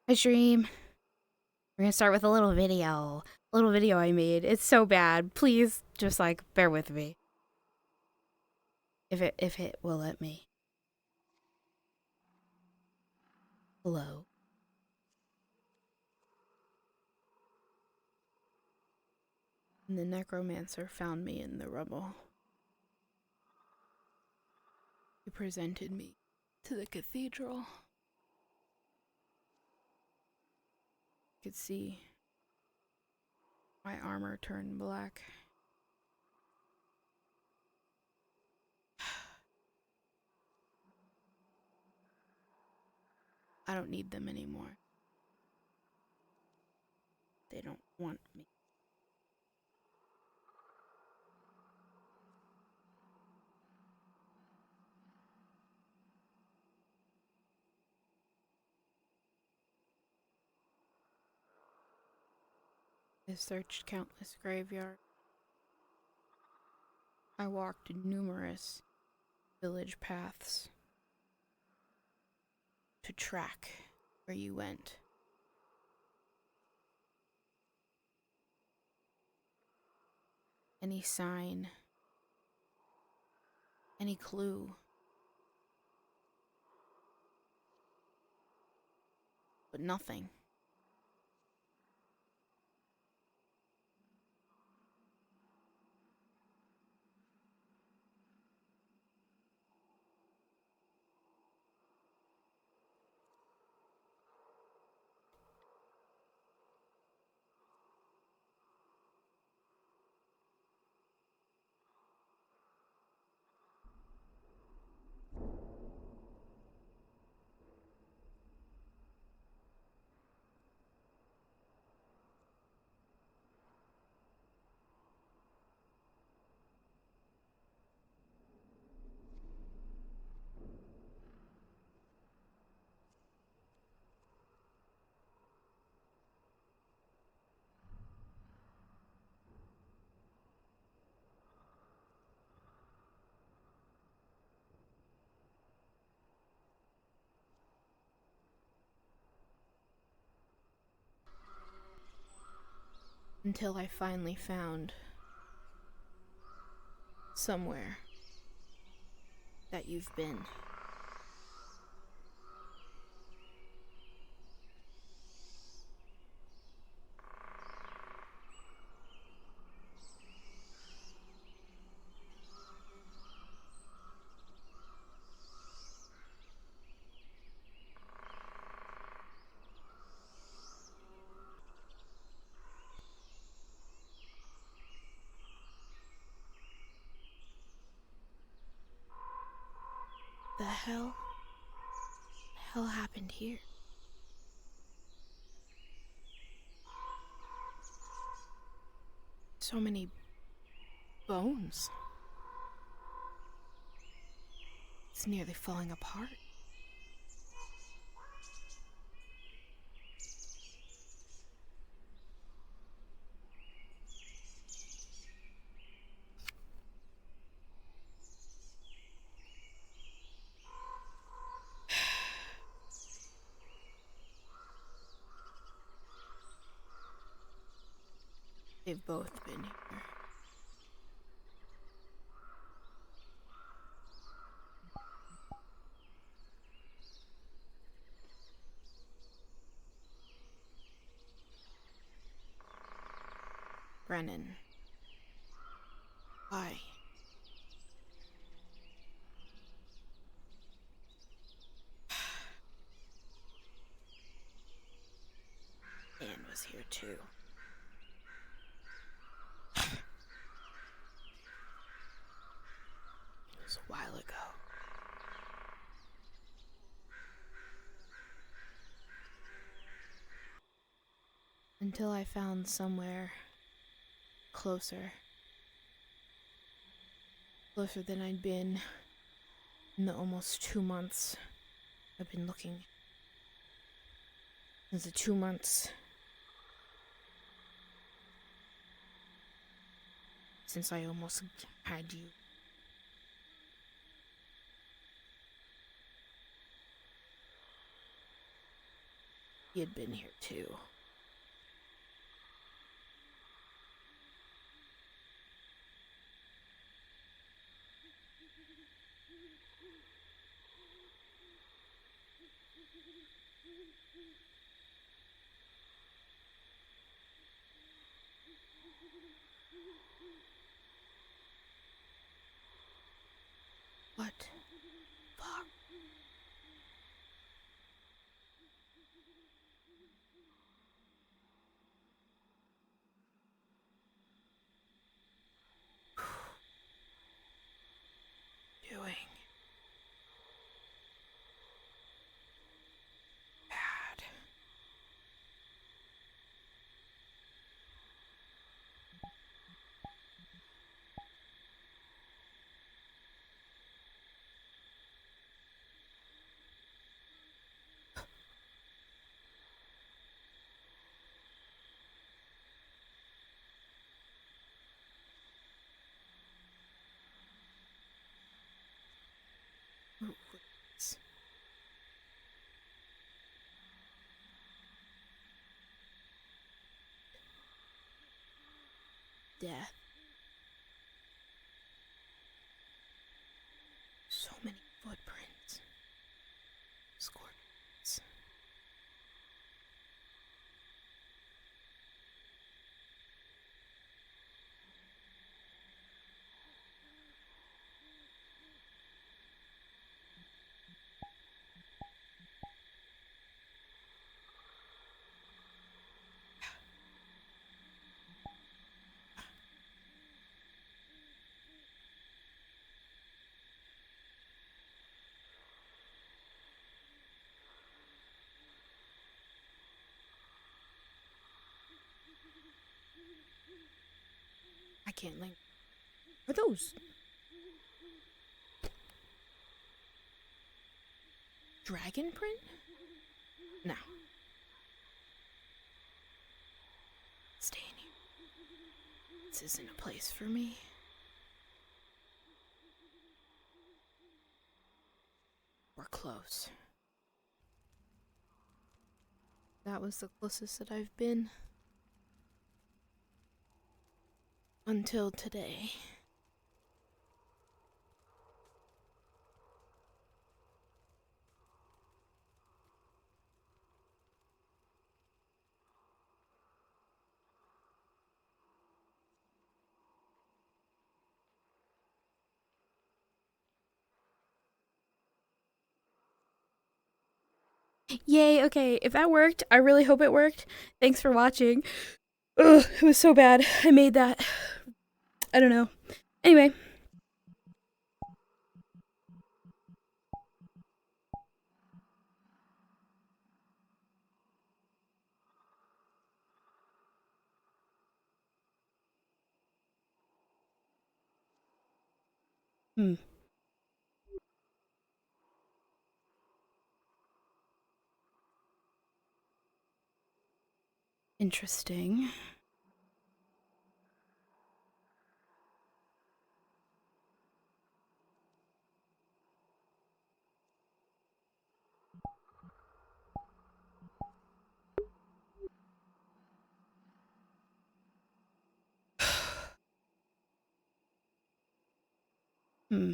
Hi, stream. We're gonna start with a little video. A little video I made. It's so bad. Please just like bear with me. If it will let me. Hello. And the necromancer found me in the rubble. He presented me to the cathedral. You could see my armor turn black. I don't need them anymore. They don't want me. I searched countless graveyards. I walked numerous village paths to track where you went. Any sign, any clue, but nothing. Until I finally found somewhere that you've been. The hell? The hell happened here? So many bones. It's nearly falling apart. They've both been here. Brennon. Why? Anne was here too. It was a while ago. Until I found somewhere closer. Closer than I'd been in the almost 2 months I've been looking. Since the 2 months since I almost had you. he had been here too. What? Fuck. Doing bad. Roots. Death. So many footprints. Scorpions. I can't link. Are those dragon print? No. Stay in here. This isn't a place for me. We're close. That was the closest that I've been. Until today. Yay, okay, if that worked, I really hope it worked. Thanks for watching. Ugh, it was so bad. I made that. I don't know. Anyway. Interesting. Hmm.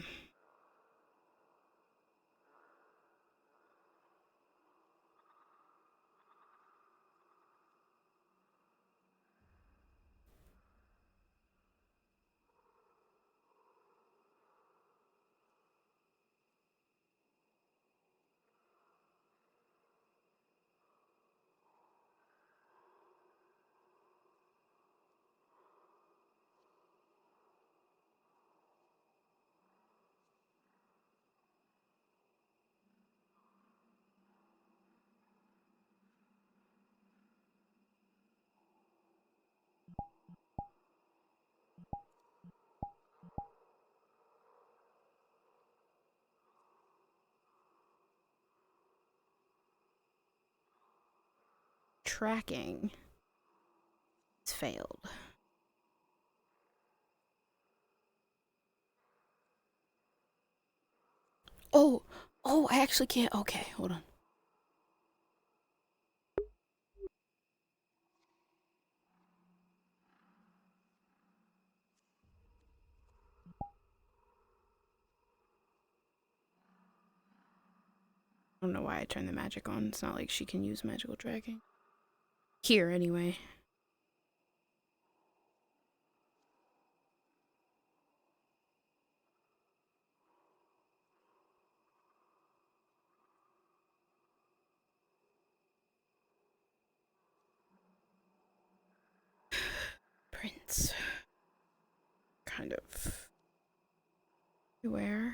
Tracking. It's failed. Oh, I actually can't. Okay, hold on. I don't know why I turned the magic on. It's not like she can use magical tracking. Here, anyway. Prince. Kind of. Where?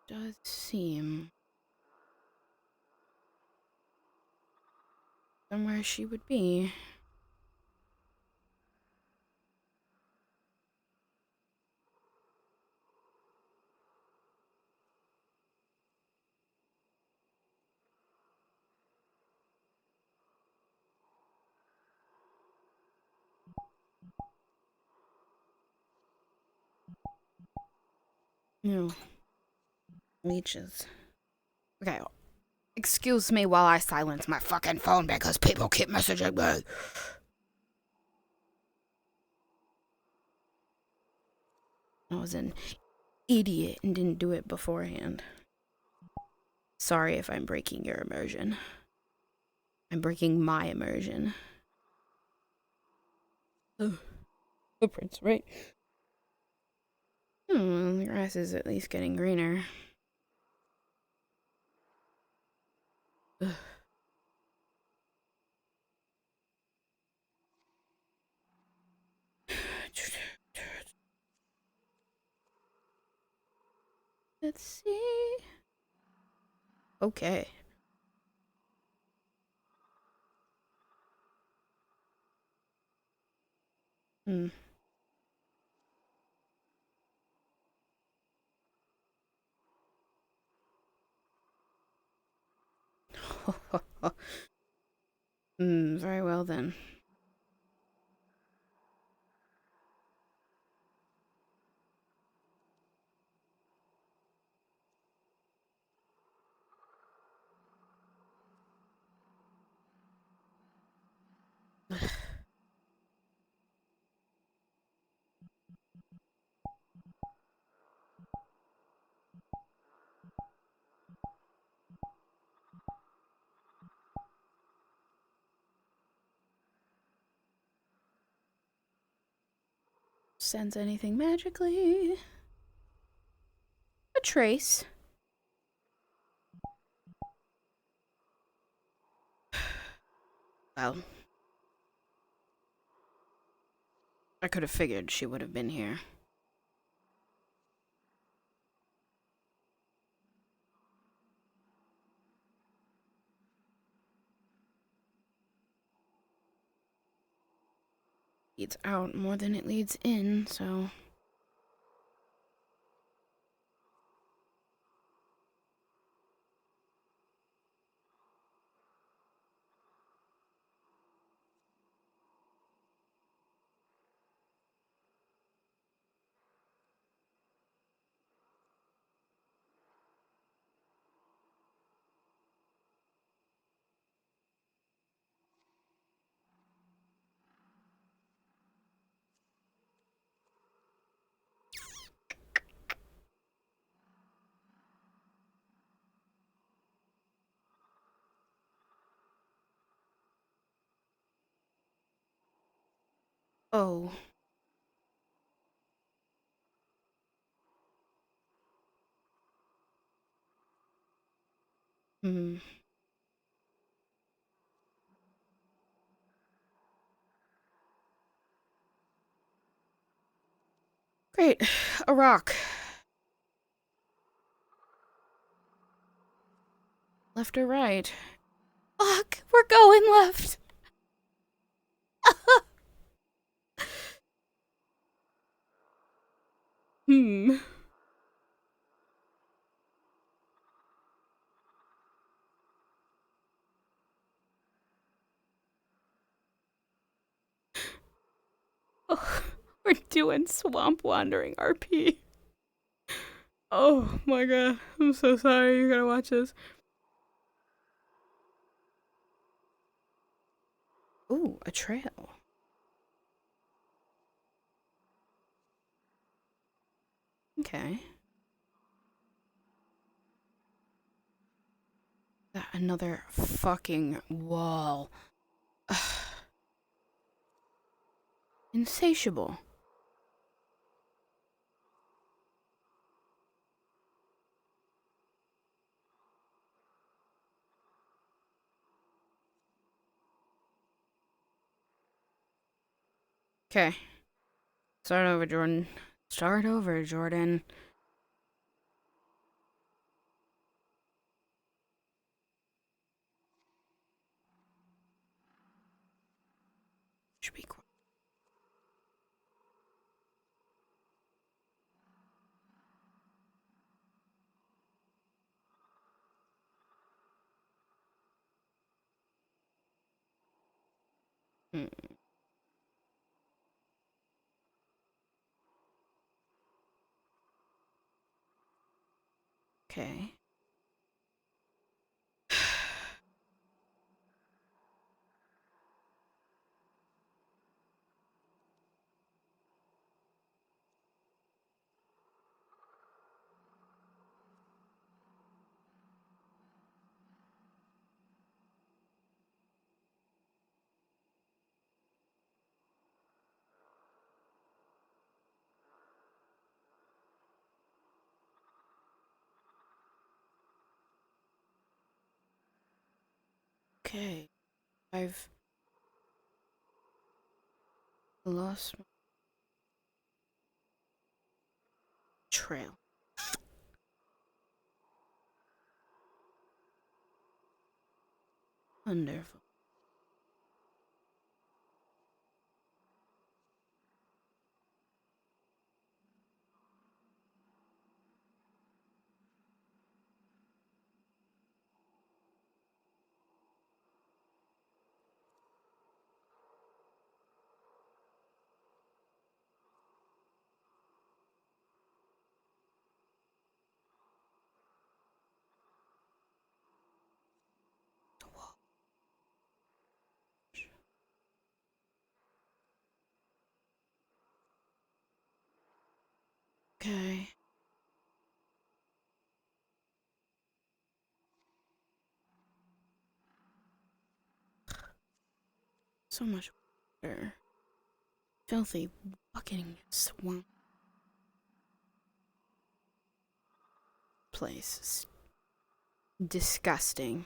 Does seem somewhere she would be. No. Leeches. Okay. Excuse me while I silence my fucking phone because people keep messaging me. I was an idiot and didn't do it beforehand. Sorry if I'm breaking your immersion. I'm breaking my immersion. Oh, footprints, right? The grass is at least getting greener. Ugh. Let's see. Okay. Very well then. Sense anything magically? A trace. Well, I could have figured she would have been here. Leads out more than it leads in, so... Oh. Great. A rock. Left or right? Fuck, we're going left. Oh, we're doing swamp wandering RP. Oh my god, I'm so sorry. You gotta watch this. Ooh, a trail. Okay. That another fucking wall. Ugh. Insatiable. Okay. Start over, Jordyn. Start over, Jordyn. Should be quiet. Hmm. Okay. Okay. I've lost my trail. Wonderful. Okay. So much water. Filthy fucking swamp place. It's disgusting.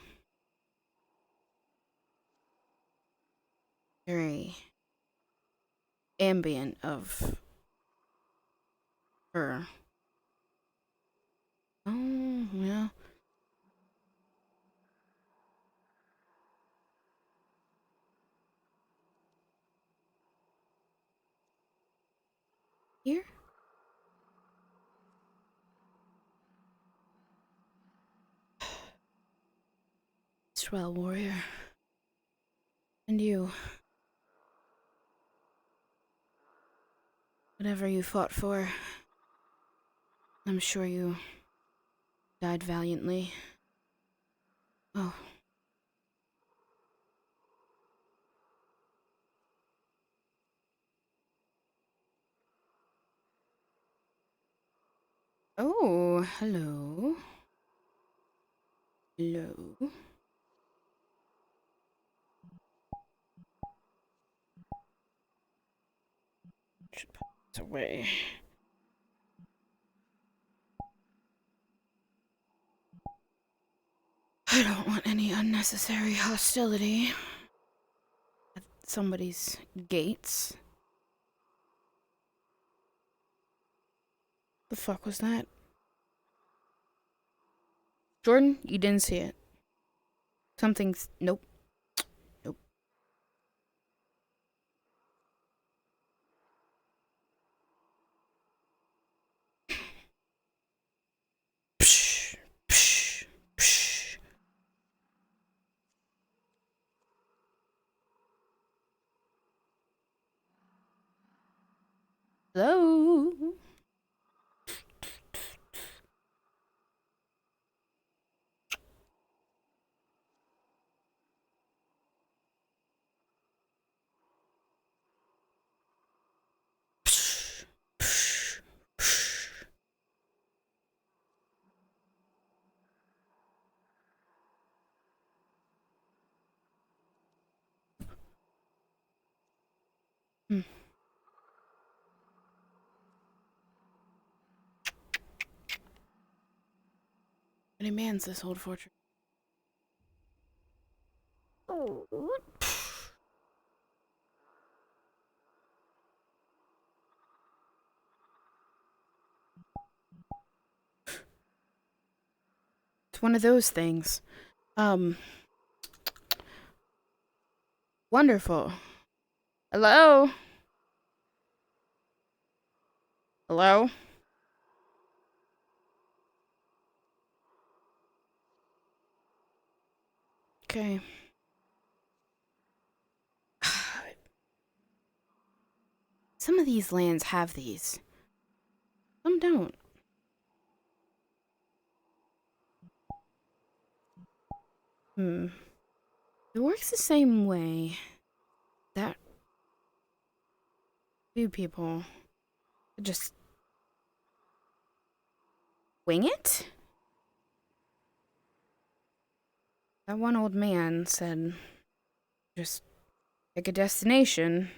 Very ambient of her. Oh, yeah. Here? Swell warrior. And you. Whatever you fought for, I'm sure you died valiantly. Oh. Oh, hello. Hello. Should put this away. I don't want any unnecessary hostility at somebody's gates. The fuck was that? Jordyn, you didn't see it. Something's. Nope. Nope. Psh, psh, psh. Hello? Hmm. Many mans this old fortress. Oh. It's one of those things. Wonderful. Hello? Hello? Okay. Some of these lands have these. Some don't. It works the same way. That few people just wing it? That one old man said, just pick a destination.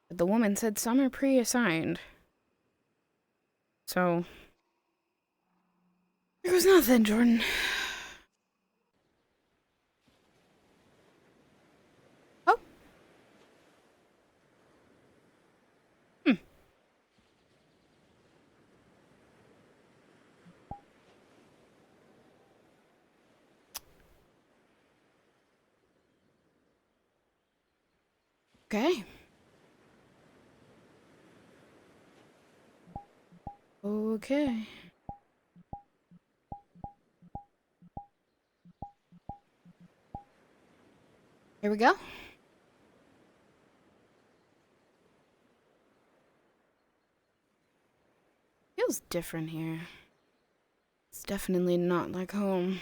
But the woman said some are pre-assigned. So, there goes nothing, Jordyn. Oh. Hmm. Okay. Okay. Here we go. Feels different here. It's definitely not like home.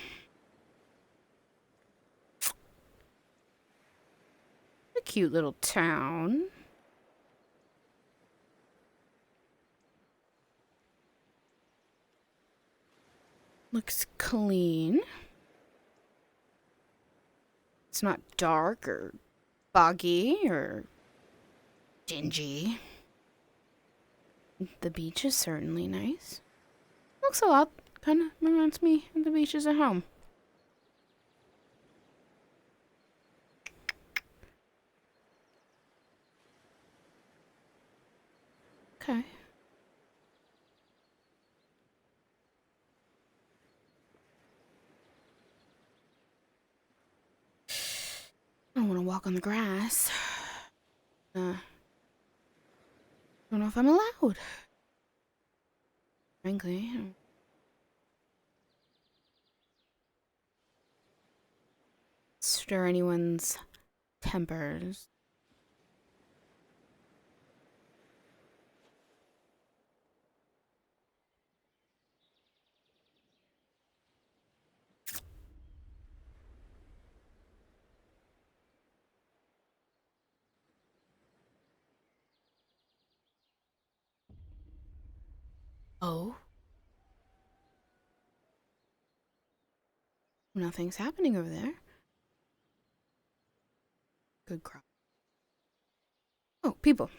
A cute little town. Looks clean. It's not dark or foggy or dingy. The beach is certainly nice. Looks a lot. Kind of reminds me of the beaches at home. Okay. I don't want to walk on the grass. I don't know if I'm allowed. Frankly. Stir anyone's tempers. Oh? Nothing's happening over there. Good crop. Oh, people.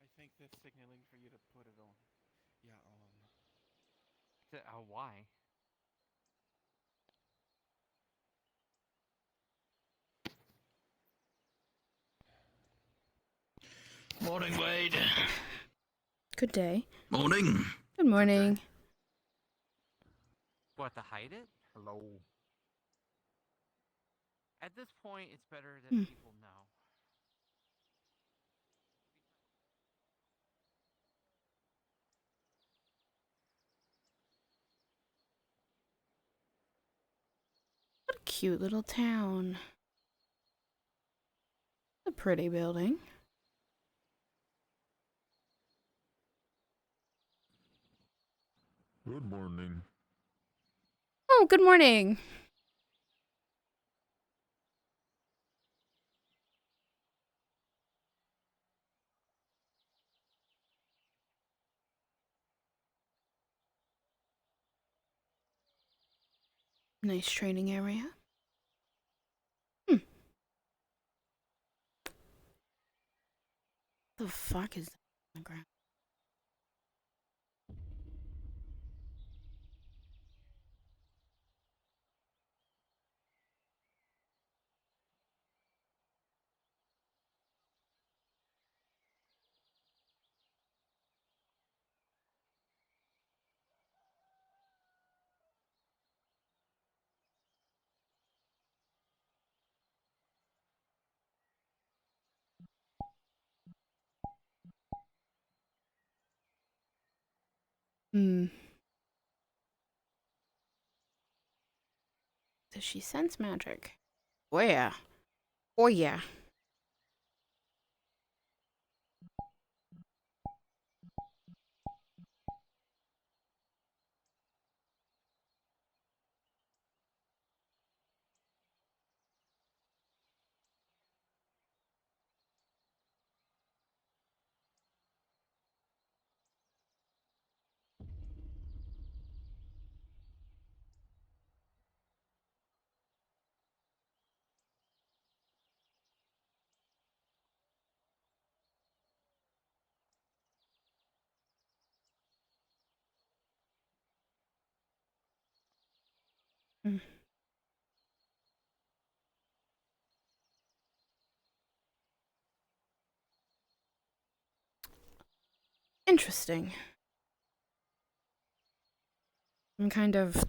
I think that's signaling for you to put it on. Yeah, Why? Morning, Wade. Good day. Morning. Good morning. What, to hide it? hello. At this point, it's better that Hmm. people know. What a cute little town. A pretty building. Good morning. Oh, good morning. Nice training area. Hmm. The fuck is that on the ground? Hmm. Does she sense magic? Oh yeah. Oh yeah. Hmm. Interesting. Some kind of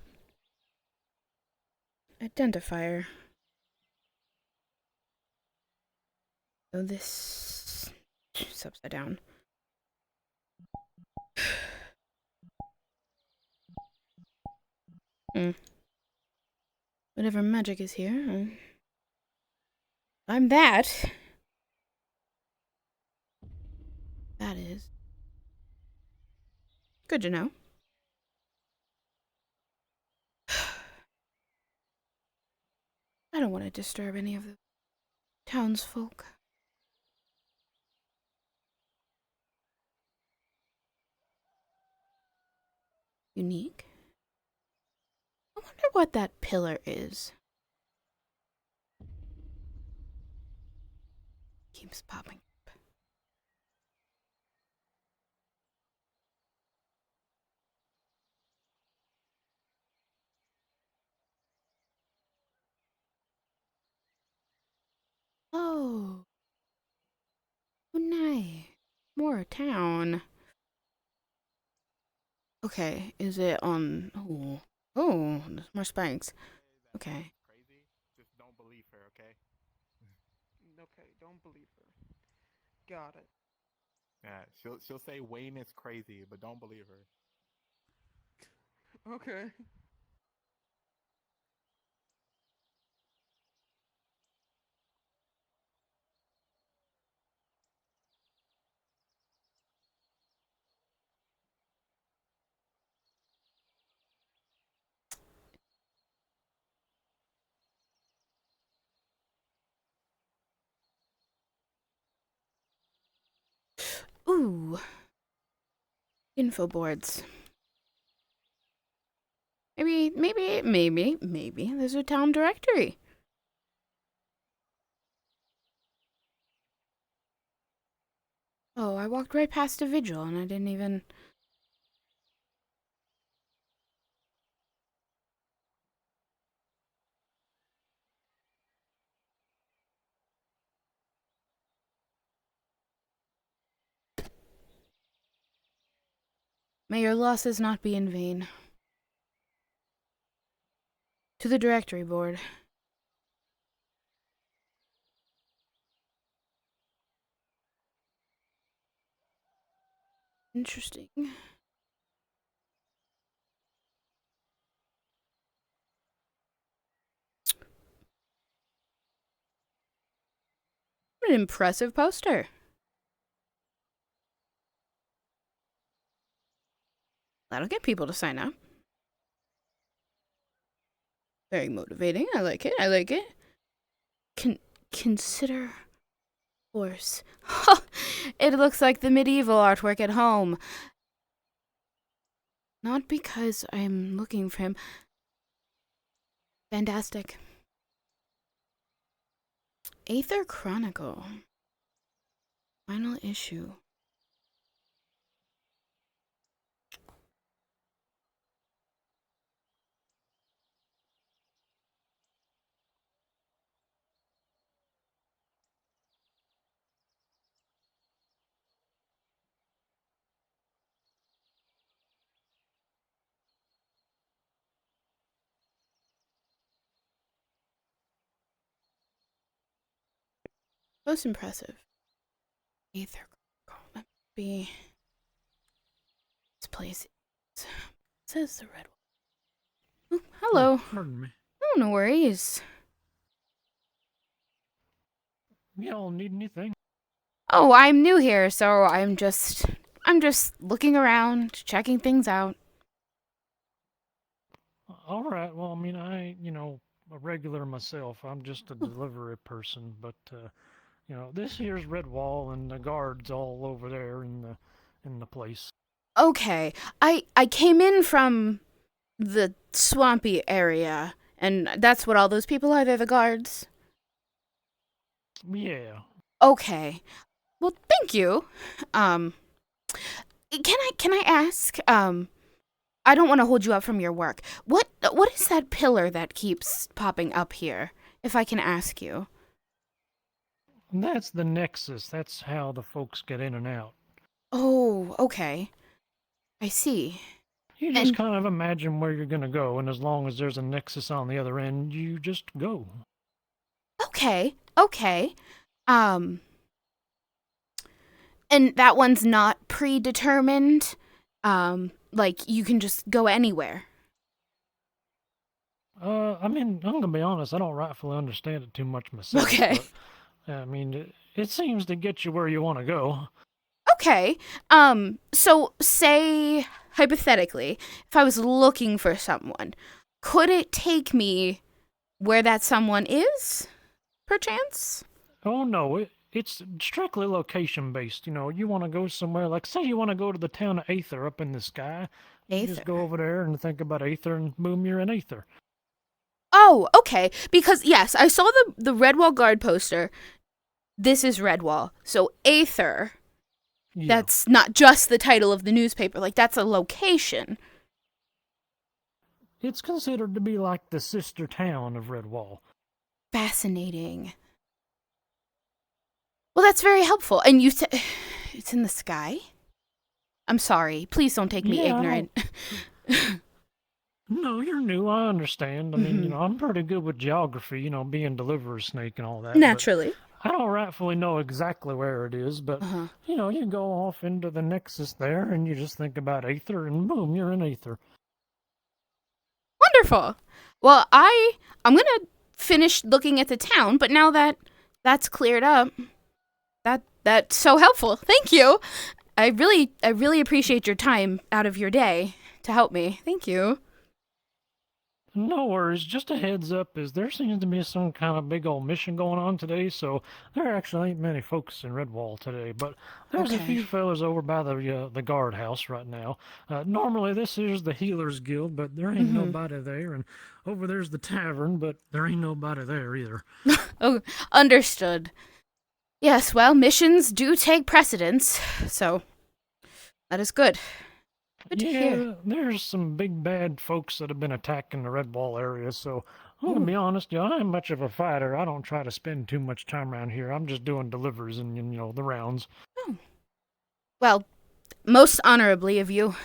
identifier. So this is upside down. Hmm. Whatever magic is here, I'm that. That is. Good to know. I don't want to disturb any of the townsfolk. Unique? I wonder what that pillar is. Keeps popping up. Oh. Oh, nice. More town. Okay, is it on... Oh. Oh, there's more spikes. Okay. Crazy. Just don't believe her, okay? Okay, don't believe her. Got it. Yeah, she'll say Wayne is crazy, but don't believe her. Okay. Ooh. Info boards. Maybe there's a town directory. Oh, I walked right past a vigil and I didn't even... May your losses not be in vain. To the directory board. Interesting. What an impressive poster. That'll get people to sign up. Very motivating. I like it. Consider horse. It looks like the medieval artwork at home. Not because I'm looking for him. Fantastic. Aether Chronicle. Final issue. Most impressive. Aether Chronicle. Let me be. This place says the red one. Oh, hello. Oh, pardon me. Oh, no worries. Y'all need anything? Oh, I'm new here, so I'm just looking around, checking things out. All right. Well, I mean, a regular myself. I'm just a delivery person, but this here's Red Wall and the guards all over there in the place. Okay, I came in from the swampy area, and that's what all those people are. They're the guards. Yeah. Okay. Well, thank you. Can I ask? I don't want to hold you up from your work. What is that pillar that keeps popping up here? If I can ask you. That's the nexus. That's how the folks get in and out. Oh, okay. I see. You just kind of imagine where you're gonna go, and as long as there's a nexus on the other end, you just go. Okay. And that one's not predetermined. Like you can just go anywhere. I mean, I'm gonna be honest. I don't rightfully understand it too much myself. Okay. But, I mean, it seems to get you where you want to go. Okay. So say hypothetically, if I was looking for someone, could it take me where that someone is, perchance? Oh no, it's strictly location based. You want to go somewhere like, say, you want to go to the town of Aether up in the sky. You just Aether. go over there and think about Aether, and boom, you're in Aether. Oh, okay. Because yes, I saw the Redwall Guard poster. This is Redwall. So Aether. Yeah. That's not just the title of the newspaper. Like that's a location. It's considered to be like the sister town of Redwall. Fascinating. Well, that's very helpful. And you said it's in the sky? I'm sorry. Please don't take me ignorant. No, you're new. I understand. I mean, Mhm. I'm pretty good with geography, being deliverer snake and all that. Naturally. But I don't rightfully know exactly where it is, but, Uh-huh. you go off into the nexus there and you just think about Aether and boom, you're in Aether. Wonderful. Well, I'm going to finish looking at the town, but now that that's cleared up, that's so helpful. Thank you. I really appreciate your time out of your day to help me. Thank you. No worries. Just a heads up is there seems to be some kind of big old mission going on today, so there actually ain't many folks in Redwall today, but there's a Okay. few fellas over by the guardhouse right now. Normally this is the Healers Guild, but there ain't nobody there, and over there's the tavern, but there ain't nobody there either. Oh, understood. Yes, well, missions do take precedence, so that is good. Good to hear. There's some big bad folks that have been attacking the Redwall area, so I'm gonna be honest, I ain't much of a fighter. I don't try to spend too much time around here. I'm just doing deliveries and, the rounds. Oh. Well, most honorably of you.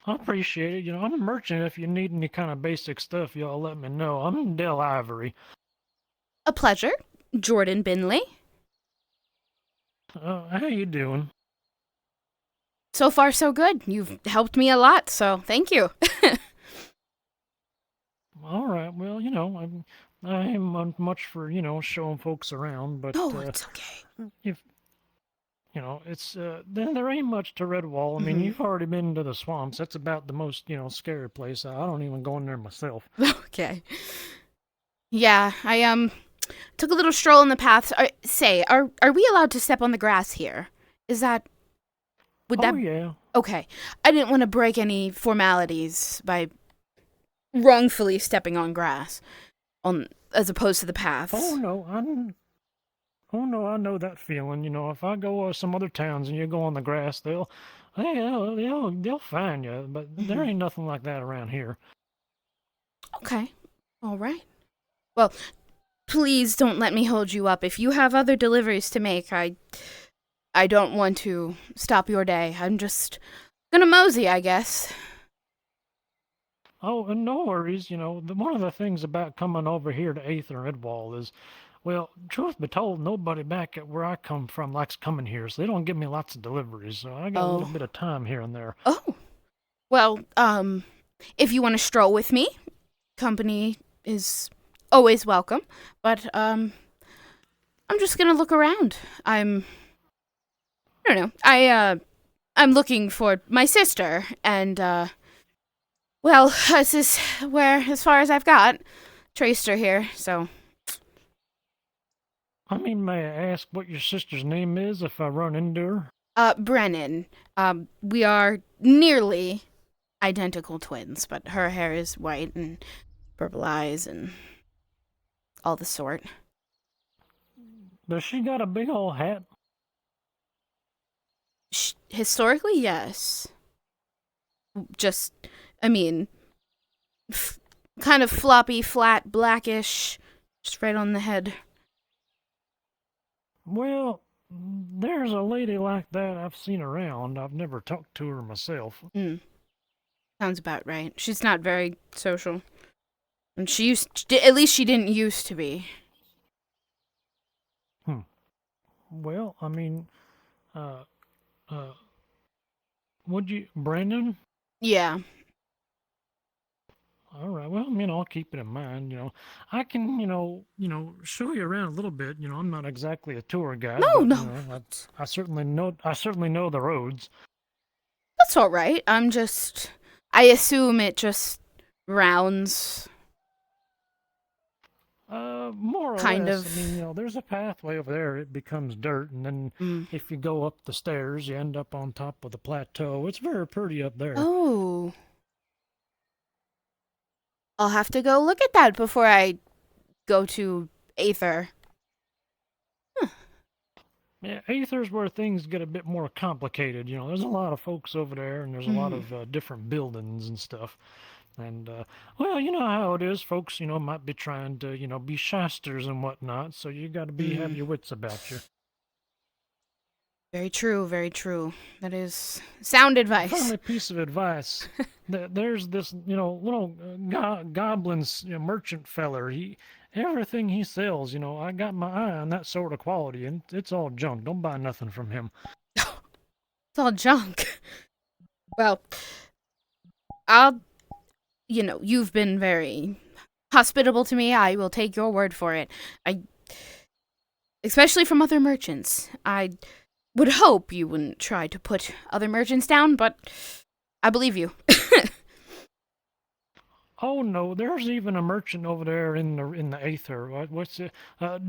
I appreciate it. I'm a merchant. If you need any kind of basic stuff, y'all let me know. I'm Del Ivory. A pleasure. Jordyn Binley. How you doing? So far, so good. You've helped me a lot, so thank you. All right. Well, I ain't much for, showing folks around, but Oh, it's okay. if it's then there ain't much to Redwall. I mean, you've already been to the swamps. That's about the most, scary place. I don't even go in there myself. Okay. Yeah, I took a little stroll in the paths. Are we allowed to step on the grass here? Is that would that Oh yeah. Okay. I didn't want to break any formalities by wrongfully stepping on grass, as opposed to the paths. Oh no, I know that feeling. If I go to some other towns and you go on the grass, they'll find you. But there ain't nothing like that around here. Okay. All right. Well, please don't let me hold you up. If you have other deliveries to make, I don't want to stop your day. I'm just gonna mosey, I guess. Oh, and no worries. One of the things about coming over here to Aether and Redwall is, well, truth be told, nobody back at where I come from likes coming here, so they don't give me lots of deliveries. So I got a little bit of time here and there. Oh. Well, if you want to stroll with me, company is always welcome. But I'm just gonna look around. I don't know. I'm looking for my sister, and well, this is as far as I've got. Traced her here, so. I mean, may I ask what your sister's name is if I run into her? Brennon. We are nearly identical twins, but her hair is white and purple eyes and all the sort. Does she got a big old hat? Historically, yes. Just, I mean, kind of floppy, flat, blackish, just right on the head. Well, there's a lady like that I've seen around. I've never talked to her myself. Sounds about right. She's not very social. And at least she didn't used to be. Well, I mean, Brennan? Yeah. All right. Well, I'll keep it in mind. I can, show you around a little bit. I'm not exactly a tour guide. No. I certainly know the roads. That's all right. I assume it just rounds. More or kind less. of. I mean, there's a pathway over there. It becomes dirt, and then if you go up the stairs, you end up on top of the plateau. It's very pretty up there. Oh. I'll have to go look at that before I go to Aether. Yeah, Aether's where things get a bit more complicated. There's a lot of folks over there, and there's a lot of different buildings and stuff. And, well, you know how it is. Folks, might be trying to, be shysters and whatnot, so you got to have your wits about you. Very true, very true. That is sound advice. Finally, piece of advice. There's this, little goblin merchant feller. Everything he sells, I got my eye on that sort of quality, and it's all junk. Don't buy nothing from him. It's all junk. Well, you've been very hospitable to me. I will take your word for it. Especially from other merchants. I would hope you wouldn't try to put other merchants down, but I believe you. Oh no, there's even a merchant over there in the Aether. What's it?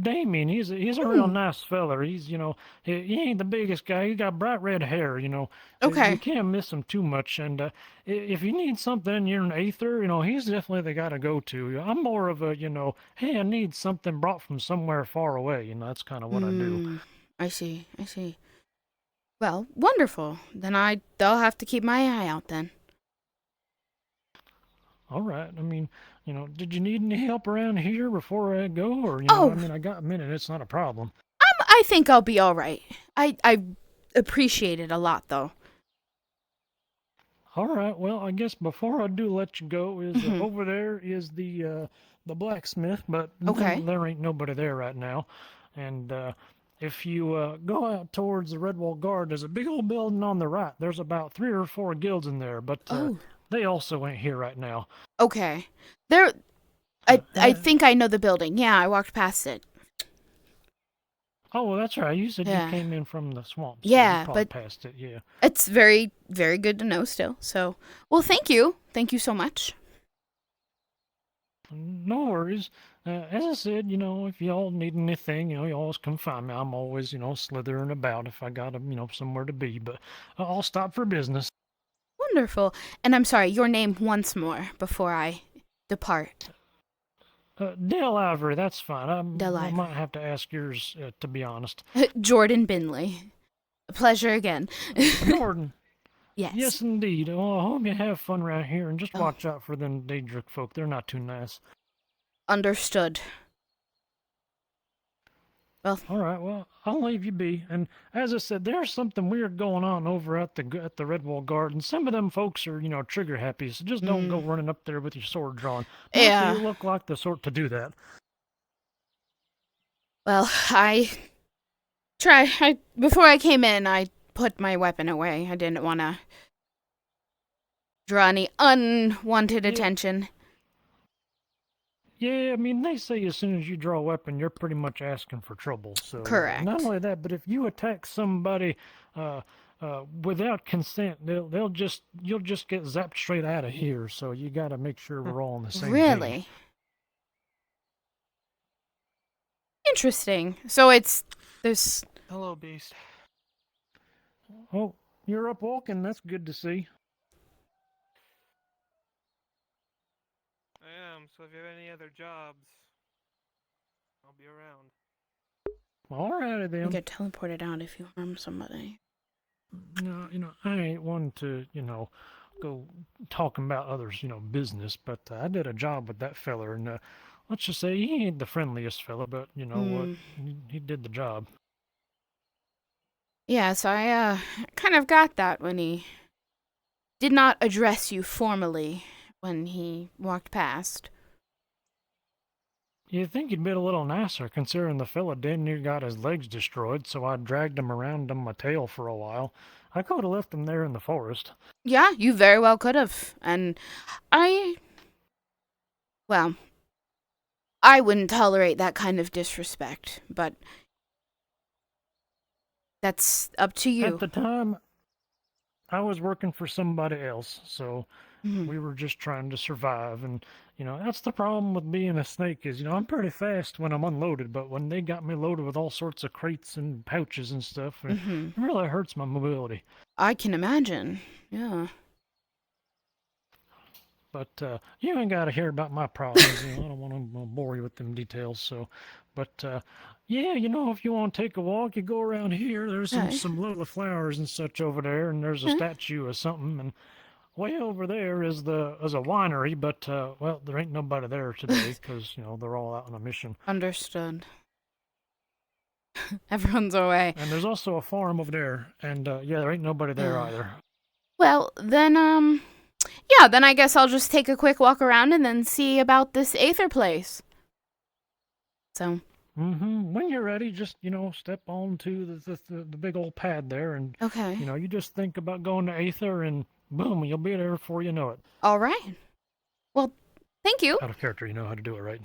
Damien. He's a real nice feller. He's he ain't the biggest guy. He got bright red hair. Okay. You can't miss him too much. And if you need something and you're in Aether, he's definitely the guy to go to. I'm more of a hey, I need something brought from somewhere far away. That's kind of what I do. I see. Well, wonderful. Then I'll have to keep my eye out then. All right. I mean, did you need any help around here before I go? Or, I got a minute. It's not a problem. I think I'll be all right. I appreciate it a lot, though. All right. Well, I guess before I do let you go, over there is the blacksmith, but there ain't nobody there right now. And if you go out towards the Redwall Guard, there's a big old building on the right. There's about 3 or 4 guilds in there, but they also ain't here right now. Okay. I think I know the building. Yeah, I walked past it. Oh, well, that's right. You said you came in from the swamp. So yeah, you but past it. Yeah. It's very, very good to know still. So, well, thank you. Thank you so much. No worries. As I said, if y'all need anything, you always come find me. I'm always, slithering about if I got, somewhere to be. But I'll stop for business. Wonderful. And I'm sorry, your name once more before I depart? Dale Ivory, that's fine. Dale I might Ivory. have to ask yours, to be honest. Jordyn Binley. A pleasure again. Jordyn. Yes. Yes, indeed. Well, I hope you have fun right here, and just Oh. watch out for them Daedric folk. They're not too nice. Understood. Well, All right, well, I'll leave you be. And as I said, there's something weird going on over at the Redwall Garden. Some of them folks are, trigger happy, so just don't go running up there with your sword drawn. Not that yeah. you look like the sort to do that. Well, before I came in, I put my weapon away. I didn't want to draw any unwanted attention. Yeah, I mean, they say as soon as you draw a weapon, you're pretty much asking for trouble. So Correct. not only that, but if you attack somebody without consent, you'll just get zapped straight out of here. So you got to make sure we're all on the same page. Really? Interesting. So there's... Hello, Beast. Oh, you're up walking. That's good to see. I am, so if you have any other jobs, I'll be around. All righty You then. get teleported out if you harm somebody. No, I ain't one to, go talking about others, business, but I did a job with that feller, and let's just say he ain't the friendliest fella, but you know what? He did the job. Yeah, so I kind of got that when he did not address you formally when he walked past. You'd think he'd been a little nicer, considering the fella damn near got his legs destroyed, so I dragged him around on my tail for a while. I could have left him there in the forest. Yeah, you very well could have. And I wouldn't tolerate that kind of disrespect, but that's up to you. At the time, I was working for somebody else, so Mhm. we were just trying to survive. And, that's the problem with being a snake is, I'm pretty fast when I'm unloaded, but when they got me loaded with all sorts of crates and pouches and stuff, it really hurts my mobility. I can imagine. Yeah. But you ain't got to hear about my problems. I don't want to bore you with them details. So, but yeah, if you want to take a walk, you go around here. There's Okay. some lovely flowers and such over there, and there's a statue of something. And way over there is a winery, but well, there ain't nobody there today because they're all out on a mission. Understood. Everyone's away. And there's also a farm over there, and yeah, there ain't nobody there either. Well, then, yeah, then I guess I'll just take a quick walk around and then see about this Aether place. So. When you're ready, just, step onto the big old pad there, and, Okay. you just think about going to Aether, and boom, you'll be there before you know it. All right. Well, thank you. Out of character, you know how to do it, right?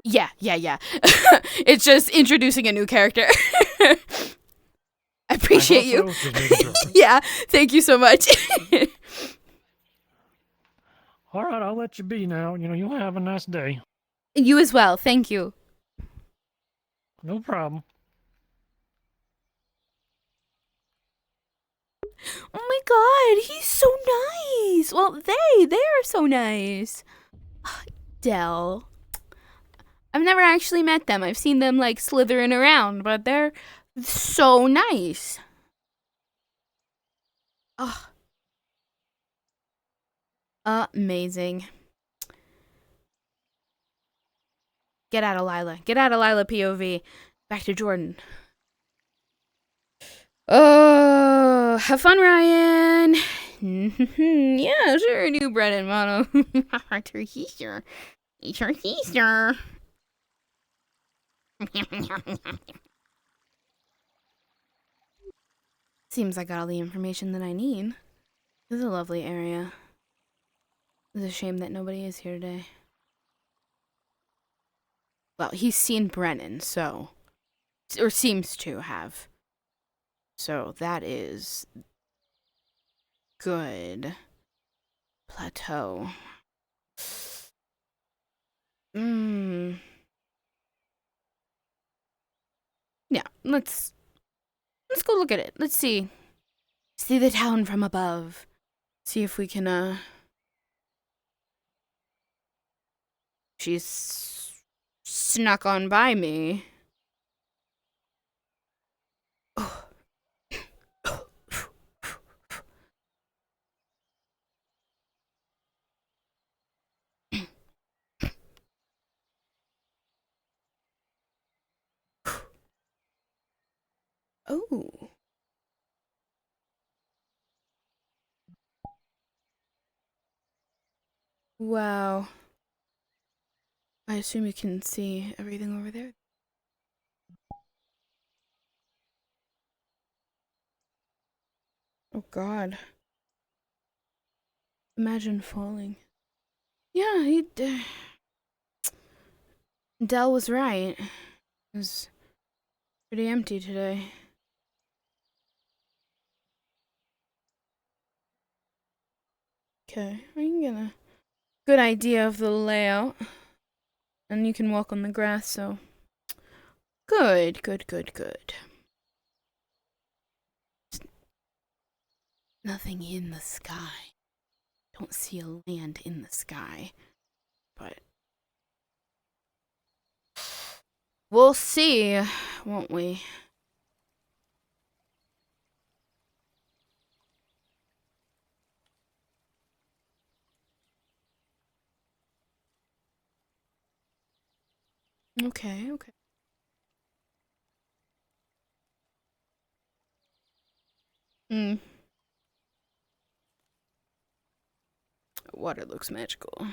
Yeah. It's just introducing a new character. I appreciate you. So, just making sure. Yeah, thank you so much. All right, I'll let you be now. You'll have a nice day. You as well, thank you. No problem. Oh my god, he's so nice. Well, they're so nice. Dell. I've never actually met them. I've seen them like slithering around, but they're so nice. Oh. Amazing. Get out of Lila. Get out of Lila POV. Back to Jordyn. Oh, have fun, Ryan. Yeah, sure, new Brennan mono. Easter. Seems I got all the information that I need. This is a lovely area. It's a shame that nobody is here today. Well, he's seen Brennan, so... Or seems to have. So that is... good. Plateau. Yeah, let's go look at it. Let's see. See the town from above. See if we can, She's snuck on by me. Oh. Wow. I assume you can see everything over there. Oh God. Imagine falling. Yeah, Dell was right. It was pretty empty today. Okay, I can get a good idea of the layout. And you can walk on the grass, so... Good. Nothing in the sky. Don't see a land in the sky. But... we'll see, won't we? Okay. Water looks magical.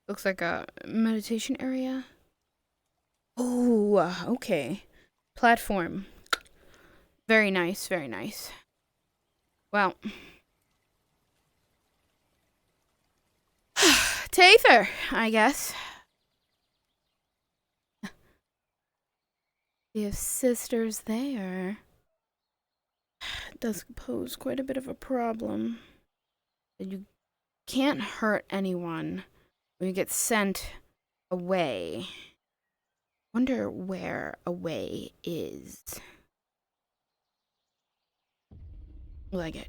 Looks like a meditation area. Oh, okay. Platform. Very nice. Well. To Aether, I guess. We have sisters there. It does pose quite a bit of a problem. You can't hurt anyone when you get sent away. Wonder where away is. Will I get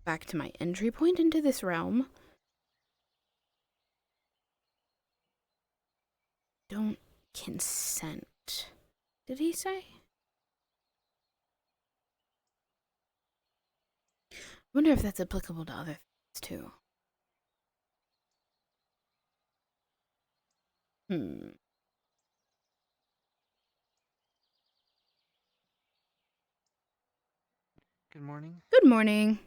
back to my entry point into this realm? Don't consent. Did he say? Wonder if that's applicable to other things too. Good morning. Good morning.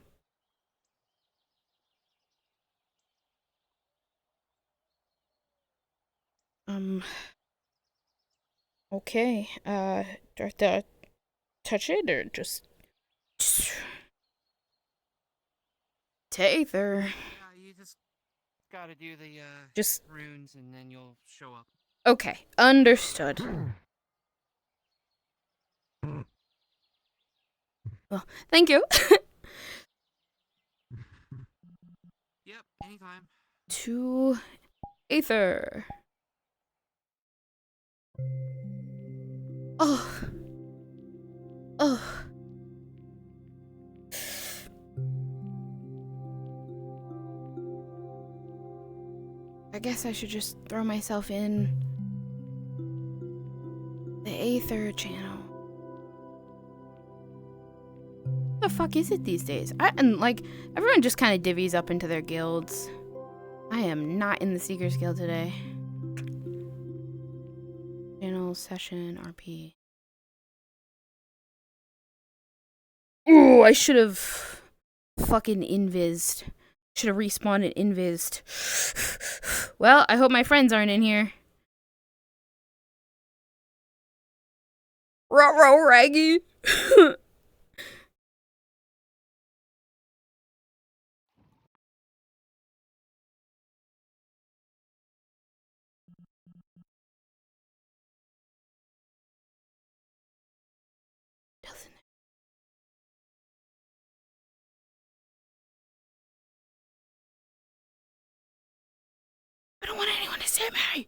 Okay. Do I have to touch it or just to Aether? Yeah, you just gotta do the Just runes and then you'll show up. okay. Understood. Well, thank you. Yep, anytime. To Aether. Oh. I guess I should just throw myself in the Aether channel. What the fuck is it these days? And like everyone just kind of divvies up into their guilds. I am not in the Seeker's Guild today. Channel session RP. Ooh, I should have fucking invised. Should have respawned and invised. Well, I hope my friends aren't in here. Ruh-roh, Raggy. Doesn't it? I don't want anyone to see me.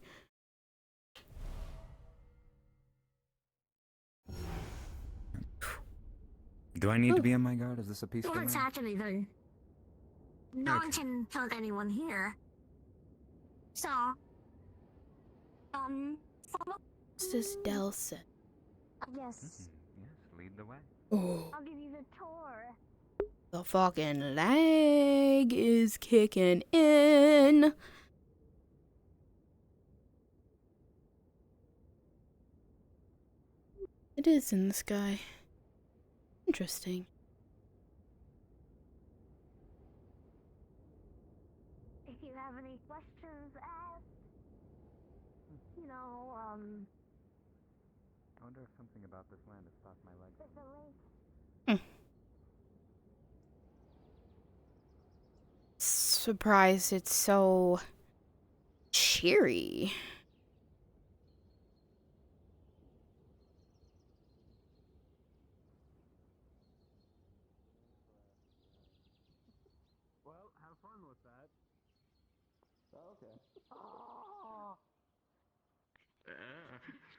Do I need to be on my guard? Is this a peaceful Don't room? touch anything. No one can hurt anyone here. So, follow What's this Del said? I guess Yes, lead the way. Oh, I'll give you the tour. the fucking lag is kicking in. It is in the sky. Interesting. If you have any questions, ask. You know, I wonder if something about this land has stopped my legs. there's a link. Surprised it's so cheery. Well, have fun with that. Okay.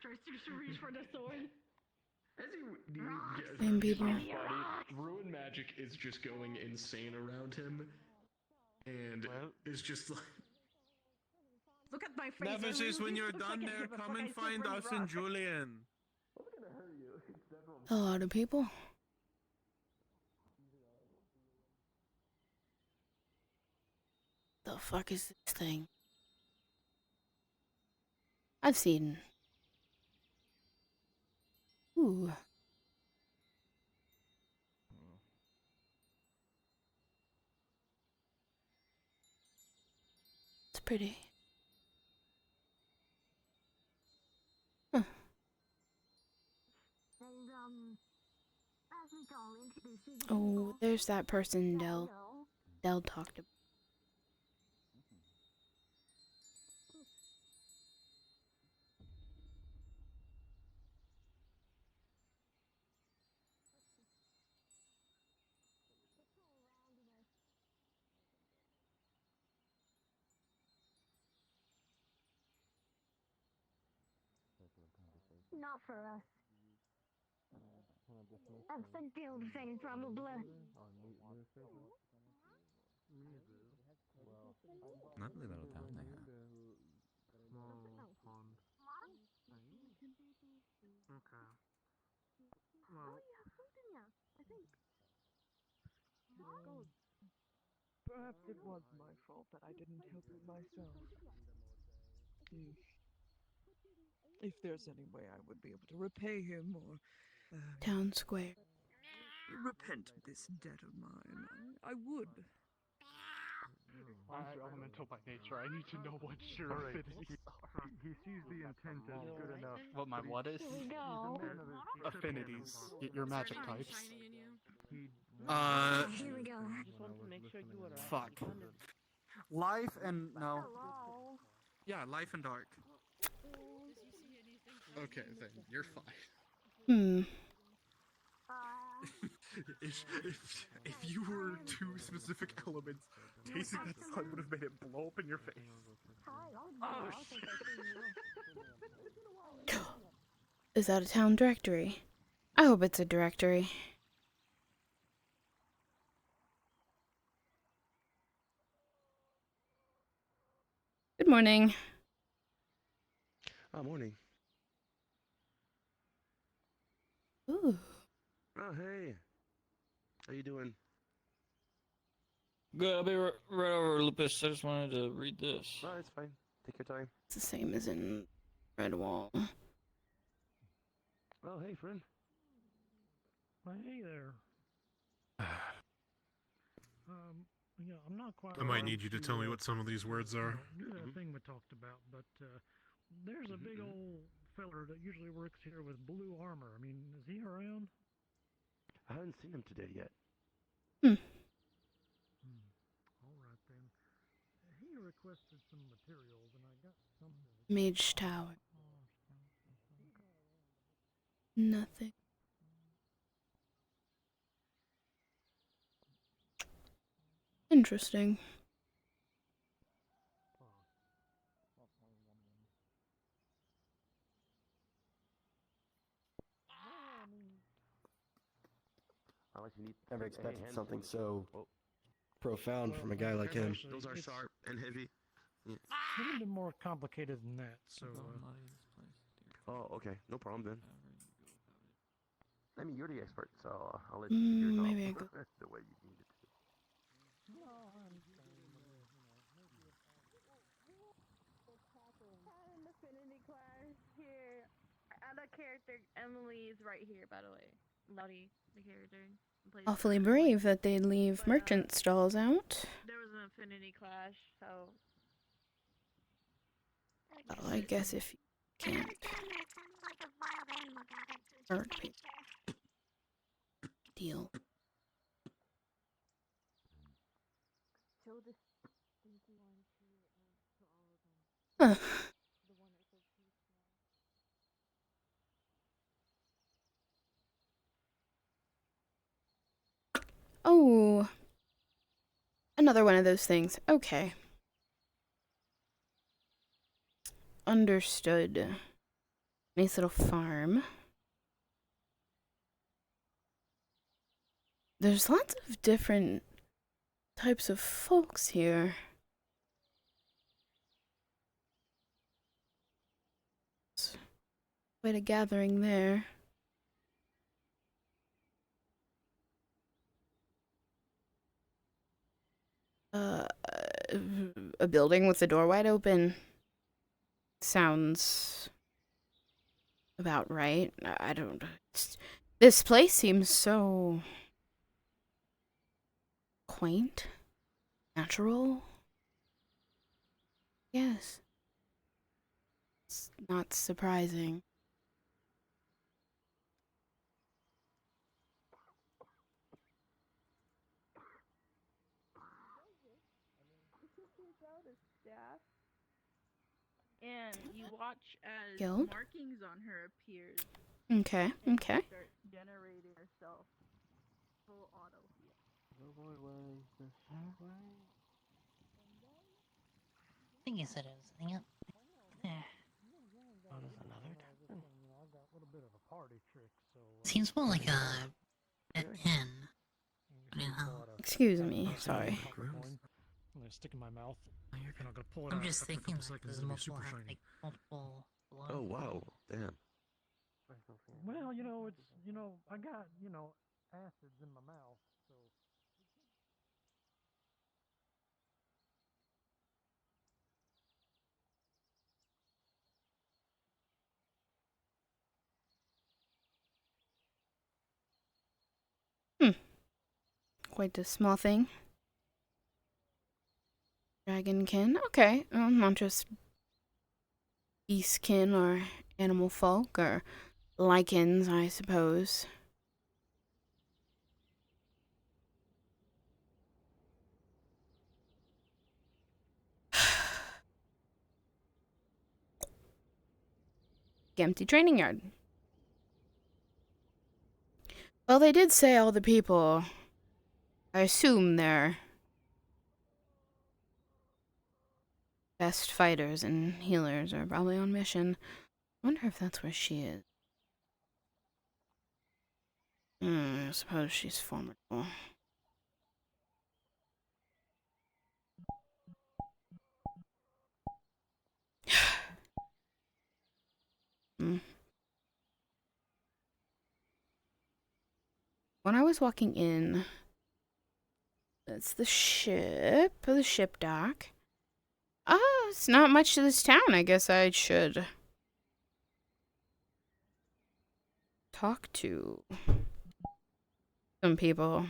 Tries to reach for the sword. As you get Same people. his body, ruin magic is just going insane around him, and is just like. Look at my face. Nemesis, when you're done there, come and find us and Julian. A lot of people. The fuck is this thing? I've seen. Ooh. It's pretty. And, as we go introduce you to Oh, people there's that person that Del know. talked about. Not for us. That's the guild thing, probably. Lovely little town they have. Okay. Well, Perhaps it was my fault that I didn't help you myself. If there's any way I would be able to repay him or Town Square. repent this debt of mine, I would. I'm elemental by nature. I need to know what your affinities are. He sees the intent as good enough. What my what is? Here we go. Affinities. Your magic types. Here we go. Just wanted to make sure you were Fuck. Life and no. Hello. Yeah, life and dark. Okay, then you're fine. Hmm. If you were two specific elements, tasting that sun would have made it blow up in your face. Hi, Is that a town directory? I hope it's a directory. Good morning. Oh, morning. Ooh. Oh, hey. How you doing? Good, I'll be right over, Lupus. I just wanted to read this. No, it's fine. Take your time. It's the same as in Redwall. Oh, hey, friend. Well, hey there. Yeah, I'm not quite. I might need you to tell me what some of these words are. Do that thing we talked about, but there's a big old feller that usually works here with blue armor. I mean, is he around? I haven't seen him today yet. All right then. He requested some materials, and I got something. Mage Tower. Nothing. Interesting. Unless you need. Never expected something so profound from a guy like him. Those are sharp and heavy. Yeah. a little bit more complicated than that. So. Oh, okay. No problem then. I mean, you're the expert, so I'll let Mm, you figure it maybe I out go. the way you need it to. Had an affinity class here. Other character, Emily, is right here, by the way. Lottie, the character. Plays Awfully her. brave that they'd leave merchant stalls out. There was an affinity clash, so. Well, I guess if you can't hurt people. Deal. Show this stinky one to all of them. Huh. The one that says peace Oh. Another one of those things. Okay. Understood. Nice little farm. There's lots of different types of folks here. Quite a gathering there. A building with the door wide open. Sounds about right. I don't. This place seems so quaint, natural. Yes. It's not surprising. staff, and you watch as Guild? markings on her appears. Okay, and okay. she starts generating herself. Full auto heal. I think you said it was hang up. Yeah. Oh, there's another tavern. I've got a little bit of a party trick, so. Seems more like a inn. Excuse me, sorry. I'm gonna stick in my mouth. And I'm gonna pull it I'm out just after a thinking couple like seconds. there's It'll be multiple, super shiny. like multiple. Oh wow, damn. Well, I got, acids in my mouth, so. Quite a small thing. Dragonkin. Okay. Not just beastkin or animal folk or lichens, I suppose. Empty training yard. Well, they did say all the people. I assume they're best fighters and healers are probably on mission. I wonder if that's where she is. I suppose she's formidable. When I was walking in, that's the ship dock. Oh, it's not much to this town. I guess I should talk to some people.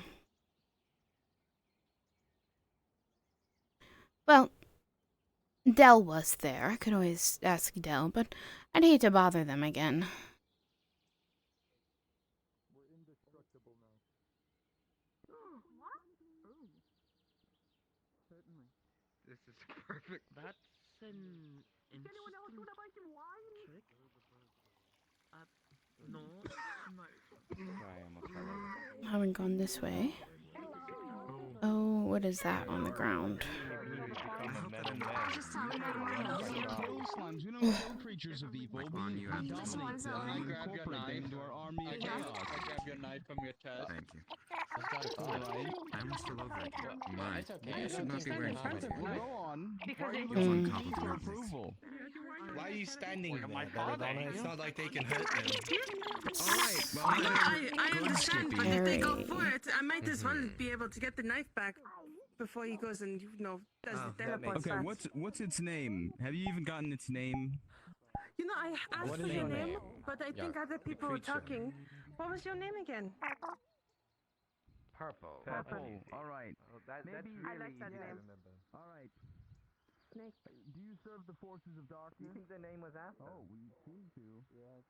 Well, Dell was there. I could always ask Dell, but I'd hate to bother them again. We're indestructible now. What? Ooh. Certainly. This is perfect. That's an Does anyone else want to buy some wine? trick. No. I haven't gone this way. Oh, what is that on the ground? We don't kill creatures of evil. We dominate them and incorporate them into our army of chaos. I grab your knife from your chest. Thank you. That's got a cool, right? I'm still over it. Well, it's okay. You should not be wearing pants. Go on. Because You're it's uncomfortable with this. Approval. Why are you standing there, my father. Belladonna? It's not like they can hurt them. Alright, well, I good, understand, Skippy. but if they go for it, I might as well be able to get the knife back before he goes and, does Oh, the teleport Okay, fast. what's its name? Have you even gotten its name? I asked What for is your your name, name? but I think Yeah, other the people were creature. talking. What was your name again? Purple. All right. I like that name. All right. Snake. Do you serve the forces of darkness? You think the name was Aether? Oh, we seem to. Yeah,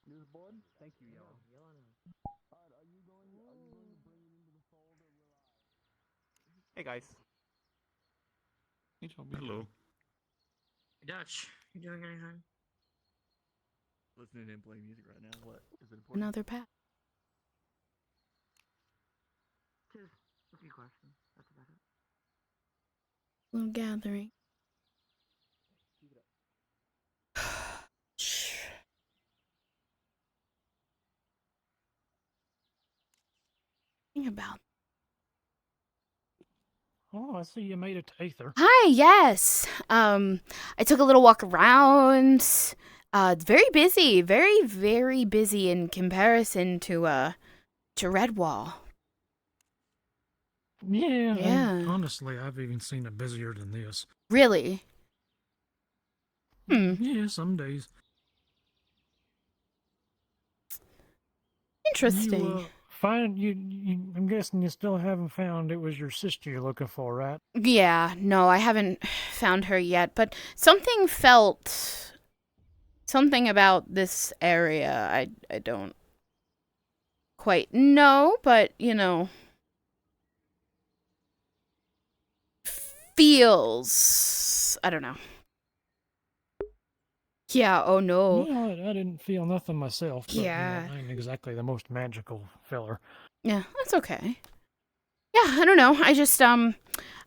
Newsboard? Thank you, Yellow. Alright, are you going to bring it into the fold, or will I? Hey guys. Hey, Toby. Hello. Dutch, you doing anything? Listening and playing music right now. What is it important? Another path. Just a few questions. That's about it. Little gathering. Think about. Oh, I see you made it to Aether. Hi, yes. I took a little walk around. It's very busy, very, very busy in comparison to Redwall. Yeah. Yeah. And honestly, I've even seen it busier than this. Really? Yeah, some days. Interesting. I'm guessing you still haven't found it was your sister you're looking for, right? Yeah, no, I haven't found her yet, but something about this area. I don't quite know, but feels, I don't know. Yeah, oh no. No, I didn't feel nothing myself. But, Yeah. I ain't exactly the most magical feller. Yeah, that's okay. Yeah, I don't know. I just, I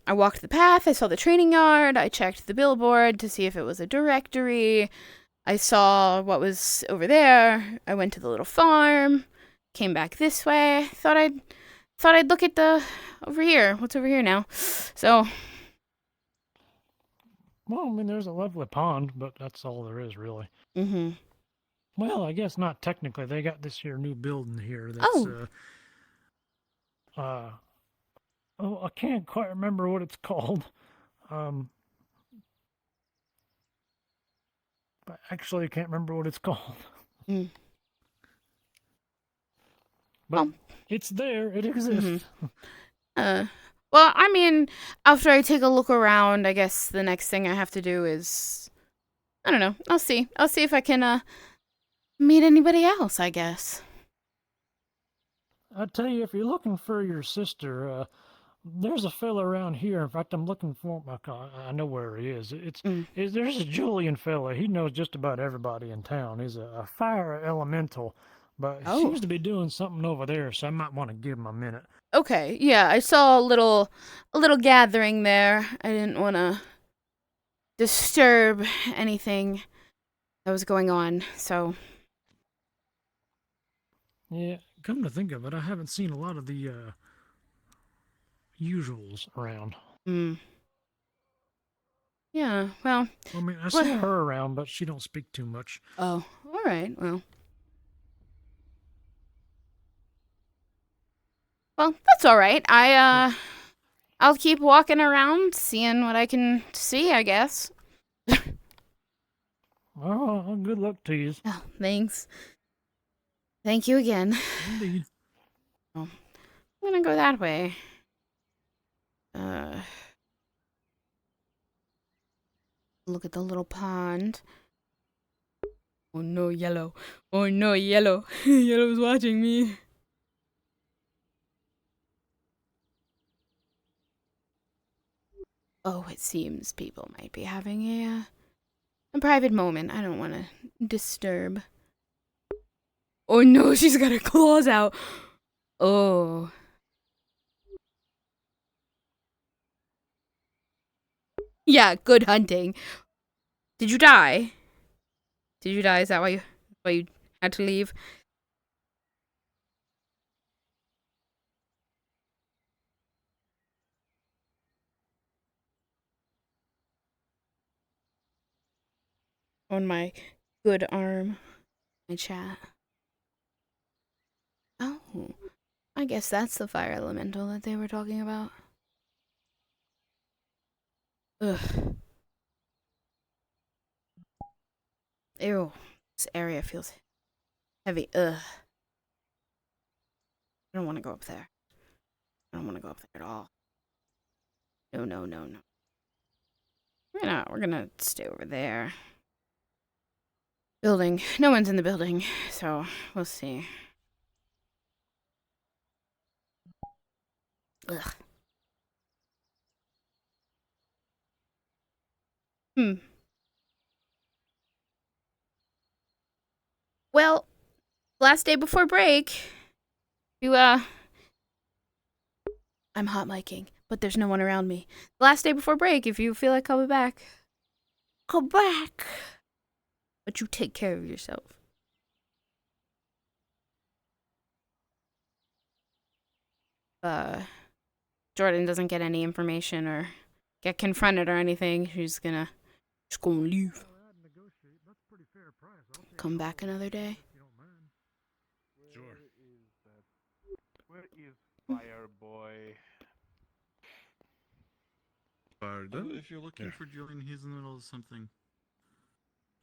walked the path, I saw the training yard, I checked the billboard to see if it was a directory. I saw what was over there. I went to the little farm, came back this way. Thought I'd look at over here. What's over here now? So, Well, I mean, there's a lovely pond, but that's all there is, really. mm-hmm. Well, I guess not technically. They got this here new building here that's, I can't quite remember what it's called. But actually, I can't remember what it's called. Mm. But it's there. It exists. Well, I mean, after I take a look around, I guess the next thing I have to do is, I don't know. I'll see if I can meet anybody else, I guess. I tell you, if you're looking for your sister, there's a fella around here. In fact, I'm looking for him. I know where he is. There's a Julian fella. He knows just about everybody in town. He's a fire elemental, but he seems to be doing something over there, so I might want to give him a minute. Okay, yeah, I saw a little gathering there. I didn't want to disturb anything that was going on, so. Yeah, come to think of it, I haven't seen a lot of the usuals around. Yeah, well. I mean, I see her around, but she don't speak too much. Oh, all right, well. Well, that's all right. I'll keep walking around, seeing what I can see, I guess. Oh, good luck to you. Oh, thanks. Thank you again. Indeed. Oh, I'm gonna go that way. Look at the little pond. Oh no, Yellow. Oh no, Yellow. Yellow's watching me. Oh, it seems people might be having a private moment. I don't want to disturb. Oh no, she's got her claws out. Oh. Yeah, good hunting. Did you die? Did you die? Is that why you had to leave? on my good arm. My chat. Oh, I guess that's the fire elemental that they were talking about. Ugh. Ew. This area feels heavy. Ugh. I don't want to go up there. I don't want to go up there at all. No, no, no, no. We're gonna stay over there. Building. No one's in the building, so we'll see. Ugh. Well, last day before break. I'm hot micing, but there's no one around me. Last day before break, if you feel like coming back, come back. But you take care of yourself. Jordyn doesn't get any information or get confronted or anything. She's gonna leave. Come back another day. Sure. Where is Fireboy? Pardon? If you're looking for Julian, he's in the middle of something.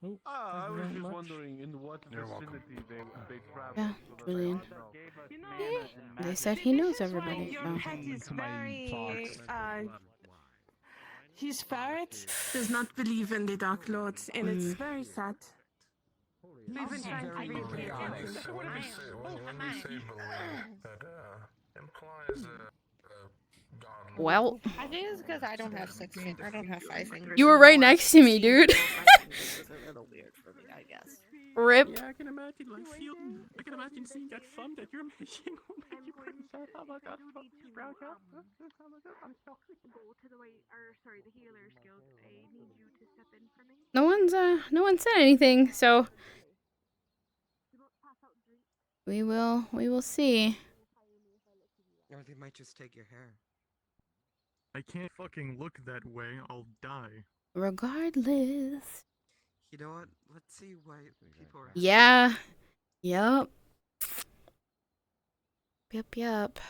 Oh, I was very just much. wondering in what vicinity they traveled. Yeah, so that Julian. You know, They said he knows this is why everybody. your So. pet is very, his ferret does not believe in the Dark Lords, and it's very sad. We've been trying to reach him. When we say believe, that implies God. Well, I think it's because I don't have 6 fingers. I don't have 5 fingers. you were right next to me, dude. It's a little weird for me, I guess. Rip. Yeah, I can imagine I can imagine seeing that fun that you're making. Oh my god, I'm sorry. Go to the healer's guild. I need you to step in for me. No one said anything, so we will see. Or they might just take your hair. I can't fucking look that way, I'll die. Regardless. You know what? Let's see why people are. Yeah. Yup. Yup.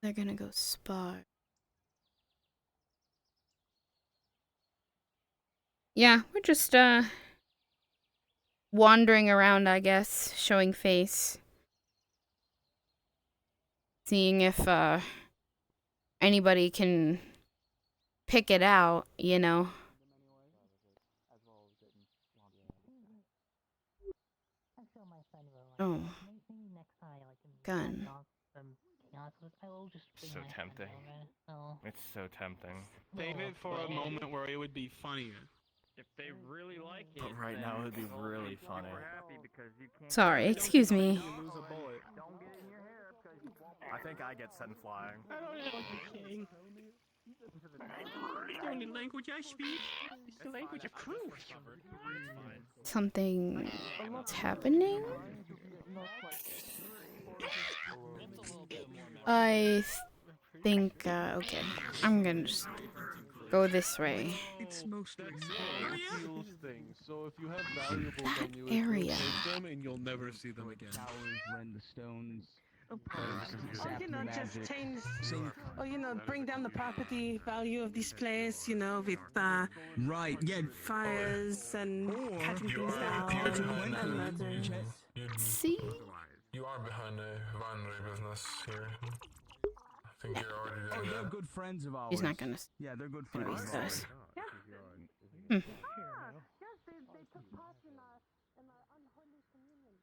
They're gonna go spar. Yeah, we're just wandering around, I guess, showing face. Seeing if anybody can pick it out, you know. Oh. Gun. So tempting. It's so tempting. Save it for a moment where it would be funnier. If they really like it. But right now it would be really funny. Sorry, excuse me. I think I get sent flying. I don't know what you're saying. The only language I speak is the language of truth. Something's happening? I think, okay. I'm gonna just go this way. It's mostly things. So if you have valuables on you, area. Take them and you'll never see them again. Rend the stones. Just change, bring down the property value of this place, with Right, yeah. fires and cutting things down and murders. See? You are behind the winery business here. I think you're already doing They're that. good friends of ours. He's not gonna. Yeah, they're good Gonna be friends. sus. Yes, they took part in our unholy communion.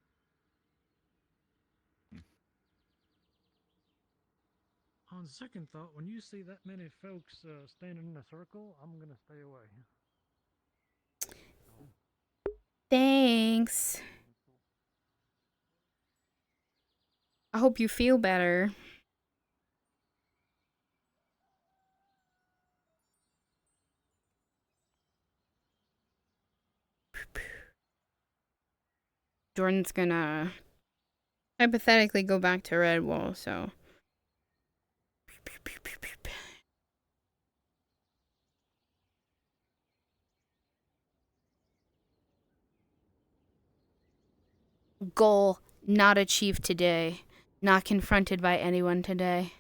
On second thought, when you see that many folks standing in a circle, I'm gonna stay away. Thanks. I hope you feel better. Jordan's gonna hypothetically go back to Redwall, so. Goal not achieved today. Not confronted by anyone today.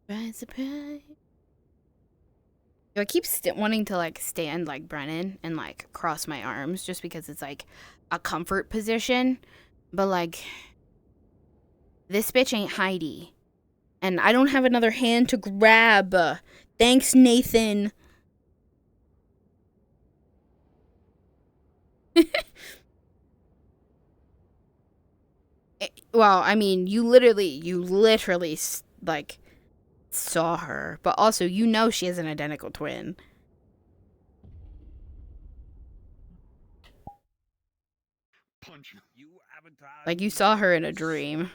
Surprise, surprise. I keep wanting to like stand like Brennan and like cross my arms just because it's like a comfort position. But like, this bitch ain't Heidi. And I don't have another hand to grab. Thanks, Nathan. Well, I mean, you literally, like, saw her. But also, you know she has an identical twin. Punch. You Like, you saw her in a dream.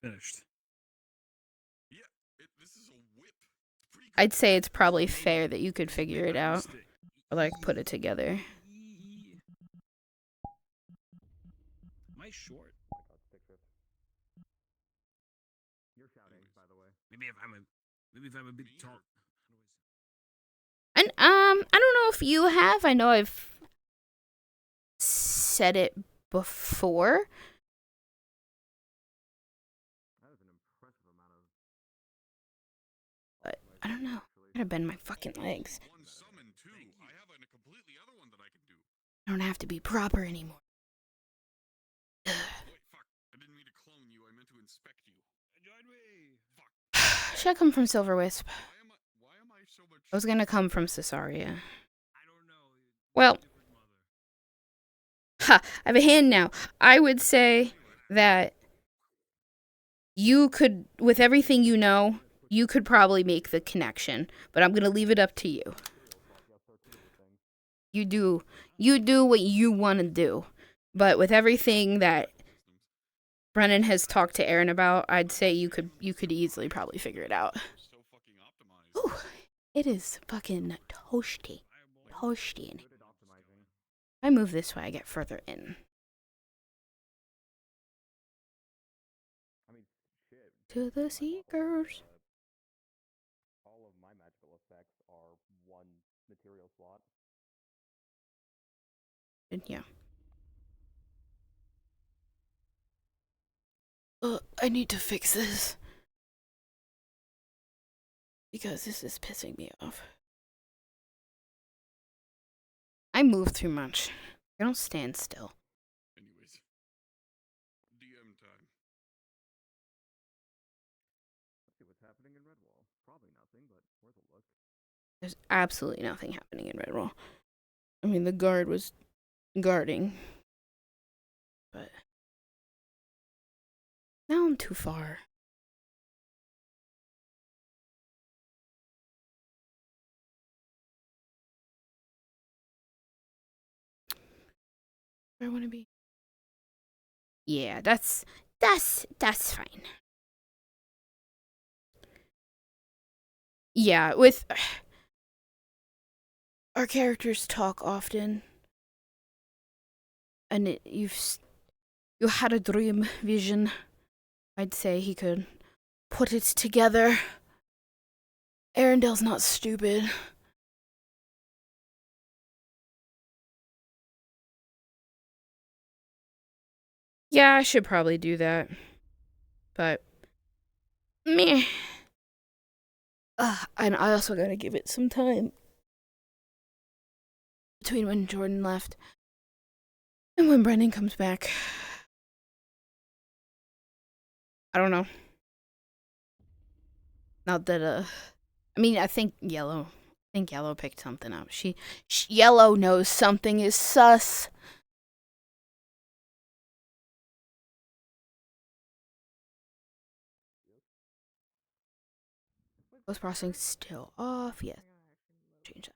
Finished. Yeah, this is a whip. I'd say it's probably fair that you could figure it out. Or, like, put it together. Am I short? You're shouting, by the way. Maybe if I'm a bit tall. And, I don't know if you have. I know I've said it before. That is an impressive amount of. But, I don't know. I gotta bend my fucking legs. One summon too. I have a completely other one that I can do. I don't have to be proper anymore. Wait, fuck. I didn't mean to clone you. I meant to inspect you. Join me. Fuck. Should I come from Silver Wisp? Why am I so much? I was gonna come from Cesaria. I don't know. Well, I have a hand now. I would say that you could, with everything you know, you could probably make the connection. But I'm gonna leave it up to you. You do what you want to do. But with everything that Brennan has talked to Aaron about, I'd say you could easily probably figure it out. Ooh, it is fucking toasty. Toasty in here. If I move this way, I get further in. I mean, shit. To the seekers. All of my magical effects are one material slot. Yeah. I need to fix this. Because this is pissing me off. I move too much. I don't stand still. Anyways, DM time. Let's see what's happening in Redwall. Probably nothing, but worth a look. There's absolutely nothing happening in Redwall. I mean, the guard was guarding. But now I'm too far. Where I want to be. Yeah, that's fine. Yeah, with our characters talk often, and you had a dream vision. I'd say he could put it together. Arundel's not stupid. Yeah, I should probably do that. But meh. And I also gotta give it some time. Between when Jordyn left and when Brennan comes back. I don't know. Not that, I mean, I think Yellow picked something up. Yellow knows something is sus. Post processing still off. Yes. Change that.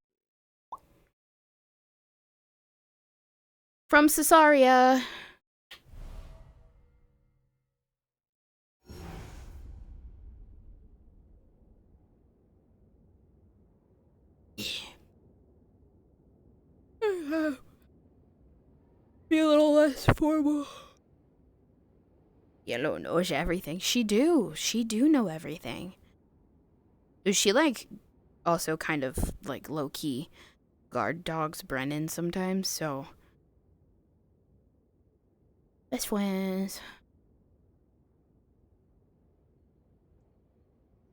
From Cesaria. Be a little less formal. Yellow knows everything. She do know everything. Does she, like, also kind of like low-key guard dogs Brennon sometimes, so best friends.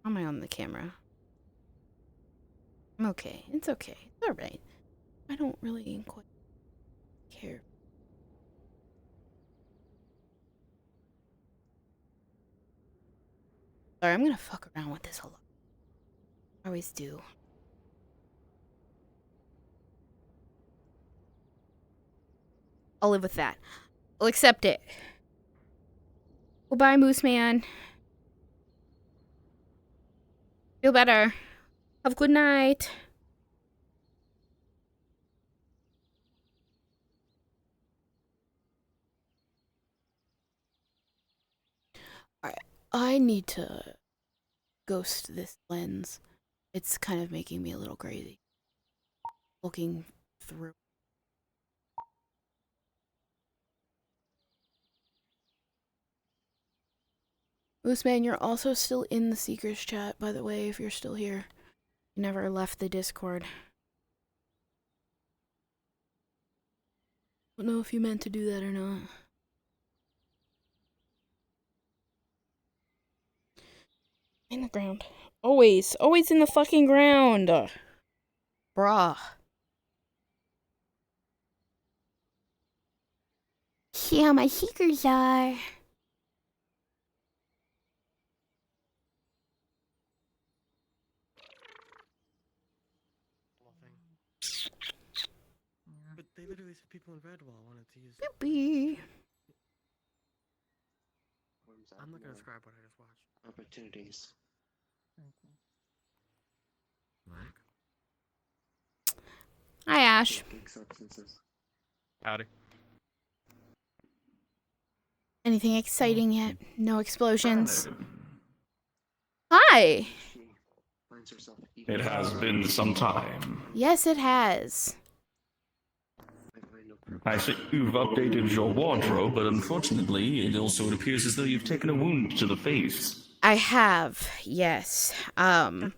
How am I on the camera? I'm okay. It's okay. It's alright. I don't really quite care. Sorry, I'm gonna fuck around with this a lot. I always do. I'll live with that. I'll accept it. Goodbye, Moose Man. Feel better. Have a good night. Alright, I need to ghost this lens. It's kind of making me a little crazy. Looking through. Mooseman, you're also still in the Seekers chat, by the way, if you're still here. You never left the Discord. I don't know if you meant to do that or not. In the ground. Always. Always in the fucking ground. Bruh. See how my Seekers are. But they literally said people in Redwall wanted to use. Boopy. I'm not gonna describe what I just watched. Opportunities. Hi, Ash. Howdy. Anything exciting yet? No explosions? Hi! It has been some time. Yes, it has. I see you've updated your wardrobe, but unfortunately, it also appears as though you've taken a wound to the face. I have, yes. Yeah.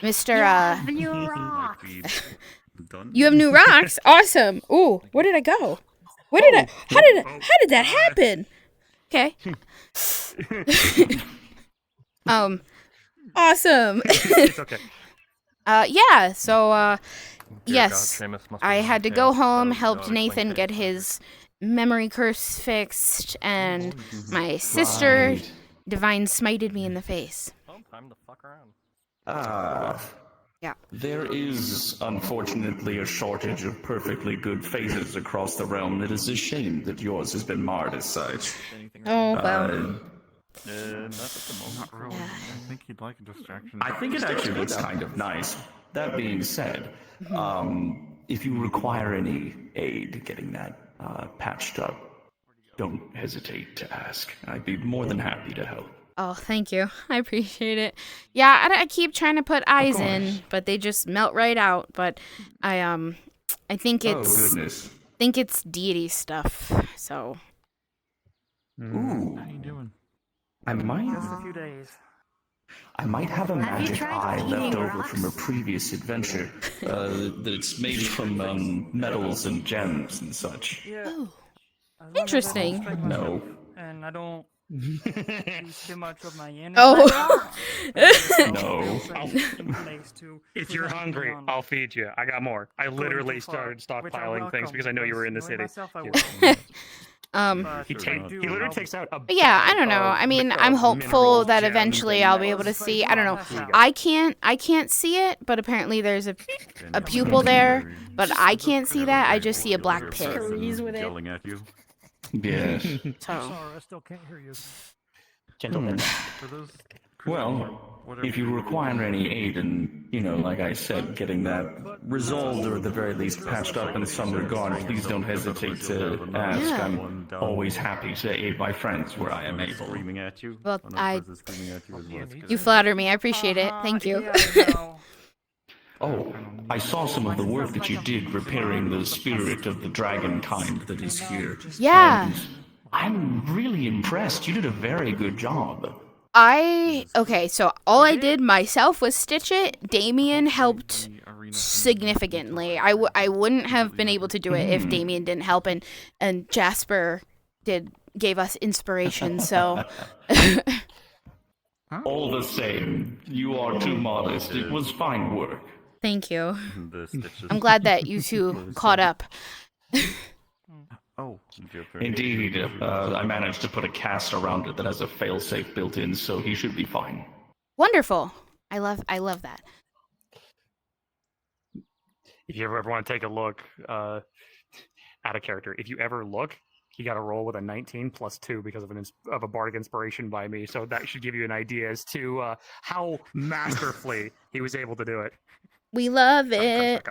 Mr. New rock. You have new rocks? Awesome. Ooh, where did I go? Where did I? How did that happen? Okay. Awesome. It's okay. Yeah, so, Dear yes, God, Seamus must I be had to Seamus. go home, Oh, helped no, Nathan explain get his memory curse fixed, and my sister, Right. Divine, smited me in the face. Well, time to fuck around. Yeah. There is, unfortunately, a shortage of perfectly good faces across the realm. It is a shame that yours has been marred as such. Oh, well. Not at the moment. Not really. I think he'd like a distraction. I think it actually looks kind of nice. That being said, if you require any aid getting that patched up, don't hesitate to ask. I'd be more than happy to help. Oh, thank you. I appreciate it. Yeah, I keep trying to put eyes in, but they just melt right out. But I think it's think it's deity stuff. So. Ooh. How you doing? I might. Just a few days. I might have a magic eye left over from a previous adventure. That's made from metals and gems and such. Yeah. Oh. As long as I don't Interesting. strike No. myself And I don't use too much of my energy. Oh. No. If you're hungry, I'll feed you. I got more. I literally started stockpiling things because I know you were in the city. He literally takes out a. But yeah, I don't know. I mean, I'm hopeful that eventually I'll be able to see. I don't know. I can't see it, but apparently there's a pupil there, but I can't see that. I just see a black pit. Yelling at you. Yes. Sorry, I still can't hear you. Gentlemen. Well, if you require any aid in, like I said, getting that resolved or at the very least patched up in some regard, please don't hesitate to ask. Yeah. I'm always happy to aid my friends where I am able. Screaming at you. Well, Screaming at you as well. you flatter me. I appreciate it. Thank you. Oh, I saw some of the work that you did repairing the spirit of the dragon kind that is here. Yeah. And I'm really impressed. You did a very good job. Okay, so all I did myself was stitch it. Damien helped significantly. I wouldn't have been able to do it if Damien didn't help, and Jasper gave us inspiration, so... All the same, you are too modest. It was fine work. Thank you. I'm glad that you two caught up. Oh, Indeed, I managed to put a cast around it that has a failsafe built in, so he should be fine. Wonderful. I love that. If you ever want to take a look at a character, if you ever look, he got a roll with a 19 plus 2 because of a bardic inspiration by me. So that should give you an idea as to how masterfully he was able to do it. We love it.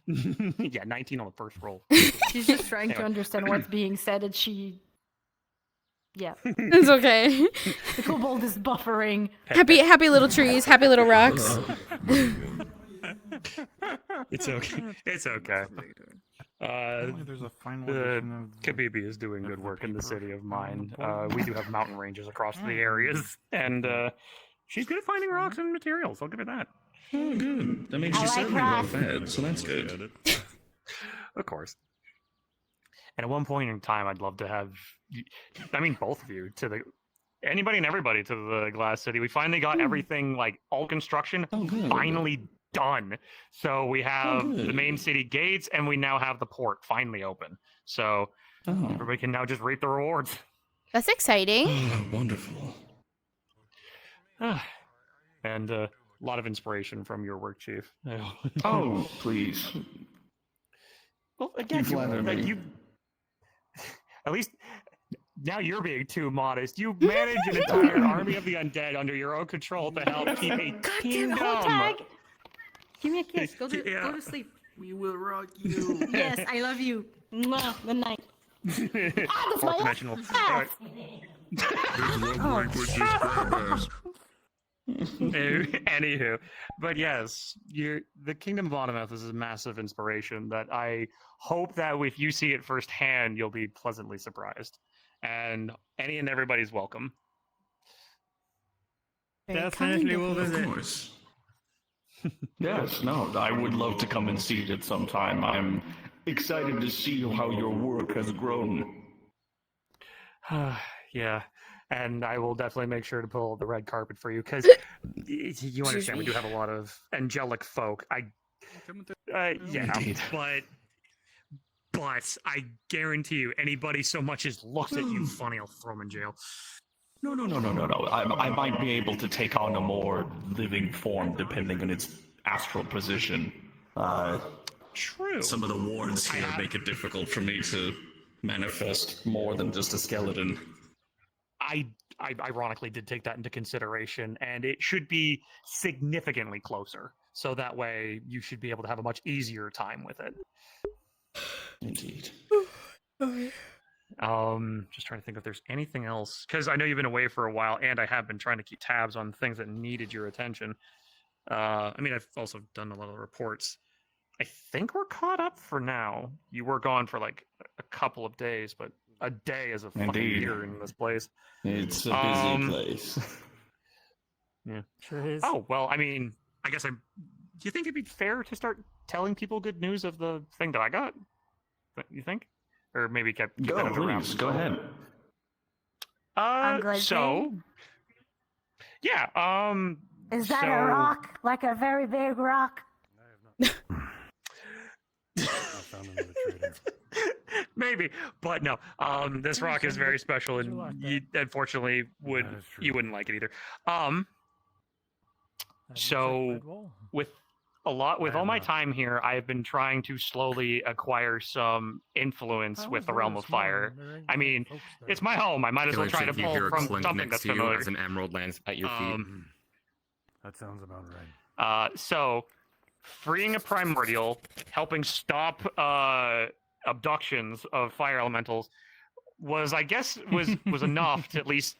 Yeah, 19 on the first roll. She's just trying to understand what's being said, and she... Yeah. It's okay. The kobold is buffering. Happy little trees, happy little rocks. It's okay. It's okay. There's a final edition of Kabibi is doing good work in the city of mine. We do have mountain ranges across the areas, and she's good at finding rocks and materials. I'll give her that. Oh, good. That means she's certainly well fed, so that's good. Of course. And at one point in time, I'd love to have, both of you anybody and everybody to the Glass City. We finally got everything, like all construction, finally done. So we have the main city gates, and we now have the port finally open. So everybody can now just reap the rewards. That's exciting. Oh, wonderful. And a lot of inspiration from your work, Chief. Oh, please. Well, again, at least now you're being too modest. You manage an entire army of the undead under your own control to help keep a kingdom. Give me a kiss. Go to sleep. We will rock you. Yes, I love you. Mwah. Good night. That's my dimensional. Anywho, but yes, the Kingdom of Automath is a massive inspiration that I hope that if you see it firsthand, you'll be pleasantly surprised. And any and everybody's welcome. Definitely will visit. Of course. Yes, no, I would love to come and see it at some time. I'm excited to see how your work has grown. Yeah. And I will definitely make sure to pull the red carpet for you, because you understand we do have a lot of angelic folk. But I guarantee you, anybody so much as looks at you funny, I'll throw them in jail. No. I might be able to take on a more living form depending on its astral position. True. Some of the wards here make it difficult for me to manifest more than just a skeleton. I ironically did take that into consideration, and it should be significantly closer. So that way you should be able to have a much easier time with it. Indeed. Okay. Just trying to think if there's anything else, because I know you've been away for a while, and I have been trying to keep tabs on things that needed your attention. I've also done a lot of reports. I think we're caught up for now. You were gone for like a couple of days, but a day is a fucking year in this place. It's a busy place. Yeah. Sure is. Oh, well, I guess do you think it'd be fair to start telling people good news of the thing that I got? You think? Or maybe keep that under wraps? Go ahead. So... Yeah, Is that a rock? Like a very big rock? Maybe, but no. This rock is very special, and you unfortunately you wouldn't like it either. So with all my time here, I have been trying to slowly acquire some influence with the Realm of Fire. It's my home. I might as well try to pull from something that's familiar. As an emerald lands at your feet. That sounds about right. So freeing a primordial, helping stop abductions of fire elementals was enough to at least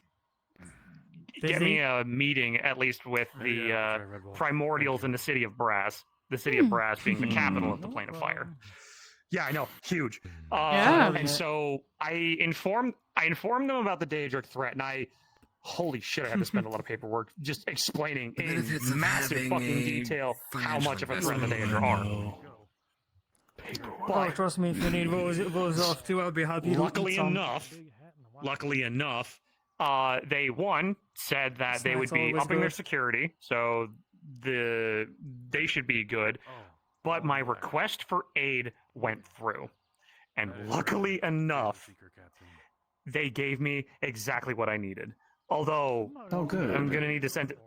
get me a meeting, at least with the primordials in the city of Brass. The city of Brass being the capital of the plane of fire. Yeah, I know, huge. And so I informed them about the Daedric threat, and I holy shit, I had to spend a lot of paperwork just explaining in benefits of massive having fucking a detail how financial much of a threat the investment. Daedra are. Oh, trust me, if you need those off too, I'll be happy to eat Luckily some. enough, they said that they would Snack's be always upping their good. security, so they should be good. But my request for aid went through, and luckily enough, they gave me exactly what I needed. Although, good. I'm gonna need to send it.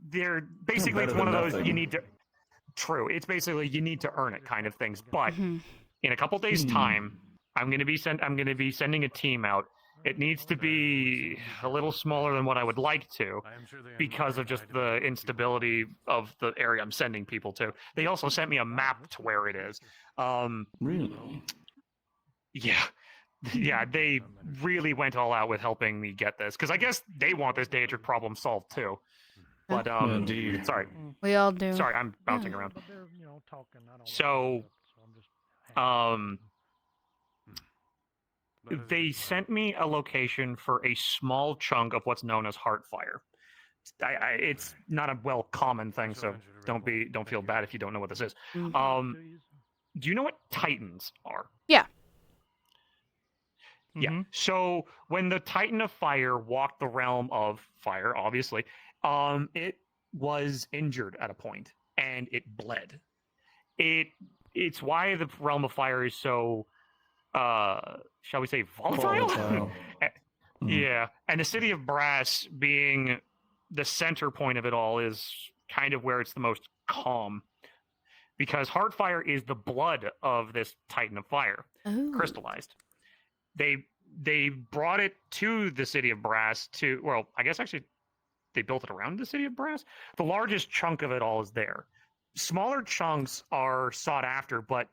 They're basically it's better one of than those you nothing. need to. True, it's basically you need to earn it kind of things. But Mm-hmm. in a couple days' time, I'm gonna be sending a team out. It needs to be a little smaller than what I would like to, because of just the instability of the area I'm sending people to. They also sent me a map to where it is. Really? Yeah. Yeah, they really went all out with helping me get this, because I guess they want this Daedric problem solved too. But Indeed. sorry. We all do. Sorry, I'm bouncing around. So, they sent me a location for a small chunk of what's known as Heartfire. It's not a common thing, so don't feel bad if you don't know what this is. Do you know what Titans are? Yeah. Yeah. So when the Titan of Fire walked the realm of fire, obviously, it was injured at a point and it bled. It's why the realm of fire is so shall we say volatile? Yeah. And the city of Brass being the center point of it all is kind of where it's the most calm. Because Heartfire is the blood of this Titan of Fire, crystallized. They brought it to the city of Brass I guess actually they built it around the city of Brass. The largest chunk of it all is there. Smaller chunks are sought after, but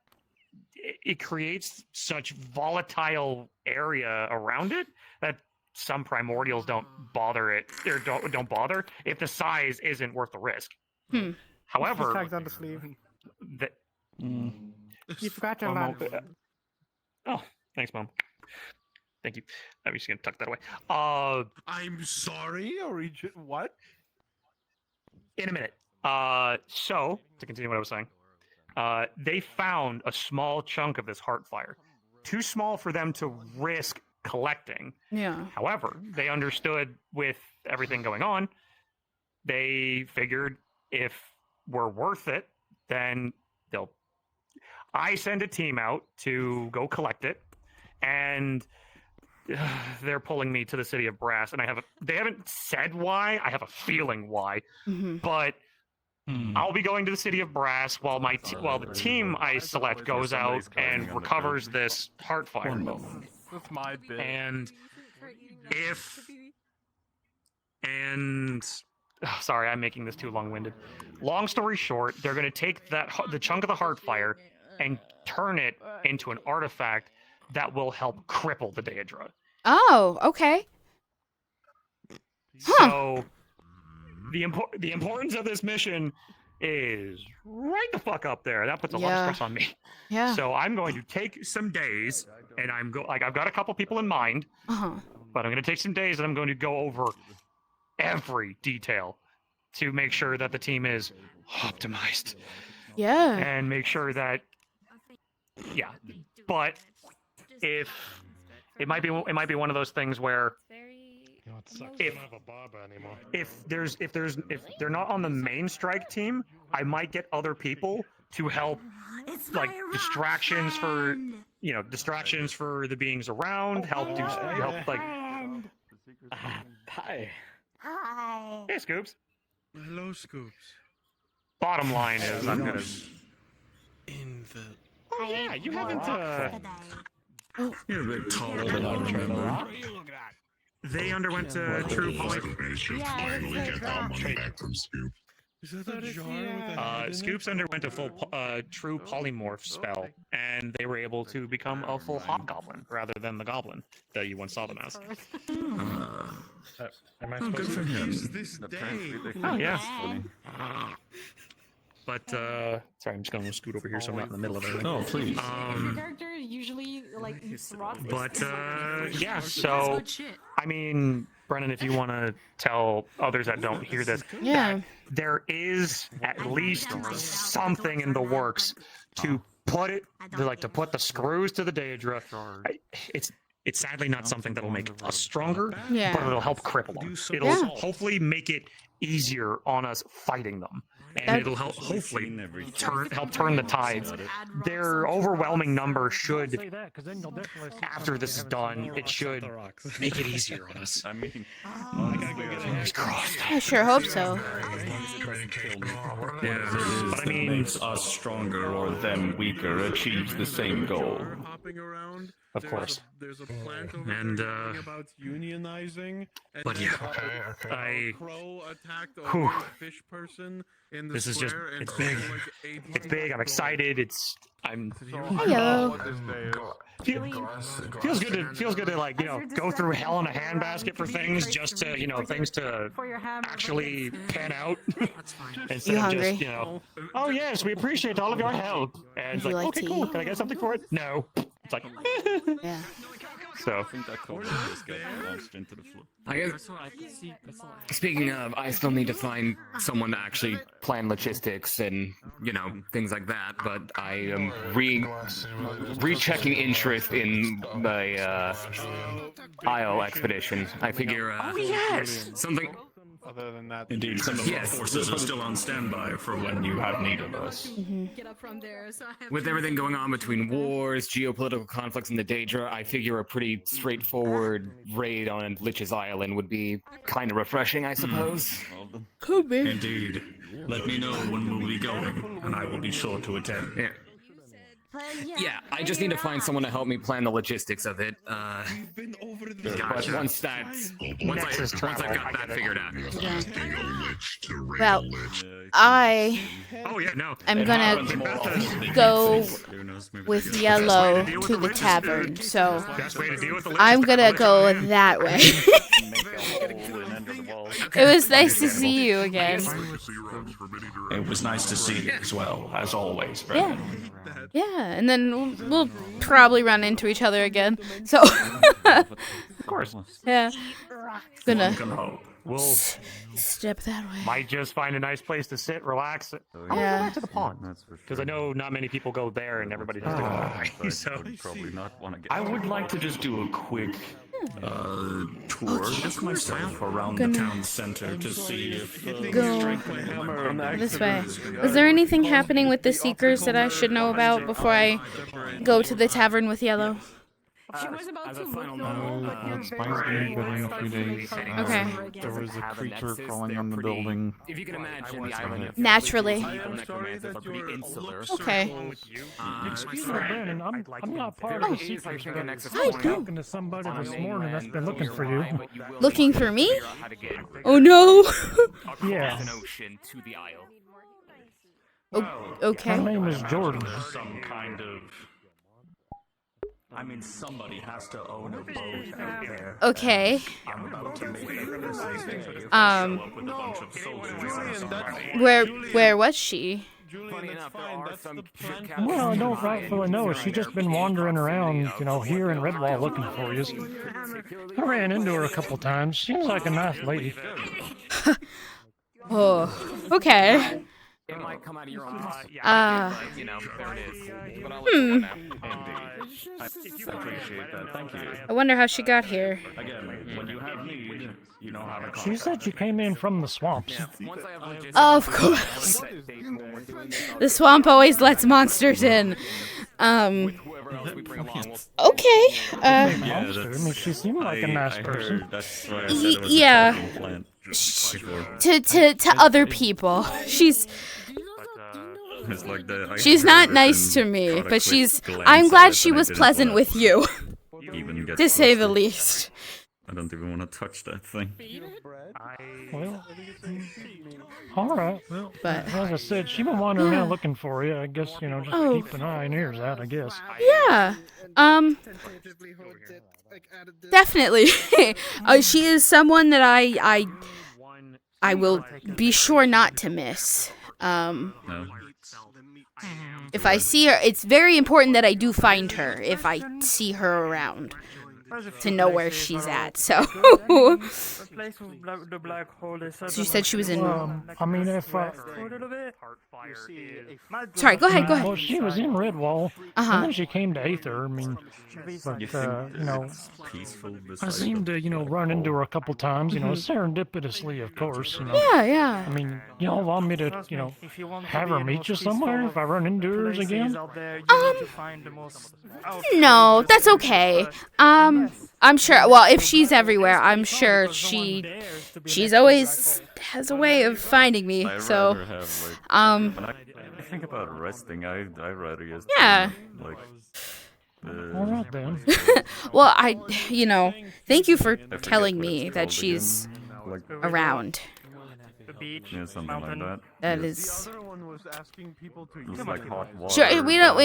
it creates such volatile area around it that some primordials don't bother it, or don't bother if the size isn't worth the risk. However, Tags on the sleeve. You forgot your lamp. Oh, thanks, Mom. Thank you. I'm just gonna tuck that away. I'm sorry, what? In a minute. So to continue what I was saying, they found a small chunk of this Heartfire, too small for them to risk collecting. Yeah. However, they understood with everything going on, they figured if we're worth it, then I send a team out to go collect it, and they're pulling me to the city of Brass, and they haven't said why. I have a feeling why, but I'll be going to the city of Brass while the team I select goes out and recovers this Heartfire. That's my bit. Sorry, I'm making this too long-winded. Long story short, they're going to take the chunk of the Heartfire and turn it into an artifact that will help cripple the Daedra. Oh, okay. So the importance of this mission is right the fuck up there. That puts a lot of stress on me. Yeah. So I'm going to take some days, and I've got a couple people in mind, but I'm going to take some days and I'm going to go over every detail to make sure that the team is optimized. Yeah. And make sure that but if it might be one of those things where if they're not on the main strike team, I might get other people to help, like distractions for the beings around, help like Hi. Hi. Hey, Scoops. Hello, Scoops. Bottom line is I'm gonna Oh yeah, you haven't You're a bit taller than I'm trying to. They underwent a true Scoops underwent a full true polymorph spell, and they were able to become a full hobgoblin rather than the goblin that you once saw them as. Am I supposed to use this day? Oh, yeah. But sorry, I'm just going to scoot over here so I'm not in the middle of everything. Oh, please. usually like eats rocks. But yeah, so I mean, Brennan, if you want to tell others that don't hear this, Yeah. that there is at least something in the works to put it, to put the screws to the Daedra. It's sadly not something that'll make us stronger, Yeah. but it'll help cripple them. It'll hopefully make it easier on us fighting them. And it'll help, hopefully, help turn the tides. Their overwhelming number should, after this is done, it should make it easier on us. I mean, fingers crossed. I sure hope so. Yeah, but I mean, makes us stronger or them weaker achieves the same goal. Of course. There's a plant over And there about unionizing. but yeah, Crow attacked a Whew. fish person in the this is just, square and it's big. killed, like, 8 It's big, I'm excited, I'm... Hello. Feels good to like, go through hell in a handbasket for things just to, things to actually pan out. Instead You of hungry? just, oh yes, we appreciate all of your help. And it's Would you like, like okay, tea? cool, can I get something for it? No. It's like, Yeah. so. I think that cauldron just got launched into the floor. I guess, speaking of, I still need to find someone to actually plan logistics and, things like that, but I am rechecking interest in the Isle expedition. I figure, Oh, yes! something... Other than that, Indeed, some of our Yes. forces are still on standby for when you have need of us. Get up from there, so I have With everything going on between wars, geopolitical conflicts, and the Daedra, I figure a pretty straightforward raid on Lich's Island would be kind of refreshing, I suppose. Could be. Indeed. Let me know when we'll be going, and I will be sure to attend. Yeah. Yeah, I just need to find someone to help me plan the logistics of it. But once I've got that figured out. Well, I Oh yeah, no. am gonna go with Yellow to the tavern, so Best way to deal with the I'm gonna go that way. It was nice to see you again. It was nice to see you as well, as always, Yeah. Brennan. Yeah, and then we'll probably run into each other again. So, of course. Yeah. Gonna One can hope. We'll step that way. might just find a nice place to sit, relax. I want to go Yeah. back to the pond because I know not many people go there, and everybody has to go that way. So Probably not want to get. I would like to just do a quick tour just myself around Gonna the town center to see if go this way. Is there anything happening with the Seekers that I should know about before I go to the tavern with Yellow? She was about as to a final look note, Spine's gonna be good in a few days. Okay. There was a creature crawling on the building. If you can imagine, the island of Naturally. necromancers are pretty insular. Okay. Excuse me, Brandon, I'm not part of the Seekers, but I was I do. talking to somebody this morning that's been looking for you. Looking for me? Oh no. Yeah. An ocean to the Isle. Okay. Her name is Jordyn. some kind of. I mean, somebody has to own a boat out there. Okay. I'm about to make a with a bunch of soldiers and some Where was she? Funny enough, there are some Well, I don't rightfully know. She's just been wandering around, here in Redwall looking for you. I ran into her a couple times. Seems like a nice lady. Oh. Okay. It might come out of your own pocket. There it is. But I'll let you know now. I appreciate that. Thank you. I wonder how she got here. Again, when you have need, you know how to She said you came in from the swamps. Of course. The swamp always lets monsters in. Okay. Monster. I mean, she seemed like a nice person. That's why I said it was a Yeah. talking plant before. To other people. It's like the She's not nice to me, but I'm glad she was pleasant with you. Even get To say the closer. least. I don't even want to touch that thing. Well, all right. Well, But- as I said, she's been wandering Yeah. around looking for you. I guess, just Oh. keep an eye and ears out, I guess. Yeah. Definitely. She is someone that I will be sure not to miss. No. if I see her, it's very important that I do find her if I see her around, to know where she's at. So, The place with the black hole is so you said she was in. I mean, if a little bit. Sorry, go ahead. Well, she was in Redwall, and then she came to Aether. I mean, but peaceful I seemed to, run into her a couple times. Serendipitously, of course. Yeah. I mean, y'all want me to, have her meet you somewhere if I run into her again? No, that's okay. I'm sure. Well, if she's everywhere, I'm sure she's always has a way of finding me. So, when I think about resting, I rather just yeah. All right then. Well, thank you for telling me that she's around. Yeah, something like that. That is. It's like hot water. Sure, we don't.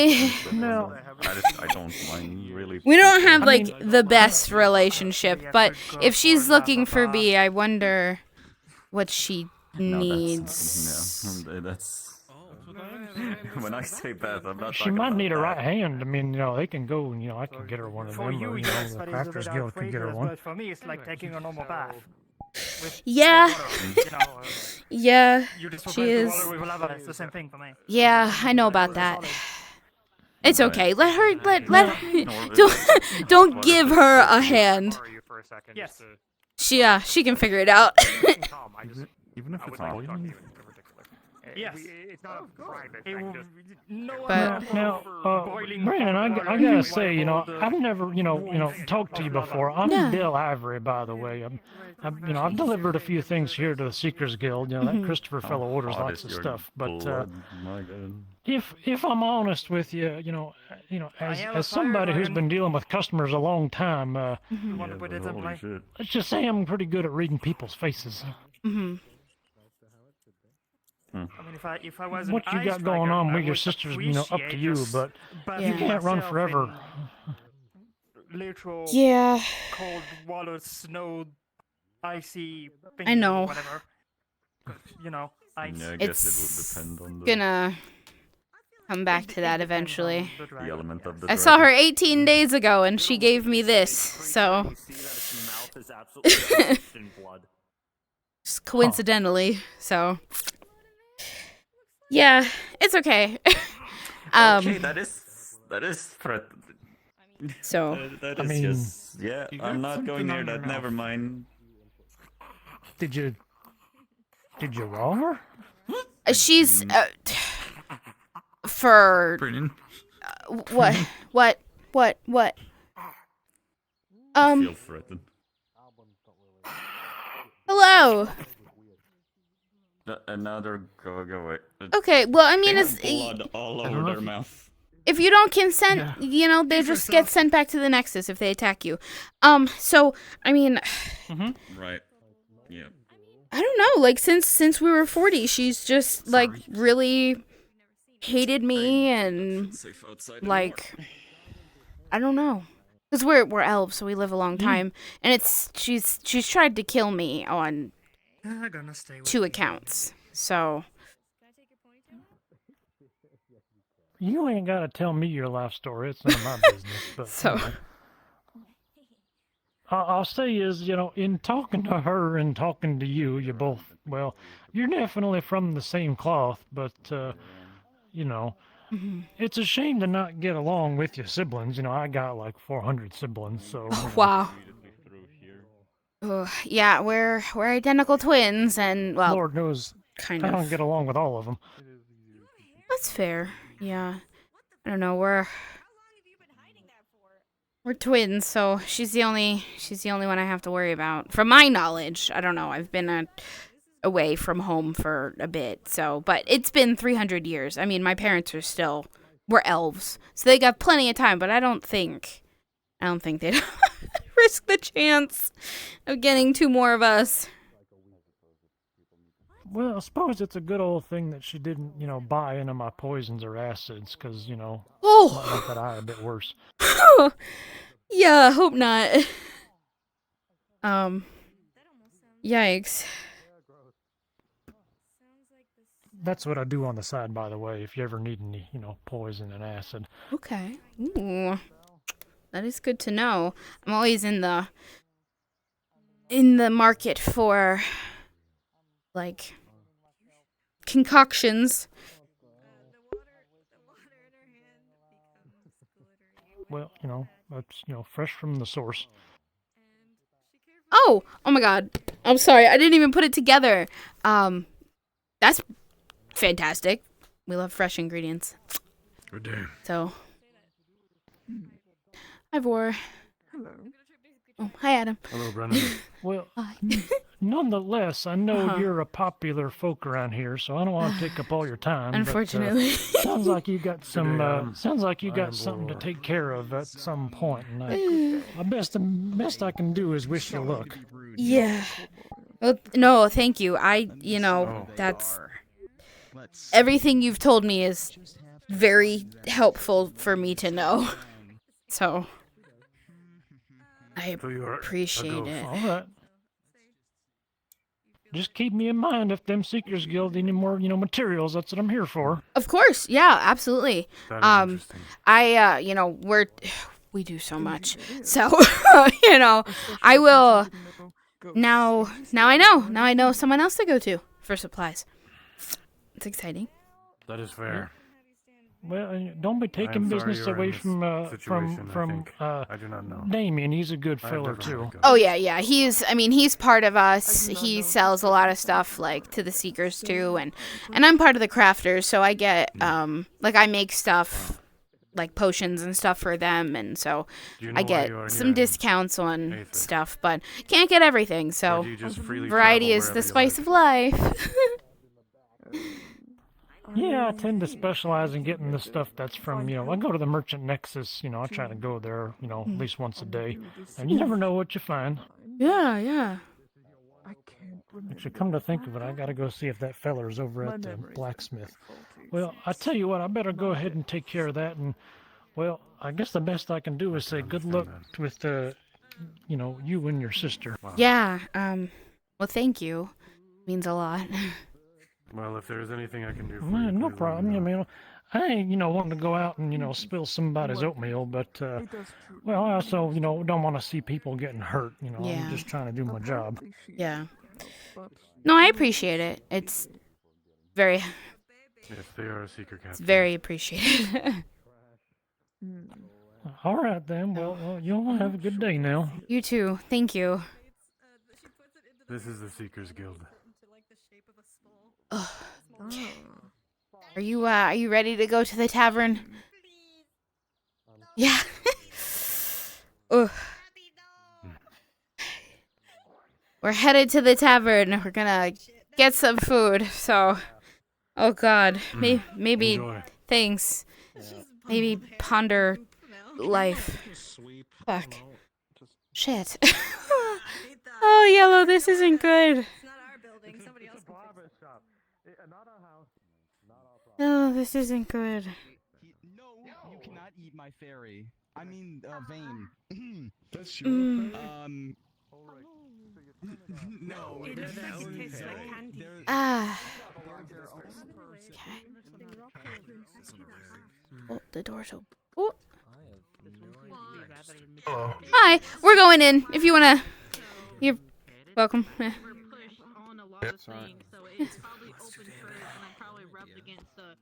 No. I don't mind really. We don't have the best relationship, but if she's looking for me, I wonder what she needs. That's. When I say that, I'm not. She might need a right hand. I mean, they can go. I can get her one of them, or the Crafters Guild can get her one. But for me, it's like taking a normal bath. Yeah. Yeah. She is. It's the same thing for me. Yeah, I know about that. It's okay. Let her. Don't give her a hand. Yes. She can figure it out. Even if it's all. Yes. It's not a private thing. But now, Brennan, I gotta say, I've never, talked to you before. I'm Bill Ivory, by the way. I've delivered a few things here to the Seekers Guild. That Christopher fellow orders lots of stuff. But if I'm honest with you, as somebody who's been dealing with customers a long time, let's just say I'm pretty good at reading people's faces. Mm-hmm. I mean, if I was what you got going on with your sisters, up to you, but you can't run forever. Literal. Yeah. Cold water, snow, icy. I know. Whatever. Ice. Yeah, I guess it would depend on the. Gonna come back to that eventually. The element of the I saw her 18 days ago, and she gave me this. So. Just coincidentally, so. Yeah, it's okay. Okay, that is threatened. So that is just I'm not going near that. Never mind. Did you wrong her? She's for what? Feel threatened. Hello. Another go away. Okay, well, I mean, it's blood all over their mouth. If you don't consent, they just get sent back to the Nexus if they attack you. So I mean, right, yeah. I don't know. Since we were 40, she's just really hated me and I don't know. Because we're elves, so we live a long time, and she's tried to kill me on 2 accounts. So you ain't gotta tell me your life story. It's none of my business. But so I'll say is, in talking to her and talking to you, you both, you're definitely from the same cloth, but it's a shame to not get along with your siblings. I got 400 siblings, so. Oh, wow. Yeah, we're identical twins, and Lord knows, kind I of. don't get along with all of them. That's fair. Yeah, I don't know. We're twins, so she's the only one I have to worry about. From my knowledge, I don't know. I've been away from home for a bit, but it's been 300 years. I mean, my parents were elves, so they got plenty of time. But I don't think they'd risk the chance of getting 2 more of us. Well, I suppose it's a good old thing that she didn't, buy into my poisons or acids, because, might make that eye a bit worse. Yeah, I hope not. Yikes. that's what I do on the side, by the way. If you ever need any, poison and acid. Okay. Ooh. That is good to know. I'm always in the market for like concoctions. Well, that's fresh from the source. Oh my God. I'm sorry. I didn't even put it together. That's fantastic. We love fresh ingredients. Good day. So, hi, Vor. Hello. Oh, hi, Adam. Hello, Brennan. Well, nonetheless, I know you're a popular folk around here, so I don't want to take up all your time. Unfortunately. But, sounds like you got some. Adam. Sounds like you I got am something to Vor. take care of at some point, and the best I can do is wish you luck. Yeah. Well, no, thank you. That's everything you've told me is very helpful for me to know. So I appreciate it. All right. Just keep me in mind if them Seekers Guild any more, materials. That's what I'm here for. Of course, yeah, absolutely. That is interesting. We do so much. So, I will. Now I know someone else to go to for supplies. It's exciting. That is fair. Well, don't be taking business away from I do not know. Damien. He's a good fella too. Oh yeah. He's part of us. He sells a lot of stuff like to the Seekers too, and I'm part of the crafters, so I get I make stuff like potions and stuff for them, and so I get some discounts on Aether? stuff, but can't get everything. So Or do you just freely variety travel is the wherever you spice like? of life. Yeah, I tend to specialize in getting the stuff that's from, I go to the Merchant Nexus, I try to go there, at least once a day. And you never know what you find. Yeah. Actually, come to think of it, I gotta go see if that feller's over at the blacksmith. Well, I tell you what, I better go ahead and take care of that, and, well, I guess the best I can do is say good luck with, you and your sister. Yeah. Well, thank you. Means a lot. Well, if there's anything I can do for you, Man, no please let me problem. know. I ain't, wanting to go out and, spill somebody's oatmeal, but, well, I also, don't want to see people getting hurt, Yeah. I'm just trying to do my job. Yeah. No, I appreciate it. It's very. Yes, they are a seeker captain. It's very appreciated. All right, then. Well, you'll have a good day now. You too. Thank you. This is the Seekers Guild. Okay. Are you ready to go to the tavern? Yeah. Ugh. We're headed to the tavern. We're gonna get some food. So, oh God, maybe Enjoy. thanks. Maybe ponder life. Fuck. Shit. Oh, Yellow, this isn't good. Oh, this isn't good. No, you cannot eat my fairy. I mean, vein. That's your No. Ah. Okay. Oh, the door's open. Oh. Hello. Hi, we're going in. If you wanna, you're welcome. Yeah. Sorry. It's probably open first, and I probably rubbed against a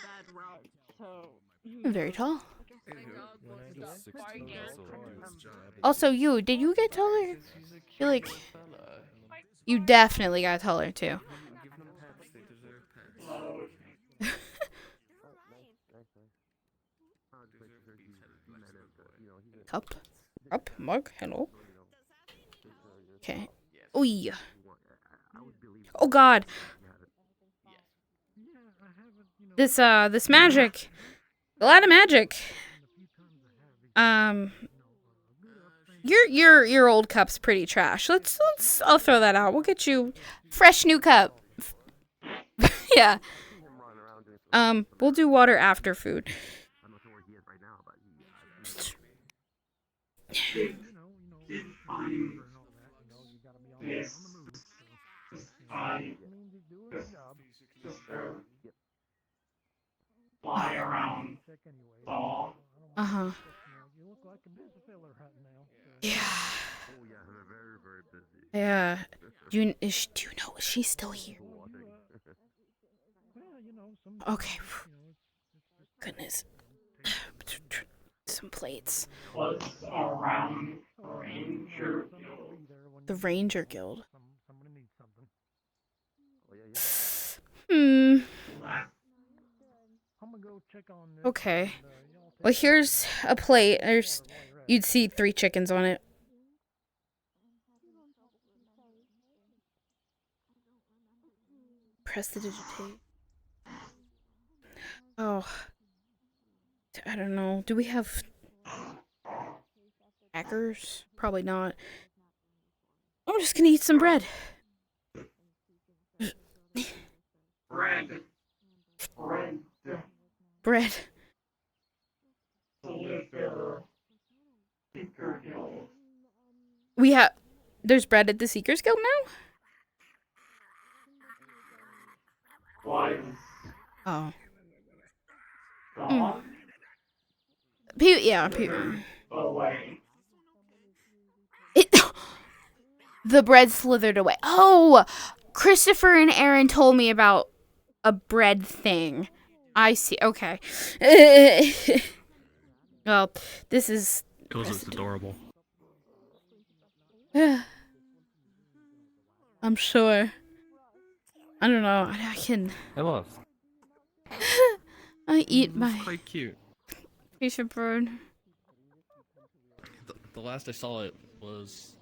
bad rock. So I'm very tall. Also, did you get taller? I feel like you definitely got taller too. Cup, mug, hello. Okay. Oh yeah. Oh God. This magic. A lot of magic. Your old cup's pretty trash. I'll throw that out. We'll get you fresh new cup. Yeah. We'll do water after food. Uh-huh. You look like a busy fella right now. Yeah. Oh yeah, they're very, very busy. Yeah. Do you know is she still here? Okay. Goodness. Some plates. What's around Ranger Guild? The Ranger Guild. Somebody needs something. Hmm. I'm gonna go check on this. Okay. Well, here's a plate. You'd see 3 chickens on it. Press the digitate. Oh. I don't know. Do we have crackers? Probably not. I'm just gonna eat some bread. Bread. Bread. We have. There's bread at the Seekers Guild now? Why? Oh. Yeah. The bread slithered away. Oh! Christopher and Aaron told me about a bread thing. I see. Okay. Well, this is... Because it's adorable. I'm sure. I don't know. I can... It was. I eat my... Quite cute. piece of bread. The last I saw it was...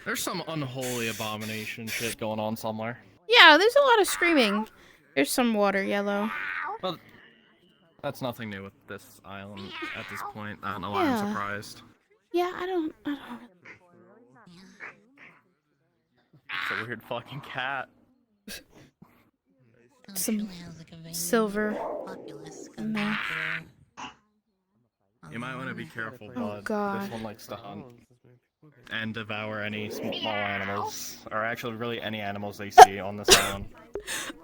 There's some unholy abomination shit going on somewhere. Yeah, there's a lot of screaming. There's some water yellow. Well, that's nothing new with this island at this point. I don't know why I'm surprised. Yeah, I don't... It's a weird fucking cat. Some silver in there. You might want to be careful, Oh, bud. God. This one likes to hunt and devour any small animals, or actually really any animals they see on this island.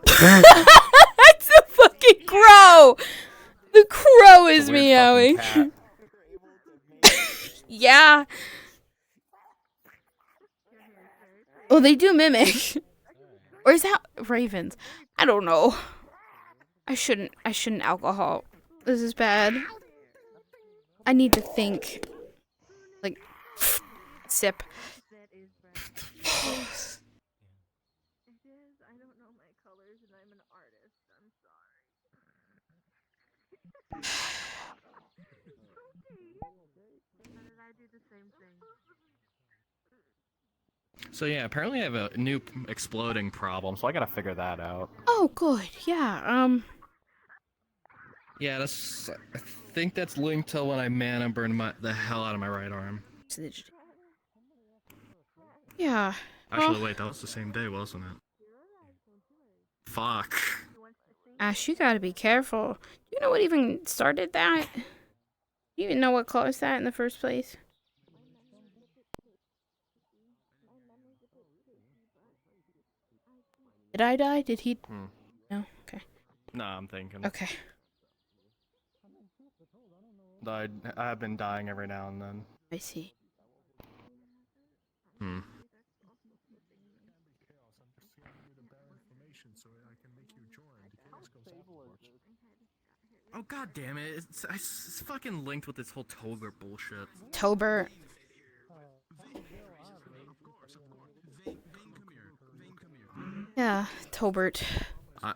That's a fucking crow! The crow is meowing. Yeah. Oh, they do mimic. Or is that ravens? I don't know. I shouldn't alcohol. This is bad. I need to think. Like, sip. So yeah, apparently I have a new exploding problem, so I gotta figure that out. Oh, good. Yeah. Yeah, I think that's linked to when I mana burned the hell out of my right arm. Yeah. Actually, wait, that was the same day, wasn't it? Fuck. Ash, you gotta be careful. You know what even started that? You even know what caused that in the first place? Did I die? Did he? No? Okay. Nah, I'm thinking. Okay. I have been dying every now and then. I see. Oh god damn it! It's fucking linked with this whole Tobert bullshit. Tobert. Yeah, Tobert. I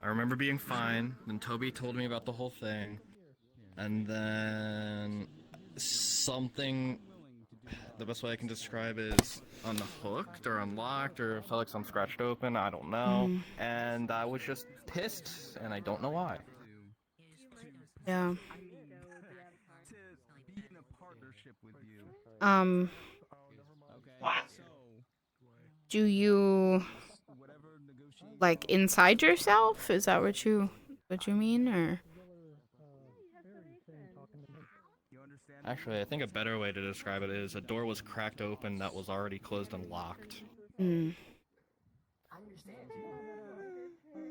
remember being fine, then Toby told me about the whole thing, and then something, the best way I can describe is unhooked or unlocked or felt like something scratched open, I don't know, and I was just pissed, and I don't know why. Yeah. Do you like inside yourself? Is that what you mean, or? Actually, I think a better way to describe it is a door was cracked open that was already closed and locked.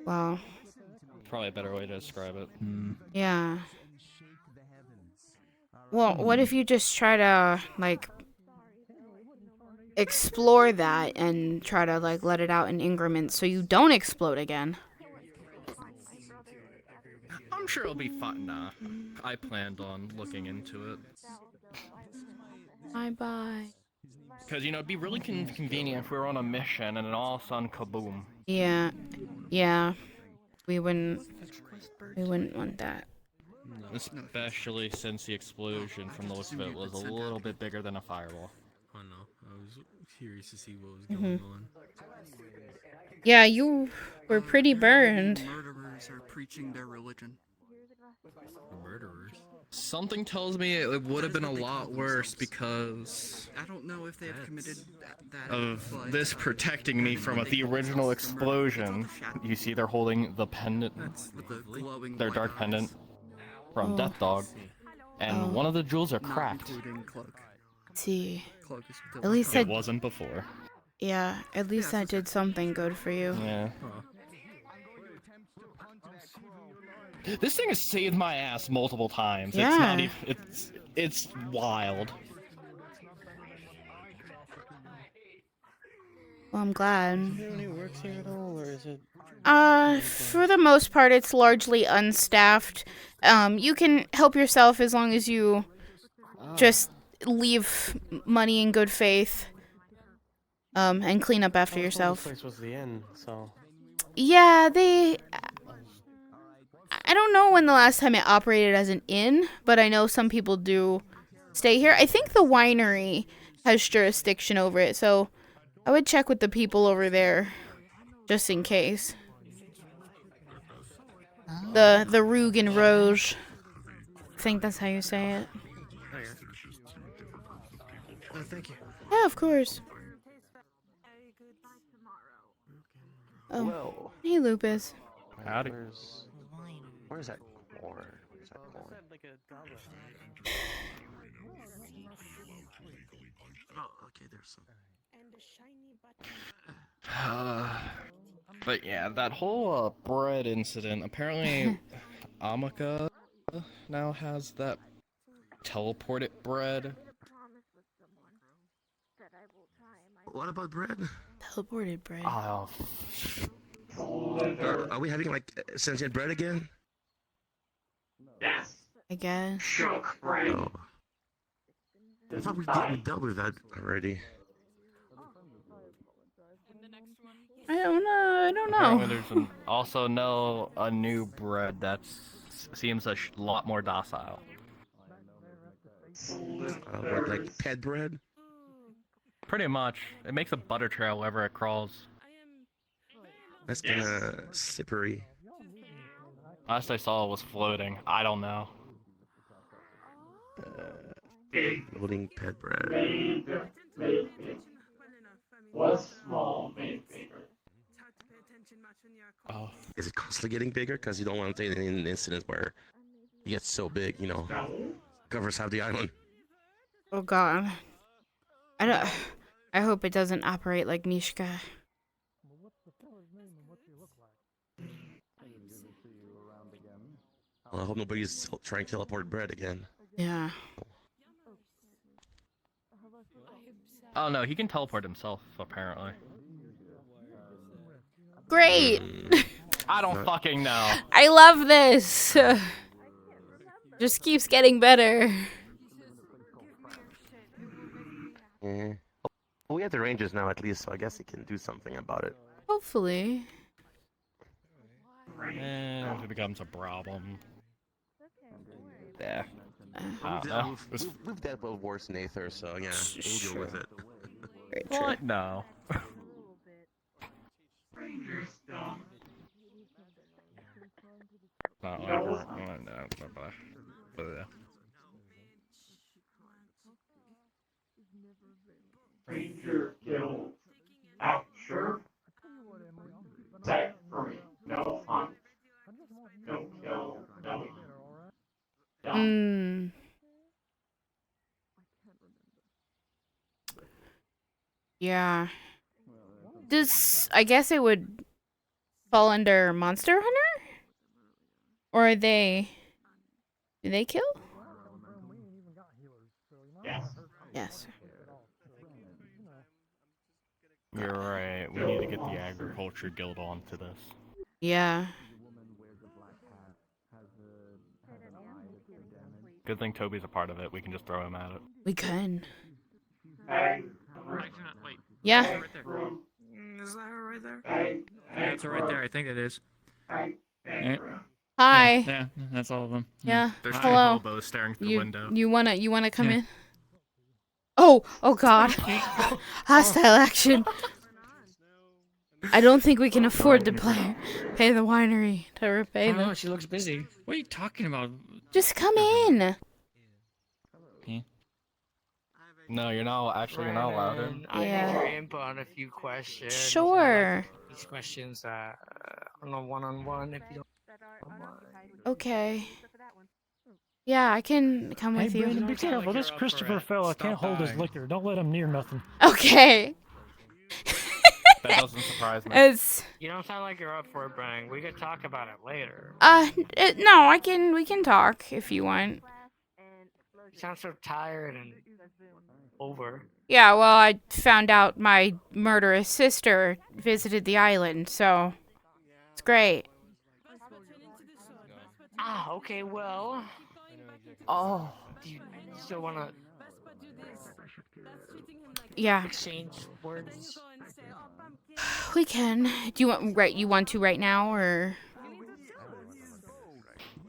Wow. Probably a better way to describe it. Yeah. Well, what if you just try to, like, explore that and try to, like, let it out in increments so you don't explode again? I'm sure it'll be fun. Nah, I planned on looking into it. Bye-bye. Because, you know, it'd be really convenient if we were on a mission and then all of a sudden, kaboom. Yeah. Yeah. We wouldn't want that. Especially since the explosion, from the looks of it, was a little bit bigger than a fireball. Oh no, I was curious to see what was Mhm. going on. Yeah, you were pretty burned. Murderers are preaching their religion. Murderers? Something tells me it would have been a lot worse because I don't know if they have committed that. of this protecting me from the original explosion. You see, they're holding the pendant, their dark pendant from Oh. Death Dog, and one of the jewels are cracked. See. Cloak is At least it that wasn't before. Yeah, at least that did something good for you. Yeah. This thing has saved my ass multiple times. Yeah. It's not even. It's wild. Well, I'm glad. Is there any works here at all, or is it? For the most part, it's largely unstaffed. You can help yourself as long as you just leave money in good faith. And clean up after yourself. This place was the inn, so. Yeah, I don't know when the last time it operated as an inn, but I know some people do stay here. I think the winery has jurisdiction over it, so I would check with the people over there, just in case. The Rogue and Rouge. I think that's how you say it. Thank you. Yeah, of course. Oh, Well. hey, Lupus. Howdy. Where's that corn? Where's that corn? Oh, okay, there's some. But yeah, that whole bread incident. Apparently, Amaka now has that teleported bread. What about bread? Teleported bread. Oh. Are we having like sentient bread again? Yes. I guess. Shook bread. Oh. I thought we dealt with that already. I don't know. Apparently there's also a new bread that seems a lot more docile. What, like pet bread? Pretty much. It makes a butter trail wherever it crawls. That's kinda slippery. Last I saw it was floating. I don't know. Floating pet bread. Was small, made bigger. Oh. Is it constantly getting bigger? Because you don't want to take an incident where it gets so big, you know, covers half the island. Oh God. I hope it doesn't operate like Mishka. Well, I hope nobody's trying to teleport bread again. Yeah. Oh no, he can teleport himself, apparently. Great! I don't fucking know. I love this! Just keeps getting better. Yeah. Well, we have the ranges now at least, so I guess he can do something about it. Hopefully. And if it becomes a problem. Yeah. We've dealt with worse than Aether, so yeah, we'll deal with it. What? No. Ranger killed. Out, sure. Set free. No hunt. No kill. No. Yeah. I guess it would fall under Monster Hunter? Or are they... Do they kill? Yes. You're right. We need to get the agriculture guild onto this. Yeah. Good thing Toby's a part of it. We can just throw him at it. We can. Wait. Yeah. Right there. Is that her right there? Yeah, it's her right there. I think it is. Hi. Yeah, that's all of them. Yeah. There's two Hello. hobos staring through the window. You wanna come in? Oh God. Hostile action. I don't think we can afford to pay the winery to repay them. No, she looks busy. What are you talking about? Just come in. No, you're not. Actually, you're not allowed in. I Yeah. need your input on a few questions. Sure. These questions on a one-on-one if you don't mind. Okay. Yeah, I can come Hey, with you. Brandon, be careful. This Christopher fella can't hold his liquor. Don't let him near nothing. Okay. That doesn't surprise me. You don't sound like you're up for it, Brian. We could talk about it later. No, we can talk if you want. You sound so tired and over. Yeah, well, I found out my murderous sister visited the island, so it's great. Ah, okay, well. Oh. Do you still want to Yeah. exchange words? We can. You want to right now, or?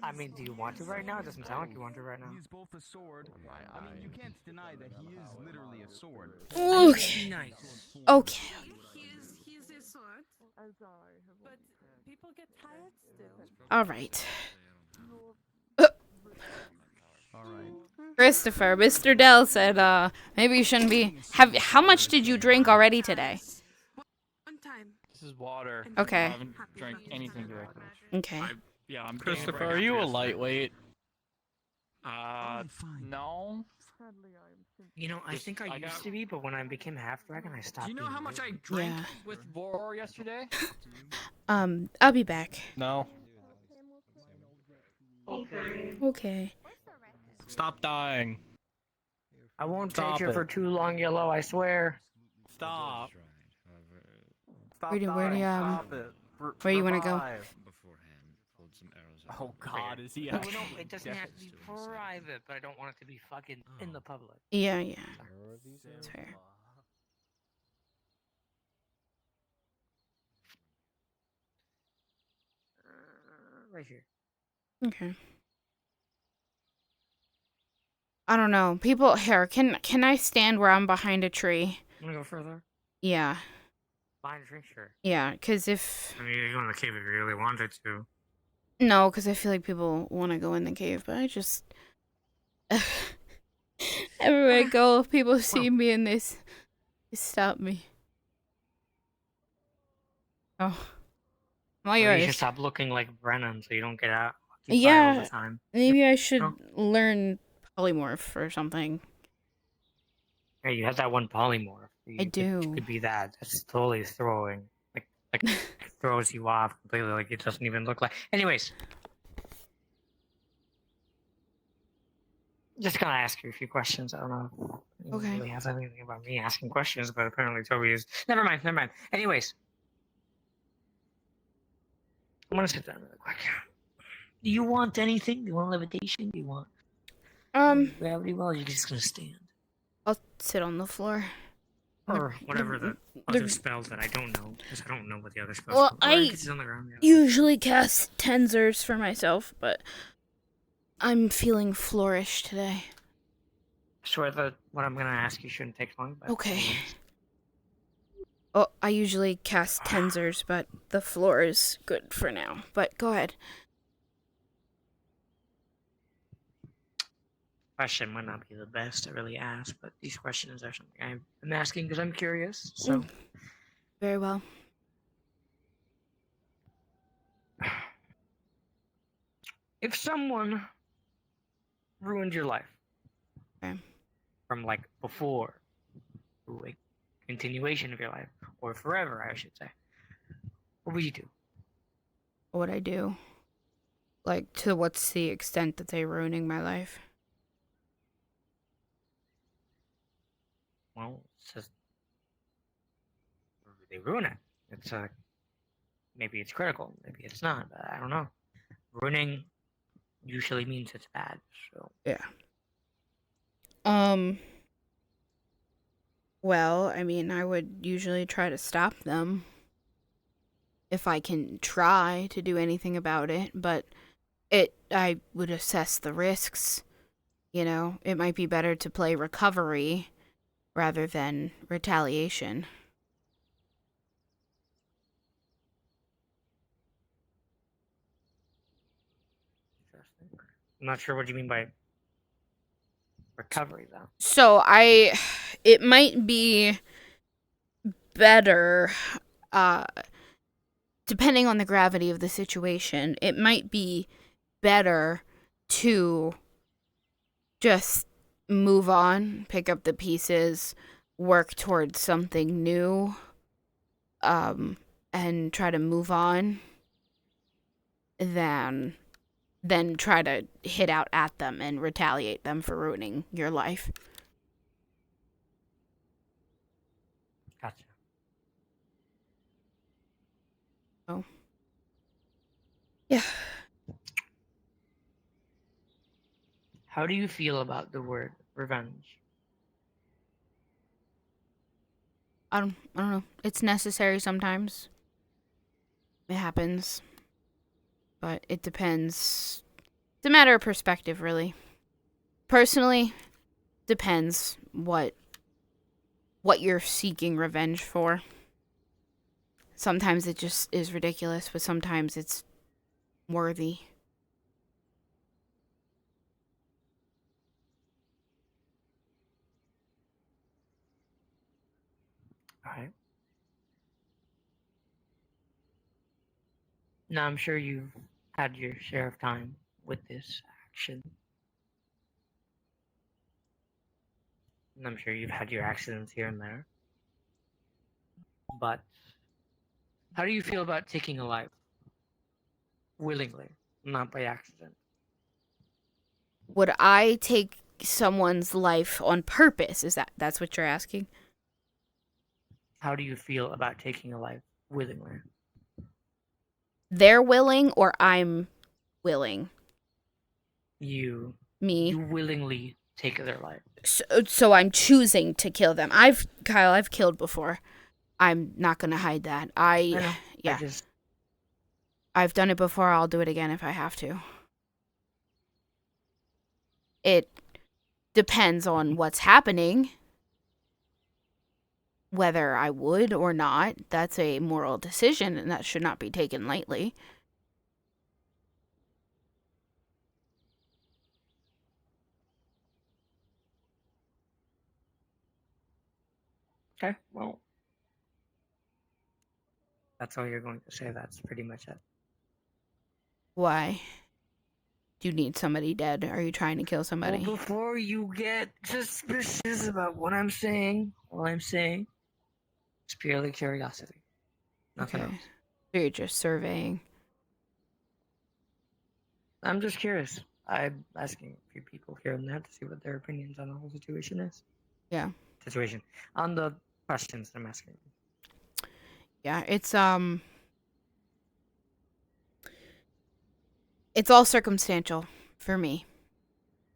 I mean, do you want to right now? It doesn't sound like you want to right now. He's both a sword. I mean, you can't deny that he is literally a sword. Okay. Nice. Okay. He's a sword. I'm sorry. But people get tired still. All right. All right. Christopher, Mr. Dell said, maybe you shouldn't be. How much did you drink already today? One time. This is water. Okay. I haven't drank anything today. Okay. I'm Christopher, are you a lightweight? No. You know, I think I used to be, but when I became half dragon, I stopped. Do you know being how much I really. drank Yeah. with Vor yesterday? I'll be back. No. Okay. Stop dying. I won't Stop take you it. for too long, Yellow, I swear. Stop. Stop Where do you dying. where you wanna go? Oh God, is he No, actually it doesn't have to be private, but I don't want it to be fucking in the public. Yeah. That's fair. Right here. Okay. I don't know. People here, can I stand where I'm behind a tree? Wanna go further? Yeah. Fine, drink, sure. Yeah, because if... I mean, you can go in the cave if you really wanted to. No, because I feel like people want to go in the cave, but I just... Everywhere I go, people see me and they stop me. Oh. All Maybe you yours. should stop looking like Brennan so you don't get out. All Yeah, the time. maybe I should No? learn polymorph or something. Yeah, you have that one polymorph. You do. Could be that. That's totally throwing. Like throws you off completely. Like it doesn't even look like. Anyways. Just gonna ask you a few questions. I don't know. If Okay. It really has anything about me asking questions, but apparently Toby is. Never mind. Anyways. I'm gonna sit down real quick. Do you want anything? Do you want levitation? Do you want gravity well? Or are you just gonna stand? I'll sit on the floor. Or whatever the other spells that I don't know, because I don't know what the other spells Well, are. Or you I can sit on the ground, yeah. usually cast tensors for myself, but I'm feeling flourish today. Sure, what I'm gonna ask you shouldn't take long. But Okay. Oh, I usually cast tensors, but the floor is good for now. But go ahead. Question might not be the best to really ask, but these questions are something I'm asking because I'm curious. So, Very well. if someone ruined your life Okay. from like before, like continuation of your life, or forever, I should say, what would you do? What would I do? Like, to what's the extent that they're ruining my life? Well, it's just they ruin it. It's maybe it's critical, maybe it's not. I don't know. Ruining usually means it's bad. So yeah. Well, I mean, I would usually try to stop them if I can try to do anything about it, but I would assess the risks. You know, it might be better to play recovery rather than retaliation. interesting. I'm not sure what you mean by recovery, though. So it might be better, depending on the gravity of the situation, it might be better to just move on, pick up the pieces, work towards something new, and try to move on than try to hit out at them and retaliate them for ruining your life. Gotcha. Oh. Yeah. How do you feel about the word revenge? I don't know. It's necessary sometimes. It happens. But it depends. It's a matter of perspective, really. Personally, depends what you're seeking revenge for. Sometimes it just is ridiculous, but sometimes it's worthy. Alright. Now, I'm sure you've had your share of time with this action. And I'm sure you've had your accidents here and there. But how do you feel about taking a life? Willingly, not by accident. Would I take someone's life on purpose? That's what you're asking? How do you feel about taking a life willingly? They're willing or I'm willing? You. Me. You willingly take their life. So I'm choosing to kill them. Kyle, I've killed before. I'm not going to hide that. Yeah. I've done it before. I'll do it again if I have to. It depends on what's happening. Whether I would or not, that's a moral decision, and that should not be taken lightly. Okay, well, that's all you're going to say. That's pretty much it. Why? Do you need somebody dead? Are you trying to kill somebody? Well, before you get suspicious about what I'm saying, all I'm saying is purely curiosity. Nothing else. So you're just surveying. I'm just curious. I'm asking a few people here and there to see what their opinions on the whole situation is. Yeah. Situation. On the questions I'm asking. Yeah, it's all circumstantial for me.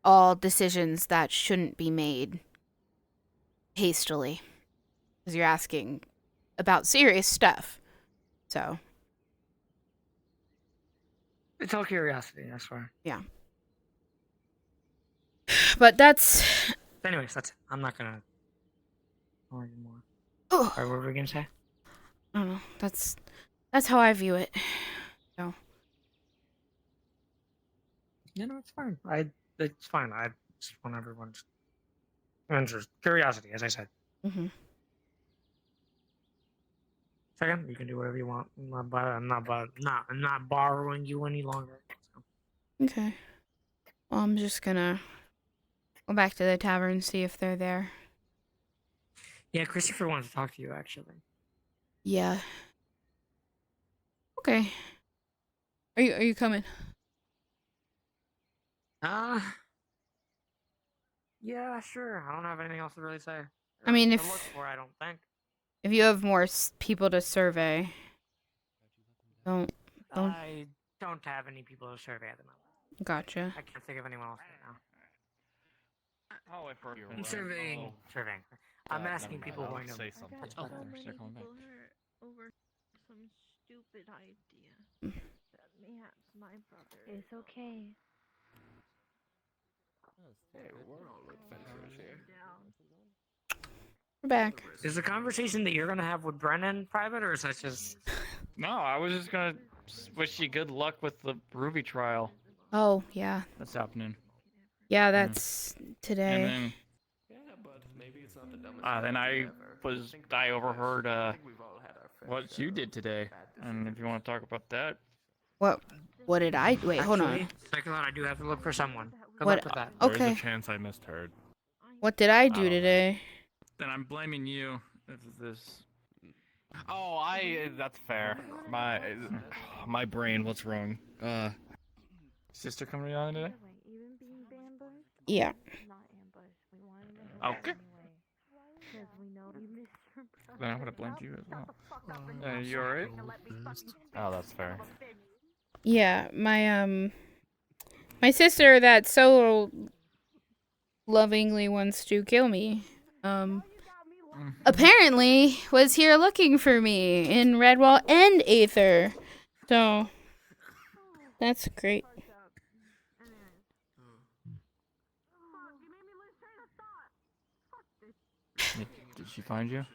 All decisions that shouldn't be made hastily. Because you're asking about serious stuff. So. It's all curiosity, that's why. Yeah. But that's... Anyways, that's it. I'm not gonna... anymore. Oh. Or what were we gonna say? I don't know. That's how I view it. So. Yeah, no, it's fine. It's fine. I just want everyone's answers. Curiosity, as I said. Mm-hmm. Second, you can do whatever you want. I'm not borrowing you any longer. So. Okay. Well, I'm just gonna go back to the tavern and see if they're there. Yeah, Christopher wanted to talk to you actually. Yeah. Okay. Are you coming? Yeah, sure. I don't have anything else to really say. I mean, To if look for, I don't think. if you have more people to survey, don't. I don't have any people to survey at the moment. Gotcha. I can't think of anyone else right now. Oh, I forgot. I'm surveying. Surveying. I'm asking people who I know. Say something. Oh, So many people hurt over some stupid idea. That mayhaps my brother. It's okay. Hey, we're all adventurers here. We're back. Is the conversation that you're gonna have with Brennan private, or is that just? No, I was just gonna wish you good luck with the Ruby trial. Oh yeah. That's happening. Yeah, that's today. And then, Yeah, but maybe it's not the dumbest then idea I overheard we've all had our fair what share you of did today, and if you want to talk about that. What did I? Wait, hold on. Actually, second thought, I do have to look for someone. Good What? luck with that. There's Okay. a chance I misheard. What did I do today? Then I'm blaming you if this. Oh, that's fair. My brain, what's wrong? Sister coming on today? Yeah. Okay. Then I would have blamed you as well. You alright? Oh, that's fair. Yeah, my sister that so lovingly wants to kill me, apparently was here looking for me in Redwall and Aether. So that's great. Did she find you?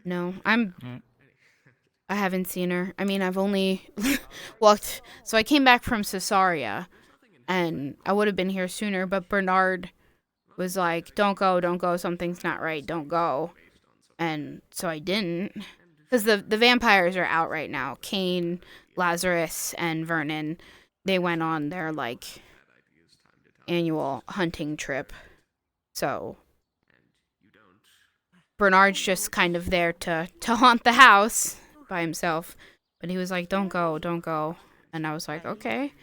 No, I haven't seen her. I mean, I've only walked. So I came back from Caesarea, and I would have been here sooner, but Bernard was like, don't go, something's not right, don't go. And so I didn't. Because the vampires are out right now. Cain, Lazarus, and Vernon, they went on their, like, annual hunting trip. So Bernard's just kind of there to haunt the house by himself. But he was like, don't go. And I was like, okay.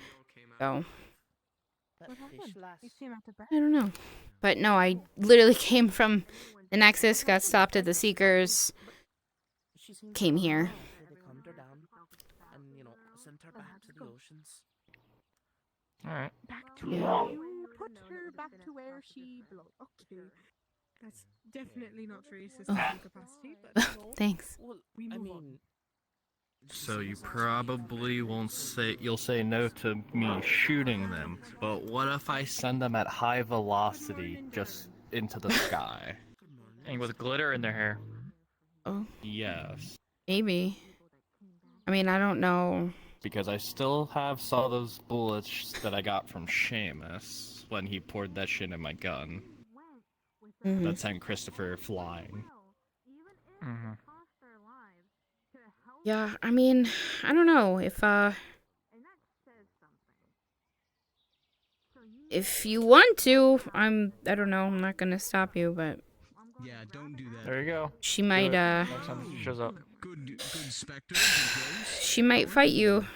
So I don't know. But no, I literally came from the Nexus, got stopped at the Seekers, came here. Alright. Put her back to where she belongs. Okay. That's definitely not true, sister capacity, but Thanks. I mean, So you probably won't say you'll say no to me shooting them, but what if I send them at high velocity just into the sky? And with glitter in their hair. Oh. Yes. Maybe. I mean, I don't know. Because I still have some of those bullets that I got from Seamus when he poured that shit in my gun. Mhm. That sent Christopher flying. Mm-hmm. Yeah, I mean, I don't know if you want to, I don't know, I'm not gonna stop you, but Yeah, don't do that. There you go. she might Next time she shows up. Good specter. Good she might fight you.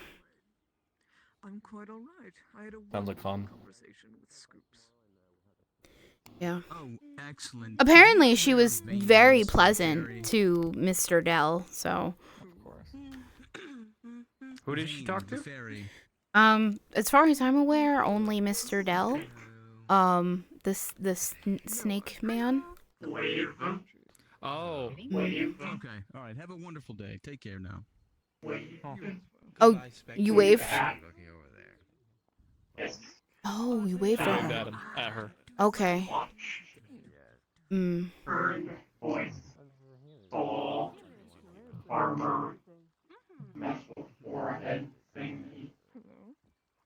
I'm quite alright. I had a Sounds like fun. conversation with Scoops. Yeah. Oh, excellent. Apparently she was very pleasant to Mr. Dell, so Who did she talk to? as far as I'm aware, only Mr. Dell. The snake man. Oh. Okay, alright, have a wonderful day. Take care now. Oh, you waved? Oh, you waved at her. At her. Okay.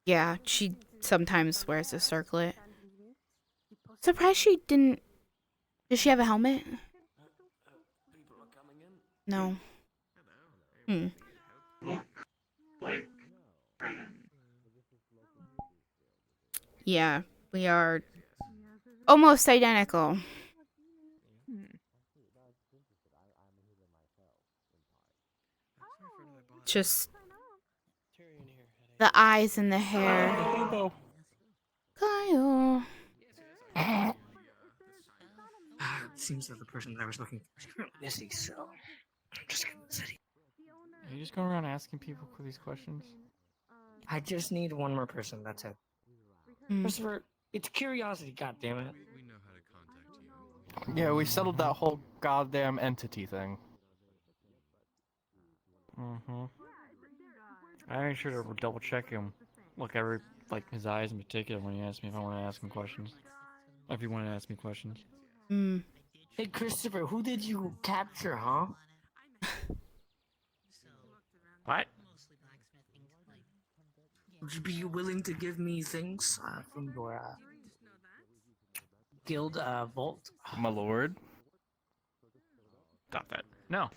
Yeah, she sometimes wears a circlet. Surprised she didn't. Does she have a helmet? No. Yeah, We are almost identical. Just the eyes and the hair. Kyle. It seems that the person that I was looking for is currently busy, so I'm just gonna sit here. Are you just going around asking people for these questions? I just need one more person, that's it. Christopher, it's curiosity, goddammit. Yeah, we settled that whole goddamn entity thing. Mm-hmm. I made sure to double check him. Look, his eyes in particular when he asked me if I want to ask him questions. If you want to ask me questions. Hey, Christopher, who did you capture, huh? What? Would you be willing to give me things from your guild vault? My lord. Stop that. No.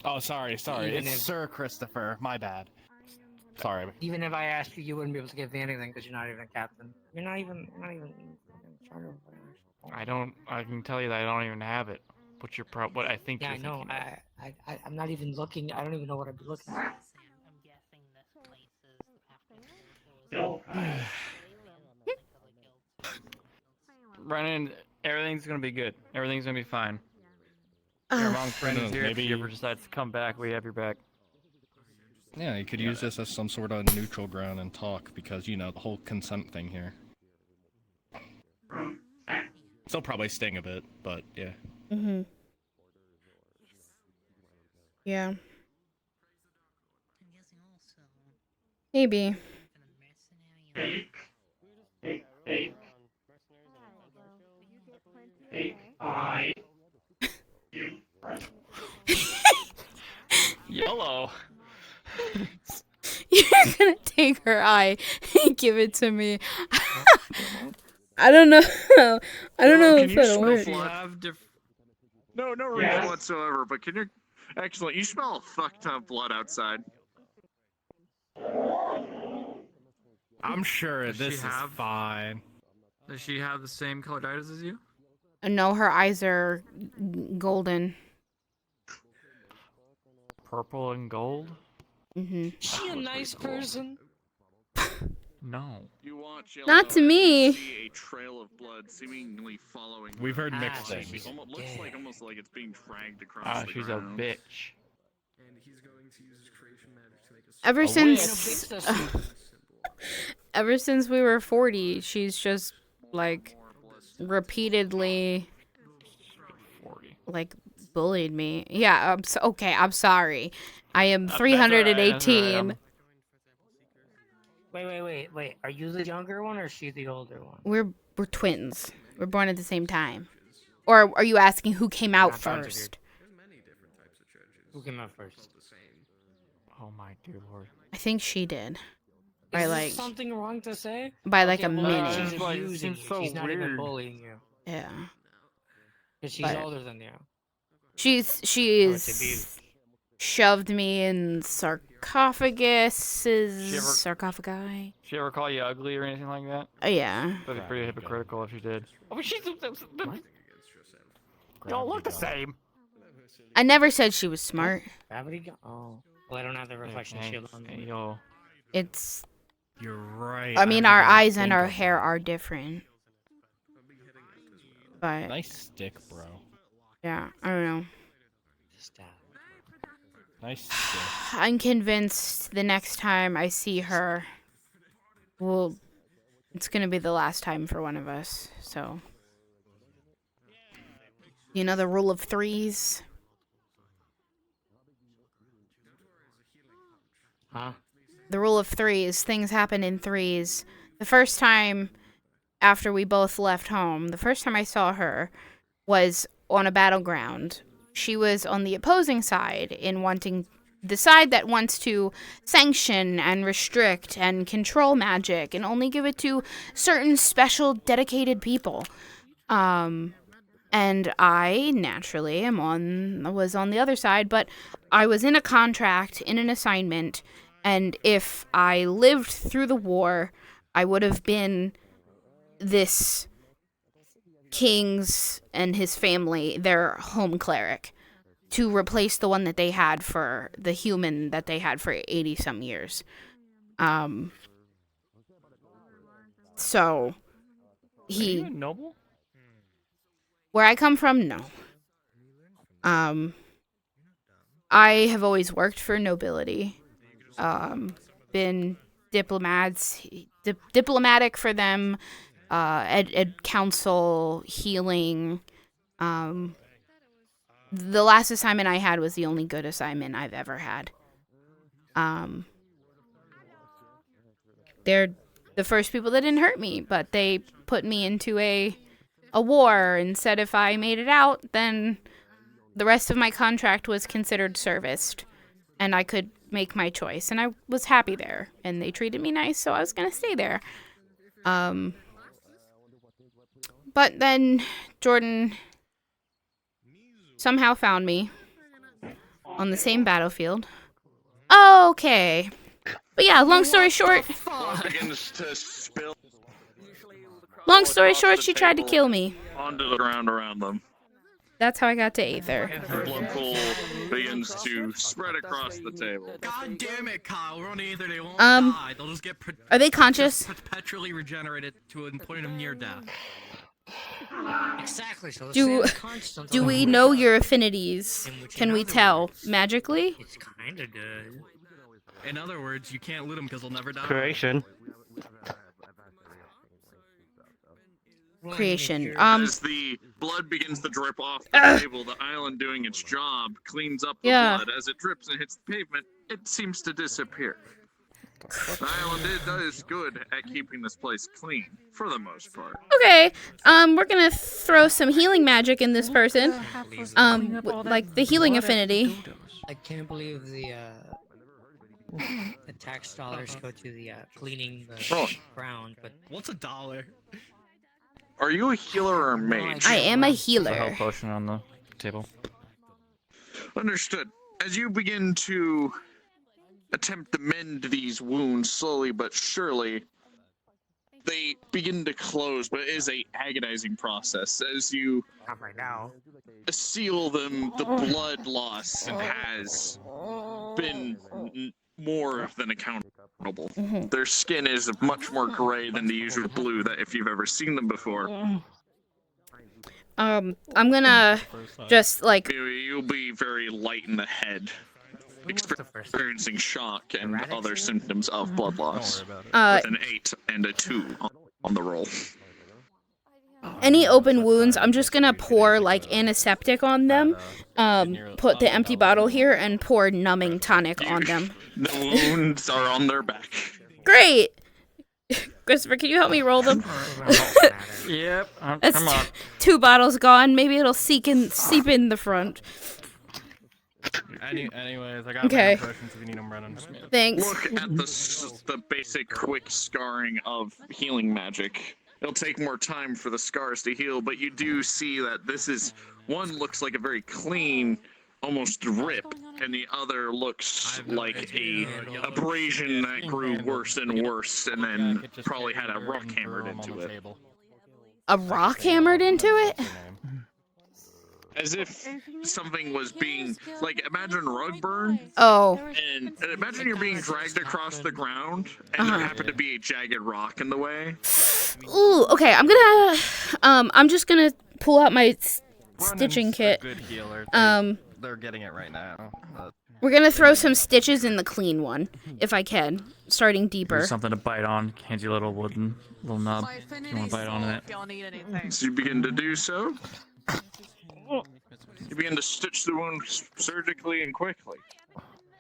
Oh, sorry. Even It's if- Sir Christopher. My bad. Sorry. Even if I asked you, you wouldn't be able to give me anything because you're not even a captain. You're not even. I can tell you that I don't even have it. What's your what I think Yeah, I you're know. thinking. I'm not even looking. I don't even know what I'd be looking at. Brennan, everything's gonna be good. Everything's gonna be fine. Your mom's friend is here. If you ever decide to come back, we have your back. Yeah, you could use this as some sort of neutral ground and talk, because, you know, the whole consent thing here. Still probably sting a bit, but yeah. Yeah. Maybe. YOLO. You're gonna take her eye and give it to me. I don't know. I don't know if it'll work. No reason whatsoever, but can you... Excellent. You smell a fuck ton of blood outside. I'm sure Does this she is have- fine. Does she have the same colored eyes as you? No, her eyes are golden. Purple and gold? Mm-hmm. Is she a nice person? No. You watch Not to me. see a trail of blood seemingly following. We've heard her. mixed She things. almost like it's being dragged across the She's a ground. bitch. And he's going to use his creation magic to make a Ever sword. ever since we were 40, she's just like repeatedly like bullied me. Yeah, okay, I'm sorry. I am 318. Wait. Are you the younger one or is she the older one? We're twins. We're born at the same time. Or are you asking who came out first? Who came out first? Oh my dear lord. I think she did. By Is there like something wrong to say? by like Okay, a well, minute. She's abusing you. She's not even bullying you. Yeah. Because she's But- older than you. She's abuse. shoved me in sarcophagi. She ever call you ugly or anything like that? Yeah. That'd be pretty hypocritical if she did. Oh, but she's... Y'all look the same. I never said she was smart. Gravity gun? Oh. Well, I don't have the reflection shield on me. Yo. It's. You're right. I mean, our eyes and our hair are different. But Nice stick, bro. yeah, I don't know. Nice stick. I'm convinced the next time I see her, it's gonna be the last time for one of us. So, you know the rule of threes. Huh? The rule of threes. Things happen in threes. The first time after we both left home, the first time I saw her was on a battleground. She was on the opposing side in wanting the side that wants to sanction and restrict and control magic and only give it to certain special dedicated people. And I naturally was on the other side, but I was in a contract, in an assignment, and if I lived through the war, I would have been this king's and his family, their home cleric, to replace the one that they had for the human that they had for 80 some years. So Are you a noble? where I come from, no. I have always worked for nobility. Been diplomatic for them, ed council, healing. The last assignment I had was the only good assignment I've ever had. They're the first people that didn't hurt me, but they put me into a war and said if I made it out, then the rest of my contract was considered serviced, and I could make my choice. And I was happy there, and they treated me nice, so I was gonna stay there. But then Jordyn somehow found me on the same battlefield. Okay. But yeah, long story short, she tried to kill me. Onto the ground around them. That's how I got to Aether. The blood pool begins to spread across the table. God damn it, Kyle. We're on Aether. They won't die. They'll just get are they conscious? Perpetually regenerated to a point of near death. Exactly. So do we know your affinities? Can we tell magically? It's kind of good. In other words, you can't loot them because they'll never die. Creation. As the blood begins to drip off the table, the island doing its job cleans up the blood. As it drips and hits the pavement, it seems to disappear. The island does good at keeping this place clean, for the most part. Okay, we're gonna throw some healing magic in this person. Like the healing affinity. I can't believe the tax dollars go to the cleaning the ground, but what's $1? Are you a healer or a mage? I am a There's healer. a health potion on the table. Understood. As you begin to attempt to mend these wounds slowly but surely, they begin to close, but it is a agonizing process. As you not right now. seal them, the blood loss has been more than accountable. Their skin is much more gray than the usual blue that if you've ever seen them before. I'm gonna just like You'll be very light in the head, experiencing shock and other symptoms of blood loss. With an 8 and a 2 on the roll. any open wounds, I'm just gonna pour like antiseptic on them. Put the empty bottle here and pour numbing tonic on them. The wounds are on their back. Great. Christopher, can you help me roll them? Yep. That's Come on. 2 bottles gone. Maybe it'll seep in the front. Anyways, I got Okay. potions if you need them, Brennan. Thanks. Look at the basic quick scarring of healing magic. It'll take more time for the scars to heal, but you do see that this is one looks like a very clean, almost rip, and the other looks like a abrasion that grew worse and worse, and then probably had a rock hammered into it. A rock hammered into it? As if something was being, like, imagine rug burn. Oh. And imagine you're being dragged across the ground, and there happened to be a jagged rock in the way. Ooh, okay, I'm just gonna pull out my stitching kit. Good healer. They're getting it right now. We're gonna throw some stitches in the clean one, if I can, starting deeper. Here's something to bite on. Handy little wooden little knob. You want to bite on it? So you begin to do so. You begin to stitch the wound surgically and quickly.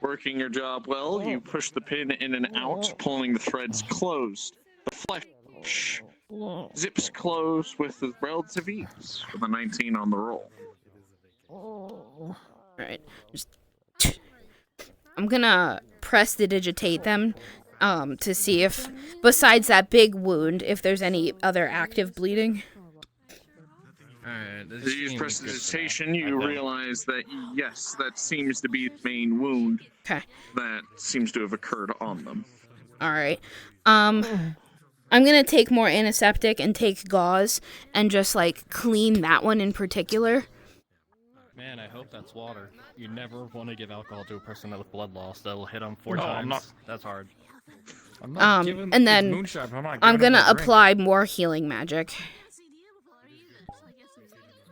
Working your job well, you push the pin in and out, pulling the threads closed. The flesh zips closed with relative ease, with a 19 on the roll. Alright, I'm gonna prestidigitate them to see if, besides that big wound, if there's any other active bleeding. As you use prestidigitation, you realize that, yes, that seems to be the main wound that seems to have occurred on them. Alright. I'm gonna take more antiseptic and take gauze and just like clean that one in particular. Man, I hope that's water. You never want to give alcohol to a person with blood loss. That'll hit them 4 times. That's hard. And then I'm gonna apply more healing magic.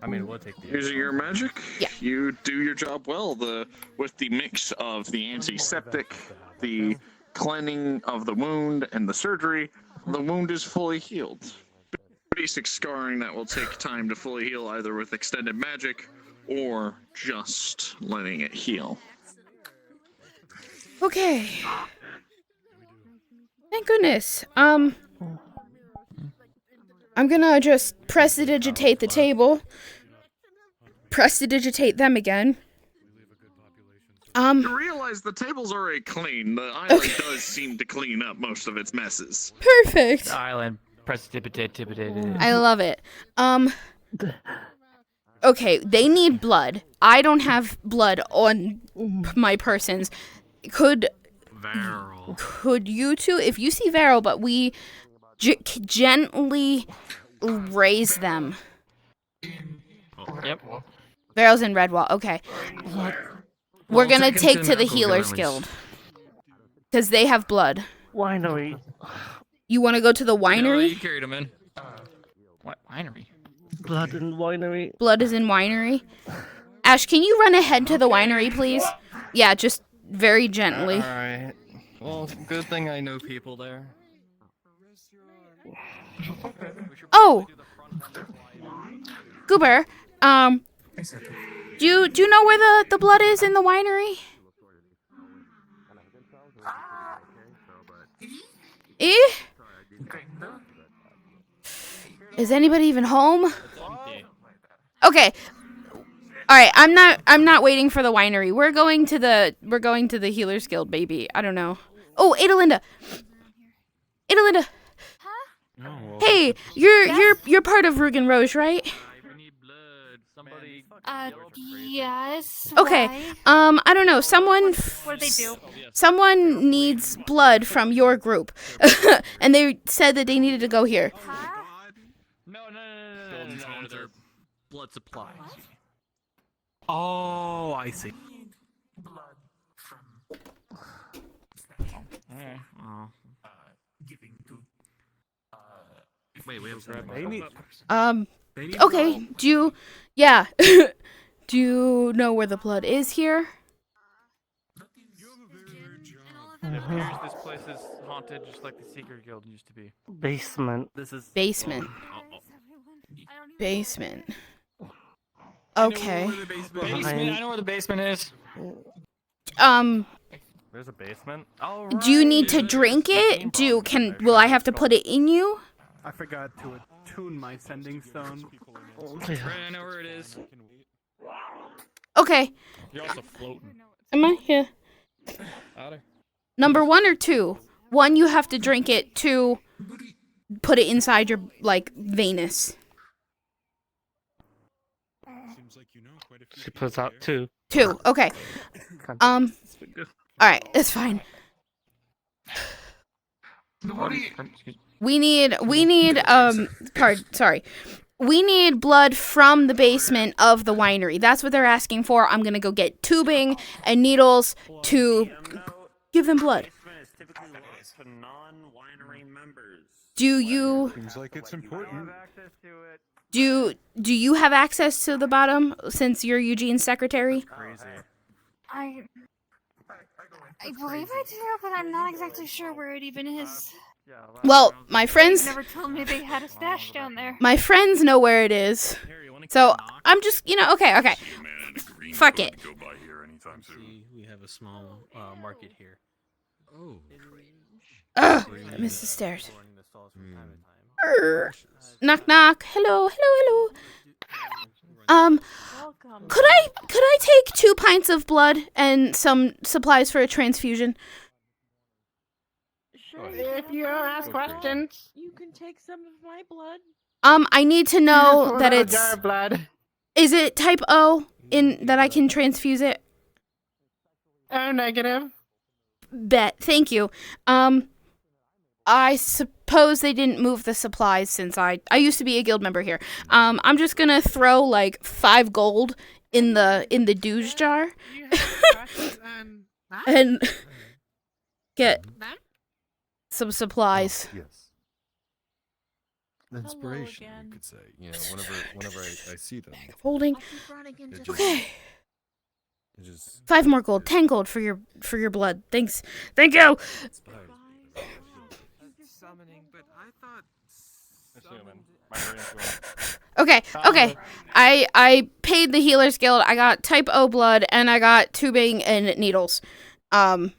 I mean, we'll take the. Using your magic, yeah, you do your job well. With the mix of the antiseptic, the cleaning of the wound, and the surgery, the wound is fully healed. Basic scarring that will take time to fully heal, either with extended magic or just letting it heal. Okay. Thank goodness. I'm gonna just prestidigitate the table. Prestidigitate them again. You realize the table's already clean. The island does seem to clean up most of its messes. Perfect. Island precipitated. I love it. Okay, they need blood. I don't have blood on my persons. Could you two, if you see Varel, but we gently raise them. Yep. Varel's in Redwall. Okay. We're gonna take to the Healers Guild. Because they have blood. Winery. You want to go to the No, winery? you carried him in. What winery? Blood in winery. Blood is in winery. Ash, can you run ahead to the winery, please? Yeah, just very gently. Alright. Well, good thing I know people there. Oh! Goober, do you know where the blood is in the winery? Eh? Is anybody even home? Okay. All right, I'm not waiting for the winery. We're going to the Healers Guild, baby. I don't know. Oh, Adelinda. Adelinda. Hey, you're part of Rugen Roche, right? Yes. Okay. Why? I don't know. Someone What do they do? Someone needs blood from your group. And they said that they needed to go here. No. Their blood supply. Oh, I see. Wait, we have Okay. Do you know where the blood is here? It appears this place is haunted just like the Secret Guild used to be. Basement. This is Basement. Basement. Okay. Basement. I know where the basement is. There's a basement. Oh, Do you need to drink it? Will I have to put it in you? I forgot to attune my sending stone. Right, I know where it is. Okay. You're also floating. Am I here? Number 1 or 2? 1, you have to drink it. 2, put it inside your Venus. She puts out 2. 2. Okay. All right, that's fine. We need We need blood from the basement of the winery. That's what they're asking for. I'm gonna go get tubing and needles to give them blood. Do you? Seems like it's important. Do you have access to the bottom since you're Eugene's secretary? I believe I do, but I'm not exactly sure where it even is. Well, my friends They never told me they had a stash down there. My friends know where it is. So I'm just, okay. Fuck it. We have a small market here. Oh. Ugh, I missed the stairs. Knock knock. Hello. Could I take 2 pints of blood and some supplies for a transfusion? If you don't ask questions, you can take some of my blood. I need to know that A it's. jar of blood. Is it type O in that I can transfuse it? Oh, negative. Bet. Thank you. I suppose they didn't move the supplies since I used to be a guild member here. I'm just gonna throw like 5 gold in the douche jar and get some supplies. Yes. Inspiration, you could say. You know, whenever I see them. Holding. It just, Okay. It just 5 more gold. 10 gold for your blood. Thanks. Thank you. Okay. I paid the healers guild. I got type O blood and I got tubing and needles. Wow,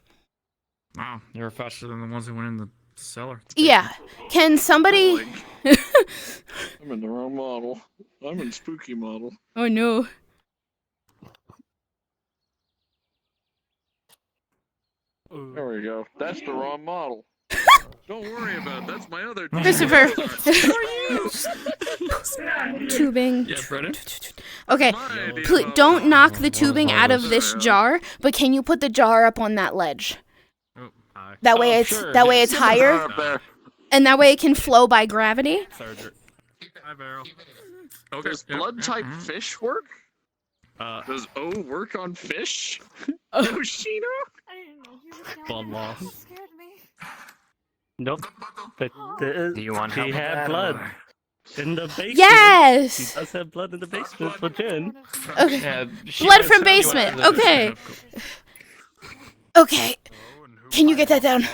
you're faster than the ones that went in the cellar. Yeah. Can somebody I'm in the wrong model. I'm in spooky model. Oh no. There we go. That's the wrong model. Don't worry about it. That's my other Christopher. Tubing. Yeah, Brennan. Okay, don't knock the tubing out of this jar, but can you put the jar up on that ledge? That way it's higher, and that way it can flow by gravity. Hi, Barrel. Does blood type fish work? Does O work on fish? Yoshino? Blood loss. Nope. But Do you want she help with had that, blood or- in the basement. Yes! She does have blood in the basement for Jen. Okay. Blood from basement. Okay. Okay. Can you get that down?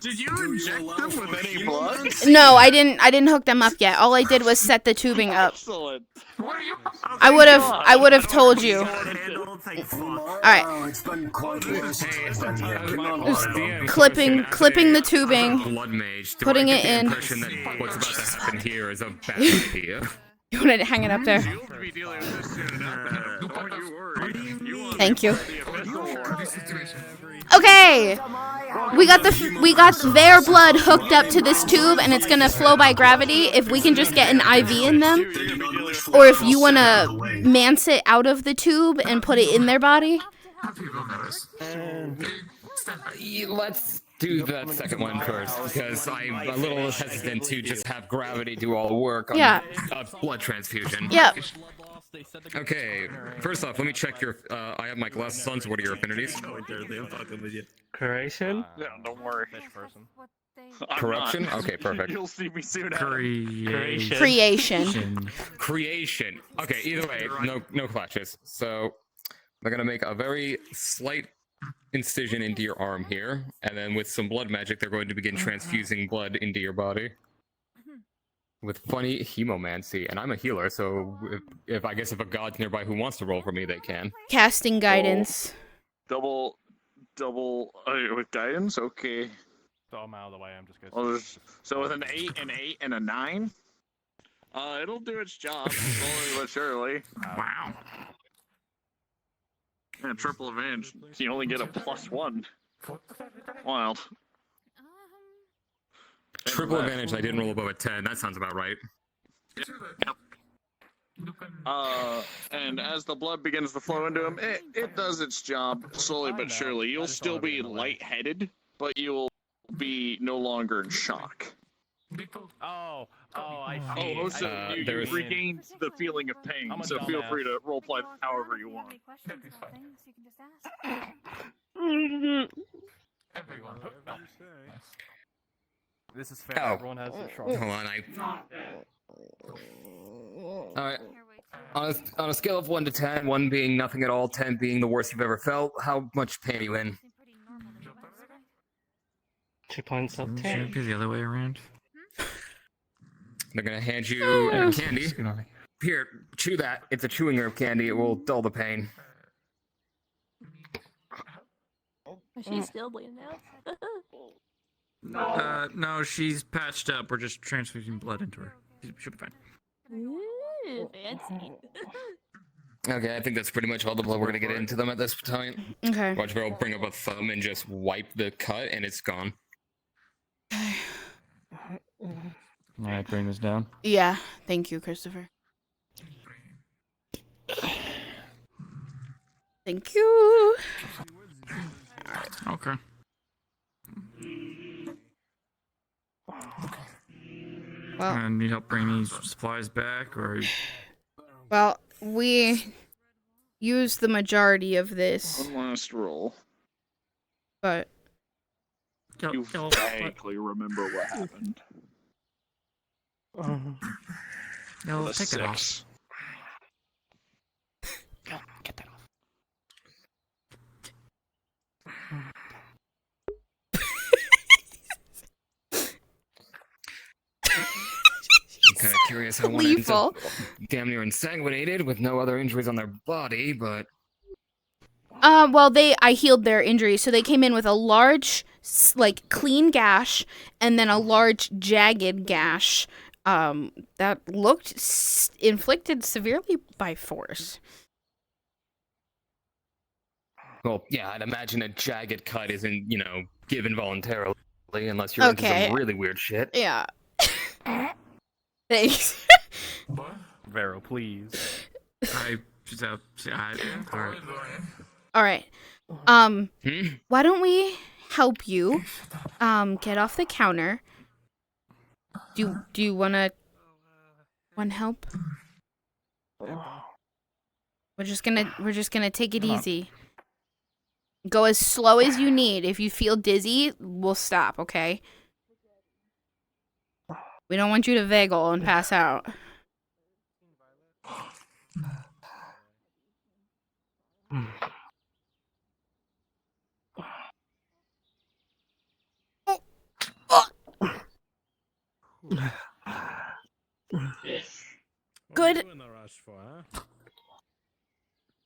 Did you inject them with any blood? No, I didn't hook them up yet. All I did was set the tubing up. Excellent. I would have told you. Alright. Clipping the tubing. Blood mage. Putting it in. Impression that what's about to happen here is a bad idea. You want to hang it up there? Thank you. Okay, we got their blood hooked up to this tube, and it's gonna flow by gravity. If we can just get an IV in them, or if you wanna mance it out of the tube and put it in their body. Let's do that second one first, because I'm a little hesitant to just have gravity do all the work on a blood transfusion. Yep. Okay, first off, let me check your. I have my glasses on, so what are your affinities? Creation? Yeah, don't worry. Corruption? Okay, perfect. You'll see me soon. Creation. Creation. Okay, either way, no clashes. So, I'm gonna make a very slight incision into your arm here, and then with some blood magic, they're going to begin transfusing blood into your body. With funny hemomancy, and I'm a healer, so if I guess if a god's nearby who wants to roll for me, they can. Casting guidance. Double with guidance. Okay. So I'm out of the way. I'm just gonna. So with an 8, an 8, and a 9, it'll do its job slowly but surely. Wow. And triple advantage. You only get a +1. Wild. Triple advantage. I didn't roll above a 10. That sounds about right. Yep. And as the blood begins to flow into him, it does its job slowly but surely. You'll still be lightheaded, but you'll be no longer in shock. I see. Oh, so you regained the feeling of pain, so feel free to roleplay however you want. This is fair. Everyone has their shot. Hold on, Alright. On a scale of 1 to 10, 1 being nothing at all, 10 being the worst you've ever felt, how much pain are you in? 2 points of Should 10. it be the other way around? They're gonna hand you a candy. Here, chew that. It's a chewing herb candy. It will dull the pain. She's still bleeding out. No, she's patched up. We're just transfusing blood into her. She'll be fine. Ooh, fancy. Okay, I think that's pretty much all the blood we're gonna get into them at this point. Okay. Watch Beryl bring up a thumb and just wipe the cut, and it's gone. Alright, bring this down. Yeah. Thank you, Christopher. Thank you. Okay. Well, need help bringing these supplies back, or? Well, we used the majority of this, One last roll. but You vaguely remember what happened. No, With a take that off. 6. Get that off. I'm kind of curious how one ends Lethal. up damn near insanguinated with no other injuries on their body, but well, I healed their injuries, so they came in with a large, like, clean gash, and then a large jagged gash, that looked inflicted severely by force. well, yeah, I'd imagine a jagged cut isn't, given voluntarily unless you're into Okay. some really weird shit. Yeah. Thanks. Vero, please. I just have. Alright. All right. Why don't we help you get off the counter? Do you want help? We're just gonna take it easy. Go as slow as you need. If you feel dizzy, we'll stop, okay? We don't want you to vaggle and pass out. Good.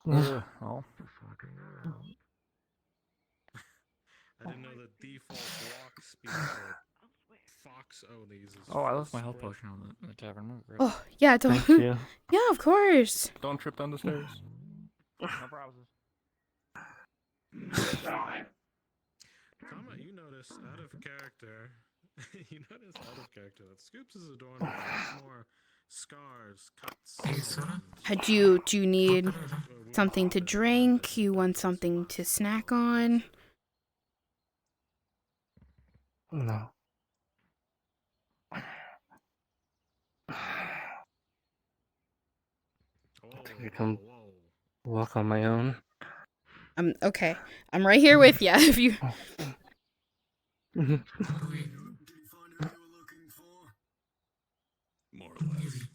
Oh. I didn't know the default walk speed for Fox onlys is. Oh, I left my health potion on the tavern. Oh, yeah, don't. Thank you. Yeah, of course. Don't trip down the stairs. No problem. Comment, you notice out of character. You notice out of character that Scoops is adorned with much more scars, cuts. Do you need something to drink? You want something to snack on? No. I can walk on my own. Okay. I'm right here with you. If you. More or less.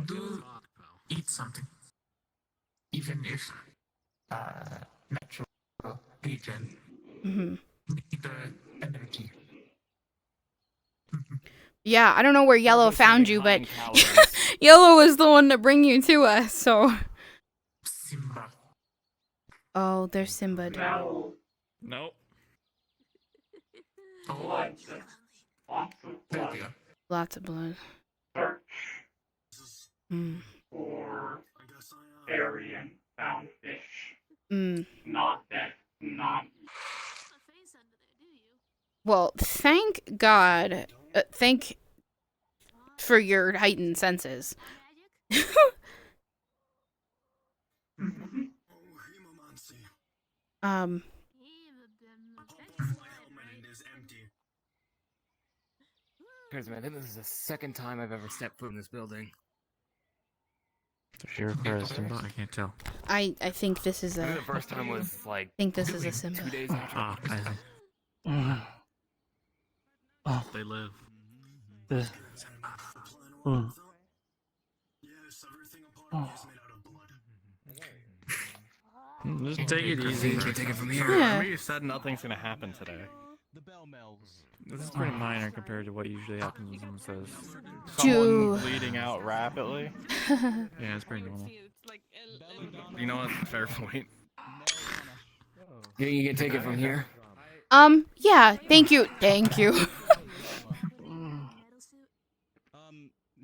Do eat something, even if natural regen. Mhm. Need the energy. Yeah, I don't know where Yellow found you, but Yellow was the one to bring you to us, so. Simba. Oh, there's Simba. Nope. Lots of blood. Mm. For Aryan found fish. Mm. Not that, not. Well, thank God. Thank for your heightened senses. Crazy man, I think this is the second time I've ever stepped foot in this building. Does she require a Simba? I can't tell. I think this is I a. think the first time was like. I think this is a Simba. 2 days after. Ah, I see. Oh, they live. This. Just take it easy. Take it from here. Yeah. Remember you said nothing's gonna happen today. The bell mells. This is pretty minor compared to what usually happens when someone says. Someone bleeding out rapidly. Yeah, it's pretty normal. You know what? Fair point. You can take it from here. Yeah, thank you. Thank you.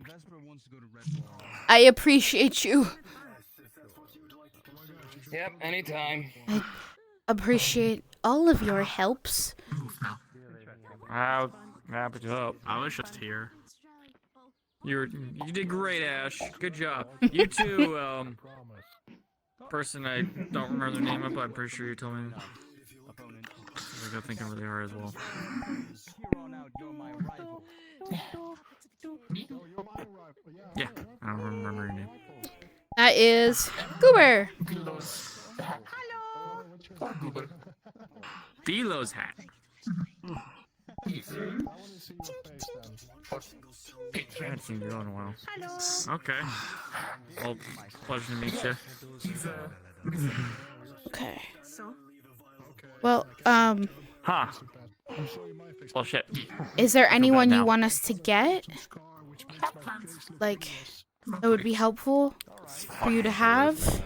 Vesper wants to go to Red Wall. I appreciate you. Yep, anytime. I appreciate all of your helps. I'm happy to help. I was just here. You did great, Ash. Good job. You too, person I don't remember their name, but I'm pretty sure you told me. I got thinking really hard as well. Yeah, I don't remember your name. That is Goober. Philo's hat. I haven't seen you in a while. Okay. Well, pleasure to meet you. Okay. So? Well, Huh. Well, shit. is there anyone you now. want us to get? Like, that would be helpful for you to have?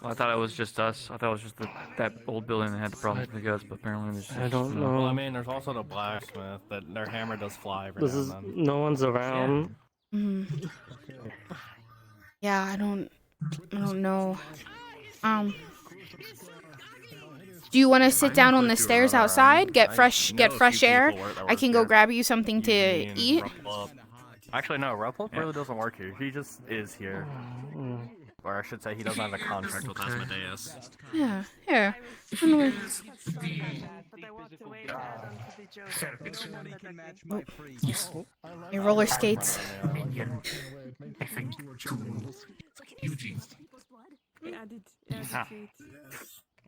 Well, I thought it was just us. I thought it was just that old building that had the problems with us, but apparently there's. I don't know. Well, I mean, there's also the blacksmith that their hammer does fly every This now is and then. no one's around. Yeah, I don't know. Do you want to sit down on the stairs outside, get fresh air? I can go grab you something to eat. Actually, no, Ruppel really doesn't work here. He just is here. Or I should say, he doesn't have a contract with Asmodeus. Yeah, here. Oh. Your roller skates. I think to Eugene.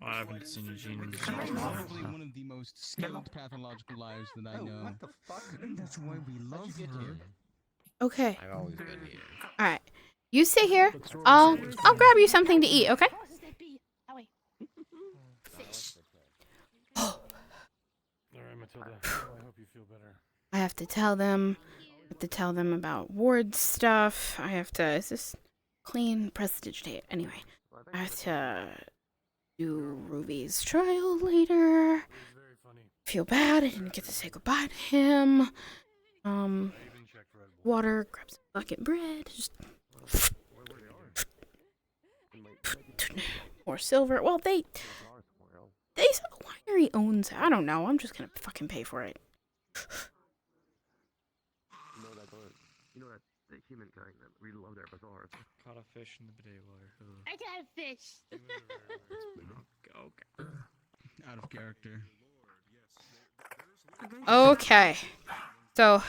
I haven't seen Eugene in Probably one of the most skilled pathological liars that I know. What the fuck? That's why we love her. Okay. I've always been here. All right. You sit here. I'll grab you something to eat, okay? All right, Matilda. I hope you feel better. I have to tell them. About Ward's stuff. I have to. Is this clean? Prestidigitate. Anyway, I have to do Ruby's trial later. Feel bad. I didn't get to say goodbye to him. Water. Grab some bucket bread. Just more silver. Well, they said the winery owns it. I don't know. I'm just gonna fucking pay for it. You know that the human kind that we loved our bazaars. Caught a fish in the bidet water. I got a fish. Okay. Out of character. Okay. So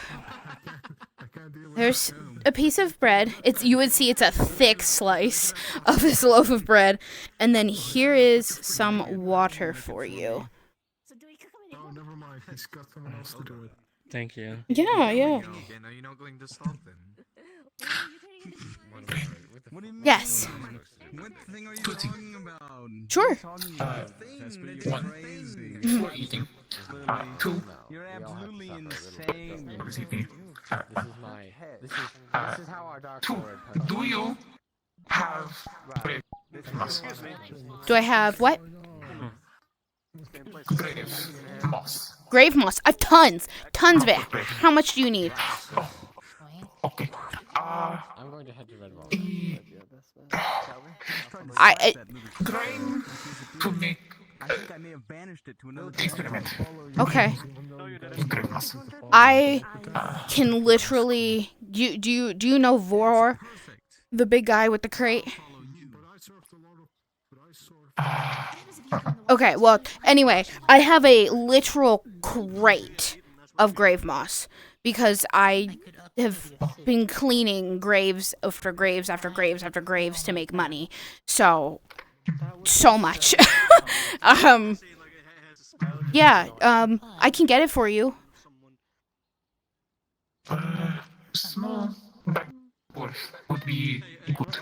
there's a piece of bread. You would see it's a thick slice of this loaf of bread, and then here is some water for you. Oh, never mind. He's got someone else to do it. Thank you. Yeah. Okay, now you're not going to stop then. What do you mean? Yes. What thing are you talking about? Sure. One. For eating. Two. You're absolutely insane. This is how our doctor would Do you have grave moss? Do I have what? Grave moss. Grave moss. I've tons of it. How much do you need? Okay. I'm going to head to Red Wall. Grain to make I think I may have banished it to another experiment. Okay. Grave moss. I can literally. Do you know Voror, the big guy with the crate? Okay. Well, anyway, I have a literal crate of grave moss because I have been cleaning graves after graves after graves after graves to make money. So much. Yeah, I can get it for you. Small backwards would be good.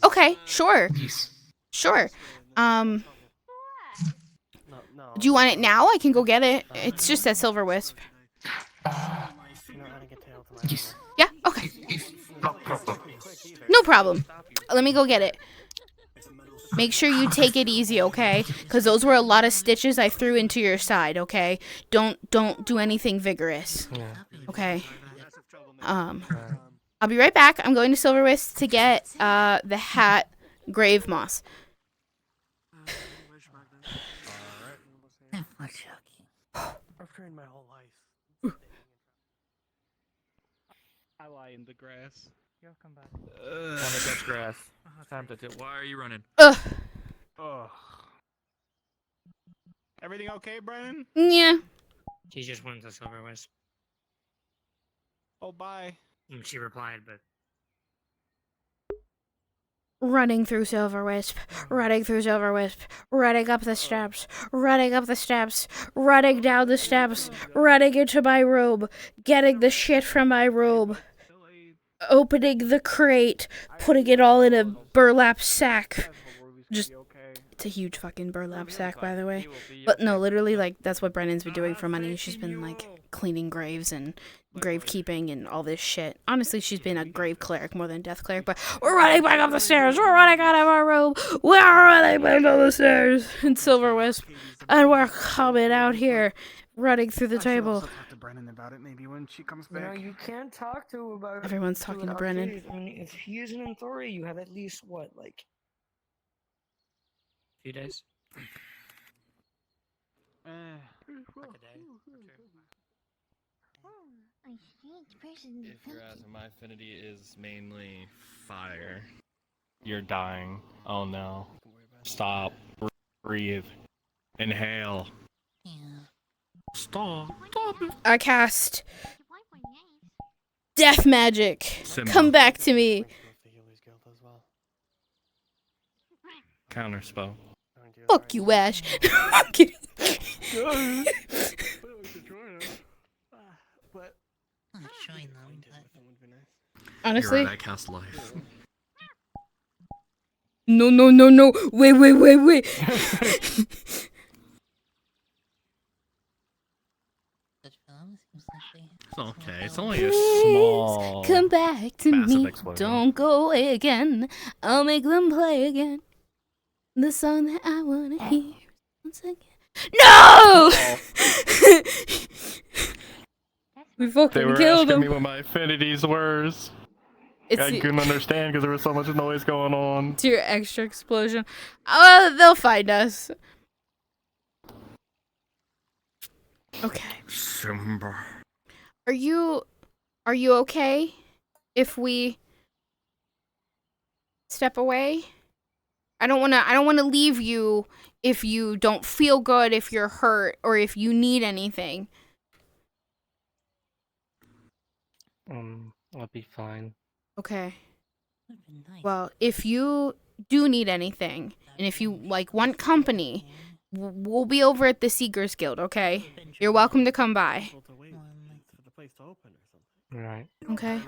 Okay, sure. Yes. Sure. Do you want it now? I can go get it. It's just at Silver Wisp. Yes. Yeah, okay. No problem. No problem. Let me go get it. Make sure you take it easy, okay? Because those were a lot of stitches I threw into your side, okay? Don't do anything vigorous. Okay? I'll be right back. I'm going to Silver Wisp to get the hat grave moss. I've trained my whole life. I lie in the grass. Yo, come back. Time to touch grass. Time to Why are you running? Ugh. Everything okay, Brennan? Yeah. She just went to Silver Wisp. Oh, bye. She replied, but Running through Silver Wisp, running through Silver Wisp, running up the steps, running up the steps, running down the steps, running into my room, getting the shit from my room, opening the crate, putting it all in a burlap sack. Just, it's a huge fucking burlap sack, by the way. But no, literally, like, that's what Brennan's been doing for money. She's been, like, cleaning graves and gravekeeping and all this shit. Honestly, she's been a grave cleric more than death cleric, but we're running back up the stairs. We're running out of our room. We're running back up the stairs in Silver Wisp. And we're coming out here, running through the table. Talk to Brennan about it maybe when she comes you know, back. you can't talk to about. Everyone's talking to Brennan. Arcade. I mean, if he is an authority, you have at least what, like, a few days. Like a day. If you're asking, my affinity is mainly fire. You're dying. Oh no. Stop. Breathe. Inhale. Stop. I cast death magic. Simba. Come back to me. Counterspell. Fuck you, Ash. I'm kidding. Honestly, You're right, I cast life. no. Wait. It's okay. It's only a small. Come back to massive me. explosion. Don't Don't go away again. I'll make them play again. The song that I wanna hear once again. No! We They fucking were killed asking him. me what my affinities were. I couldn't understand because there was so much noise going on. To your extra explosion. They'll find us. Okay. Simba. Are you okay if we step away? I don't wanna leave you if you don't feel good, if you're hurt, or if you need anything. I'll be fine. Okay. Well, if you do need anything, and if you want company, we'll be over at the Seekers Guild, okay? You're welcome to come by. Right. Okay.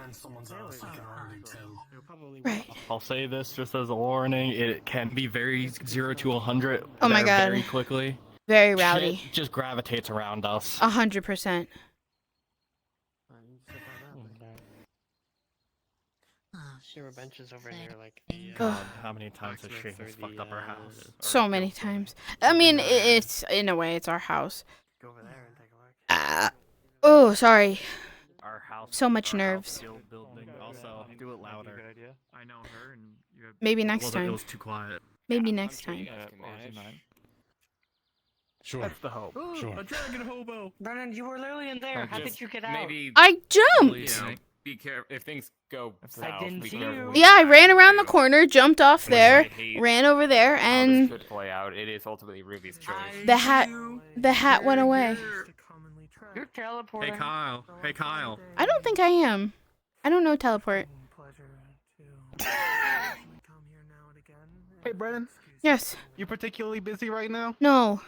Right. I'll say this just as a warning: it can be very 0 to 100. Oh my God. Very quickly. Very rowdy. Shit just gravitates around us. 100%. There were benches over there, like. God, how many times has she fucked up our house? So many times. I mean, it's in a way, it's our house. Go over there and take a look. Oh, sorry. Our house. So much nerves. Building. Also, do it louder. Good idea. I know her, and you have. Maybe next It time. was too quiet. Maybe next time. Sure. That's the hope. Sure. A dragon hobo. Brennan, you were literally in there. How did you get out? Maybe I jumped! you know, be careful if things go south. didn't be see careful. Yeah, I ran around the corner, jumped off Which there, I hate ran over there, how and this could play out. It is ultimately Ruby's choice. the hat went away. You're teleporting. Hey Kyle. Hey Kyle. I don't think I am. I don't know teleport. Hey, Brennan. Yes. You particularly busy right now? No.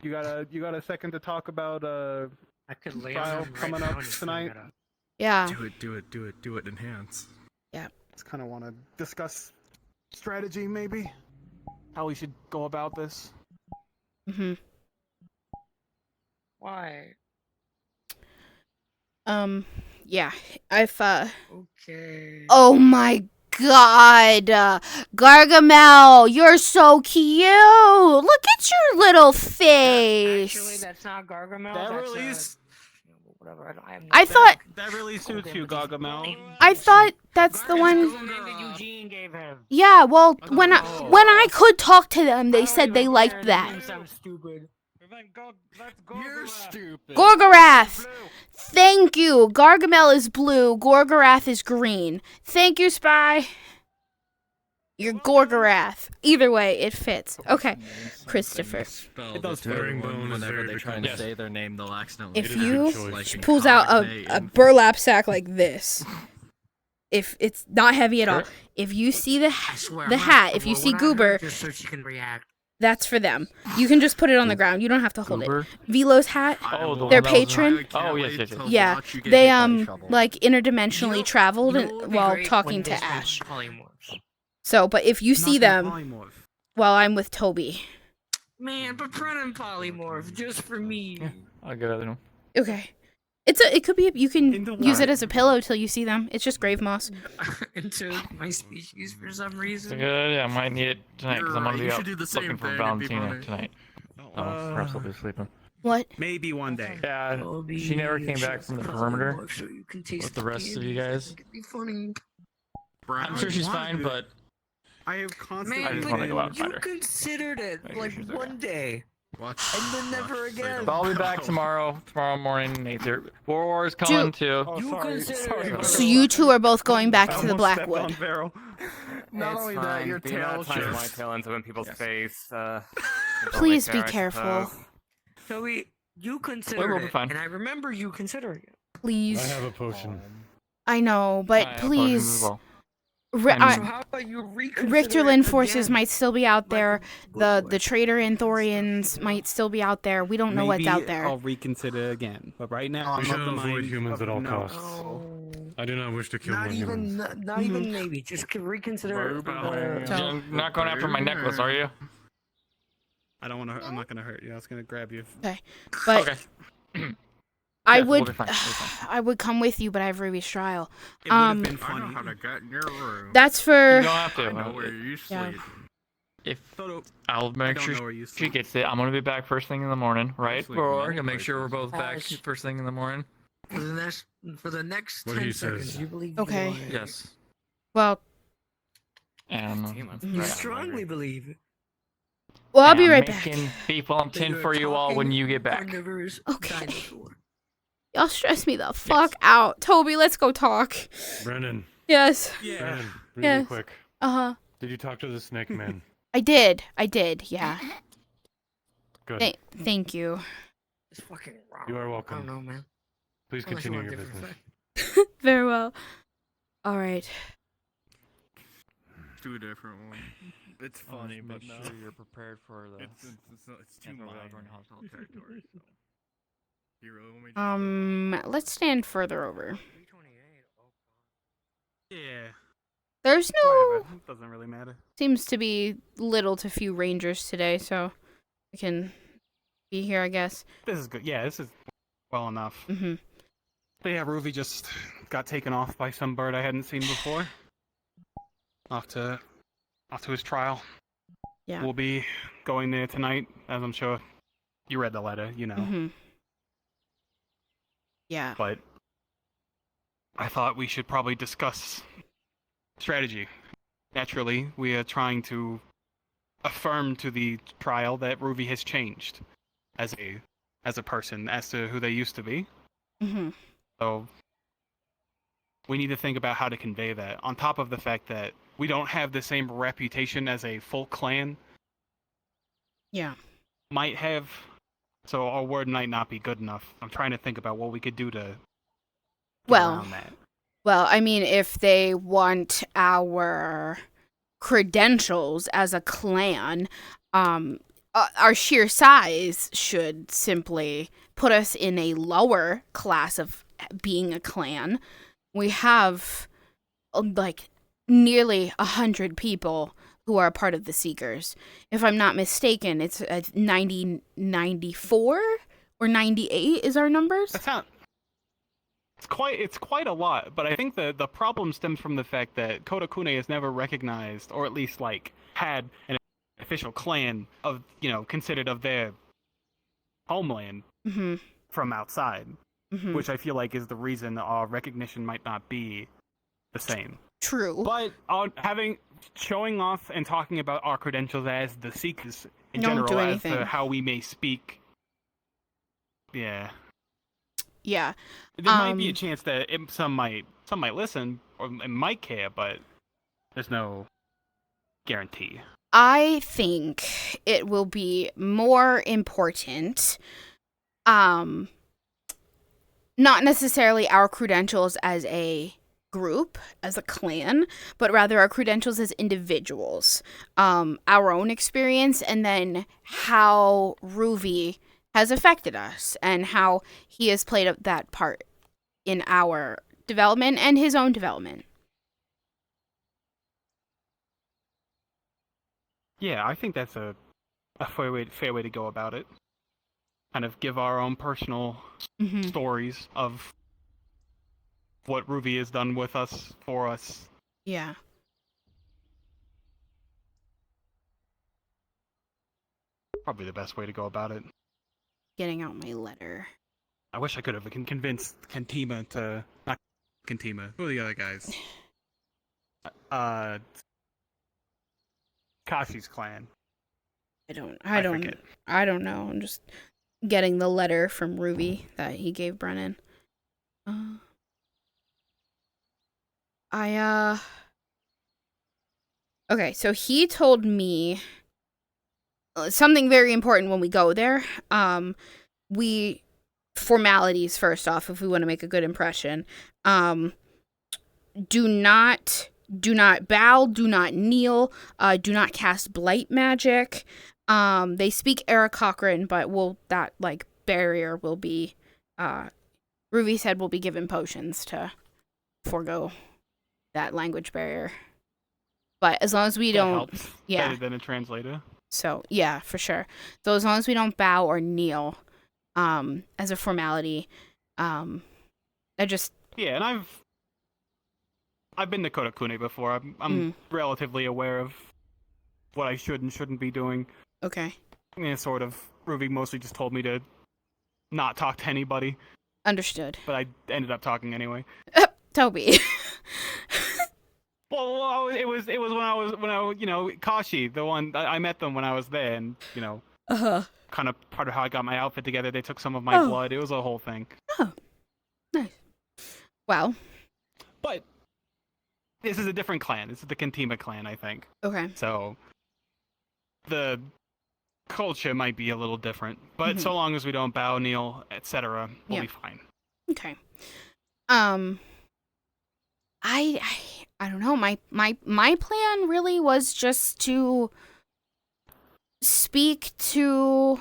You got a second to talk about I could lay trial on him right coming now up and just tonight? bring it up. Yeah. Do it. Enhance. Yeah. Just kind of want to discuss strategy, maybe. How we should go about this. Mhm. Why? Yeah. I've Okay. Oh my God, Gargamel, you're so cute. Look at your little face. Actually, that's not Gargamel. That that's really whatever. I thought that really suits you, Gargamel. I thought that's the one. The name that Eugene gave him. Yeah, well, when I could talk to them, they said they liked that. Sounds stupid. You're stupid. Gorgorath. Thank you. Gargamel is blue. Gorgorath is green. Thank you, Spy. You're Gorgorath. Either way, it fits. Okay, Christopher. It does whenever they try to say their name, they'll accidentally. If you she pulls out a burlap sack like this, if it's not heavy at all, if you see the hat, if you see Goober, just so she can react. that's for them. You can just put it on the ground. You don't have to hold Goober? it. Velo's hat, their patron. Oh, yes. Yeah, they like interdimensionally traveled while talking to Ash. So, but if you see them while I'm with Toby. Man, but Brennan polymorph just for me. Yeah, I'll get other one. Okay. It could be, you can use it as a pillow till you see them. It's just grave moss. Into my species for some reason. Yeah, I might need it tonight because I'm gonna be out do the same looking for thing, Valentina it'd be tonight. Perhaps I'll be sleeping. What? Maybe one day. Yeah, she never came back from the perimeter with the rest of you guys. I'm sure she's fine, but I have constantly. I just want to go out and find her. Considered it like one day. Watch. And then never again. So I'll be back tomorrow morning. Aether. War is coming too. So you two are both going back to the Blackwood. Not only that, your tail shows. My tail ends up in people's face. Please be careful. So you consider we'll be it, fine. and I remember you considering it. Please. I have a potion. I know, but please. So how about you reconsider Richterland it forces again? might still be out there. The traitor and Thorians might still be out there. We don't know what's out there. I'll reconsider again, but right now We should avoid humans at all costs. I do not wish to kill more humans. Not even maybe. Just reconsider it. You're not going after my necklace, are you? I don't want to. I'm not gonna hurt you. I was gonna grab you. Okay, but okay. I Yeah, we'll would, be fine, we'll be fine. I would come with you, but I have Ruby's trial. It would have been funny. I know how to get in your room. That's for. You don't have to. I know where you sleep. If Toto, I'll make don't sure know where you she sleep. gets it. I'm gonna be back first thing in the morning, right? sleep in Roar, my you'll make sure we're both back Ash. first thing in the morning. For the next What 10 he seconds, says. you believe Okay. you are. Yes. Well, And You strongly believe it. well, I'll be I'm right back. making beef Wellington for you all when you get back. Okay. Y'all stress me the fuck out. Toby, let's go talk. Brennan. Yes. Brennan, really Yes. quick. Uh-huh. Did you talk to the snake man? I did, yeah. Good. Thank you. It's fucking wrong. You are I welcome. don't know, man. Please Unless you continue want your a different business. Very well. All right. Two different ones. It's funny, but make no. sure you're prepared for the. It's too Yeah, minor. we're in hostile territory. So. You really want me to Let's stand further over. Yeah. There's no. Whatever. It doesn't really matter. Seems to be little to few rangers today, so I can be here, I guess. This is good. Yeah, this is well enough. Mm-hmm. But yeah, Ruby just got taken off by some bird I hadn't seen before. Off to his trial. Yeah. We'll be going there tonight, as I'm sure you read the letter, you know. Mm-hmm. Yeah. But I thought we should probably discuss strategy. Naturally, we are trying to affirm to the trial that Ruby has changed as a person, as to who they used to be. Mm-hmm. So we need to think about how to convey that. On top of the fact that we don't have the same reputation as a full clan Yeah. might have, so our word might not be good enough. I'm trying to think about what we could do to get around that. Well, I mean, if they want our credentials as a clan, our sheer size should simply put us in a lower class of being a clan. We have, like, nearly 100 people who are part of the Seekers. If I'm not mistaken, it's 94 or 98 is our numbers. That's not. It's quite a lot, but I think the problem stems from the fact that Kodakune has never recognized, or at least like had an official clan of, considered of their homeland from outside, which I feel like is the reason our recognition might not be the same. True. But showing off and talking about our credentials as the Seekers in Don't general, do as to anything. how we may speak, yeah. Yeah. There might be a chance that some might listen or might care, but there's no guarantee. I think it will be more important, not necessarily our credentials as a group, as a clan, but rather our credentials as individuals, our own experience, and then how Ruby has affected us and how he has played that part in our development and his own development. Yeah, I think that's a fair way to go about it. Kind of give our own personal stories of what Ruby has done with us, for us. Yeah. Probably the best way to go about it. Getting out my letter. I wish I could have convinced Kentima to... Not Kentima. Who are the other guys? Kashi's clan. I don't know. I'm just getting the letter from Ruby that he gave Brennan. Okay, so he told me something very important when we go there. Formalities first off, if we want to make a good impression. Do not bow, do not kneel, do not cast blight magic. They speak Aarakocran, but that barrier will be, Ruby said we'll be given potions to forego that language barrier. But as long as we don't, better than a translator. So yeah, for sure. So as long as we don't bow or kneel, as a formality, and I've been to Kodakune before. I'm relatively aware of what I should and shouldn't be doing. Okay. I mean, sort of. Ruby mostly just told me to not talk to anybody. Understood. But I ended up talking anyway. Toby. Well, it was when I Kashi, the one I met them when I was there, and kind of part of how I got my outfit together. They took some of my blood. It was a whole thing. Oh, nice. Well, but this is a different clan. This is the Kentima clan, I think. Okay. So the culture might be a little different, but so long as we don't bow, kneel, etc., we'll be fine. Okay. I don't know. My plan really was just to speak to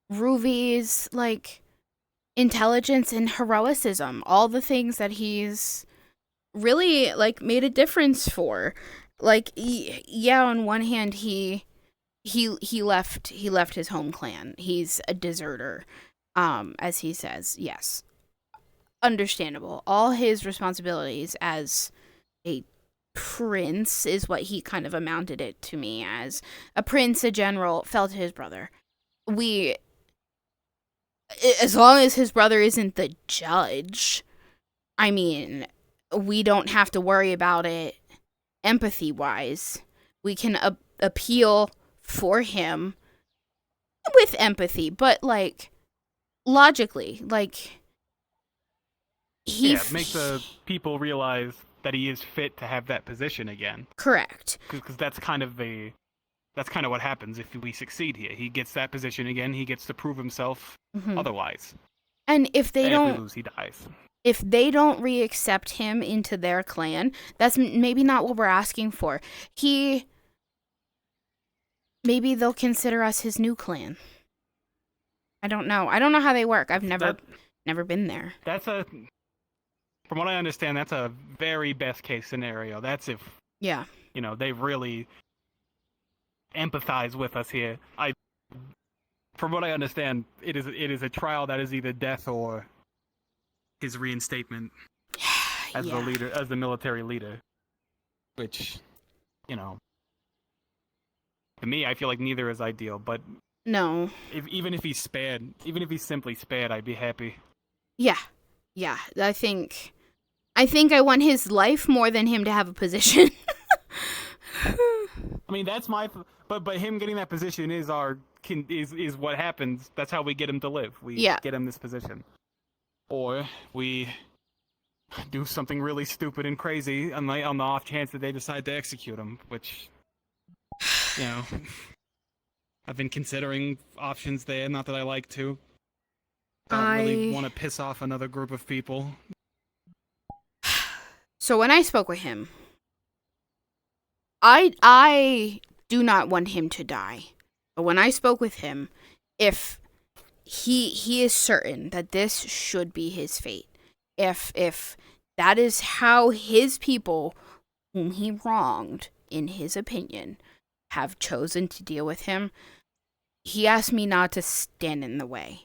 Ruvy's intelligence and heroicism, all the things that he's really made a difference for. On one hand he left his home clan. He's a deserter, as he says. Yes. Understandable. All his responsibilities as a prince is what he kind of amounted it to me as. A prince, a general, fell to his brother. As long as his brother isn't the judge, I mean, we don't have to worry about it empathy-wise. We can appeal for him with empathy, but logically, make the people realize that he is fit to have that position again. Correct. Because that's kind of what happens if we succeed here. He gets that position again. He gets to prove himself. Otherwise, and if we lose, he dies. If they don't re-accept him into their clan, that's maybe not what we're asking for. Maybe they'll consider us his new clan. I don't know. I don't know how they work. I've never been there. From what I understand, that's a very best case scenario. That's if they really empathize with us here. From what I understand, it is a trial that is either death or his reinstatement as the leader, as the military leader. Which, to me, I feel like neither is ideal. But no, even if he's simply spared, I'd be happy. Yeah. I think I want his life more than him to have a position. I mean, that's but him getting that position is is what happens. That's how we get him to live. We get him this position, or we do something really stupid and crazy on the off chance that they decide to execute him, which you know, I've been considering options there. Not that I like to. Don't really want to piss off another group of people. So when I spoke with him, I do not want him to die. But when I spoke with him, if he is certain that this should be his fate, if that is how his people, whom he wronged, in his opinion, have chosen to deal with him, he asked me not to stand in the way.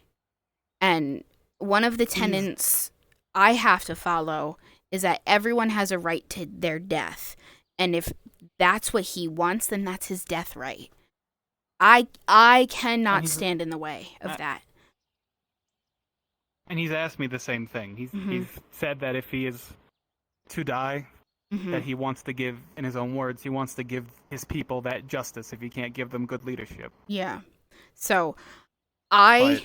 And one of the tenets I have to follow is that everyone has a right to their death. And if that's what he wants, then that's his death right. I cannot stand in the way of that. And he's asked me the same thing. He's said that if he is to die, that he wants to give, in his own words, he wants to give his people that justice if he can't give them good leadership. Yeah. So, I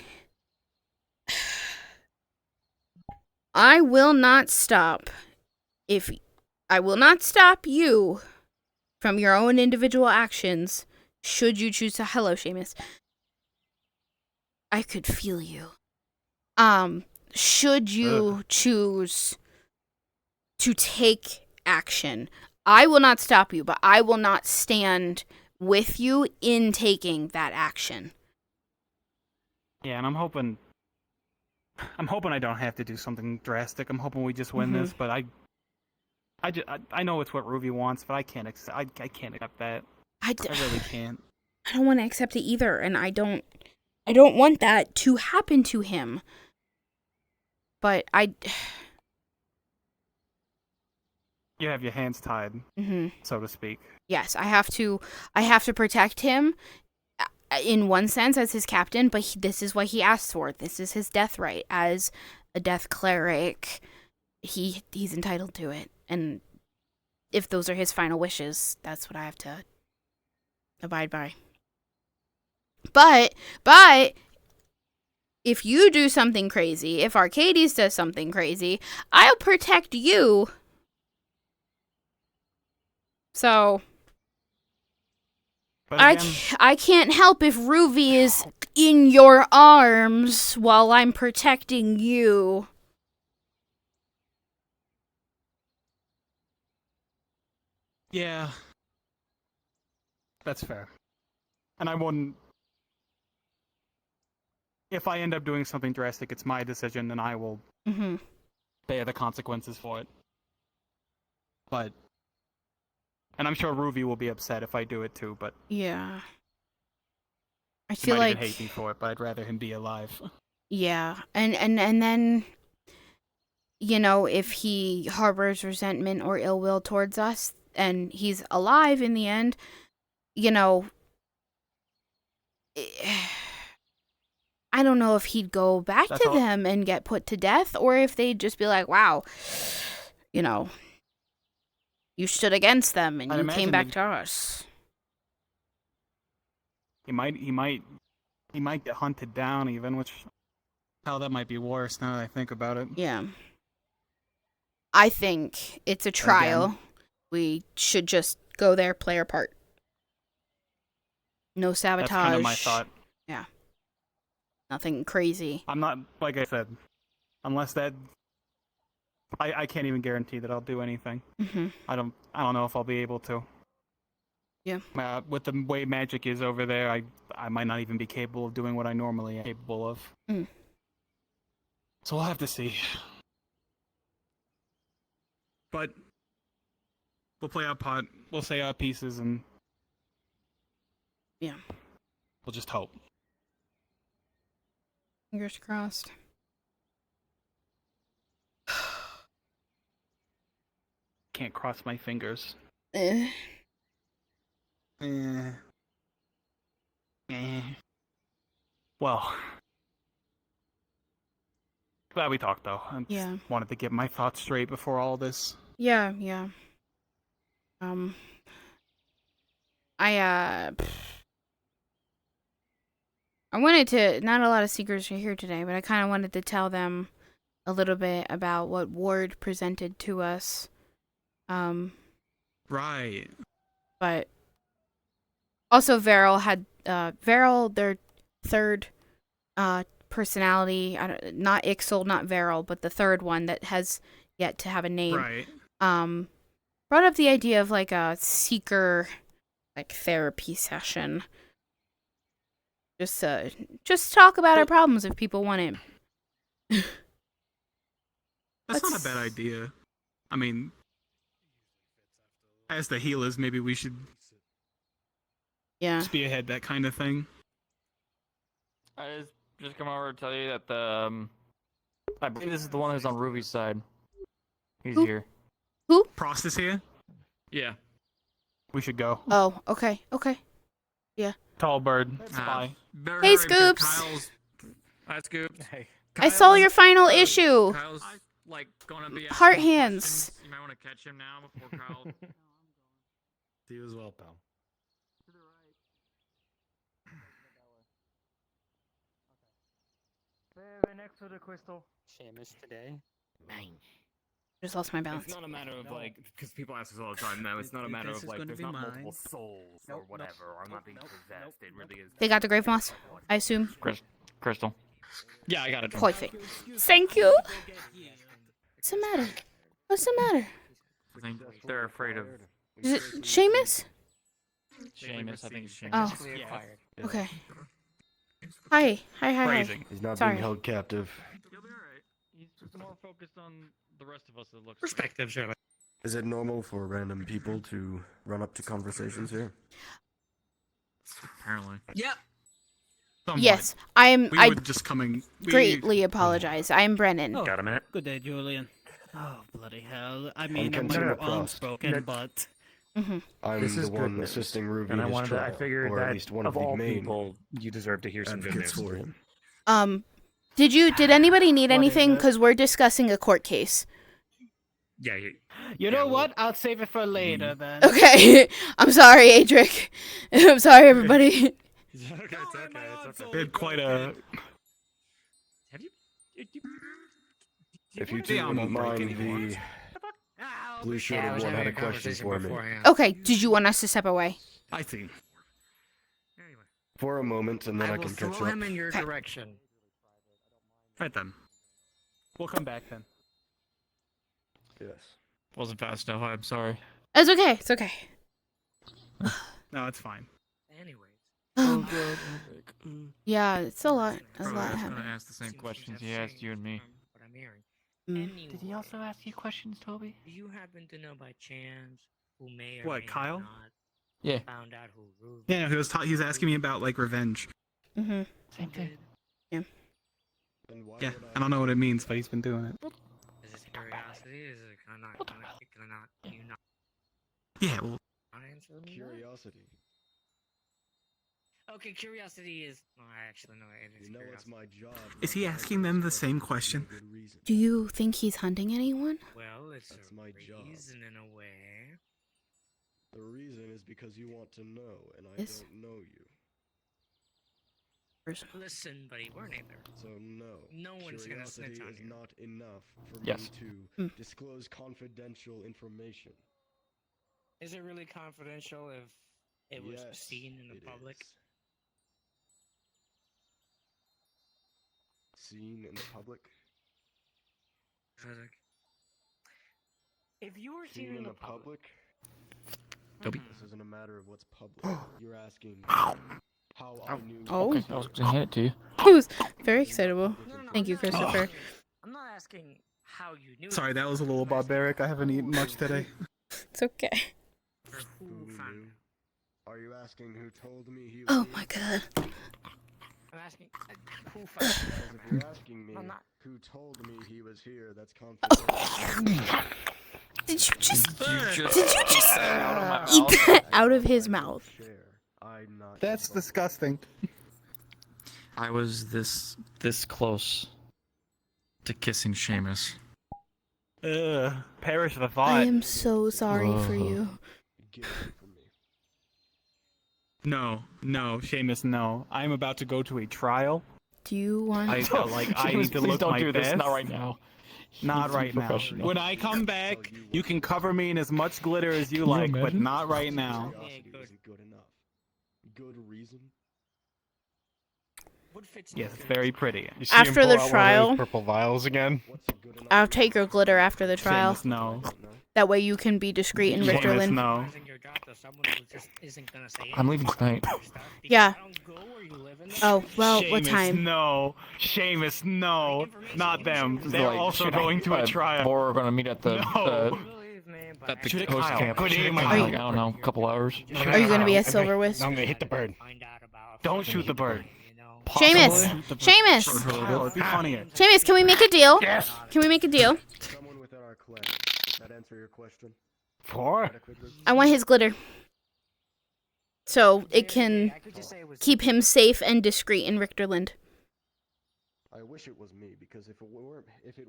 will not stop I will not stop you from your own individual actions should you choose to. Hello, Seamus. I could feel you. Should you choose to take action, I will not stop you, but I will not stand with you in taking that action. Yeah, and I'm hoping I don't have to do something drastic. I'm hoping we just win this, but I know it's what Ruby wants, but I can't accept that. I really can't. I don't want to accept it either, and I don't want that to happen to him. But you have your hands tied, so to speak. Yes, I have to protect him in one sense as his captain, but this is what he asked for. This is his death right as a death cleric. He's entitled to it, and if those are his final wishes, that's what I have to abide by. But if you do something crazy, if Arcades does something crazy, I'll protect you. So I can't help if Ruby is in your arms while I'm protecting you. Yeah. That's fair. And I wouldn't... If I end up doing something drastic, it's my decision, and I will bear the consequences for it. But... And I'm sure Ruby will be upset if I do it too, but... Yeah. I He feel might like... even hate me for it, but I'd rather him be alive. Yeah. And then... You know, if he harbors resentment or ill will towards us, and he's alive in the end, you know... I don't know if he'd go back to them and get put to death, or if they'd just be like, wow, you know... You stood against them, and you came back to us. He might get hunted down even, which... Hell, that might be worse now that I think about it. Yeah. I think it's a trial. Again. We should just go there, play our part. No sabotage. That's kind of my thought. Yeah. Nothing crazy. I'm not, like I said, unless that... I can't even guarantee that I'll do anything. I don't know if I'll be able to. Yeah. With the way magic is over there, I might not even be capable of doing what I normally am capable of. So we'll have to see. But we'll play our part. We'll say our pieces, and yeah, we'll just hope. Fingers crossed. Can't cross my fingers. Well, glad we talked though. I just wanted to get my thoughts straight before all this. Yeah. I wanted to, not a lot of secrets are here today, but I kind of wanted to tell them a little bit about what Ward presented to us. Right. But Also, Varel had Varel, their third personality. Not Ixel, not Varel, but the third one that has yet to have a name. Right. Brought up the idea of like a seeker, like therapy session. Just talk about our problems if people want it. That's not a bad idea. I mean, as the healers, maybe we should spearhead that kind of thing. I just come over to tell you that the I believe this is the one who's on Ruby's side. He's here. Who? Prost is here? Yeah. We should go. Oh, okay. Yeah. Tall bird. Spy. Hey, Scoops. Hi, Scoops. Hey. I saw your final issue. Kyle's like gonna be Heart hands. You might want to catch him now before Kyle. See you as well, pal. Next to the crystal. Seamus today. Just lost my balance. It's not a matter of like, because people ask us all the time. No, it's not a matter of like, there's not multiple souls or whatever, or I'm not being possessed. It really is. They got the grave moss, I assume. Crystal. Yeah, I got it. Perfect. Thank you. What's the matter? What's the matter? I think they're afraid of. Is it Seamus? Seamus, I think it's Seamus. Oh. Yeah. Okay. Hi. He's not Sorry. being held captive. He's just more focused on the rest of us. It looks. Perspective, sure. Is it normal for random people to run up to conversations here? Apparently. Yeah. Somewhat. Yes, I were just coming. Greatly apologize. I am Brennon. Oh, Got a minute? Good day, Julian. Oh, bloody hell. I mean, I'm consider unspoken, but... I'm This is the one goodness. assisting Ruby And in I his wanted trial, to, I figured or at that least one of the all main people, you deserve to hear some good advocates news. for him. Did anybody need What is anything? it? Because we're discussing a court case. Yeah. You know what? I'll save it for later, then. Okay. I'm sorry, Adric. I'm sorry, everybody. It's okay. We had quite a. Have you? If you two wouldn't mind, the blue shirted one had a question for me. Okay, did you want us to step away? I see. For a moment, and then I can catch throw up. him in your direction. Right then. We'll come back then. Yes. Wasn't fast enough. I'm sorry. It's okay. It's okay. No, it's fine. Anyways. Yeah, it's a lot. A Probably lot was gonna happening. ask the same questions he asked you and me. What I'm hearing. Mm. Did he also ask you questions, Toby? Do you happen to know by chance who may or What, may Kyle? not Yeah. found out who Ruby? Yeah, no, he was asking me about like revenge. Mm-hmm. Same thing. Yeah. Yeah, I don't know what it means, but he's been doing it. Is it curiosity? Is it kind of not? You not Yeah, well, answer me? Curiosity. Okay, curiosity is. Oh, I actually know it is. You know it's my job. is he asking them the same question? Do you think he's hunting anyone? Well, it's That's a my job. reason in a way. The reason is because you want to know, and I Yes. don't know you. Listen, buddy, we're neither. So no. No one's gonna Curiosity snitch on is you. not enough for Yes. me to disclose confidential information. Is it really confidential if it was Yes, seen in the it public? is. Seen in the public? If you were Seen in the public? Toby. This isn't a matter of what's public. You're asking how I knew. Oh. Okay, I was gonna hand it to you. He was very excitable. Thank you, Christopher. I'm not asking how you knew. Sorry, that was a little barbaric. I haven't eaten much today. It's okay. Who knew? Are you asking who told me he was Oh here? my god. I'm asking who found. Because if you're asking me I'm not. who told me he was here, that's confidential. Did you just Did you eat that out of his mouth? I'm not. That's disgusting. I was this close to kissing Seamus. Perish the I thought. am so sorry for you. Get away from me. No, Seamus, no. I'm about to go to a trial. Do you want? I need to Please look don't my do this. best. Not right now. Not He's right now. professional. When I come back, you can cover me in as much glitter as you like, but not right now. Curiosity isn't good enough. good reason? Yes, it's very pretty. You see him After pull the out one of trial, those purple vials again. I'll take your glitter after the trial. Seamus, no. That way you can be discreet in Seamus, Richterland. no. I'm leaving tonight. Yeah. Oh, well, Seamus, what time? No. Seamus, no. Not them. They're Like, also should going to a trial. Or we're gonna meet at the No. at the Shoot it, host Kyle. camp. Good Shoot it, aim, Kyle. Kyle. Like, I don't know, a couple hours. Are you going to be at Silverwist? I'm gonna hit the bird. Don't shoot the bird. Seamus! Seamus! Kyle, it'd be funnier. Seamus, can we make a deal? Yes. Can we make a deal? Someone within our clan. Does that answer your question? For? I want his glitter. So it can keep him safe and discreet in Richterland. I wish it was me, because if it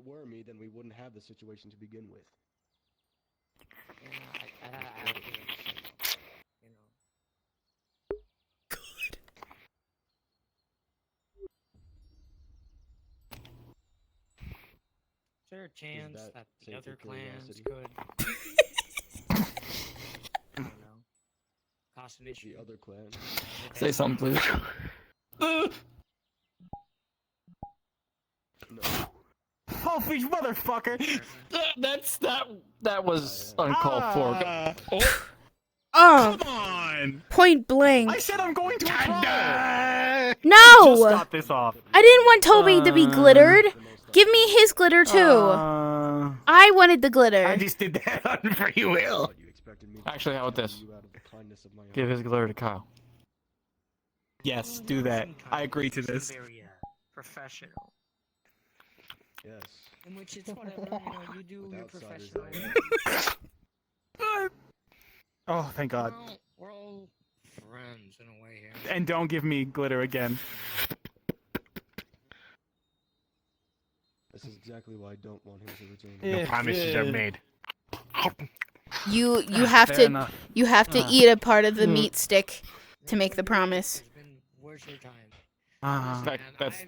were me, then we wouldn't have the situation to begin with. Is there a chance that the other clans curiosity? could? I don't know. Cause an issue. The other clan. Say something, please. Oh, you motherfucker! That was uncalled for. Oh! Come on! Point blank. I said I'm going to a trial! No! Just stop this off. I didn't want Toby to be glittered. Give me his glitter too. I wanted the glitter. I just did that on free will. Actually, how about this? Give his glitter to Kyle. Yes, do that. I agree to this. Very professional. Yes. In which it's whatever, you do your professional. Oh, thank God. We're all friends in a way here. And don't give me glitter again. This is exactly why I don't want him to return. No promises are made. You have Fair to enough. you have to eat a part of the meat stick to make the promise. Where's your time? That's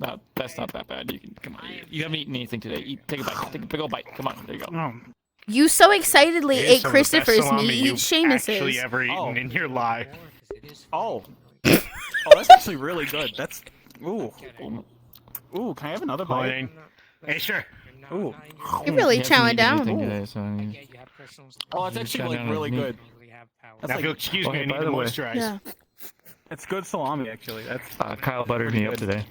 not that bad. You can come on. You haven't eaten anything today. Take a bite. Take a big old bite. Come on. There you go. You so excitedly It is ate some of the best Christopher's salami meat. Eat you've actually Seamus's. ever eaten in your life. Oh. Oh, that's actually really good. That's. Ooh. Ooh, can I have another bite? Fine. Hey, sure. Ooh. You're really He hasn't chowing eaten down. anything today, so Oh, it's actually like really good. Now, if you'll excuse me, I need by to the way. moisturize. Yeah. It's good salami, actually. That's. Kyle buttered me up today.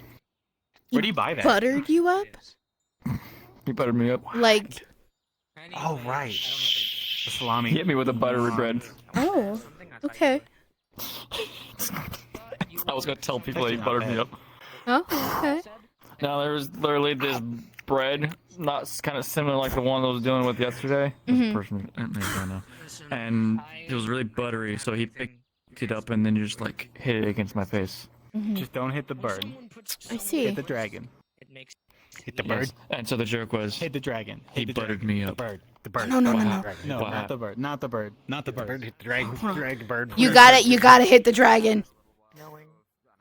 Where do you buy that? Buttered you up? He buttered me up. Like, Oh, right. The salami. He hit me with a buttery bread. oh, okay. I was gonna tell people he buttered me up. Oh, okay. Now there's literally this bread, not kind of similar like the one I was dealing with yesterday. This person, maybe I know. And it was really buttery, so he picked it up and then just like hit it against my face. Just don't hit the bird. I see. Hit the dragon. Hit the bird. Yes. And so the joke was Hit the dragon. he Hit the buttered dragon. me The up. bird. The bird. No, no, no, Wow. no. No, Wow. not the bird. Not the bird. Not the The bird bird. hit the dragon. Drag the bird. You got it. You gotta hit the dragon.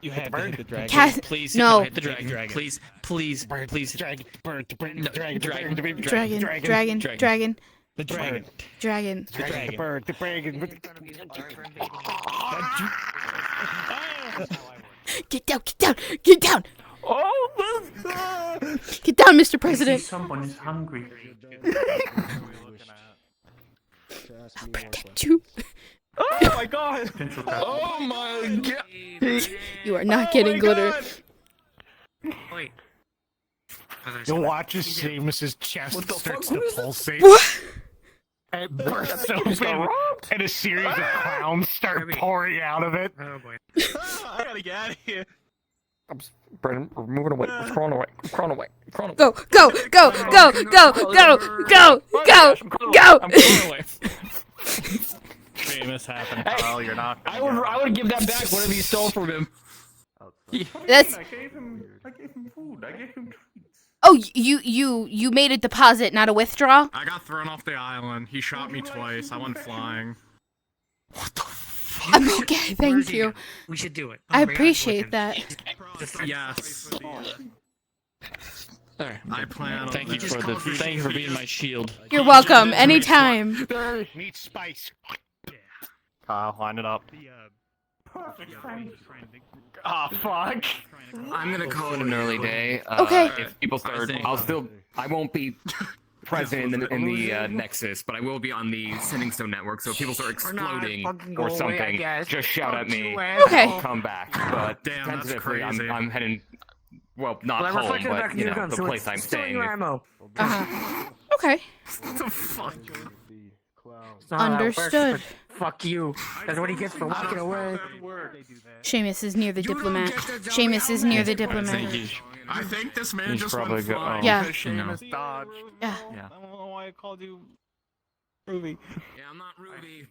You had to hit the dragon. Cass- Please no. hit the dragon. Please, please, please. Drag the bird. The bird. No, The dragon. The dragon. bird. The Dragon, dragon. dragon, Dragon. dragon, The dragon. dragon. The bird. The dragon. Get down, get down, get down. Oh, Get down, Mr. President. someone is hungry. Protect you. Oh my God. Oh my god! You are not getting glitter. Wait. You'll watch as Seamus's chest starts to pulsate. What? And it bursts open, and a series of clowns start pouring out of it. Oh boy. I gotta get out of here. Brennan, we're moving away. We're crawling away. We're crawling away. We're crawling away. Go, go, go, go, go, go, go, go, go. I'm crawling away. Famous happened, Hey, Kyle. You're not. I would give that back whatever you stole from him. That's. I gave him food. I gave him treats. Oh, you made a deposit, not a withdrawal. I got thrown off the island. He shot me twice. I went flying. I'm okay, thank you. We should do it. I appreciate that. Yes. Alright. I plan on Thank you this. for being my shield. You're welcome, anytime. Meat spice. Kyle, line it up. Ah, fuck. I'm gonna call it an early day. Okay. If people start, I won't be present in the Nexus, but I will be on the Sending Stone network. So if people start exploding or something, just shout at me. Okay. I'll come back. But Damn, that's tentatively, crazy. I'm heading. Well, not Well, home, reflected back but in you your know, gun, the so place it's I'm still in staying. your ammo. Okay. What the fuck? It's not how that works, Understood. but fuck you. That's what he gets for walking away. Seamus is near the diplomat. Seamus is near the diplomat. I think this man He's just probably went go- flying. Yeah. because You know. Seamus dodged. Yeah. Yeah. I don't know why I called you Ruby. Yeah, I'm not Ruby.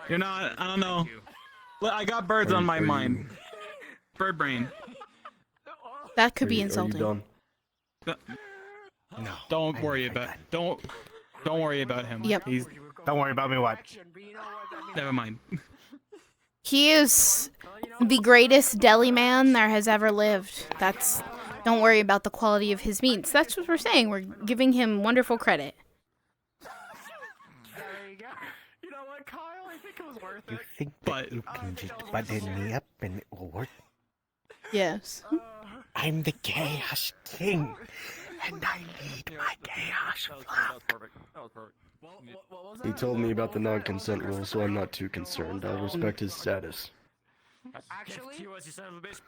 You're not. I don't know. I got birds on my mind. Bird brain. That could be Are you insulting. done? No. Don't worry about. Don't worry about him. Yep. Don't worry about me. What? Never mind. He is the greatest deli man there has ever lived. Don't worry about the quality of his meats. That's what we're saying. We're giving him wonderful credit. You know what, Kyle? I think it was worth it. You think that you can just button me up and it will work? Yes. I'm the Chaos King, and I need my Chaos flock. He told me about the non-consent rule, so I'm not too concerned. I'll respect his status. Actually, you son of a bitch.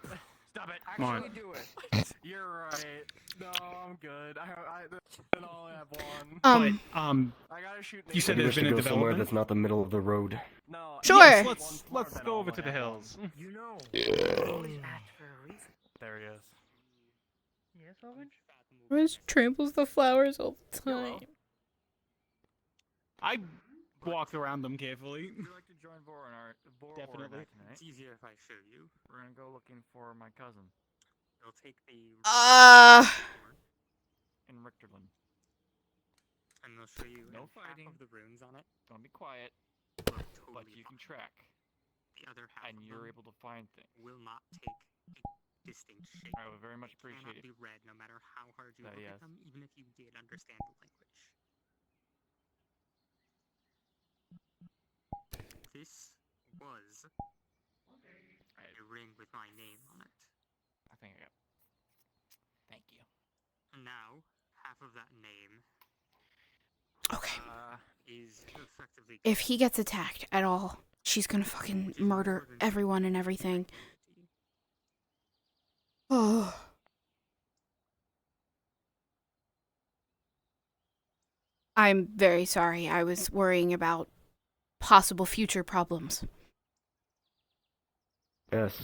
Stop it. Come on. Actually, do it. You're right. No, I'm good. I only have one. But, I gotta shoot. you said I there's wish been to a go somewhere development. that's not the middle of the road. No. Sure. Yes, let's go over to the hills. You know. There he is. Yes, Orange? Rose tramples the flowers all the time. I walked around them carefully. Would you like to join Voronart? Definitely. It's easier if I show you. We're gonna go looking for my cousin. It'll take the in Richterland. And they'll show you no fighting of the runes on it. Don't be quiet. But you can track. The other half and you're able to find things. Will not take a distinct shape. I would very much appreciate it. Be read no matter how hard you look at them, even if you did understand the language. This was a ring with my name on it. I think I got. Thank you. And now, half of that name. Okay. Is effectively. If he gets attacked at all, she's gonna fucking murder everyone and everything. Oh. I'm very sorry. I was worrying about possible future problems. Yes.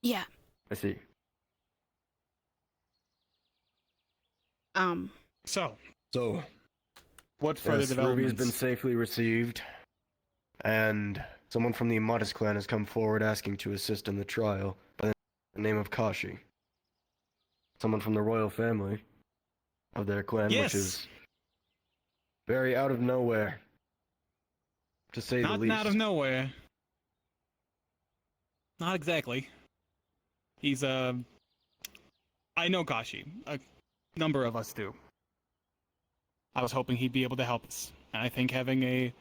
Yeah. I see. So, what further Yes, Ruby's developments? been safely received, and someone from the Immodest clan has come forward asking to assist in the trial by the name of Kashi. Someone from the royal family of their clan, Yes. which is very out of nowhere, to say the Not least. out of nowhere. Not exactly. He's I know Kashi. A number of us do. I was hoping he'd be able to help us, and I think having a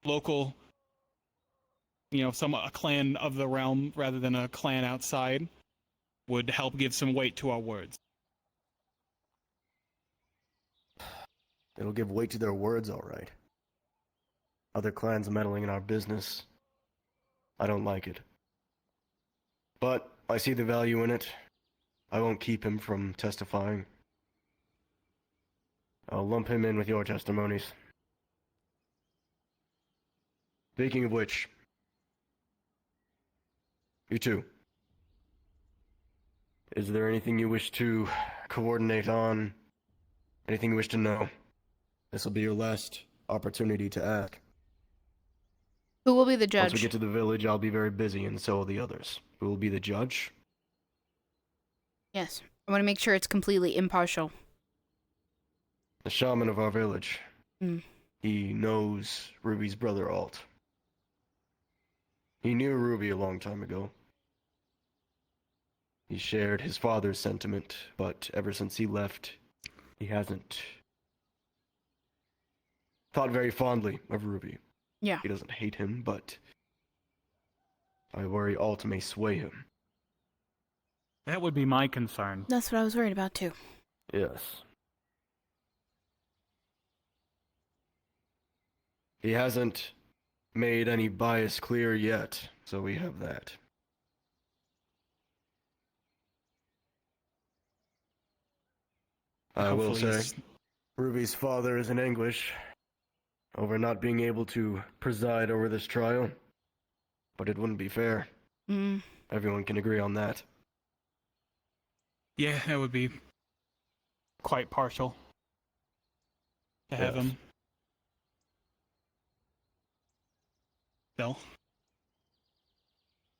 local, a clan of the realm rather than a clan outside, would help give some weight to our words. It'll give weight to their words, all right. Other clans meddling in our business. I don't like it. But I see the value in it. I won't keep him from testifying. I'll lump him in with your testimonies. Speaking of which, you two. Is there anything you wish to coordinate on? Anything you wish to know? This will be your last opportunity to ask. Who will be the Once we judge? get to the village, I'll be very busy, and so will the others. Who will be the judge? Yes. I want to make sure it's completely impartial. The shaman of our village. Mm. He knows Ruby's brother Alt. He knew Ruby a long time ago. He shared his father's sentiment, but ever since he left, he hasn't thought very fondly of Ruby. Yeah. He doesn't hate him, but I worry Alt may sway him. That would be my concern. That's what I was worried about too. Yes. He hasn't made any bias clear yet, so we have that. I will Hopefully say, Ruby's father is in anguish over not being able to preside over this trial, but it wouldn't be fair. Everyone can agree on that. Yeah, that would be quite partial to have Yes. him. Still,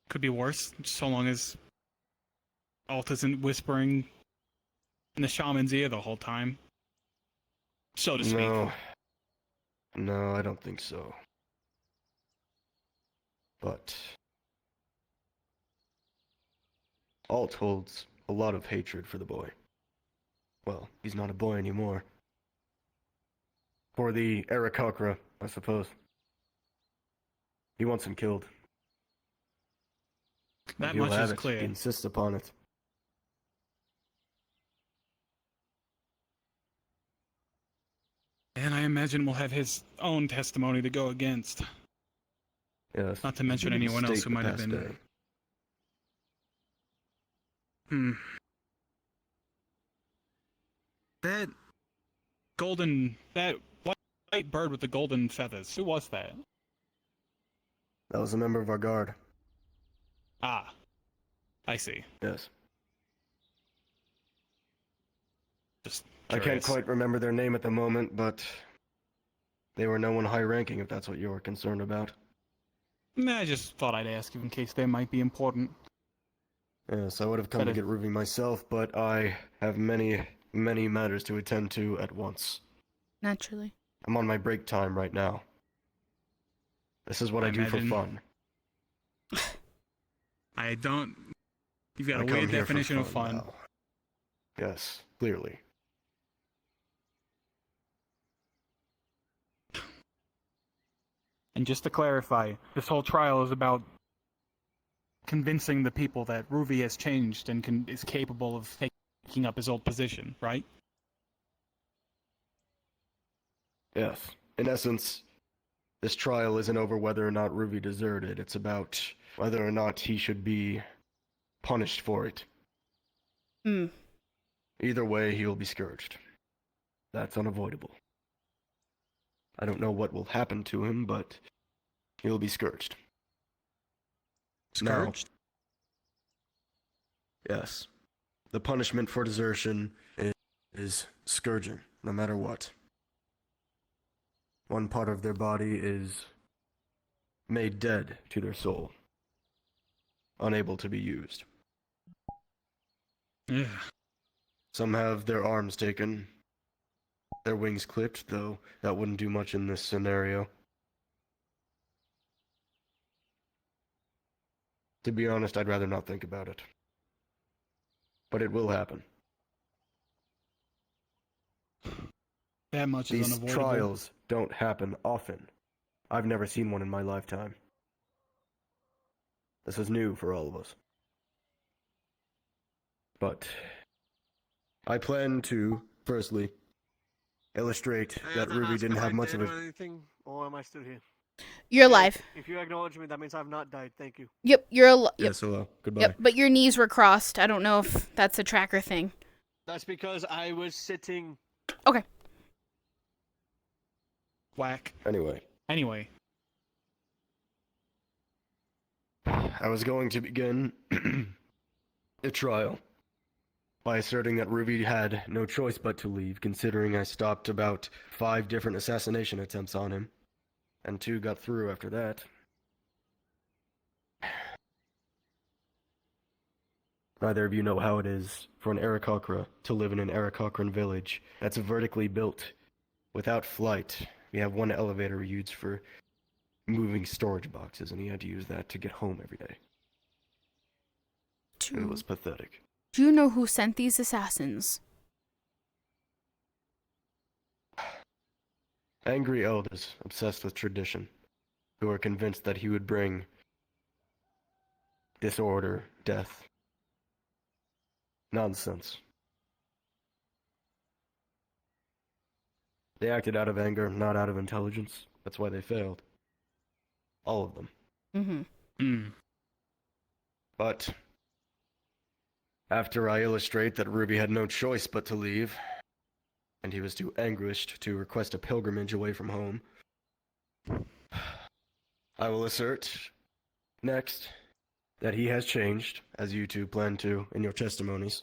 could be worse, so long as Alt isn't whispering in the shaman's ear the whole time, so to speak. No, I don't think so. But Alt holds a lot of hatred for the boy. Well, he's not a boy anymore. For the Aarakocra, I suppose. He wants him killed. That If he'll much have is it, clear. He insists upon it. And I imagine we'll have his own testimony to go against. Yes. Not to mention he did anyone else state who the might have past been. day. That white bird with the golden feathers. Who was that? That was a member of our guard. Ah, I see. Yes. Just I can't curious. quite remember their name at the moment, but they were no one high-ranking, if that's what you were concerned about. Nah, I just thought I'd ask you in case they might be important. Yes, I would have come to get Ruby myself, but I have many matters to attend to at once. Naturally. I'm on my break time right now. This is what I do for imagine- fun. I don't. You've got I a come weird here for definition of fun. now. Yes, clearly. And just to clarify, this whole trial is about convincing the people that Ruby has changed and is capable of taking up his old position, right? Yes. In essence, this trial isn't over whether or not Ruby deserted. It's about whether or not he should be punished for it. Either way, he will be scourged. That's unavoidable. I don't know what will happen to him, but he'll be scourged. Scourged? Now, yes. The punishment for desertion is scourging, no matter what. One part of their body is made dead to their soul, unable to be used. Yeah. Some have their arms taken, their wings clipped, though that wouldn't do much in this scenario. To be honest, I'd rather not think about it. But it will happen. That much is These unavoidable. trials don't happen often. I've never seen one in my lifetime. This is new for all of us. But I plan to, firstly, illustrate that Ruby didn't have much of a... Anything, or am I still here? You're alive. If you acknowledge me, that means I've not died. Thank you. Yep, you're alive. Yep. Yes, hello. Goodbye. Yep, but your knees were crossed. I don't know if that's a tracker thing. That's because I was sitting. Okay. Whack. Anyway. I was going to begin the trial by asserting that Ruby had no choice but to leave, considering I stopped about 5 different assassination attempts on him, and 2 got through after that. Neither of you know how it is for an Aarakocra to live in an Aarakocran village that's vertically built, without flight. We have one elevator we use for moving storage boxes, and he had to use that to get home every day. It was pathetic. Do you know who sent these assassins? Angry elders obsessed with tradition, who are convinced that he would bring disorder, death. Nonsense. They acted out of anger, not out of intelligence. That's why they failed. All of them. Mm-hmm. But after I illustrate that Ruby had no choice but to leave, and he was too anguished to request a pilgrimage away from home, I will assert next that he has changed, as you two plan to in your testimonies,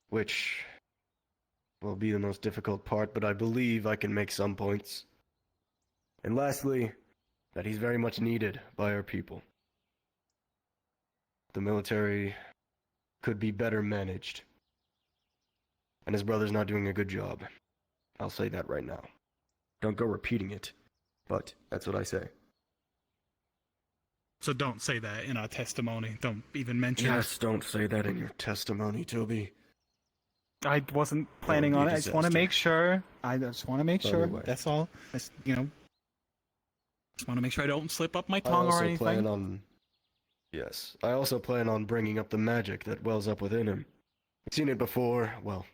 which will be the most difficult part, but I believe I can make some points. And lastly, that he's very much needed by our people. The military could be better managed, and his brother's not doing a good job. I'll say that right now. Don't go repeating it, but that's what I say. So don't say that in our testimony. Don't even mention Yes, don't say that in your testimony, Toby. it. I wasn't planning on it. I just want to make sure. I just want to make sure. Anyway. That's all. Just want to make sure I don't slip up my I tongue or also anything. plan on... Yes, I also plan on bringing up the magic that wells up within him. I've seen it before. Well,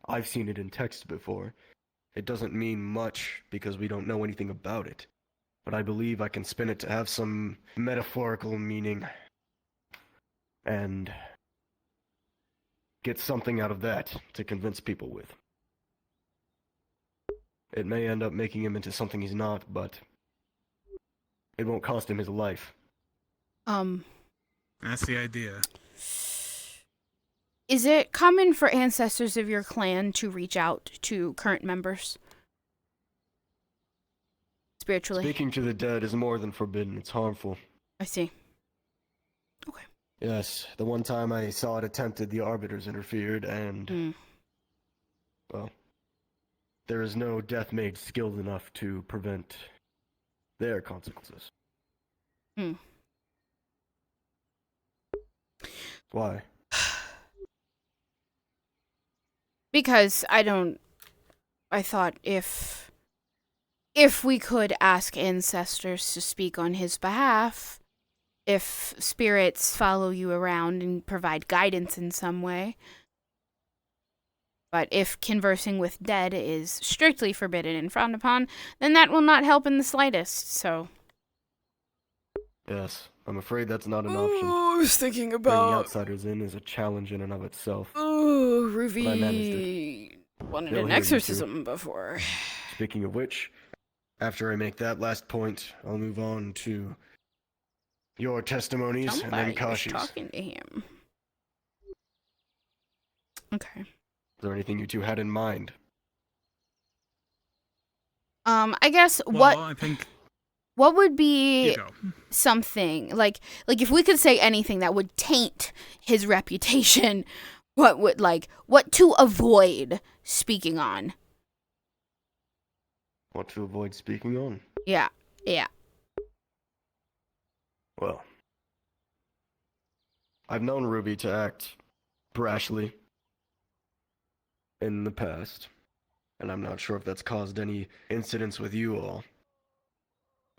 I've seen it in text before. It doesn't mean much because we don't know anything about it. But I believe I can spin it to have some metaphorical meaning. And get something out of that to convince people with. It may end up making him into something he's not, but it won't cost him his life. That's the idea. Is it common for ancestors of your clan to reach out to current members? Spiritually? Speaking to the dead is more than forbidden. It's harmful. I see. Okay. Yes, the one time I saw it attempted, the Arbiters interfered, and... Well, there is no death mage skilled enough to prevent their consequences. Why? Because I thought if we could ask ancestors to speak on his behalf, if spirits follow you around and provide guidance in some way. But if conversing with dead is strictly forbidden and frowned upon, then that will not help in the slightest, so... Yes, I'm afraid that's not an option. I was thinking Bringing about... outsiders in is a challenge in and of itself. Ooh, But I managed Ruby wanted They'll an hear you two. exorcism before. Speaking of which, after I make that last point, I'll move on to your testimonies and then Somebody was Kashi's. talking to him. Okay. Is there anything you two had in mind? I guess Well, I think what would be You go. something like if we could say anything that would taint his reputation, what to avoid speaking on? What to avoid speaking on? Yeah. Well, I've known Ruby to act brashly in the past, and I'm not sure if that's caused any incidents with you all.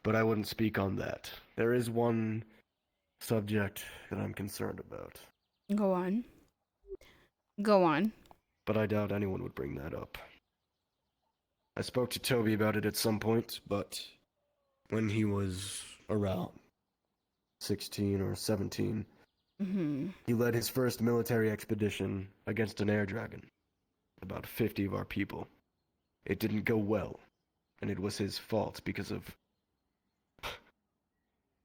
But I wouldn't speak on that. There is one subject that I'm concerned about, Go on. but I doubt anyone would bring that up. I spoke to Toby about it at some point, but when he was around 16 or 17, he led his first military expedition against an air dragon. About 50 of our people. It didn't go well, and it was his fault because of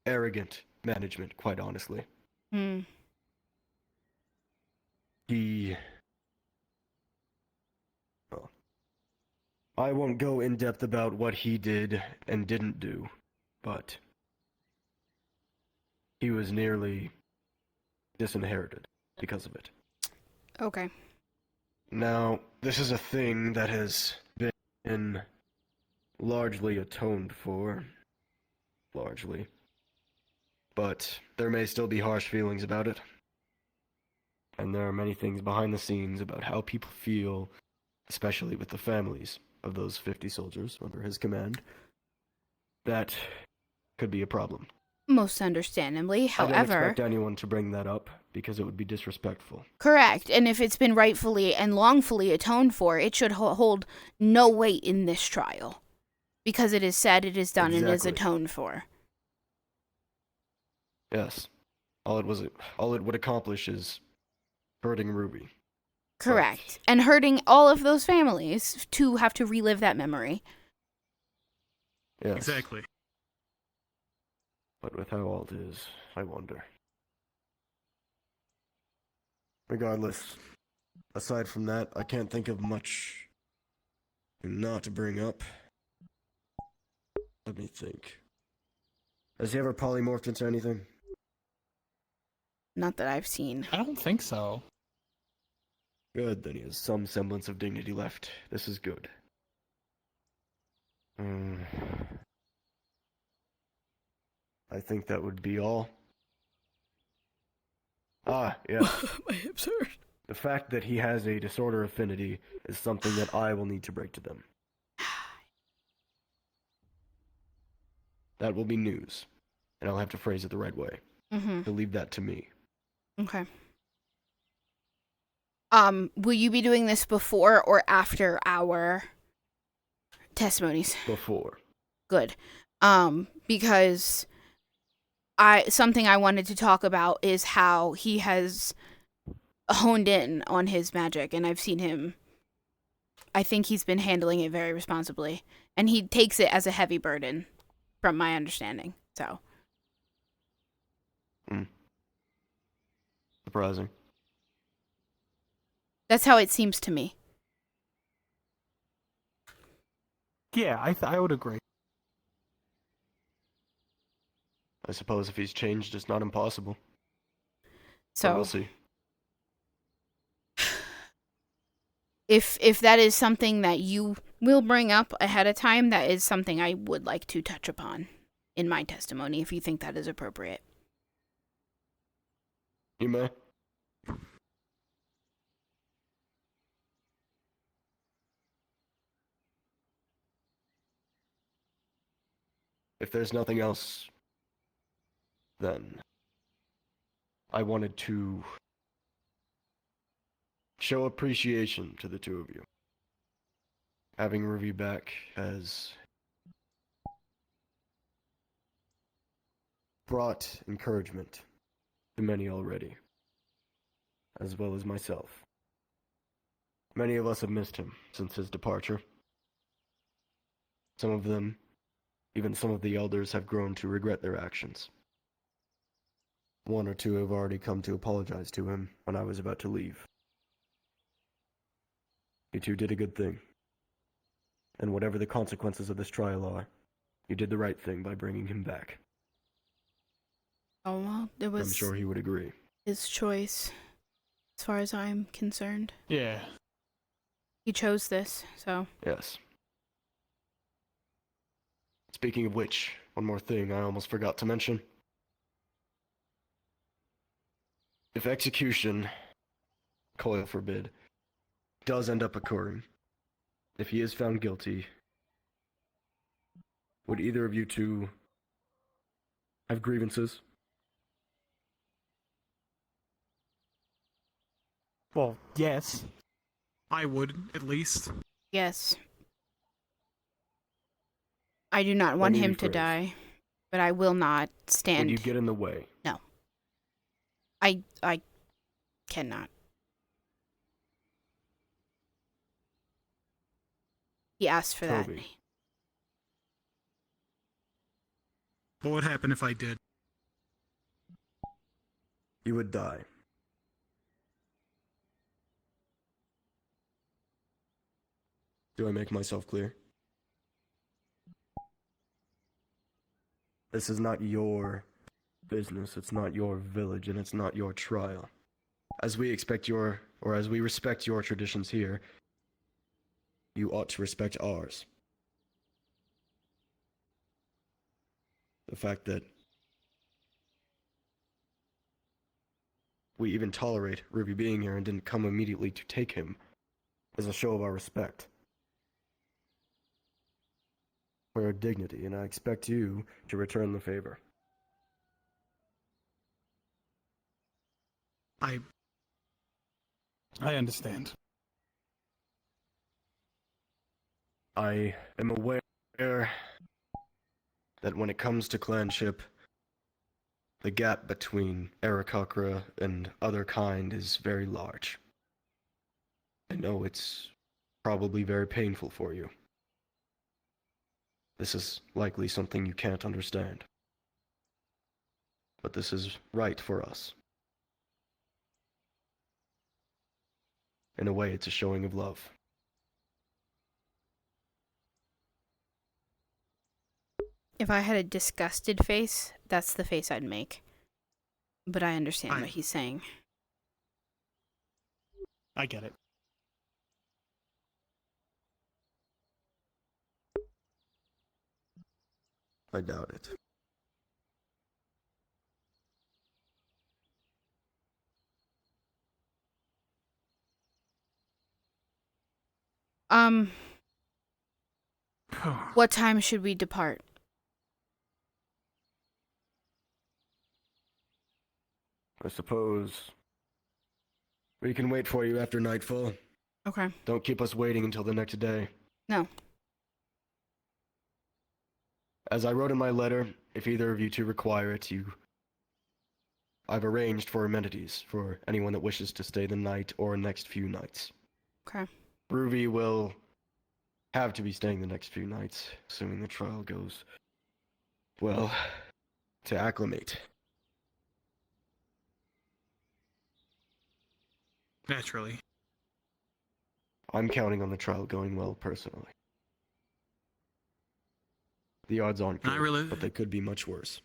arrogant management, quite honestly. Well, I won't go in depth about what he did and didn't do, but he was nearly disinherited because of it. Okay. Now, this is a thing that has been largely atoned for. Largely. But there may still be harsh feelings about it. And there are many things behind the scenes about how people feel, especially with the families of those 50 soldiers under his command, that could be a problem. Most understandably. I don't However, expect anyone to bring that up because it would be disrespectful. correct. And if it's been rightfully and lawfully atoned for, it should hold no weight in this trial. Because it is said, it is done, and is Exactly. atoned for. Yes. All it would accomplish is hurting Ruby. Correct. And hurting all of those families to have to relive that memory. Yes. Exactly. But with how old it is, I wonder. Regardless, aside from that, I can't think of much not to bring up. Let me think. Has he ever polymorphed into anything? Not that I've seen. I don't think so. Good, then he has some semblance of dignity left. This is good. I think that would be all. Ah, yes. My hips hurt. The fact that he has a disorder affinity is something that I will need to break to them. That will be news, and I'll have to phrase it the right way. Mm-hmm. So leave that to me. Okay. Will you be doing this before or after our testimonies? Before. Good. Because something I wanted to talk about is how he has honed in on his magic, and I've seen him. I think he's been handling it very responsibly, and he takes it as a heavy burden, from my understanding. So. Surprising. That's how it seems to me. Yeah, I would agree. I suppose if he's changed, it's not impossible. So But we'll see. If that is something that you will bring up ahead of time, that is something I would like to touch upon in my testimony, if you think that is appropriate. You may. If there's nothing else, then I wanted to show appreciation to the two of you. Having Ruby back has brought encouragement to many already, as well as myself. Many of us have missed him since his departure. Some of them, even some of the elders, have grown to regret their actions. One or two have already come to apologize to him when I was about to leave. You two did a good thing. And whatever the consequences of this trial are, you did the right thing by bringing him back. Oh, well, it was I'm sure he would agree. his choice, as far as I'm concerned. Yeah. He chose this, so. Yes. Speaking of which, one more thing I almost forgot to mention. If execution, coil forbid, does end up occurring, if he is found guilty, would either of you two have grievances? Well, yes. I would, at least. Yes. I do not want me him to rephrase. die, but I will not stand. Would you get in the way? No. I cannot. He asked for that. Toby. What would happen if I did? You would die. Do I make myself clear? This is not your business, it's not your village, and it's not your trial. As we respect your traditions here, you ought to respect ours. The fact that we even tolerate Ruby being here and didn't come immediately to take him is a show of our respect. For our dignity, and I expect you to return the favor. I understand. I am aware that when it comes to clanship, the gap between Aarakocra and other kind is very large. I know it's probably very painful for you. This is likely something you can't understand. But this is right for us. In a way, it's a showing of love. If I had a disgusted face, that's the face I'd make. But I understand what he's saying. I get it. I doubt it. What time should we depart? I suppose we can wait for you after nightfall. Okay. Don't keep us waiting until the next day. No. As I wrote in my letter, if either of you two require it, I've arranged for amenities for anyone that wishes to stay the night or next few nights. Okay. Ruby will have to be staying the next few nights, assuming the trial goes well, to acclimate. Naturally. I'm counting on the trial going well personally. The odds aren't good, but they could be much worse.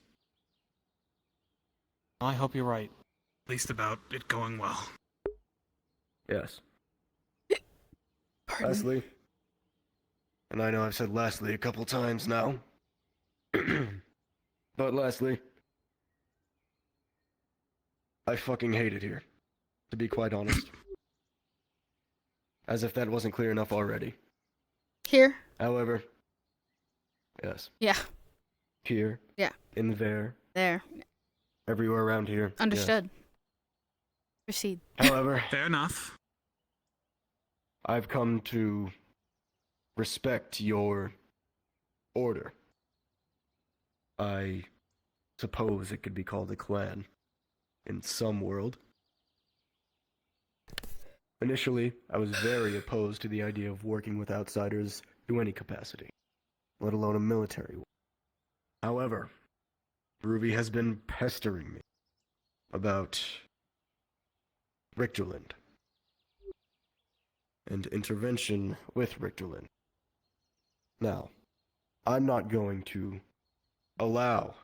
I hope you're right. At least about it going well. Yes. Lastly, and I know I've said lastly a couple times now, but lastly, I fucking hate it here, to be quite honest. As if that wasn't clear enough already. Here? However, yes. Yeah. Here. Yeah. In there. There. Everywhere around here. Understood. Yes. Proceed. However, fair enough. I've come to respect your order. I suppose it could be called a clan in some world. Initially, I was very opposed to the idea of working with outsiders to any capacity, let alone a military one. However, Ruby has been pestering me about Richterland and intervention with Richterland. Now, I'm not going to allow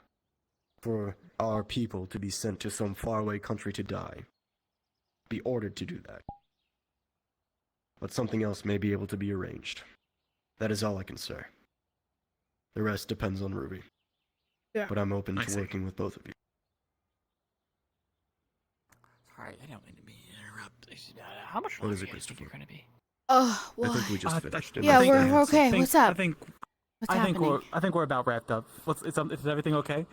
for our people to be sent to some faraway country to die, be ordered to do that. But something else may be able to be arranged. That is all I can say. The rest depends on Ruby. Yeah. But I'm open to working with both of you. Sorry, I don't mean to be interrupted. How much What longer is it, do you think Christopher? you're gonna be? Oh, well. I think we just finished. Yeah, we're okay. What's up? I think What's happening? we're about wrapped up. Is everything okay?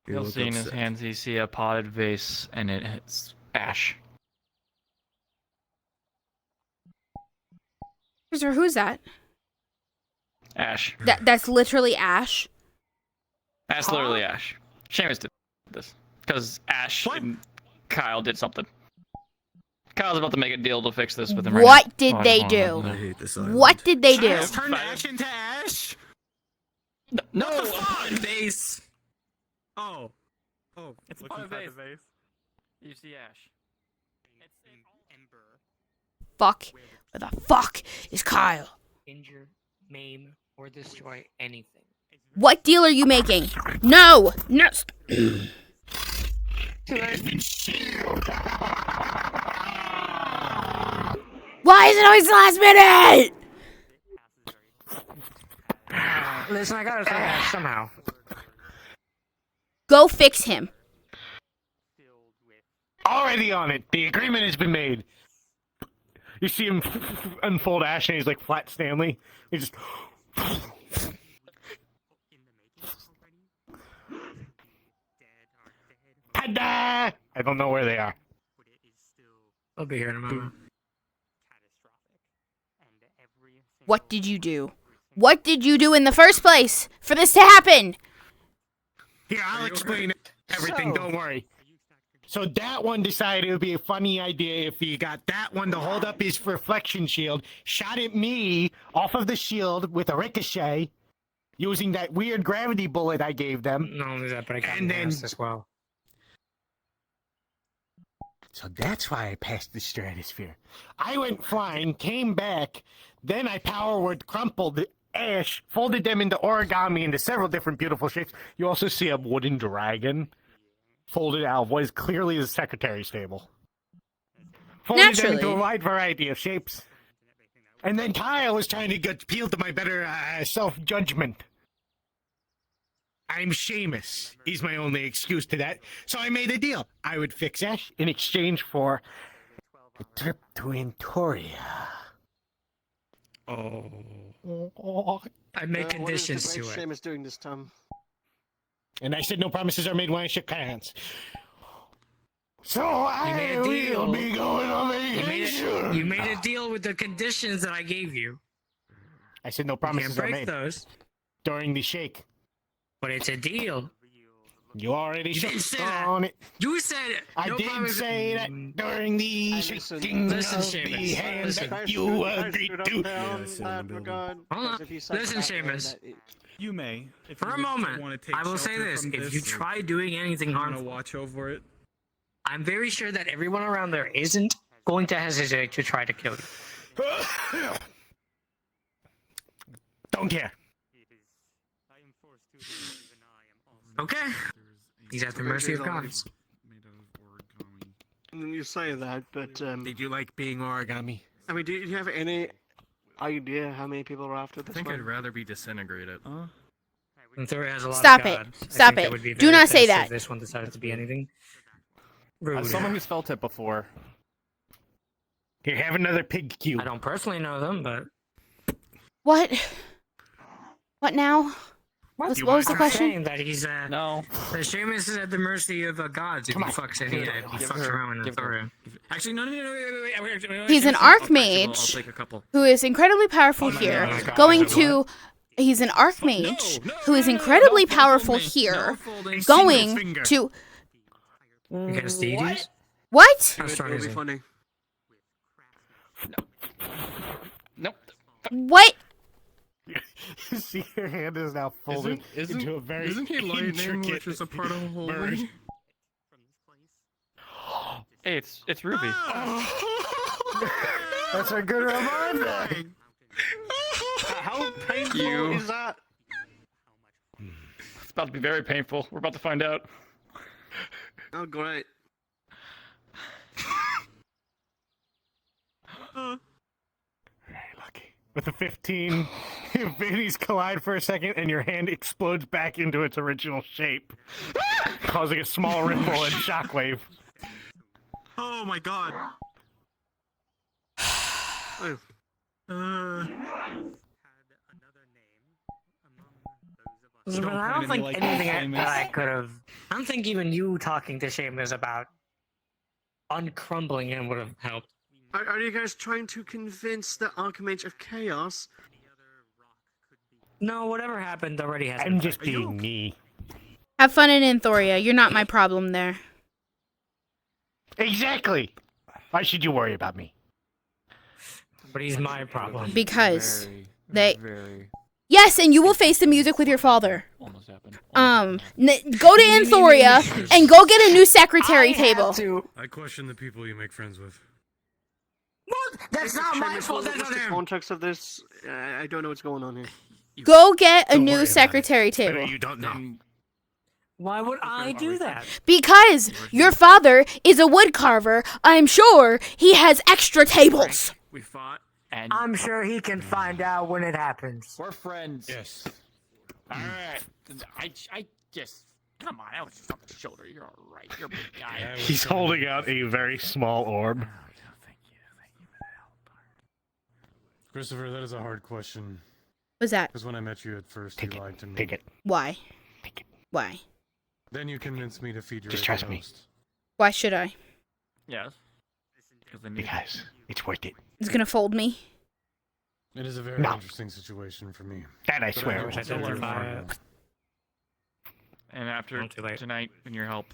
You'll see in his hands, you see a potted vase, and it's ash. Who's that? Ash. That's literally Ash? That's literally Ash. Seamus did this. Because Ash and Kyle did something. Kyle's about to make a deal to fix this with him right now. What did they do? I hate this island. What did they do? Turn Ash into Ash? No! Vase! Oh. Oh, it's a looking vase. at the vase. You see Ash. Fuck. Where the fuck is Kyle? Injure, maim, or destroy anything. What deal are you making? No! No! Why is it always last minute? Listen, I gotta say that somehow. Go fix him. Already on it. The agreement has been made. You see him unfold Ash, and he's like Flat Stanley. He just. Ta-da! I don't know where they are. I'll be here in a moment. What did you do? What did you do in the first place for this to happen? Here, I'll explain everything. Don't worry. So that one decided it would be a funny idea if he got that one to hold up his reflection shield, shot at me off of the shield with a ricochet, using that weird gravity bullet I gave them. Not only that, but I got And an then- ass as well. So that's why I passed the stratosphere. I went flying, came back, then I power word crumpled the ash, folded them into origami into several different beautiful shapes. You also see a wooden dragon folded out of what is clearly the secretary's table. Folded them into a wide variety of shapes. And then Kyle was trying to appeal to my better self-judgment. I'm Seamus. He's my only excuse to that. So I made a deal. I would fix Ash in exchange for a trip to Antoria. Oh. I make conditions what is to the it. great Seamus doing this time? And I said no promises are made when I shook hands. So I made a deal. will be going on vacation. You made a deal with the conditions that I gave you. I said no You promises can't are break made. those. During the shake. But it's a deal. You already You didn't shook say that. on it. You said it. I No did promises. say that during the shaking Listen, of Seamus, the hand listen. that you agreed to. Hold on. Listen, Seamus. You may. If For a you moment, wanna take I will say shelter this. from If this, you try doing anything you wanna harmful, watch over it. I'm very sure that everyone around there isn't going to hesitate to try to kill you. Don't care. Okay. He's at the mercy of gods. You say that, but did you like being origami? I mean, do you have any idea how many people are after this I think one? I'd rather be disintegrated. Antoria has a lot Stop of it. gods. I Stop think it. that would be Do very not say best that. If this one decided to be anything rude. As someone who's felt it before. Here, have another pig cube. I don't personally know them, but What? What now? What was the I'm question? saying that he's no. That Seamus is at the mercy of gods if he fucks any. If he fucks around with Give her. Antoria. Actually, no, wait. He's an I'll take a archmage couple. who is incredibly powerful here. Going to. He's an archmage who is incredibly powerful here. Going to. Against deities? What? How strong is he? Funny. Nope. What? See, your hand is now folded into a very Isn't he lightning, intricate which is a part of the whole bird. thing? Hey, it's Ruby. That's a good reminder. How painful You. is that? It's about to be very painful. We're about to find out. Oh, great. With a 15, infinitives collide for a second, and your hand explodes back into its original shape, causing a small ripple and shockwave. Oh my god. But I don't think anything that I could have. I don't think even you talking to Seamus about uncrumbling him would have helped. Are you guys trying to convince the Archmage of Chaos? No, whatever happened already happened. I'm just being me. Have fun in Anthoria. You're not my problem there. Exactly. Why should you worry about me? But he's my problem. Because Yes, and you will face the music with your father. Almost happened. Go to Anthoria and go get a new secretary table. I question the people you make friends with. What? That's not my fault. That's What's not the him. context of this? I don't know what's going on here. Go get a Don't worry new about secretary it. Better table. you don't know. Why would I do that? Because your father is a wood carver, I'm sure he has extra tables. We fought, and I'm sure he can find out when it happens. we're friends. Yes. All right. I just come on. That was just on the shoulder. You're all right. You're a big guy. He's holding out a very small orb. Christopher, that is a hard question. What's that? Because when I met you at first, you lied to me. Take it. Why? Why? Then you convinced me to feed your Just Aether trust me. host. Why should I? Yes. Because it's worth it. He's gonna fold me. It is a very No. interesting situation for me. That I But swear know was it's a little hard. And after tonight and your help.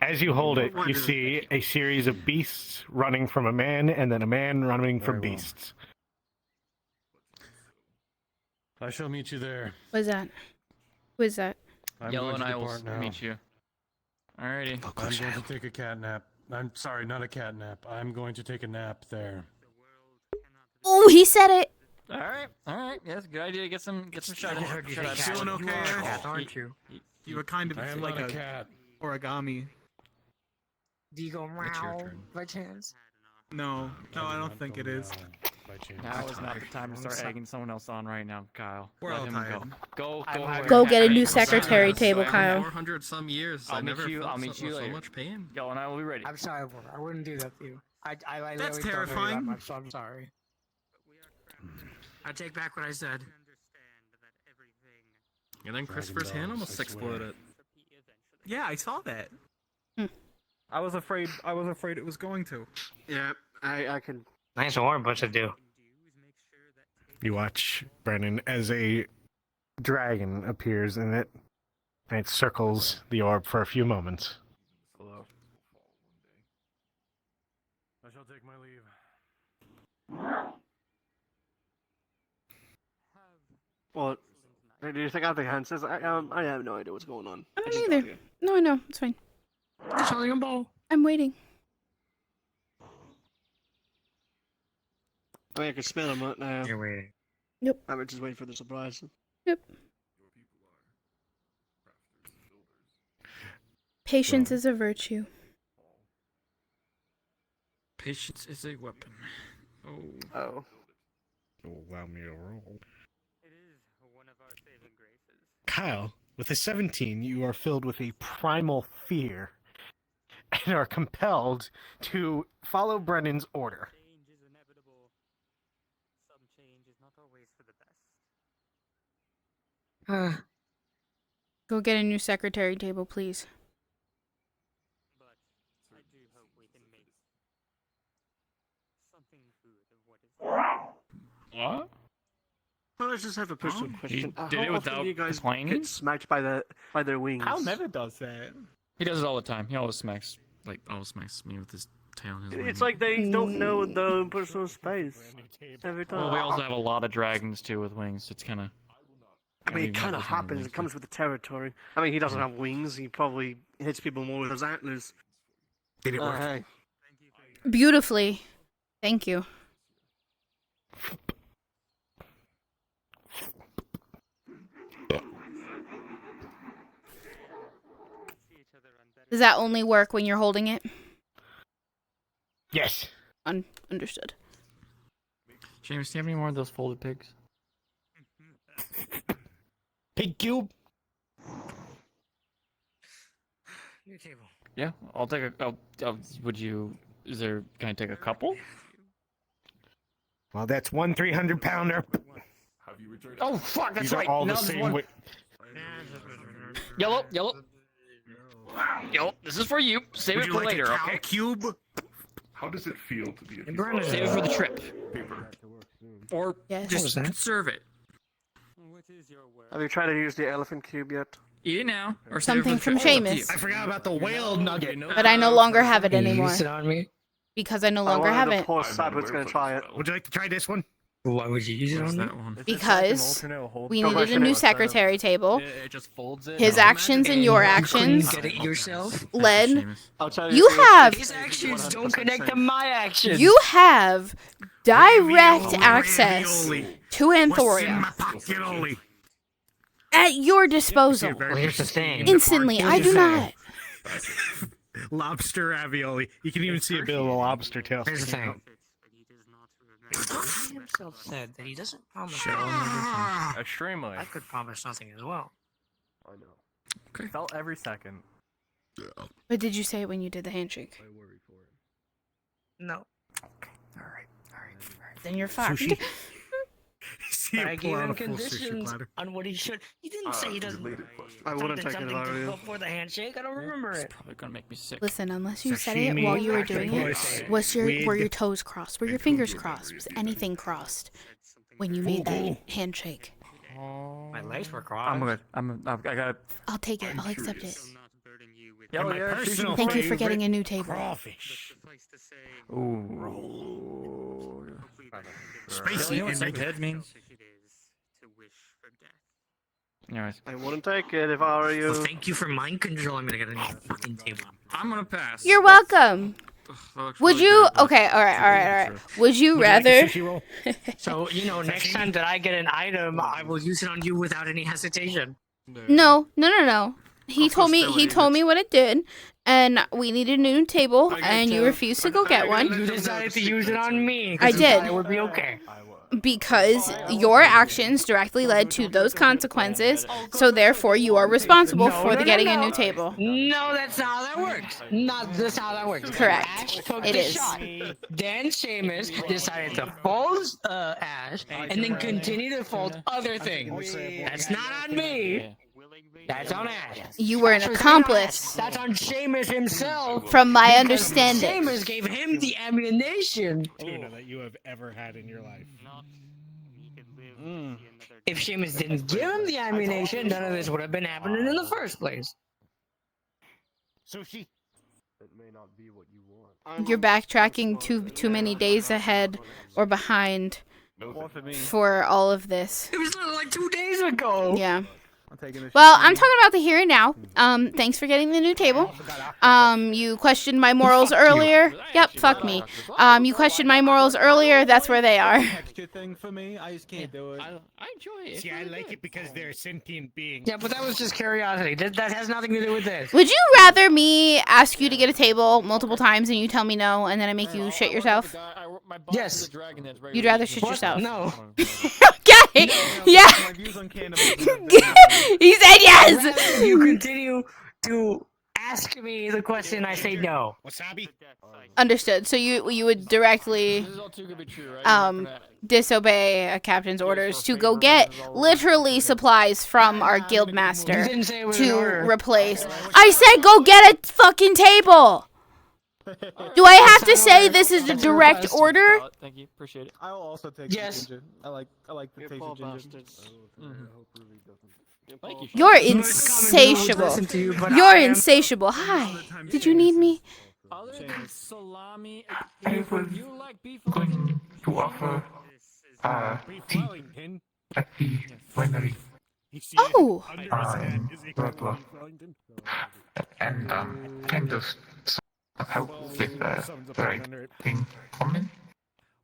As you hold it, you see a series of beasts running from a man, and then a man running from Very well. beasts. I shall meet you there. What is that? Who is that? I'm Yellow going and to I will depart now. meet you. Alrighty. I'm going to take a cat nap. I'm sorry, not a cat nap. I'm going to take a nap there. Oh, he said it. All right. Yes, good idea. Get some shut I heard you shut say eye. cat. Feeling You okay, are a Ash? cat, aren't you? You were kind of I am like not a cat. origami. Do you go meow by chance? No, I don't think it is. Now is not the time to start egging someone else on right now, Kyle. We're Let all him tired. Go. Go get a new I'm secretary sorry, table, so Kyle. 400 some years. I'll I meet never you. felt I'll meet you so later. much pain. Yo, and I will be ready. I'm sorry, I wouldn't do that to you. I That's literally don't know you that terrifying. much, so I'm sorry. I take back what I said. And then Christopher's hand almost exploded. Yeah, I saw that. I was afraid it was going to. Yeah, I can. Nice warm bunch to do. You watch, Brennan, as a dragon appears in it, and it circles the orb for a few moments. I shall take my leave. Well, do you think I have the answers? I have no idea what's going on. I don't either. No, I know. It's fine. Charlie and Ball. I'm waiting. I mean, I can smell them right now. You're waiting. Yep. I'm just waiting for the surprise. Yep. Patience is a virtue. Patience is a weapon. Oh. Allow me to roll. Kyle, with a 17, you are filled with a primal fear and are compelled to follow Brennan's order. Change is inevitable. Some change is not always for the best. Go get a new secretary table, please. But I do hope we can make something good of what is. What? Well, let's just have a personal question. He did How it often without do you guys complaining? get smacked by their wings? Kyle never does that. He does it all the time. He always smacks me with his tail and his wing. It's like they don't know their own personal space every time. Well, we also have a lot of dragons too with wings. It's kind of. I mean, it kind of happens. It comes with the territory. I mean, he doesn't have wings. He probably hits people more with his antlers. Did it work? Hey. Beautifully. Thank you. Does that only work when you're holding it? Yes. Understood. James, do you have any more of those folded pigs? Pig cube? New table. Yeah, I'll take a. Would you? Can I take a couple? Well, that's one 300-pounder. Oh fuck! That's These right. are all No, the this same one- weight. Yellow. This is for you. Save Would it you for like later, a cow okay? cube? How does it feel to be a Save it for the trip, paper? or Yes. just conserve it. Have you tried to use the elephant cube yet? Eat it now, or save Something it for the from trip. It's up to Seamus. you. I forgot about the whale nugget. But I no longer have it You anymore. use it on me? Because I no longer have it. Poor Sabbath's gonna try it. Would you like to try this one? Why would you use it What's on me? that one? Because we needed a new secretary table. It just folds it. His actions and your You actions couldn't get it yourself? led. I'll tell You have His actions don't connect to my actions. you have direct access to Anthoria at your disposal. Well, here's the thing. Instantly, I do not. Lobster ravioli. You can even see a bit of the lobster tail. Here's the thing. He himself said that he doesn't promise. Extremely. I could promise nothing as well. I know. Felt every second. But did you say it when you did the handshake? No. Then you're fine. Sushi. See But a I gave pour him out a full sushi conditions platter. on what he should. He didn't say he doesn't. I wouldn't take it something if I were you. before the handshake. I don't remember it. Probably gonna make me sick. Listen, unless you said it Sashimi, while you were doing it, octopus, were your toes crossed? Were your fingers crossed? Was anything crossed when you made that handshake? My legs were crossed. I'm good. I got. I'll take it. I'll accept it. Yeah, my personal Thank you for favorite, getting a new table. crawfish. Ooh. Spicy You know what and sick head means? Anyways, I wouldn't take it if I were you. Well, thank you for mind control. I'm gonna get a new fucking table. I'm gonna pass. You're welcome. Would you? Okay, all right. Would you rather? So next time that I get an item, I will use it on you without any hesitation. No. He told me what it did, and we needed a new table, and you refused to go get one. You decided to use it on me. I did. It would be okay. Because your actions directly led to those consequences, so therefore you are responsible for getting a new table. No, that's not how that works. That's how that works. Correct. Ash took It the is. shot. Then Seamus decided to fold Ash, and then continue to fold other things. That's not on me. That's on Ash. You were an accomplice. That's on Seamus himself. From my because understanding. Seamus gave him the ammunition. That you have ever had in your life. If Seamus didn't give him the ammunition, none of this would have been happening in the first place. Sushi. It may not be what you want. You're backtracking too many days ahead or behind for all of this. It was like 2 days ago. Yeah. Well, I'm talking about the here and now. Thanks for getting the new table. You questioned my morals earlier. Yep, fuck me. You questioned my morals earlier. That's where they are. Texture thing for me. I just can't do it. I enjoy it. See, I like it because they're sentient beings. Yeah, but that was just curiosity. That has nothing to do with this. Would you rather me ask you to get a table multiple times and you tell me no, and then I make you shit yourself? Yes. You'd rather shit What? yourself? No. Okay. Yeah. He said yes. Rather you continue to ask me the question, I say no. Wasabi. Understood. So you would directly disobey a captain's orders to go get literally supplies from our guild master You didn't say it was an to order. replace. I said go get a fucking table. Do I have to say this is a direct order? Thank you. Appreciate it. I will also take Yes. the ginger. I like the taste of ginger. Thank you. You're Listen insatiable. to you, but You're I am- insatiable. Hi. Did you need me? Other than salami, I was you like beef going to offer tea at the winery. Oh. Broadway. And kind of help with writing comment.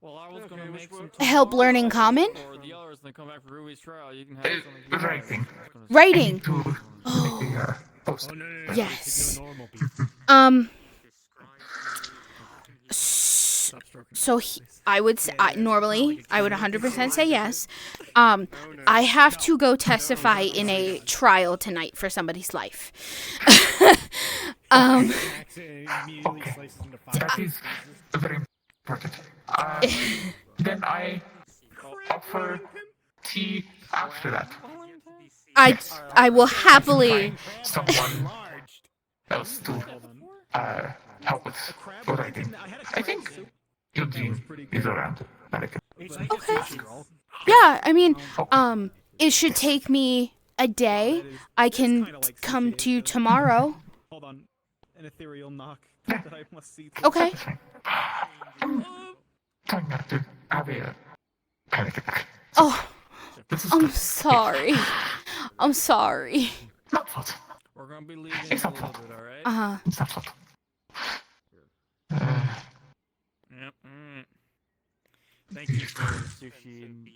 Well, I was gonna make some Help learning common? for the others and then come back for Ruby's trial. You can have something. Writing. Writing. To Oh. make a post. Yes. So I would say, normally I would 100% say yes. I have to go testify in a trial tonight for somebody's life. That is very important. Then I offer tea after that. I will happily. Someone else to help with writing. I think Eugene is around. Okay. Yeah, I mean, it should take me a day. I can come to you tomorrow. Hold on. An ethereal knock that I must see. to. Okay. Trying not to have a panic attack. Oh, I'm sorry. I'm sorry. Not fault. We're gonna be leaving It's in a not little fault. bit, alright? Uh-huh. It's not fault. Yep. Thank you for the sushi and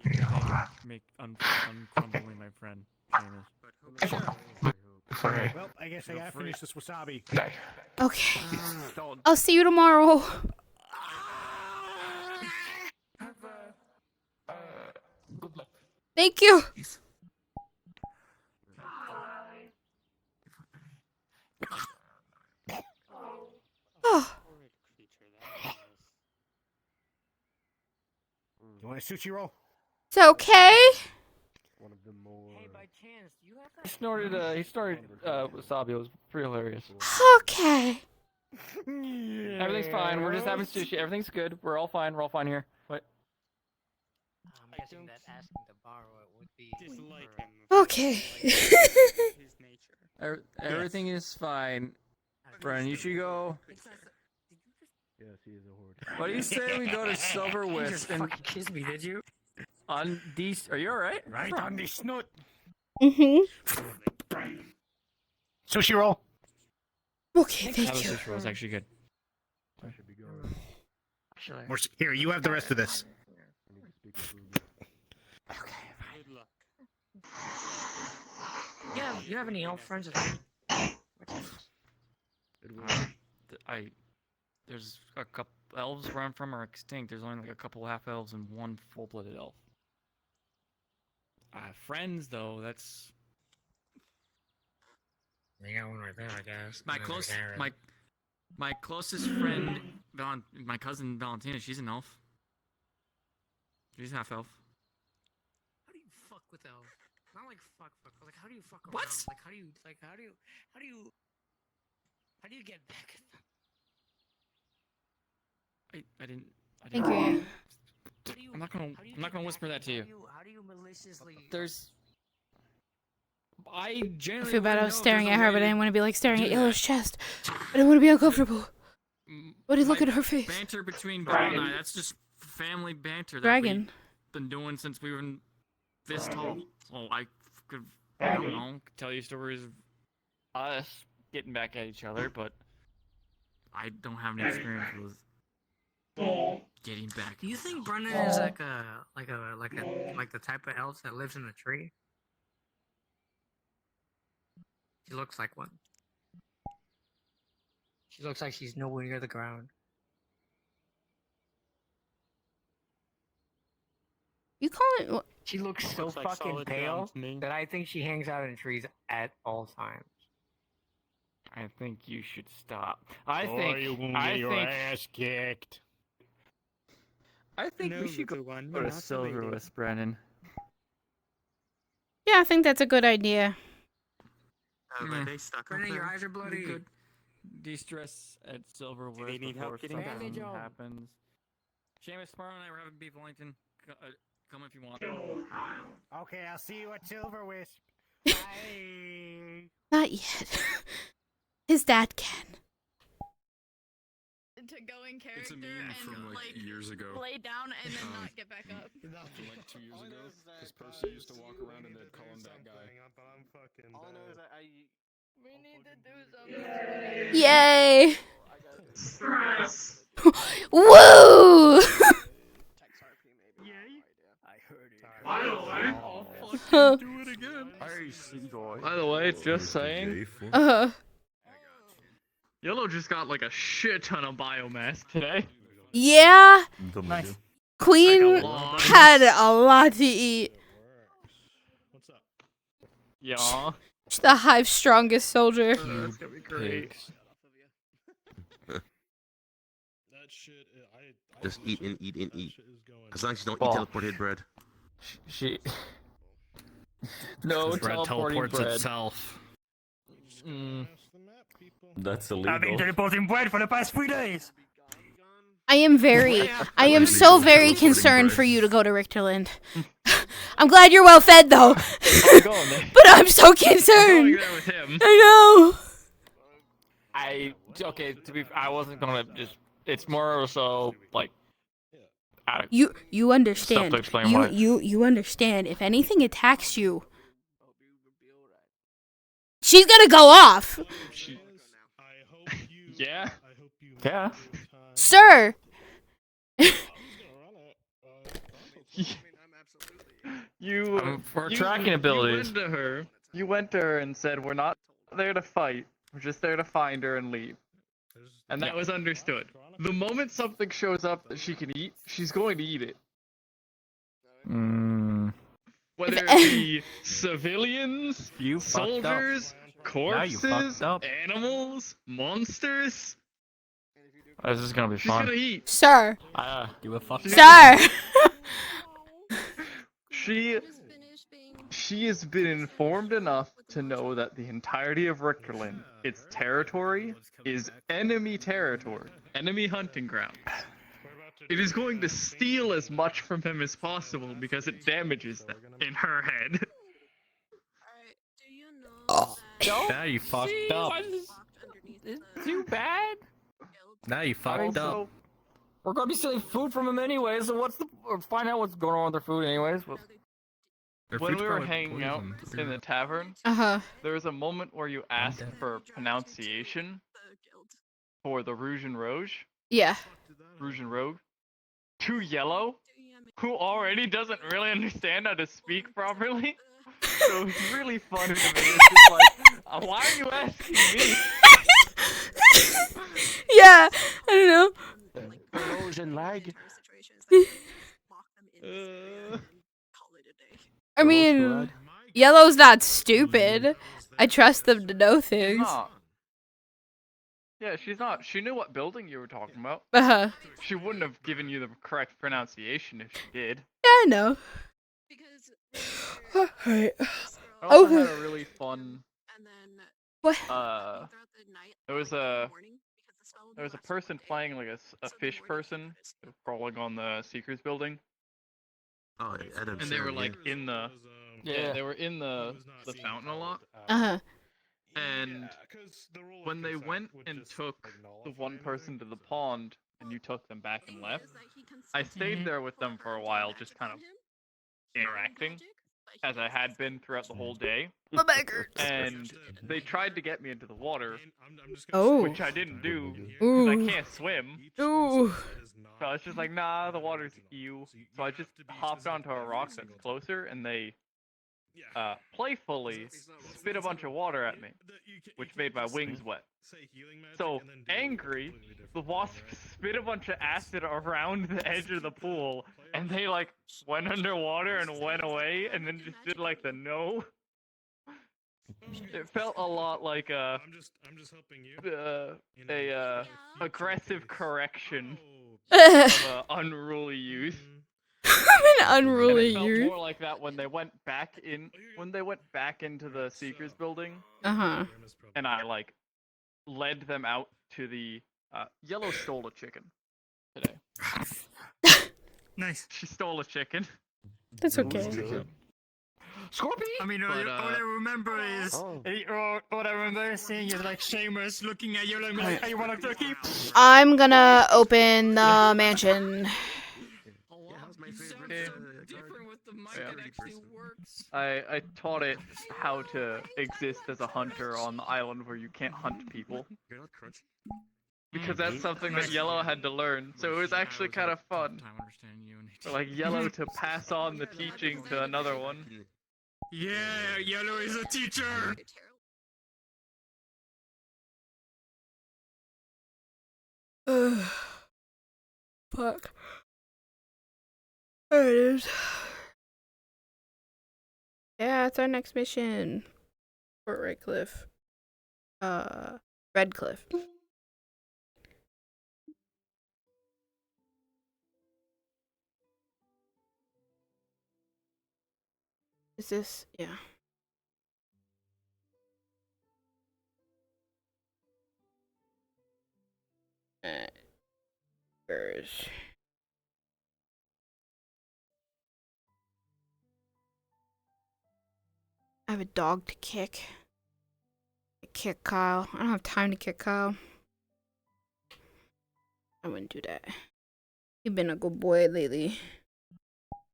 uncrumbling my friend. Seamus. Sorry. Well, I guess I gotta finish this wasabi. Okay. I'll see you tomorrow. Good luck. Thank you. Oh. You want a sushi roll? It's okay. He snorted wasabi. It was pretty hilarious. Okay. Everything's fine. We're just having sushi. Everything's good. We're all fine. We're all fine here. What? I'm guessing that asking to borrow it would be. Okay. Everything is fine. Brennan, you should go. Yes, he is a horde. What do you say we go to Silver You Wisp just and fucking kissed me, did you? on these? Are you all right? Right on the snoot. Sushi roll. Okay, That thank you. sushi roll was actually good. Here, you have the rest of this. Yeah, you have any elf friends with me? There's a couple elves where I'm from are extinct. There's only like a couple half elves and one full-blooded elf. I have friends though. That's They got one right there, I guess. my closest friend, my cousin Valentina. She's an elf. She's half elf. How do you fuck with elves? Not like fuck. Like how do you fuck around? What? Like how do you get back at them? I didn't. Thank you. I'm not gonna whisper that to you. How do you maliciously? I generally. I feel bad. I was wouldn't know if staring there's at a her, way but I to didn't want to be like staring do at that. Yellow's chest. I didn't want to be uncomfortable. But look at her face. Banter between Brennan and I. That's just family banter that Dragon. we've been doing since we were this tall. So I could, I don't know, tell you stories of us getting back at each other, but I don't have any experience with getting back. Do you think Brennan is like the type of elf that lives in a tree? She looks like one. She looks like she's nowhere near the ground. You call it? She looks so Looks like fucking solid pale ground to me. that I think she hangs out in trees at all times. I think you should stop. I You're gonna get your ass kicked. I think we should go to Silver Wisp, Brennan. Yeah, I think that's a good idea. Brennan, your eyes are bloody. Good. De-stress at Silver Wisp they need before help getting something down? happens. Seamus, tomorrow night we're having beef Wellington. Come if you want. Okay, I'll see you at Silver Wisp. Bye. Not yet. His dad can. To go in character It's a meme and from like years ago. lay down and then not get back up. From like 2 years ago, because Percy used to walk around and they'd call him that guy. We need to do something. Yay! Woo! Do it again. By the way, just saying. Yellow just got like a shit ton of biomass today. Yeah. Nice. Queen had a lot to eat. Yeah. She's the hive's strongest soldier. That's gonna be great. Just eat and eat and eat. As long as you don't eat teleported bread. She. No Bread teleporting teleports bread. itself. That's I've been illegal. teleporting bread for the past 3 days. I am so very concerned for you to go to Richterland. I'm glad you're well fed though. But I'm so concerned. I'm going there with him. I know. Okay, I wasn't gonna just. It's more so like. You understand. Self-explain why. You understand. If anything attacks you, she's gonna go off. Yeah. Yeah. Sir. For tracking abilities. You went to her and said, "We're not there to fight. We're just there to find her and leave." And that was understood. The moment something shows up that she can eat, she's going to eat it. Whether it be civilians, soldiers, corpses, animals, monsters. This is gonna be She's fun. gonna eat. Sir. Give a fuck. Sir. She has been informed enough to know that the entirety of Richterland, its territory, is enemy territory, enemy hunting ground. It is going to steal as much from him as possible because it damages them in her head. Now you fucked up. It's too bad. Now you fucked up. We're gonna be stealing food from him anyway, so or find out what's going on with their food anyways. When we were hanging out in the tavern, there was a moment where you asked for pronunciation for the Rouge and Rouge. Yeah. Rouge and Rogue. To Yellow, who already doesn't really understand how to speak properly. So it's really funny to me. It's just like, why are you asking me? Yeah, I don't know. Erosion lag. I mean, Yellow's not stupid. I trust them to know things. Nah. Yeah, she's not. She knew what building you were talking about. She wouldn't have given you the correct pronunciation if she did. Yeah, I know. Alright. I also had a really fun. What? There was a person playing like a fish person crawling on the Seekers building. Oh, Adam And they were like yeah. in the they were in the fountain a lot. And when they went and took the one person to the pond and you took them back and left, I stayed there with them for a while, just kind of interacting, as I had been throughout the whole day. And they tried to get me into the water, which I didn't do because I can't swim. Ooh. So I was just like, nah, the water's ew. So I just hopped onto a rock that's closer, and they playfully spit a bunch of water at me, which made my wings wet. So, angry, the wasp spit a bunch of acid around the edge of the pool, and they like went underwater and went away, and then just did like the no. It felt a lot like a aggressive correction of unruly youth. An unruly and it felt youth. more like that when they went back into the Seekers building. And I like led them out to the Yellow stole a chicken today. Nice. She stole a chicken. That's okay. Scorpion. I mean, all I remember is what I remember seeing is like Seamus looking at you like, "Hey, you want a cookie?" I'm gonna open the mansion. I taught it how to exist as a hunter on the island where you can't hunt people. Because that's something that Yellow had to learn, so it was actually kind of fun. For like Yellow to pass on the teaching to another one. Yeah, Yellow is a teacher. Fuck. There it is. Yeah, it's our next mission. Fort Redcliffe. Redcliffe. Is this? Yeah. Where's... I have a dog to kick. Kick Kyle. I don't have time to kick Kyle. I wouldn't do that. He's been a good boy lately.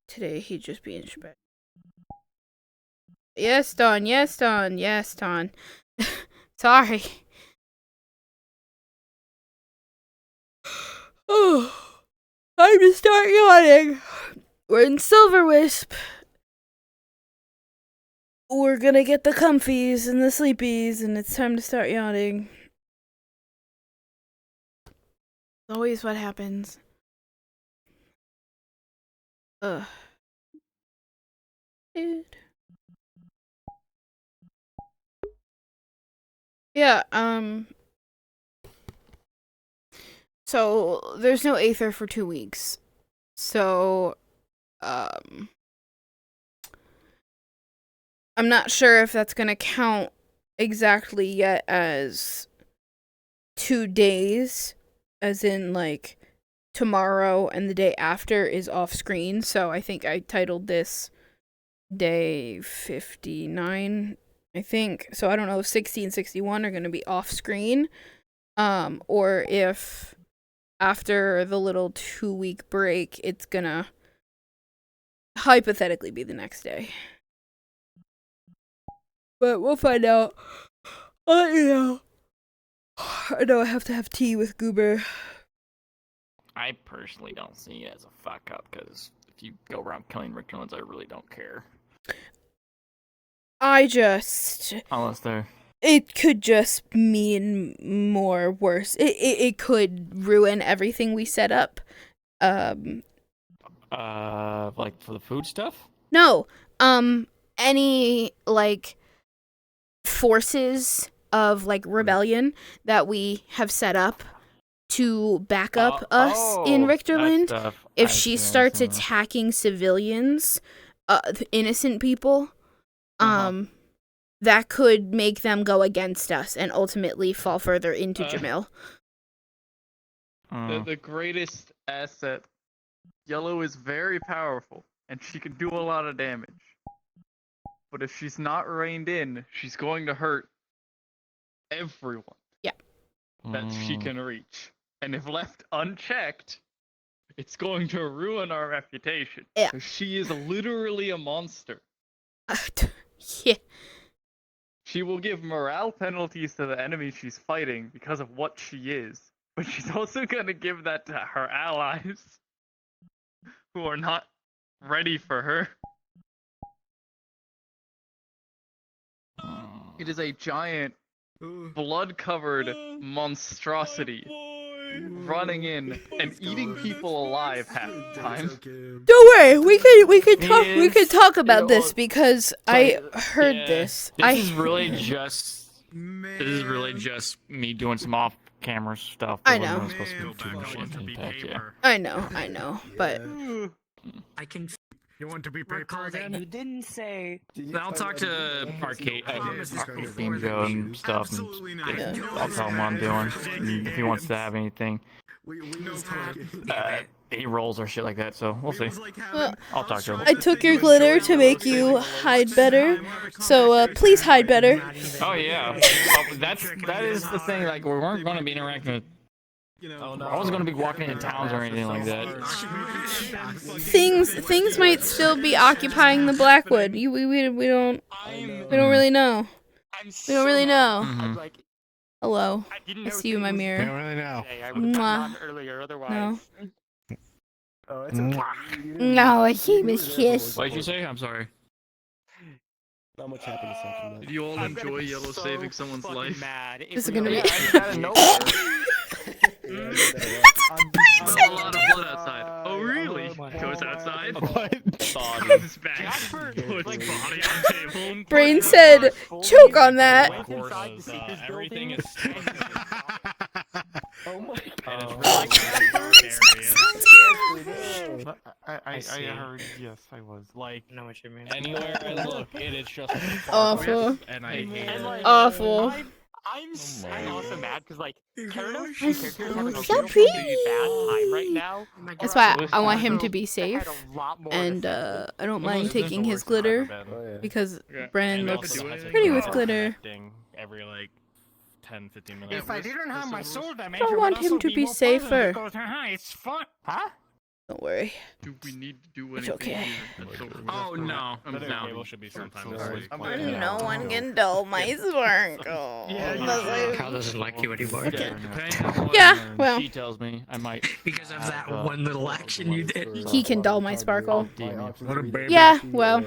Today he's just being spec. Yes, Don. Yes, Don. Yes, Don. Sorry. Oh, time to start yawning. We're in Silver Wisp. We're gonna get the comfies and the sleepies, and it's time to start yawning. It's always what happens. Ugh. Dude. Yeah, so there's no Aether for 2 weeks. So, I'm not sure if that's gonna count exactly yet as 2 days, as in like tomorrow and the day after is off screen. So I think I titled this day 59, I think. So I don't know if 60 and 61 are going to be off screen, or if after the little 2-week break, it's going to hypothetically be the next day. But we'll find out. Yeah. I know I have to have tea with Goober. I personally don't see it as a fuck up, because if you go around killing Richlands, I really don't care. Unless they're... It could just mean more worse. It could ruin everything we set up. Like for the food stuff? No. Any, like, forces of, like, rebellion that we have set up to back up us in Richterland, if she starts attacking civilians, innocent people, that could make them go against us and ultimately fall further into Jamil. The greatest asset. Yellow is very powerful, and she can do a lot of damage. But if she's not reined in, she's going to hurt everyone. Yeah. That she can reach. And if left unchecked, it's going to ruin our reputation. Yeah. She is literally a monster. Yeah. She will give morale penalties to the enemy she's fighting because of what she is. But she's also going to give that to her allies who are not ready for her. It is a giant, blood-covered monstrosity running in and eating people alive half the time. Don't worry, we could talk about this because I heard this. This is really just me doing some off-camera stuff. I know. Wasn't supposed to be too much impact, yeah. I know, but I can. You want to be paper again? You didn't say. I'll talk to Arcade Game Joe and stuff, and I'll tell him what I'm doing. And if he wants to have anything, he rolls or shit like that. So we'll see. Well, I'll talk to him. I took your glitter to make you hide better, so please hide better. Oh yeah, that is the thing. Like we weren't going to be interacting with. I wasn't going to be walking into towns or anything like that. Things might still be occupying the Blackwood. We don't really know. We don't really know. Hello. I see you in my mirror. I don't really know. No. No, I see Miss Kiss. What did you say? I'm sorry. Not much happiness after that. Did you all enjoy Yellow saving someone's life? This is gonna be. That's a lot of blood outside. Oh really? Goes outside. Comes back. Puts body on table. Brain said, "Choke on that." Everything is. Oh my god. I heard. Yes, I was like. I know what you mean. Anywhere I look, it is just awful. And I hate it. Awful. I'm also mad because like Karanos It's characters having a so really pretty. bad time right now. That's why I want him to be safe, and I don't mind taking his glitter because Brennan looks pretty with glitter. Every like 10-15 minutes. If I didn't have my sword, I I want him to be safer. It's fun. Huh? Don't worry. Do we need to do It's anything? okay. Oh no. The table should be sometime this week. No one can dull my sparkle. Kyle doesn't like you anymore. Yeah, well. She tells me I might. Because of that one little action you did. He can dull my sparkle. What a baby. Yeah, well.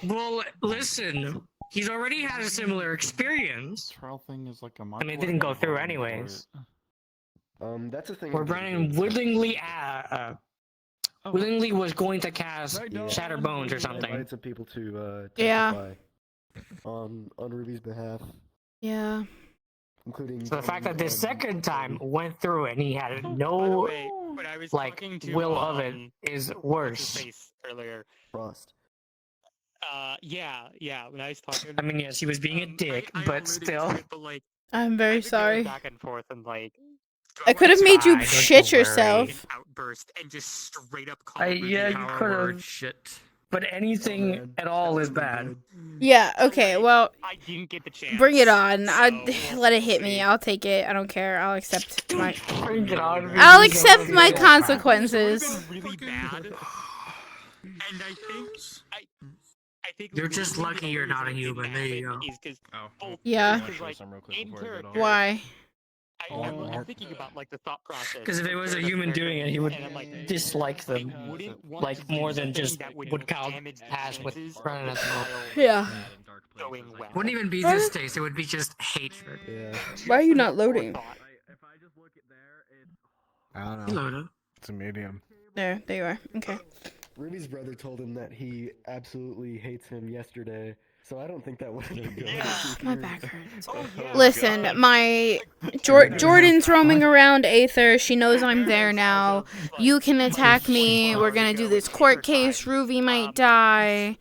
Well, listen. He's already had a similar experience. Trial thing is like a I mean, it didn't go through anyways. That's a thing. Where Brennan willingly was going to cast Shattered Bones or something. Invited some people to Yeah. testify on Ruby's behalf, Yeah. including. So the fact that the second time went through and he had no will of it is worse. Earlier. Frost. Yeah. When I was talking, I mean, yes, he was being a dick, but still. but like, I'm very sorry. back and forth and like. I could have made you Don't shit worry. yourself. Outburst and just straight up call Yeah, you could have. Shit. But anything at all is bad. Yeah, okay, well, I didn't get the chance. bring it on. Let it hit me. I'll take it. I don't care. I'll accept my... Bring it on. I'll accept my consequences. Really bad. And I think You're just lucky you're not a human. There you go. Yeah. Why? I'm thinking about like the thought process. Because if it was a human doing it, he would dislike them, like more than just would count past with running at the moment. Yeah. Wouldn't even be distaste; it would be just hatred. Yeah. Why are you not loading? I don't You know. load it. It's a medium. There you are. Okay. Ruby's brother told him that he absolutely hates him yesterday, so I don't think that would have been good. My back hurts. Listen, my Jordyn's roaming around Aether. She knows I'm there now. You can attack me. We're gonna do this court case. Ruby might die.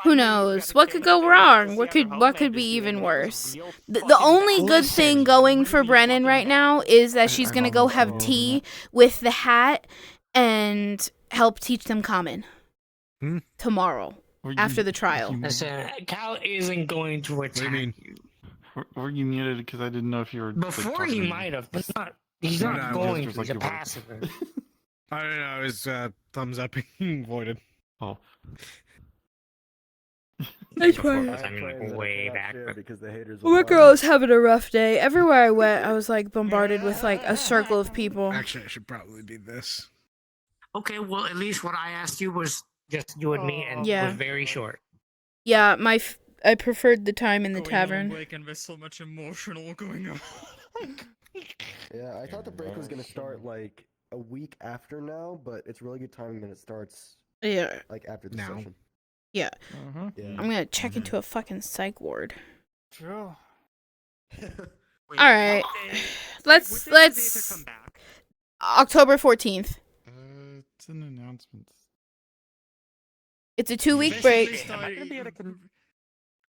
Who knows? What could go wrong? What could be even worse? The only good thing going for Brennon right now is that she's gonna go have tea with the hat and help teach them common tomorrow after the trial. Listen, Cal isn't going to attack you. Were you muted? Because I didn't know if you were. Before he might have, but not. He's not going to. He's a passive. I don't know. I was thumbs up voided. Oh. That's fine. Way back. Because the haters My girl's having a rough day. Everywhere I went, I was like bombarded with like a circle of people. Actually, I should probably be this. Okay, well, at least what I asked you was just you and me, and was very short. Yeah, I preferred the time in the tavern. And there's so much emotional going on. Yeah, I thought the break was gonna start like a week after now, but it's really good timing that it starts. Yeah. Like after the session. Yeah. Yeah. I'm gonna check into a fucking psych ward. True. All right. Let's October 14th. It's an announcement. It's a 2-week break.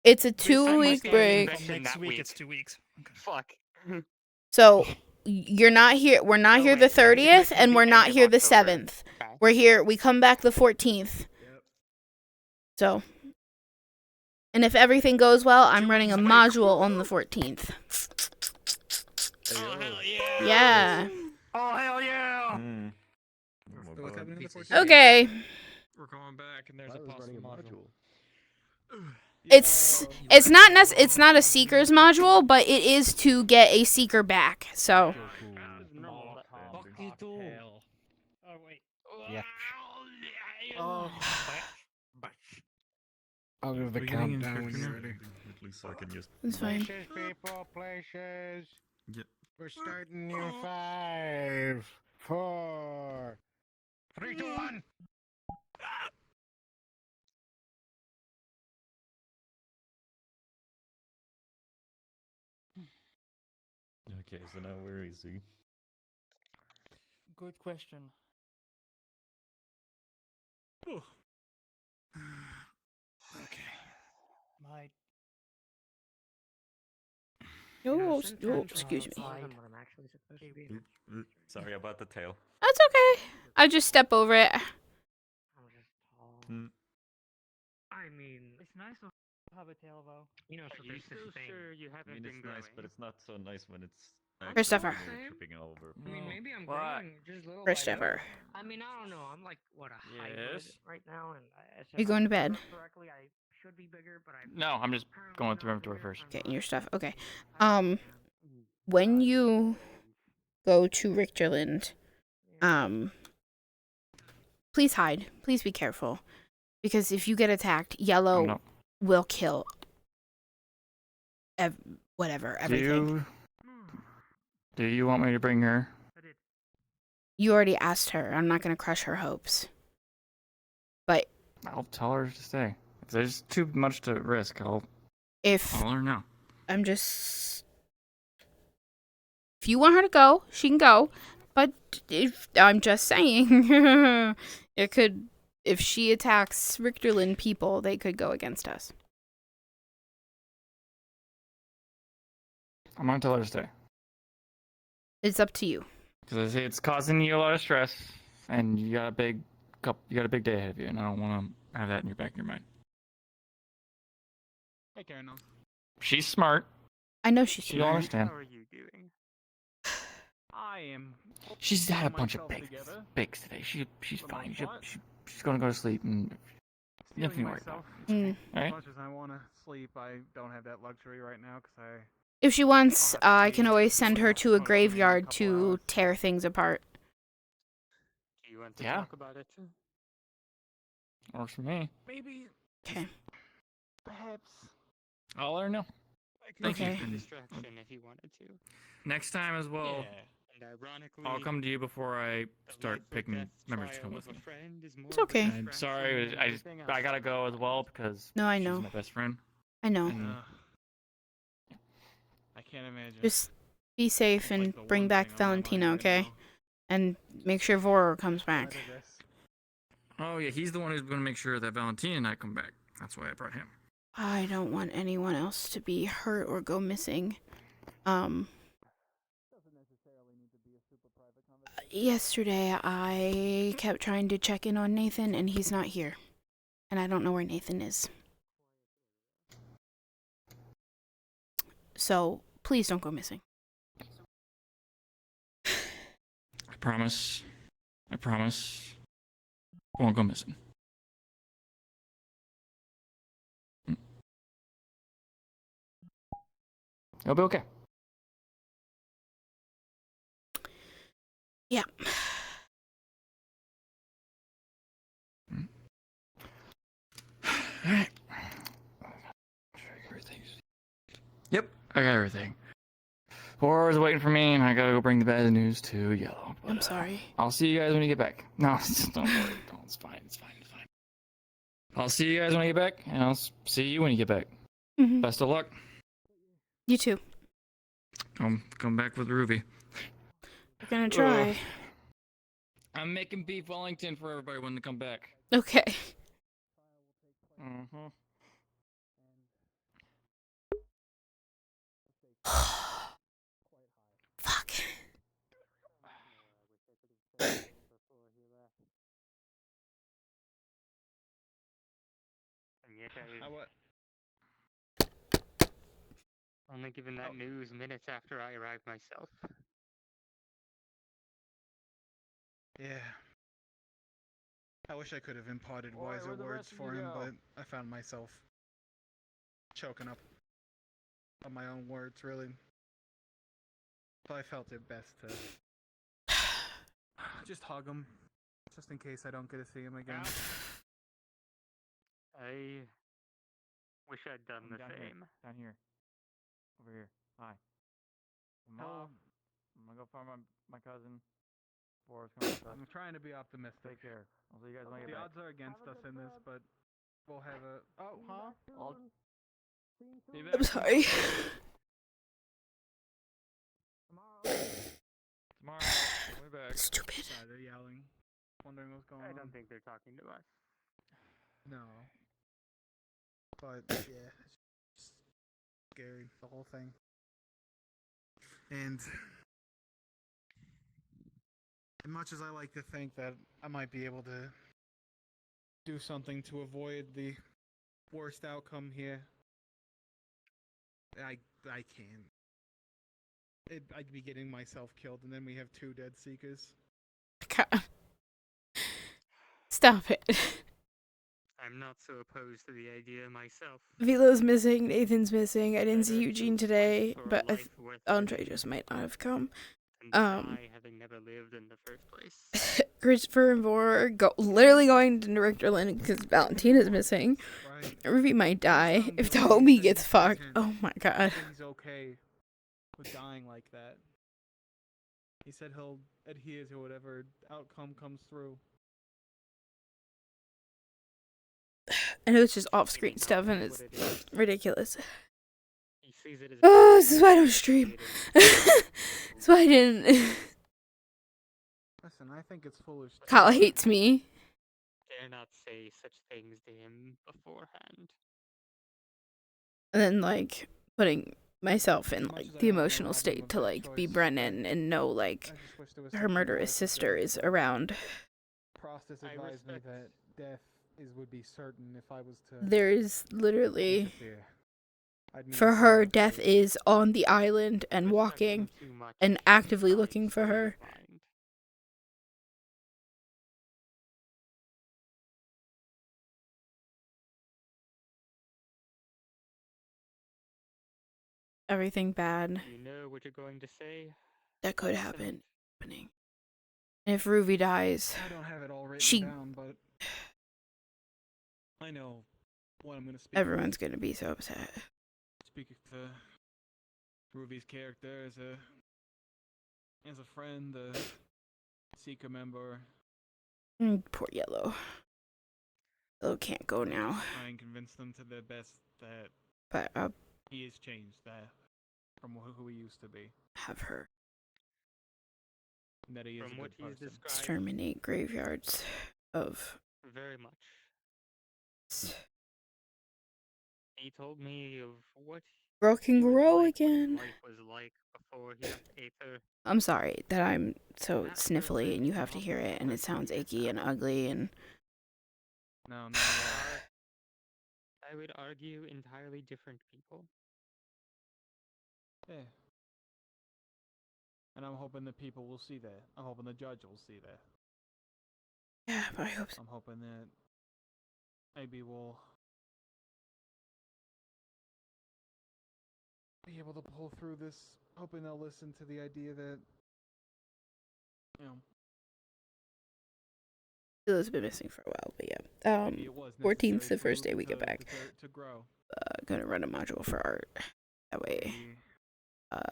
It's a 2-week break. Next week, it's 2 weeks. Fuck. So you're not here. We're not here the 30th, and we're not here the 7th. We're here. We come back the 14th. So, and if everything goes well, I'm running a module on the 14th. Oh, hell yeah. Yeah. Oh, hell yeah. Okay. We're going back, and there's a possible module. It's not a seeker's module, but it is to get a seeker back. So. Yeah. I'll give the countdown when you're ready. At least I can just. It's fine. Places, people, places. Yep. We're starting in 5, 4, 3, 2, 1. Okay, so now where is he? Good question. Okay. My. Oh, excuse me. Sorry about the tail. That's okay. I just step over it. I mean, It's nice to have a tail, though. you know, so there's this thing. You haven't I mean, it's nice, but it's not so nice when it's Christopher. tripping over. I mean, maybe I'm What? growing just little Christopher. by little. I mean, I don't know. I'm like what a hybrid Yes? right now, and You going to bed? correctly, I should be bigger, but I. No, I'm just going through inventory first. Getting your stuff. Okay. When you go to Richterland, please hide. Please be careful. Because if you get attacked, Yellow will kill everything. Do you want me to bring her? You already asked her. I'm not going to crush her hopes. But I'll tell her to stay. If there's too much to risk, I'll let her know. I'm just... If you want her to go, she can go. But if I'm just saying, it could if she attacks Richterland people, they could go against us. I'm gonna tell her to stay. It's up to you. Because I say it's causing you a lot of stress, and you got a big day ahead of you, and I don't want to have that in your back of your mind. Hey, Karen. She's smart. I know she's She'll smart. understand. How are you doing? I am. She's had a bunch of bakes today. She's fine. She's gonna go to sleep and nothing to worry about. Mm. All right? As much as I want to sleep, I don't have that luxury right now because I. If she wants, I can always send her to a graveyard to tear things apart. Do you want to Yeah. talk about it? Works for me. Maybe. Okay. Perhaps. I'll let her know. I could Okay. use a distraction if you wanted to. Next time as well. And ironically, I'll come to you before I start picking members to come with me. It's okay. I'm sorry. I gotta go as well because No, I she's know. my best friend. I know. And I can't imagine. Just be safe and bring back Valentina, okay? And make sure Vora comes back. oh yeah, he's the one who's gonna make sure that Valentina and I come back. That's why I brought him. I don't want anyone else to be hurt or go missing. Yesterday I kept trying to check in on Nathan and he's not here. And I don't know where Nathan is. So, please don't go missing. I promise. I won't go missing. It'll be okay. Yeah. Alright. Yep, I got everything. 4 hours waiting for me, and I gotta go bring the bad news to Yellow. But, I'm sorry. I'll see you guys when you get back. No, don't worry. Don't. It's fine. I'll see you guys when I get back, and I'll see you when you get back. Mhm. Best of luck. You too. Come back with Ruby. We're gonna try. I'm making beef Wellington for everybody when they come back. Okay. Mm-hmm. Fuck. Only given that news minutes after I arrived myself. Yeah. I wish I could have imparted wiser words for him, but I found myself choking up on my own words, really. So I felt it best to just hug him, just in case I don't get to see him again. I wish I'd done the Down same. Down here. Over here. Hi. I'm Hello. gonna go find my cousin. Boris, come with us. I'm trying to be optimistic. Take care. I'll see you guys when I get The back. odds are against us in this, but we'll have a. Oh, huh? I'll be I'm sorry. Tomorrow. We'll be back. Stupid. Sorry, they're yelling, wondering what's going on. I don't think they're talking to us. No. But yeah, it's scary, the whole thing. And as much as I like to think that I might be able to do something to avoid the worst outcome here, I can't. I'd be getting myself killed, and then we have 2 dead Seekers. God. Stop it. I'm not so opposed to the idea myself. Velo's missing, Nathan's missing. I didn't see Eugene today, but Andre just might not have come. I having never lived in the first place. Christopher and Vor literally going to Richterland because Valentina's missing. Ruby might die if Toby gets fucked. Oh my god. He's okay with dying like that. He said he'll adhere to whatever outcome comes through. I know it's just off-screen stuff and it's ridiculous. He sees it as Oh, this is why I don't stream. That's why I didn't. Listen, I think it's foolish. Kyle hates me. dare not say such things to him beforehand. And then like putting myself in like the emotional state to like be Brennan and know like her murderous sister is around. Process advised me that death would be certain if I was to. There's literally, disappear. I'd need for to her, know death is on the island and walking and actively looking for her. Everything bad You know what you're going to say? that could happen happening. And if Ruby dies, I don't have it all written she down, but I know what I'm gonna speak. everyone's gonna be so upset. Speak to Ruby's character as a friend, a Seeker member. Poor Yellow. Yellow can't go now. Try and convince them to their best that But he has changed that from who he used to be. have her That he is From a what good he's person. exterminate graveyards of. Very much. He told me of what Girl can grow again. life was like before he left Aether. I'm sorry that I'm so sniffly and you have to hear it and it sounds achy and ugly and. No. I would argue entirely different people. Yeah. And I'm hoping the people will see that. I'm hoping the judge will see that. Yeah, but I hope so. I'm hoping that maybe we'll be able to pull through this. Hoping they'll listen to the idea that, you know, Philo's been missing for a while, but yeah. 14th's the first day we get back. to grow. Gonna run a module for art. That way,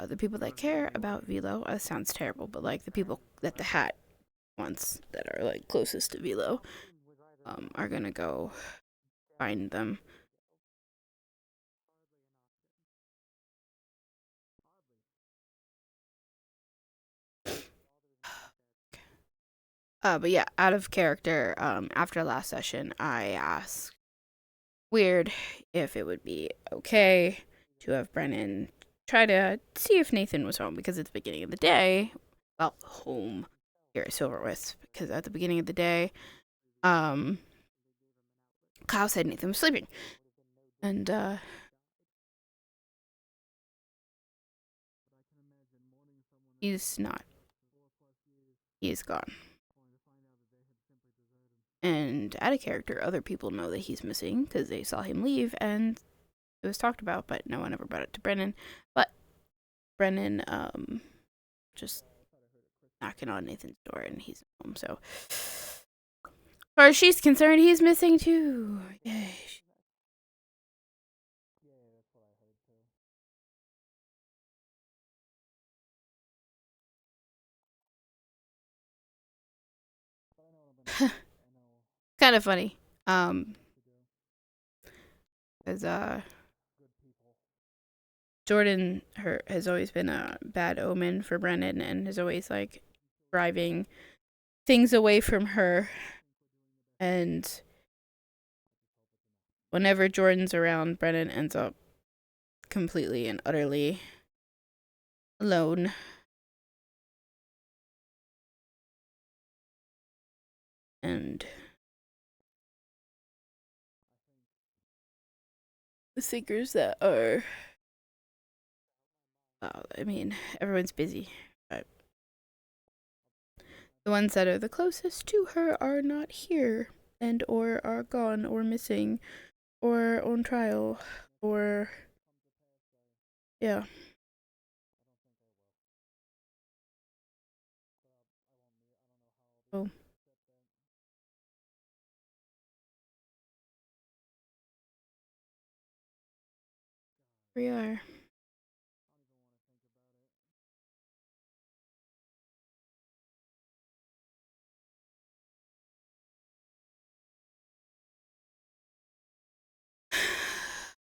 the people that care about Velo, sounds terrible, but like the people that the hat wants that are like closest to Velo, are gonna go find them. But yeah, out of character, after last session, I asked Weird if it would be okay to have Brennan try to see if Nathan was home, because at the beginning of the day, well, home here at Silverwist, because at the beginning of the day, Kyle said Nathan was sleeping. And, he's not. He is gone. And out of character, other people know that he's missing because they saw him leave and it was talked about, but no one ever brought it to Brennan. But Brennan, just knocking on Nathan's door and he's home. So, as far as she's concerned, he's missing too. Yay. Kind of funny. Because Jordyn has always been a bad omen for Brennan and is always like driving things away from her. And whenever Jordan's around, Brennan ends up completely and utterly alone. And the seekers that are, I mean, everyone's busy, but the ones that are the closest to her are not here, and or are gone, or missing, or on trial, or, yeah. Oh. We are.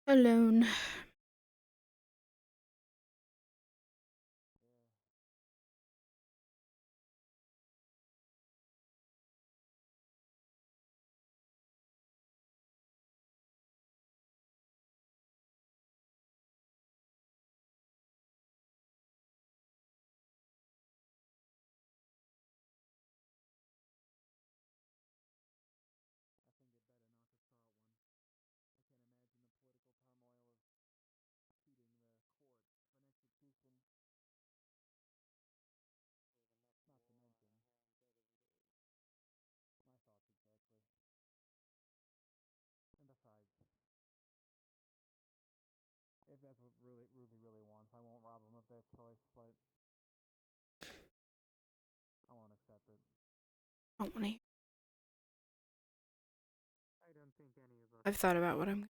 Alone. that's what Ruby really wants. I won't rob him of that choice, but I won't accept it. I don't wanna. I don't think any of us. I've thought about what I'm.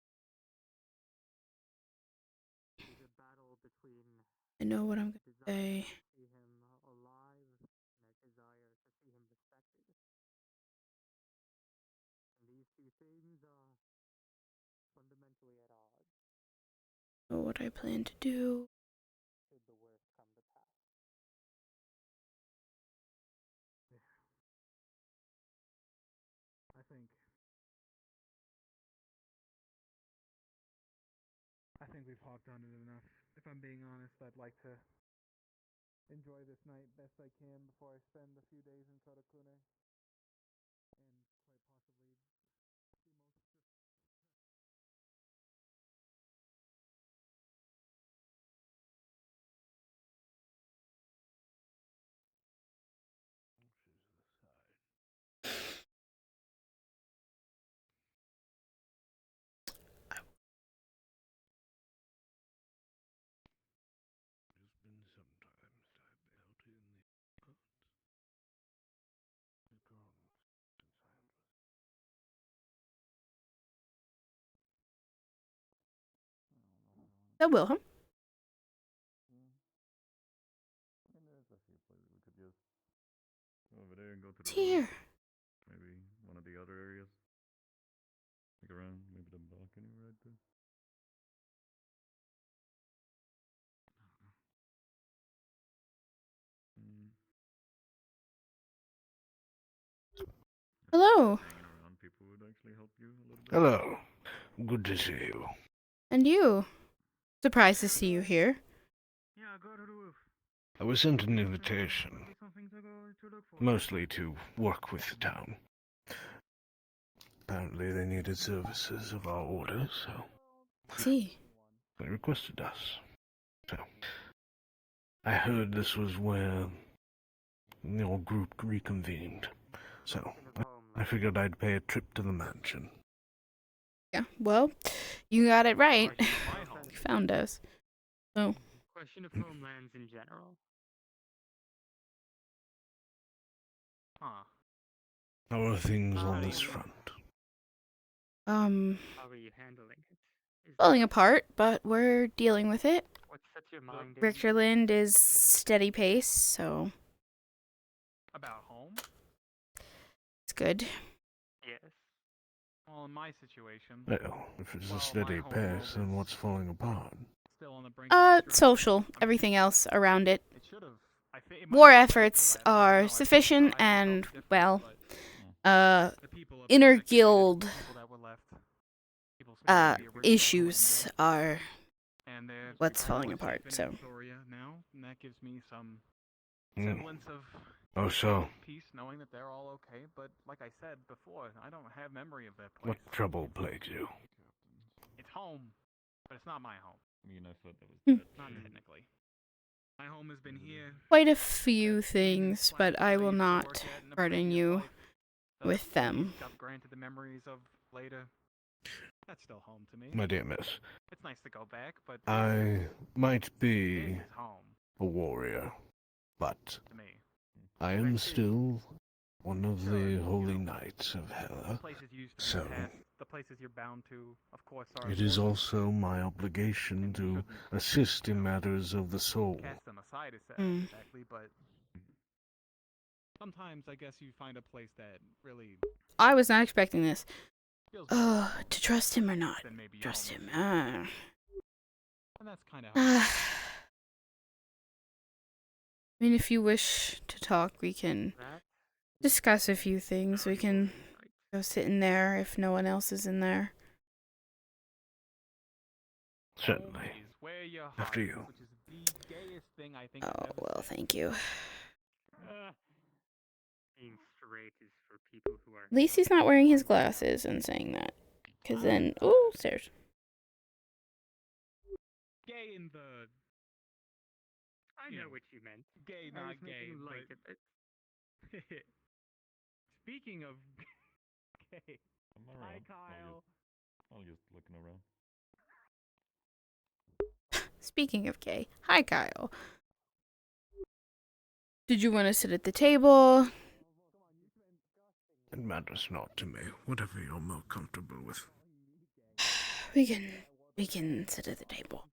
There's a battle between I know what I'm gonna say. to see him alive and a desire to see him respected. And these two things are fundamentally at odds. Know what I plan to do. Should the worst come to pass. I think we've harped on it enough. If I'm being honest, I'd like to enjoy this night best I can before I spend a few days in Kodakune. And quite possibly see most of... It's been some time since I've been out in the hunt. It's grown since I was... That will, huh? And there's a few places we could just go over there and go to the It's here. maybe one of the other areas. Like around maybe the balcony right there. Hello. Hanging around people would actually help you a little bit. Hello. Good to see you. And you. Surprised to see you here. Yeah, go to the roof. I was sent an invitation, mostly to work with the town. Apparently they needed services of our order, so See. they requested us. So, I heard this was where your group reconvened, so I figured I'd pay a trip to the mansion. Yeah, well, you got it right. You found us. So. Question of homelands in general. Huh. How are things on this front? How are you handling it? Falling apart, but we're dealing with it. What sets your mind at ease? Richterland is steady pace, so About home? it's good. Yes. Well, in my situation. Well, if it's a steady pace, then what's falling apart? Still on the brink. Social. Everything else around it. War efforts are sufficient and, well, inner guild issues are what's falling apart, so. Now, and that gives me some Mm. semblance of Oh, so. peace knowing that they're all okay, but like I said before, I don't have memory of that place. What trouble plagues you? It's home, but it's not my home. I mean, I thought that was Not technically. My home has been here. Quite a few things, but I will not burden you with them. Granted, the memories of later. That's still home to me. My dear miss, It's nice to go back, but I might be this is home a warrior, but to me. I am still one of the holy knights of Hela, so The places you're bound to, of course, are. it is also my obligation to assist in matters of the soul. Cast them aside, Mm. exactly, but sometimes I guess you find a place that really. I was not expecting this. To trust him or not? Trust him. And that's kind of. I mean, if you wish to talk, we can discuss a few things. We can go sit in there if no one else is in there. Certainly. After you. Oh, well, thank you. Being straight is for people who are. At least he's not wearing his glasses and saying that. Because then, ooh, stairs. Gay in the. I know what you meant. Gay, I not was gay. making light of it. Speaking of gay. I'm Hi, around. Kyle. I'm just looking around. Speaking of gay, hi Kyle. Did you want to sit at the table? It matters not to me. Whatever you're more comfortable with. We can sit at the table.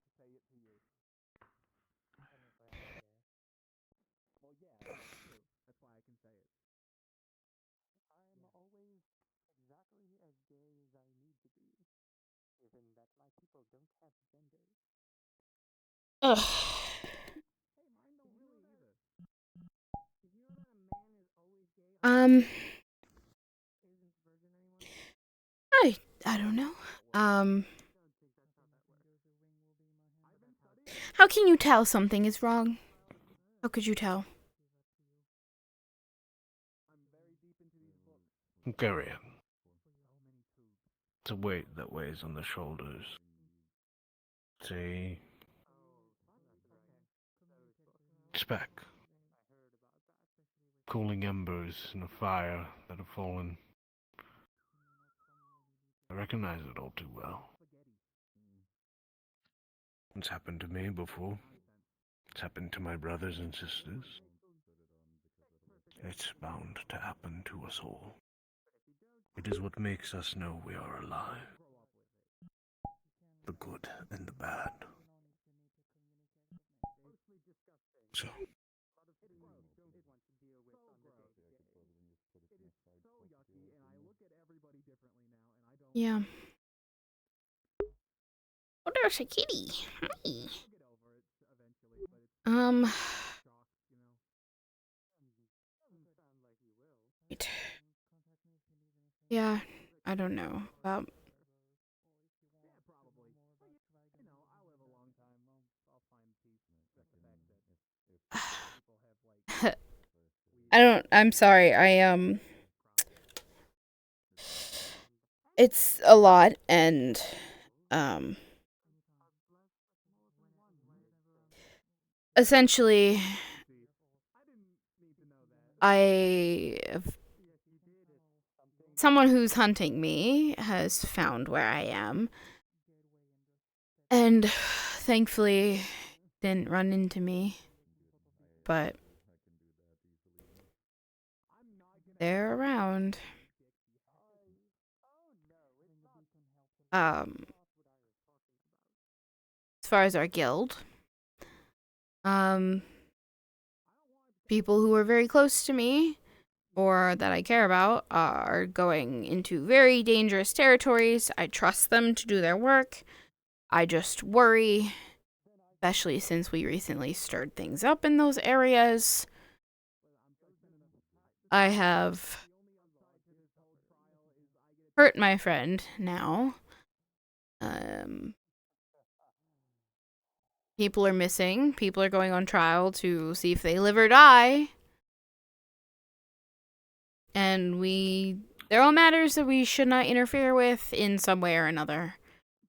Ugh. I don't know. How can you tell something is wrong? How could you tell? Carry on. It's a weight that weighs on the shoulders. See? Speck. Cooling embers in a fire that have fallen. I recognize it all too well. It's happened to me before. It's happened to my brothers and sisters. It's bound to happen to us all. It is what makes us know we are alive. The good and the bad. So. Yeah. Oh, there's a kitty. Hi. Wait. Yeah, I don't know. I'm sorry. It's a lot, and, essentially, someone who's hunting me has found where I am, and thankfully didn't run into me, but they're around. As far as our guild, people who are very close to me or that I care about are going into very dangerous territories. I trust them to do their work. I just worry, especially since we recently stirred things up in those areas. I have hurt my friend now. People are missing. People are going on trial to see if they live or die. And they're all matters that we should not interfere with in some way or another.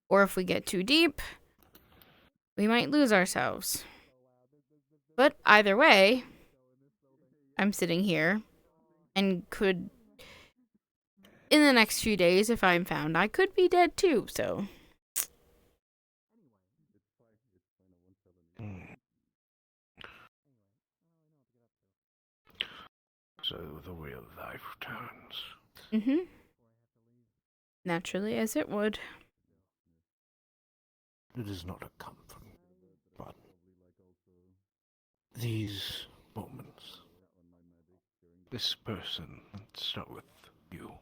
Or if we get too deep, we might lose ourselves. But either way, I'm sitting here and could, in the next few days, if I'm found, I could be dead too, so. So the wheel of life turns. Mm-hmm. Naturally, as it would. It is not a comfort, but these moments, this person, let's start with you.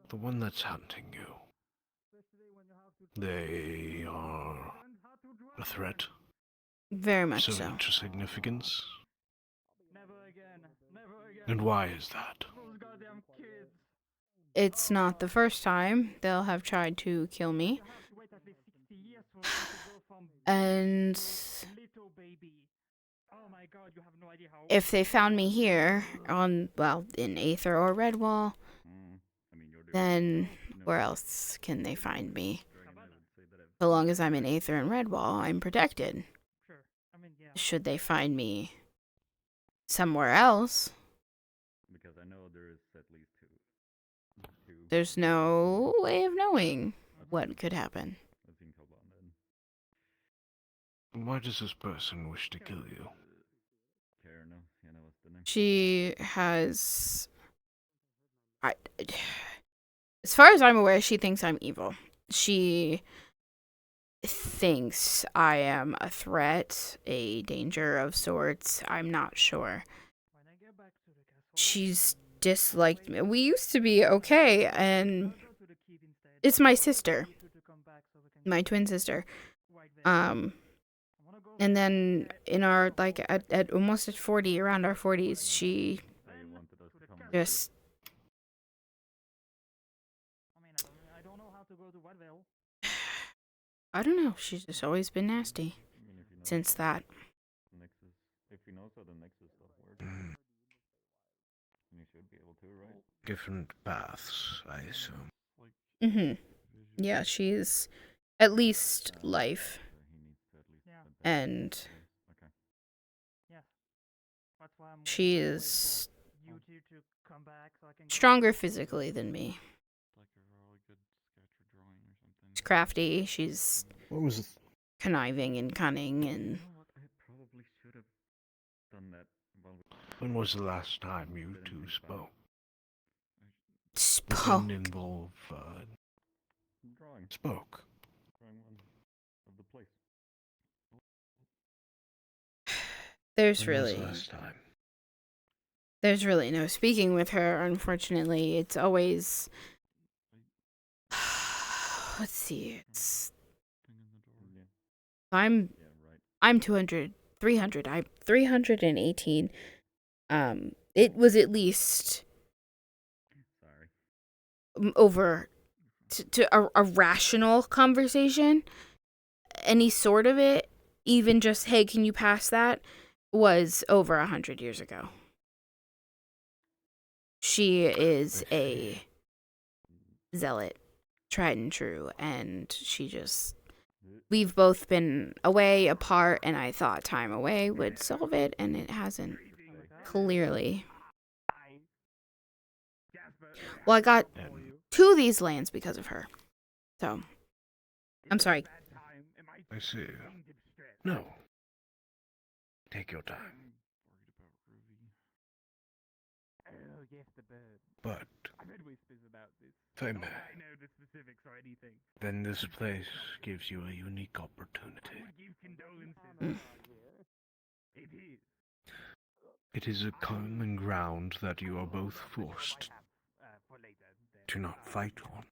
The one that's hunting you. They are a threat. Very much so. To significance. And why is that? It's not the first time they'll have tried to kill me. And if they found me here in Aether or Redwall, then where else can they find me? So long as I'm in Aether and Redwall, I'm protected. Should they find me somewhere else, because I know there is at least two. There's no way of knowing what could happen. I've seen Why does this person wish to kill you? She has... as far as I'm aware, she thinks I'm evil. She thinks I am a threat, a danger of sorts. I'm not sure. She's disliked me. We used to be okay, and it's my sister. My twin sister. And then in our, like, at almost at 40, around our 40s, she just... I don't know. She's just always been nasty since that. Different paths, I assume. Yeah, she's at least life. And she is stronger physically than me. She's crafty, she's What was it? Conniving and cunning and... When was the last time you two spoke? Spoke? Didn't involve, spoke. There's When was really... the last time? There's really no speaking with her, unfortunately. It's always... Let's see, it's... I'm 200, 300, I'm 318. It was at least over to a rational conversation. Any sort of it, even just, hey, can you pass that, was over 100 years ago. She is a zealot, tried and true, and she just... We've both been away, apart, and I thought time away would solve it, and it hasn't. Clearly. Well, I got 2 of these lands because of her. So, I'm sorry. I see. No. Take your time. But, if I may, then this place gives you a unique opportunity. It is a common ground that you are both forced to not fight on.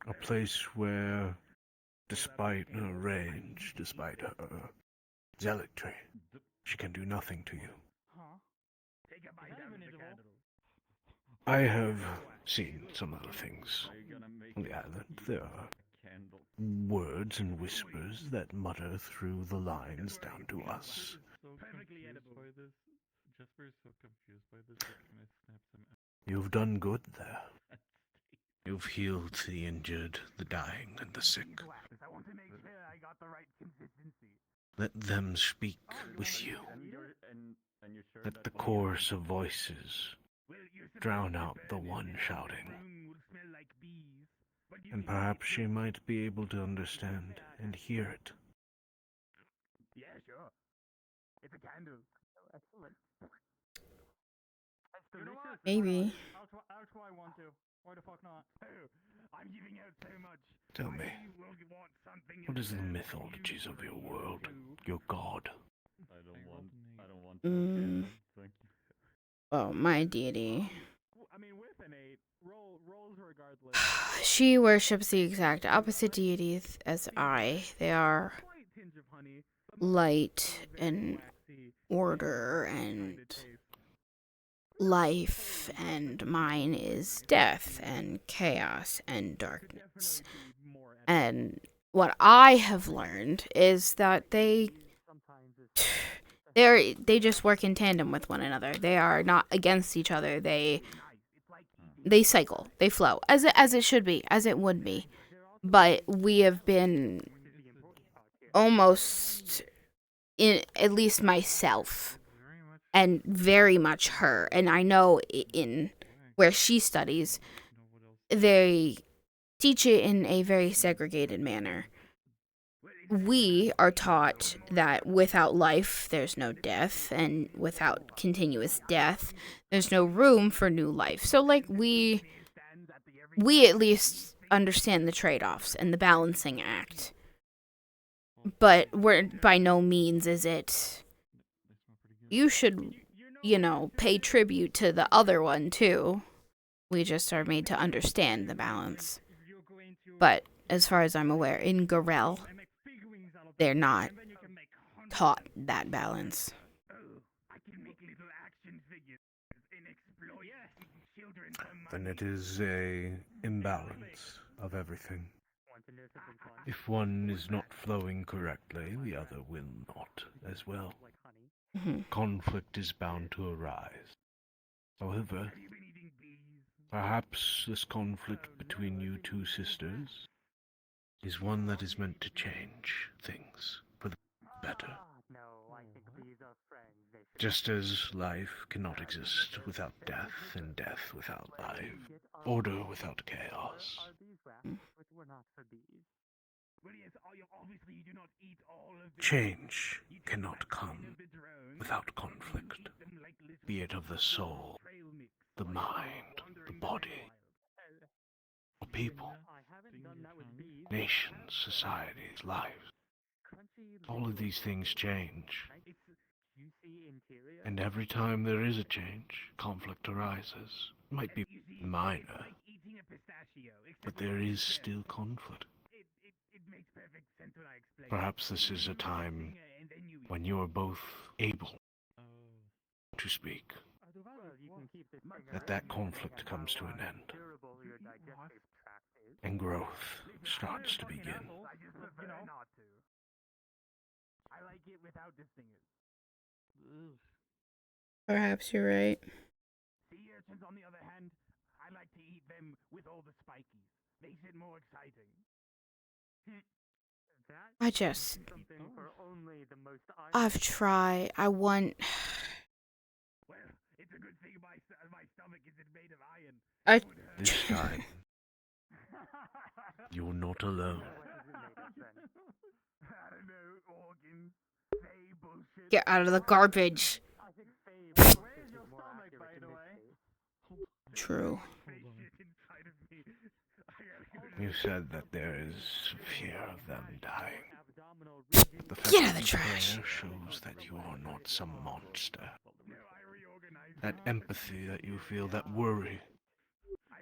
A place where, despite her rage, despite her zealotry, she can do nothing to you. I have seen some other things on the island. There are words and whispers that mutter through the lines down to us. You've done good there. You've healed the injured, the dying, and the sick. Let them speak with you. Let the chorus of voices drown out the one shouting. And perhaps she might be able to understand and hear it. Yeah, sure. It's a candle. Excellent. Maybe. I'll try one too. Why the fuck not? I'm giving out so much. Tell me, what is the mythologies of your world, your god? Oh, my deity. She worships the exact opposite deities as I. They are light and order and life, and mine is death and chaos and darkness. And what I have learned is that they just work in tandem with one another. They are not against each other. They cycle. They flow as it should be, as it would be. But we have been almost, in at least myself, and very much her. And I know in where she studies, they teach it in a very segregated manner. we are taught that without life, there's no death, and without continuous death, there's no room for new life. So, like, we at least understand the trade-offs and the balancing act. But we're by no means is it, you should, pay tribute to the other one, too. We just are made to understand the balance. But as far as I'm aware, in Garel, they're not taught that balance. Then it is a imbalance of everything. If one is not flowing correctly, the other will not as well. Conflict is bound to arise. However, perhaps this conflict between you two sisters is one that is meant to change things for the better. Just as life cannot exist without death, and death without life, order without chaos. Change cannot come without conflict, be it of the soul, the mind, the body, or people, nations, societies, lives. All of these things change. And every time there is a change, conflict arises. It might be minor, but there is still conflict. Perhaps this is a time when you are both able to speak, that conflict comes to an end, and growth starts to begin. I like it without the stingers. Perhaps you're right. Sea urchins, on the other hand, I like to eat them with all the spikies. Makes it more exciting. I've tried. I want. Well, it's a good thing my stomach isn't made of iron. This time, you're not alone. I don't know, organs, say bullshit. Get out of the garbage. Where's your stomach, by the way? True. You said that there is fear of them dying. The fact Get out of the that trash. prayer shows that you are not some monster. That empathy that you feel, that worry,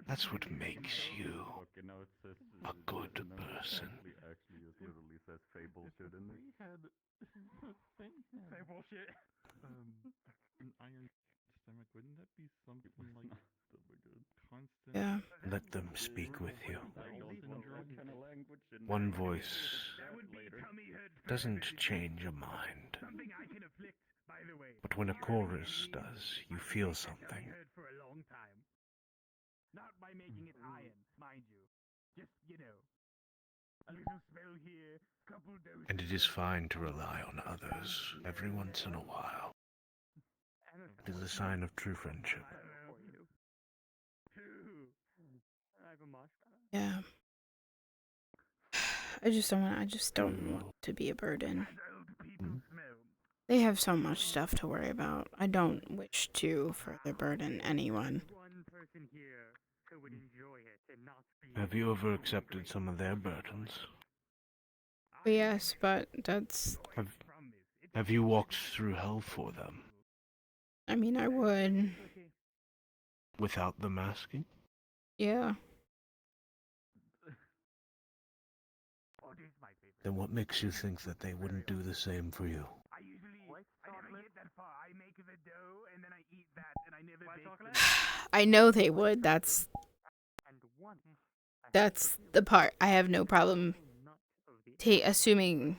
that's what makes you a good person. Say bullshit. An iron stomach, wouldn't that be something like constant? Yeah. Let them speak with you. One voice doesn't change a mind. But when a chorus does, you feel something. Not by making it iron, mind you. Just, a little spell here, couple doses. And it is fine to rely on others every once in a while. It is a sign of true friendship. Yeah. I just don't want to be a burden. They have so much stuff to worry about. I don't wish to further burden anyone. Have you ever accepted some of their burdens? Yes, but that's... Have you walked through hell for them? I mean, I would. Without the masking? Yeah. Then what makes you think that they wouldn't do the same for you? I never get that far. I make the dough and then I eat that and I never bake I know they would. That's the part. I have no problem assuming.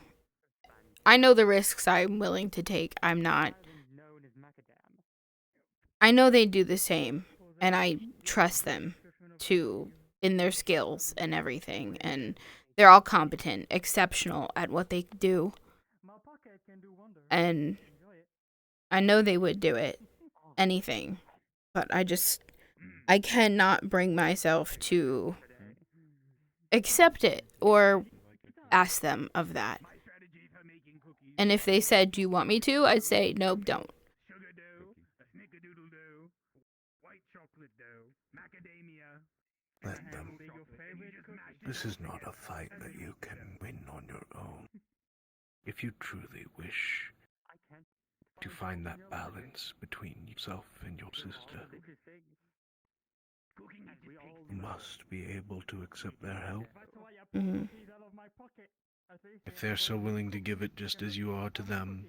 I know the risks I'm willing to take. I'm not. I know they do the same, and I trust them in their skills and everything, and they're all competent, exceptional at what they do. And I know they would do it, anything, but I cannot bring myself to accept it or ask them of that. And if they said, do you want me to? I'd say, nope, don't. Sugar dough, a snickerdoodle dough, white chocolate dough, macadamia. Let them. This is not a fight that you can win on your own. If you truly wish to find that balance between yourself and your sister, you must be able to accept their help. Mm-hmm. If they're so willing to give it just as you are to them,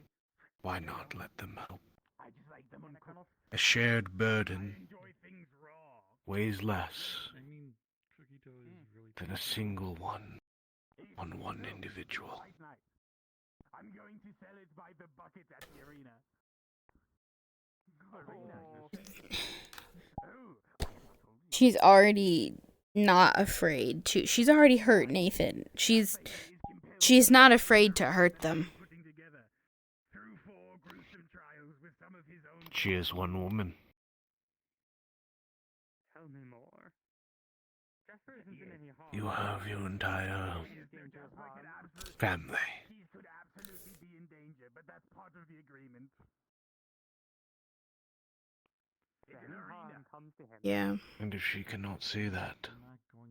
why not let them help? A shared burden weighs less than a single one on one individual. I'm going to sell it by the bucket at the arena. She's already not afraid to. She's already hurt Nathan. She's not afraid to hurt them. She is one woman. Tell me more. Jasper isn't in any harm. You have your entire family. He could absolutely be in danger, but that's part of the agreement. It's an arena. Comes to him. Yeah. And if she cannot see that,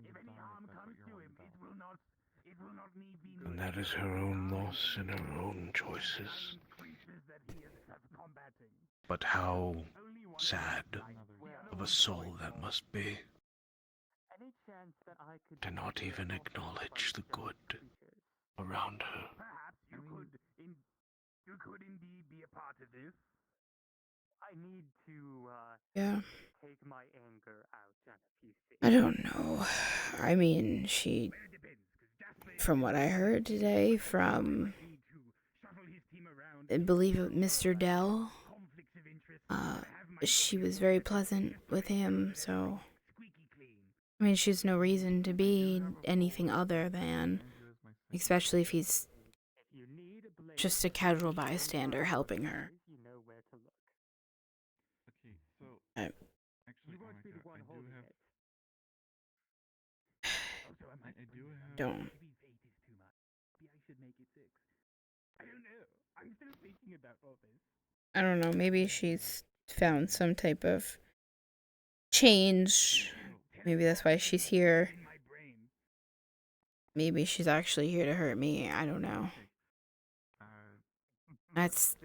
If any harm comes to him, it will not need be. then that is her own loss and her own choices. But how sad of a soul that must be to not even acknowledge the good around her. Perhaps you could indeed be a part of this. I need to take my anger out on a few things. I don't know. I mean, from what I heard today from, I believe it was Mr. Dell, she was very pleasant with him, so, I mean, she's no reason to be anything other than, especially if he's just a casual bystander helping her. Don't. I don't know, maybe she's found some type of change. Maybe that's why she's here. Maybe she's actually here to hurt me. I don't know. That's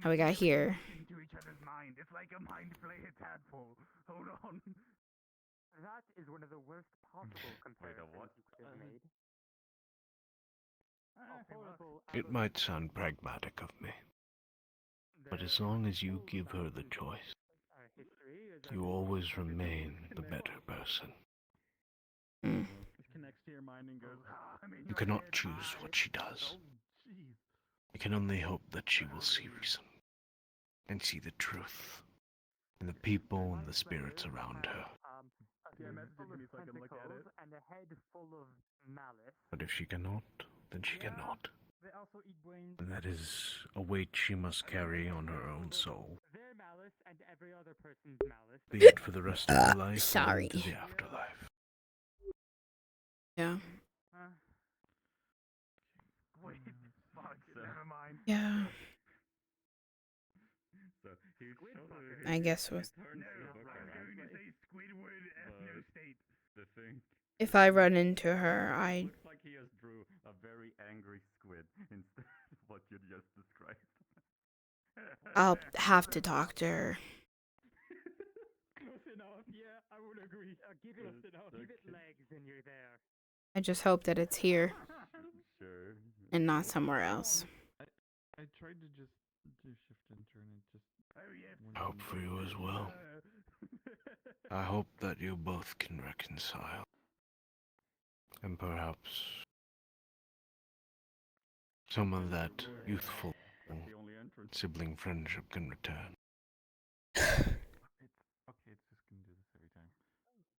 how we got here. It's like a mind flayer tadpole. Hold on. That is one of the worst possible comparisons you could have made. It might sound pragmatic of me, but as long as you give her the choice, you always remain the better person. You cannot choose what she does. You can only hope that she will see reason and see the truth in the people and the spirits around her. But if she cannot, then she cannot. And that is a weight she must carry on her own soul. Be it for the rest of her life sorry. or into the afterlife. Yeah. Wait, fuck, never mind. Yeah. I guess was. If I run into her, Looks like he has drew a very angry squid instead of what you just described. I'll have to talk to her. Close enough, yeah, I would agree. Give it legs and you're there. I just hope that it's here Sure. and not somewhere else. I tried to just do shift and turn it just. I hope for you as well. I hope that you both can reconcile. And perhaps some of that youthful sibling friendship can return.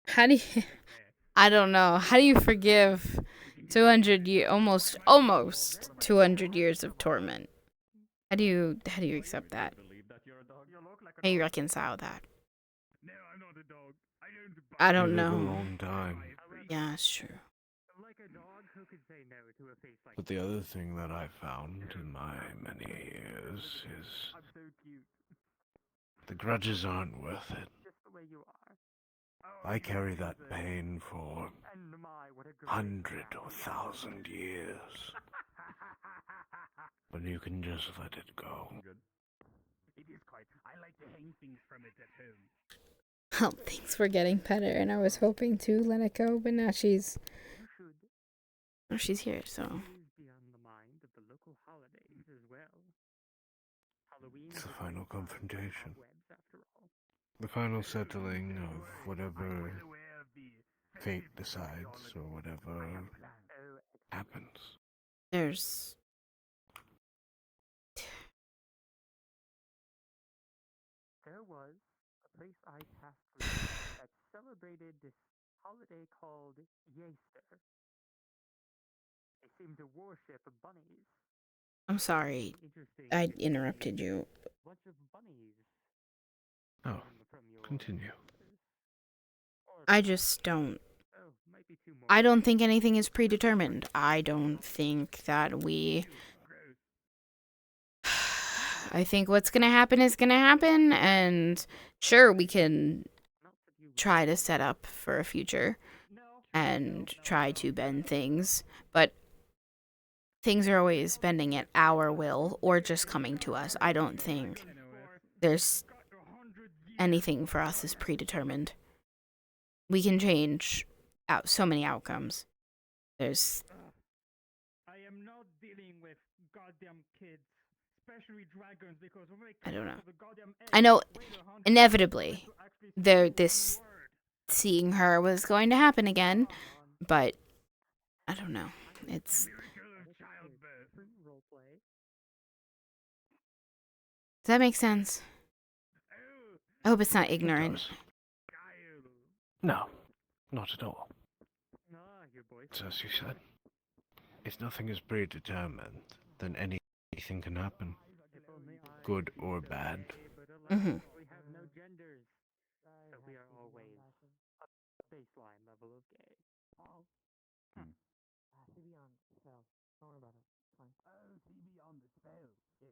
How do you... I don't know. How do you forgive 200 almost 200 years of torment? How do you accept that? How do you reconcile that? I don't You live know. a long time. Yeah, it's true. Like a dog who could say no to a face like But the other thing that I found in my many years is I'm so cute. the grudges aren't worth it. Just the way you are. I carry that pain for And my, what a great 100 or 1,000 years. But you can just let it go. It is quite. I like to hang things from it at home. Well, things were getting better, and I was hoping to let it go, but now she's here, so. Be on the mind of the local holidays as well. Halloween It's the final confrontation. after all. The final settling of whatever fate decides or whatever happens. There's. There was a place I passed through that celebrated this holiday called Aether. They seem to worship bunnies. I'm sorry. I interrupted you. Bunch of bunnies. Oh, continue. I just don't. I don't think anything is predetermined. I don't think that we. I think what's gonna happen is gonna happen, and sure, we can try to set up for a future and try to bend things, but things are always bending at our will or just coming to us. I don't think there's anything for us is predetermined. We can change out so many outcomes. There's. I am not dealing with goddamn kids, especially dragons, because when I don't know. the goddamn I know inevitably this seeing her was going to happen again, but I don't know. It's. Does that make sense? I hope it's not ignorant. No, not at all. It's as you said. If nothing is predetermined, then anything can happen. Good or bad. Mm-hmm. We have no genders, so we are always a baseline level of gay. CB on the spell. Don't worry about it. Fine. Oh, CB on the spell. Yes.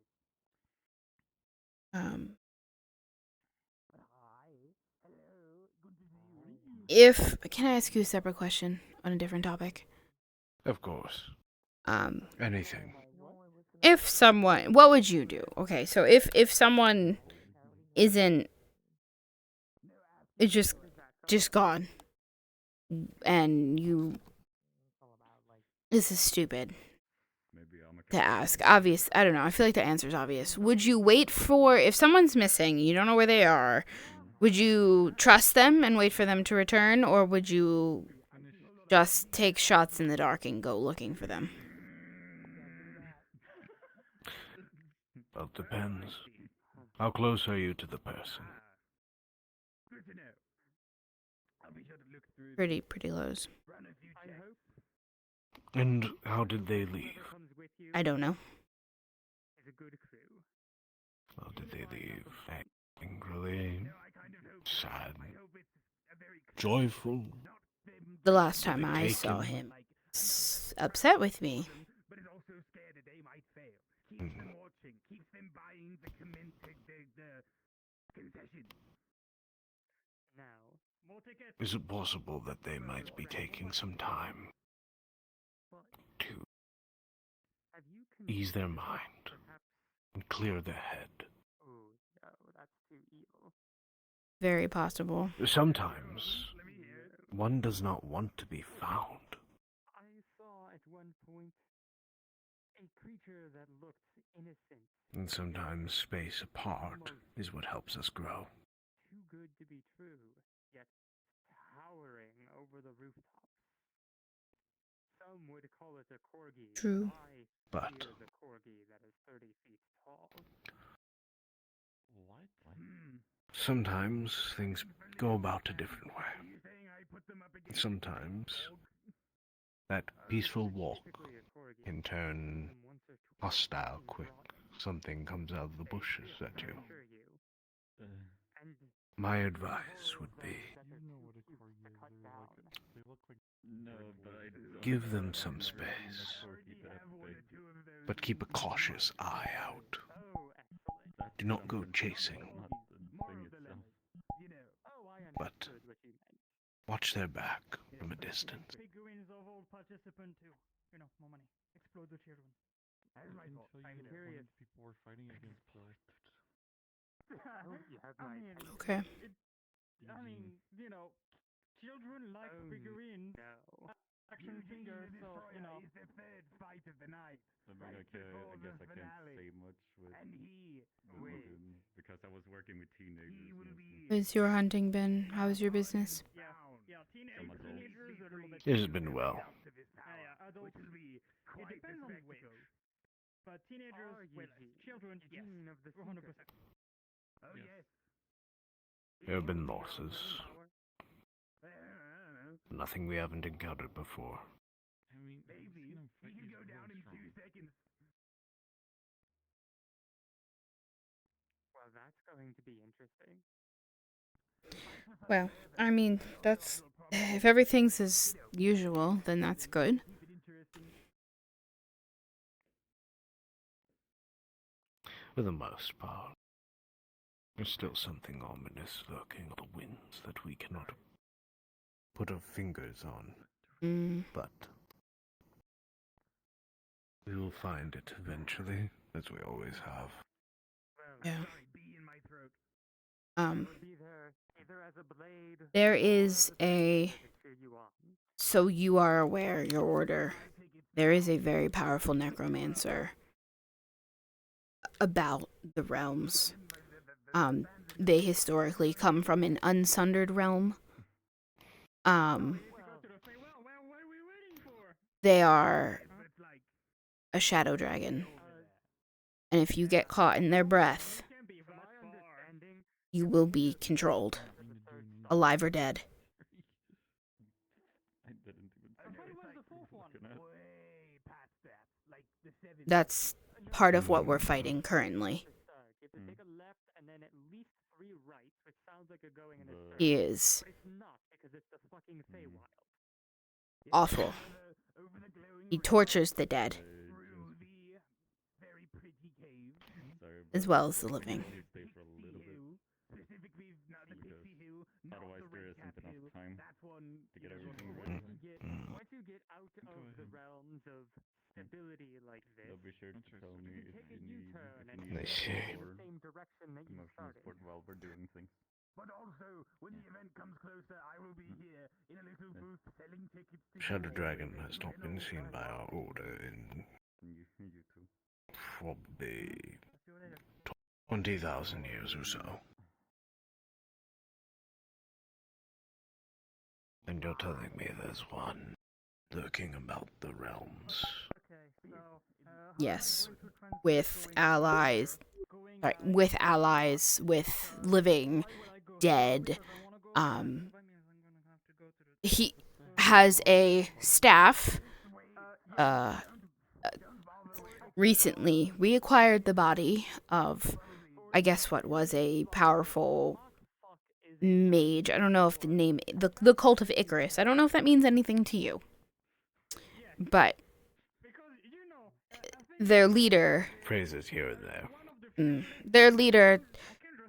Hi. Hello. Good to see you. Can I ask you a separate question on a different topic? Of course. Anything. If someone, what would you do? Okay, so if someone isn't, it's just gone, and you, this is stupid to ask. Obvious, I don't know. I feel like the answer is obvious. Would you wait for, if someone's missing, you don't know where they are, would you trust them and wait for them to return, or would you just take shots in the dark and go looking for them? Well, it depends. How close are you to the person? Good to know. I'll be sure to look through. Pretty close. And how did they leave? I don't know. Is a good crew. How did they leave? Angrily? Sad? Joyful? The last time I saw him, upset with me. But is also scared that they might fail. Keeps them watching. Keeps them buying the concession. Now, more tickets. Is it possible that they might be taking some time to ease their mind and clear their head? Oh, no, that's too evil. Very possible. Sometimes one does not want to be found. I saw at one point a creature that looked innocent. And sometimes space apart is what helps us grow. Too good to be true, yet towering over the rooftops. Some would call it a corgi. True. But Fear the corgi that is 30 feet tall. What? sometimes things go about a different way. Sometimes that peaceful walk can turn hostile quick. Something comes out of the bushes at you. My advice would be Give them some space. But keep a cautious eye out. Do not go chasing. But watch their back from a distance. Figurines of all participants to, more money. Explode the children. I'm curious. People were fighting against blood. Okay. Children like figurines. Action figures, so, It's the third fight of the night. I guess I can't say much because I was working with teenagers. How's your hunting been? How's your business? Teenagers are a little bit... It has been well. Adults, it depends on which. But teenagers with children, yes, 100%. Oh, yes. There have been losses. Nothing we haven't encountered before. Maybe you can go down in 2 seconds. Well, that's going to be interesting. Well, I mean, that's... If everything's as usual, then that's good. For the most part. There's still something ominous lurking on the winds that we cannot put our fingers on. But we will find it eventually, as we always have. Yeah. There is a... So you are aware, your order, there is a very powerful necromancer about the realms. They historically come from an unsundered realm. They are a shadow dragon. And if you get caught in their breath, you will be controlled, alive or dead. That's part of what we're fighting currently. He is awful. He tortures the dead, as well as the living. Otherwise, there isn't enough time to get everything ready. Once you get out of the realms of stability like this, Be sure to tell me if you need the same direction that you emotional started. support while we're doing things. But also, when the event comes closer, I will be here in a little booth selling tickets to... Shadow Dragon has not been seen by our order in You too. probably 20,000 years or so. And you're telling me there's one lurking about the realms? Yes. With allies, with living, dead. He has a staff. Recently, we acquired the body of, I guess what was a powerful mage. I don't know if the name, the cult of Icarus. I don't know if that means anything to you. But their leader... Phrases here and there. Their leader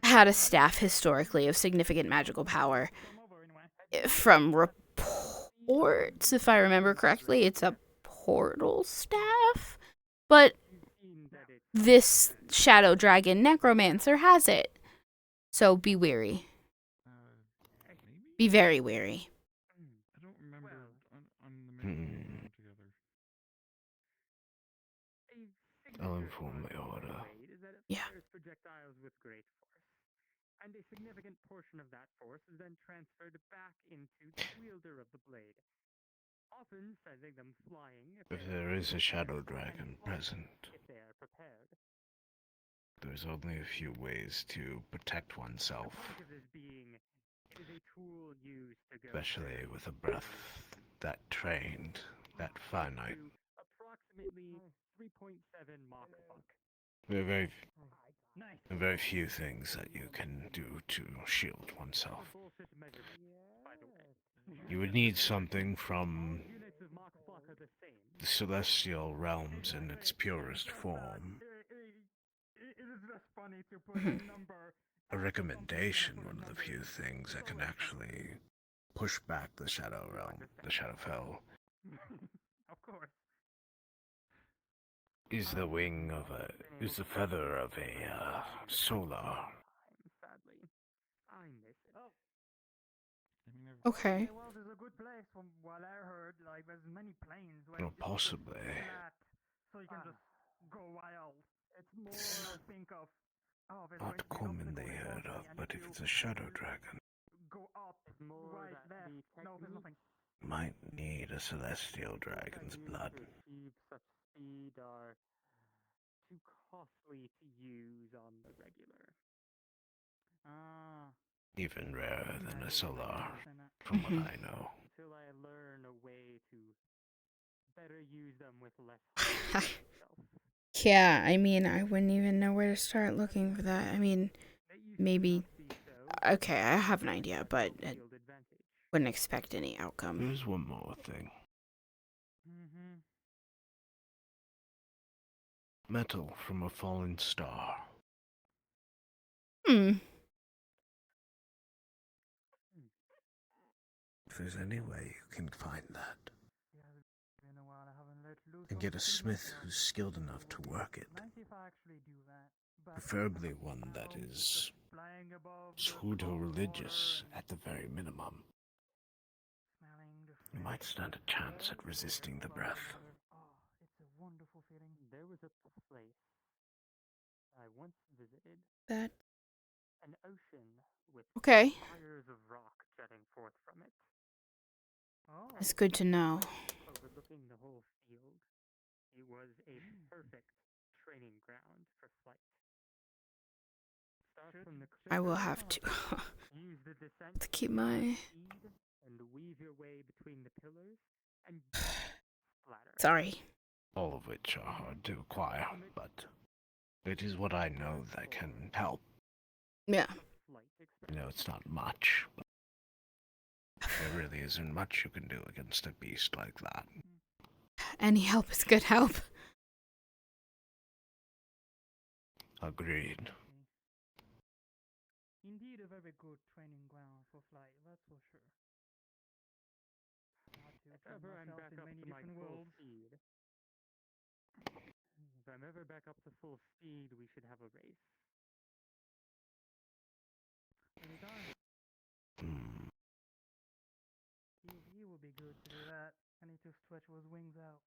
had a staff historically of significant magical power. From reports, if I remember correctly, it's a portal staff. But this shadow dragon necromancer has it. So be wary. Be very wary. I don't remember on the mission together. I'll inform the order. Yeah. Projectiles with great force, and a significant portion of that force is then transferred back into the wielder of the blade, often sending them flying If there is a shadow dragon present, if they are prepared. there's only a few ways to protect oneself, It is a tool used to go especially with a breath that trained, that finite. approximately 3.7 Mach buck. There are very few things that you can do to shield oneself. Bullshit measurement, by the way. You would need something from the celestial realms in its purest form. A recommendation, one of the few things that can actually push back the Shadow Realm, the Shadowfell, Of course. is the feather of a solar. Sadly, I miss it. Okay. Well, there's a good place from what I heard. Like, there's many planes where Well, you just possibly. flat, so you can just go wild. It's more think of there's going Not to be an commonly obstacle in heard front of, me, and but if if you it's a shadow dragon, go up, right there. No, there's nothing. might need a celestial dragon's blood. To achieve such speed are too costly to use on the regular. Ah. Even rarer than a solar, from what I know. Until I learn a way to better use them with less. Yeah, I mean, I wouldn't even know where to start looking for that. I mean, maybe. Okay, I have an idea, but I wouldn't expect any outcome. There's one more thing. Metal from a fallen star. Hmm. If there's any way you can find that, and get a smith who's skilled enough to work it, preferably one that is pseudo-religious at the very minimum, you might stand a chance at resisting the breath. It's a wonderful feeling. There was a place I once visited. That. An ocean with Okay. spires of rock jutting forth from it. It's good to know. Overlooking the whole field, it was a perfect training ground for flight. Start from the I will have to use the descent to keep my. speed and weave your way between the pillars and splatter. Sorry. All of which are hard to acquire, but it is what I know that can help. Yeah. I know it's not much, but there really isn't much you can do against a beast like that. Any help is good help. Agreed. Indeed, a very good training ground for flight, that's for sure. If ever I'm back up to my full speed. If I'm ever back up to full speed, we should have a race. Anytime. He will be good to do that. I need to stretch those wings out.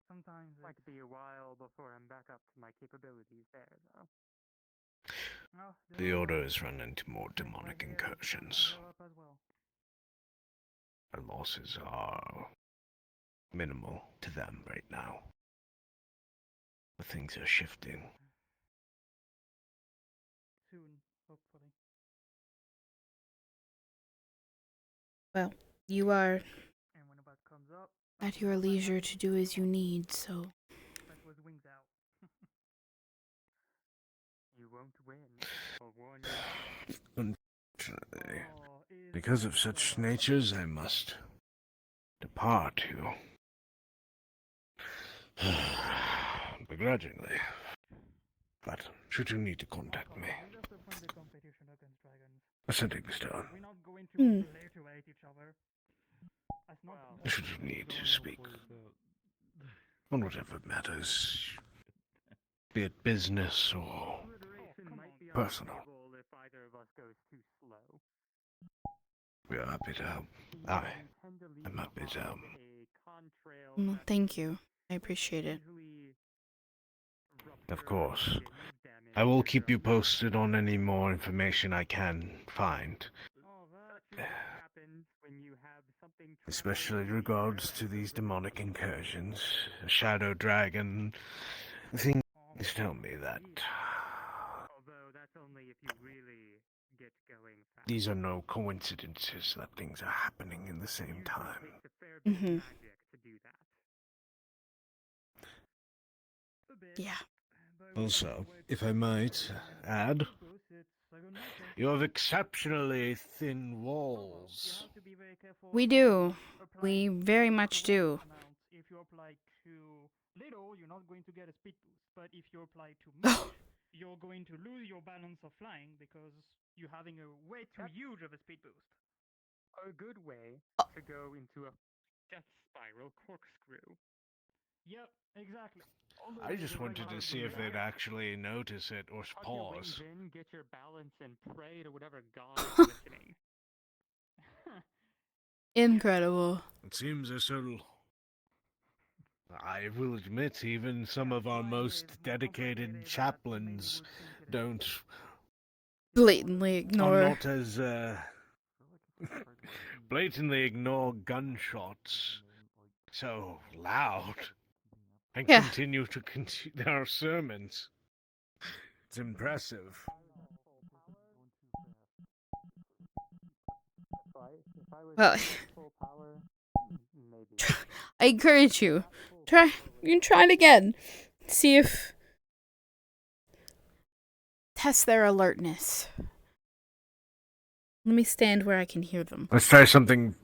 Sometimes it might be a while before I'm back up to my capabilities there, though. The Order has run into more demonic incursions. Our losses are minimal to them right now. But things are shifting. Soon, hopefully. Well, you are And when a bug comes up, at your leisure to do as you need, so. stretch those wings out. You won't win. I'll warn you. Unfortunately, because of such natures, I must depart you. Begrudgingly. But should you need to contact me, a sending stone. We're not going to obliterate each other. That's not Should you need to speak on whatever matters, be it business or personal, if either of us goes too slow. we are happy to help. I'm happy to help. Well, thank you. I appreciate it. Of course. I will keep you posted on any more information I can find. Especially in regards to these demonic incursions. A shadow dragon. Things tell me that Although that's only if you really get going fast. these are no coincidences that things are happening in the same time. Mm-hmm. Yeah. Also, if I might add, you have exceptionally thin walls. very careful. We do. Applying We very much correct do. amounts. If you apply too little, you're not going to get a speed boost. But if you apply too much, you're going to lose your balance of flying because you're having a way too huge of a speed boost. A good way to go into a death spiral corkscrew. Yep, exactly. I just wanted to see if they'd actually notice it or Tuck your pause. wings in, get your balance, and pray to whatever god is listening. Incredible. It seems as though, I will admit, even some of our most dedicated chaplains don't Blatantly are ignore. not as blatantly ignore gunshots so loud and Yeah. continue to their sermons. It's impressive. Well, I encourage you. You can try it again. See if test their alertness. Let me stand where I can hear them. Let's try something.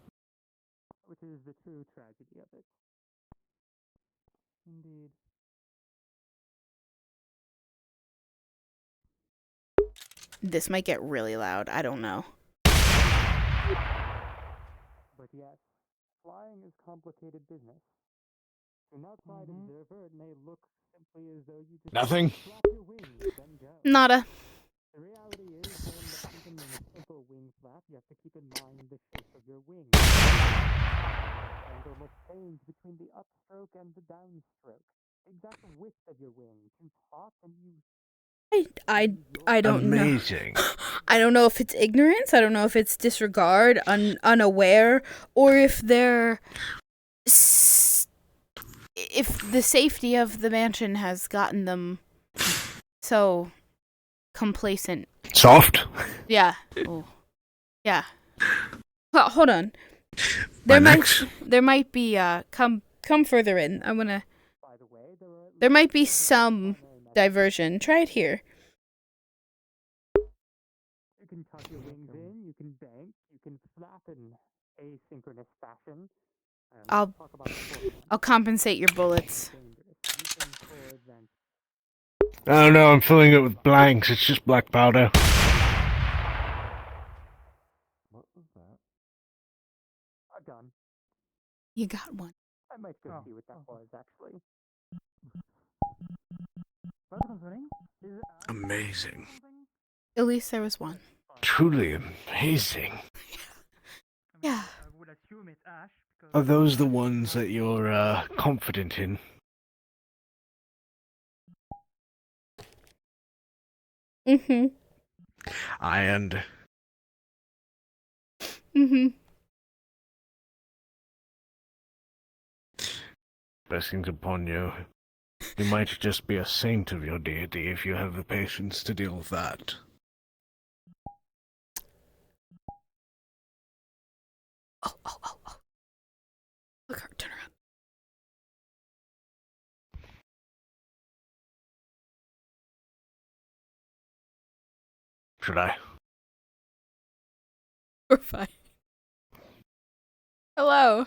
Which is the true tragedy of it. Indeed. This might get really loud. I don't know. But yes, flying is complicated business. To an outside observer, it may look simply as though you just Nothing. flap your wings, then go. Nada. The reality is that even in a simple wing flap, you have to keep in mind the shape of your wings. And almost change between the upstroke and the downstroke. Exact width of your wing. Too taut and you I don't Amazing. know. I don't know if it's ignorance. I don't know if it's disregard, unaware, or if they're if the safety of the mansion has gotten them so complacent. Soft. Yeah. Oh. Yeah. Well, hold on. My There might be come further in. I'm gonna. There might be some diversion. Try it here. You can tuck your wings in, you can bank, you can flap in asynchronous fashion. I'll compensate your bullets. I don't know, I'm filling it with blanks. It's just black powder. What was that? A gun. You got one. I might go see what that was, actually. Amazing. At least there was one. Truly amazing. Yeah. I would assume it's Ash. Are those the ones that you're confident in? Mm-hmm. And Mm-hmm. blessings upon you. You might just be a saint of your deity if you have the patience to deal with that. Oh. Look, her, turn around. Should I? We're fine. Hello.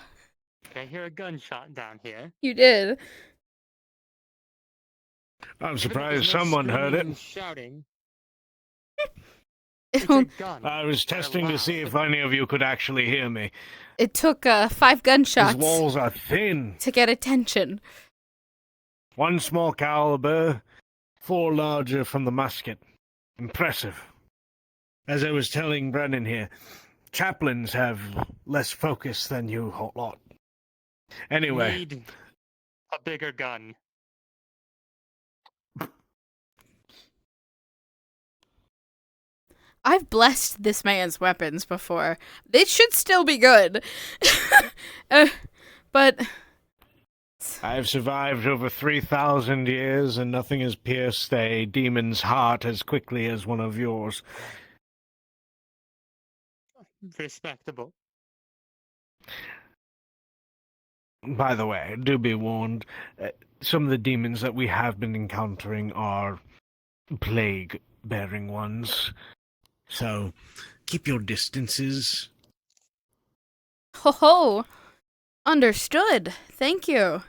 I hear a gunshot down here. You did. I'm surprised someone heard it. Shouting. I was testing to see if any of you could actually hear me. It took 5 gunshots. These walls are thin. To get attention. 1 small caliber, 4 larger from the musket. Impressive. As I was telling Brennan here, chaplains have less focus than you lot. Anyway. Need a bigger gun. I've blessed this man's weapons before. They should still be good. But I've survived over 3,000 years, and nothing has pierced a demon's heart as quickly as one of yours. Respectable. By the way, do be warned, some of the demons that we have been encountering are plague-bearing ones. So, keep your distances. Ho ho. Understood. Thank you.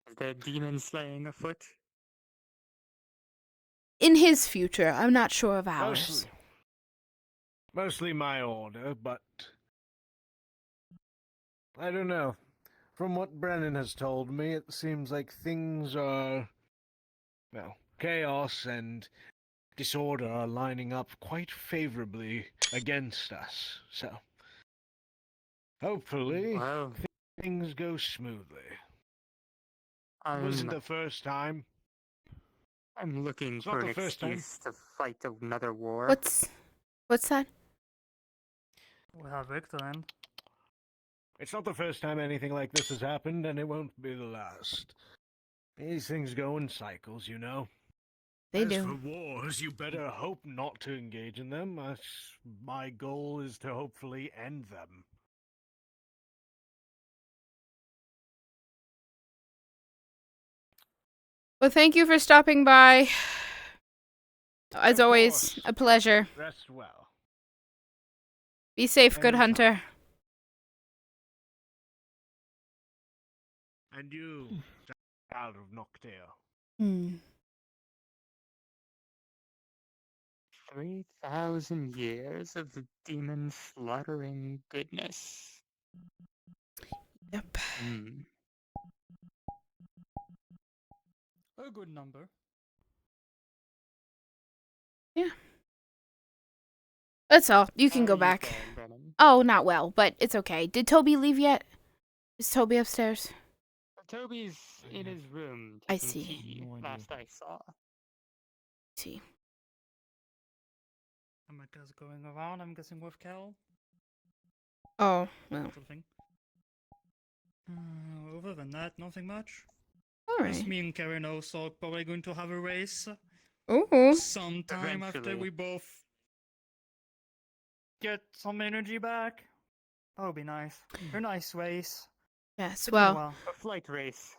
Is there demon slaying afoot? In his future, I'm not sure of ours. Mostly my order, but I don't know. From what Brennan has told me, it seems like things are, well, chaos and disorder are lining up quite favorably against us. So, hopefully, things go smoothly. It wasn't the first time. I'm looking It's for not an the first time. excuse to fight another war. What's that? We have Victorine. It's not the first time anything like this has happened, and it won't be the last. These things go in cycles, you know. They As do. for wars, you better hope not to engage in them. My goal is to hopefully end them. Well, thank you for stopping by. As always, a pleasure. Rest well. Be safe, good hunter. And you, child of Noctale. 3,000 years of the demon slaughtering goodness. Yep. A good number. Yeah. That's all. You can go back. Oh, not well, but it's okay. Did Toby leave yet? Is Toby upstairs? Toby's in his room. I taking see. tea, last I saw. See. Amaka's going around, I'm guessing with Cal. Oh, well. Something. Other than that, nothing much. Alright. Just me and Karen also probably going to have a race. Ooh. Sometime after we both get some energy back. That would be nice. A nice race. Yes, It's been a well, while. A flight race.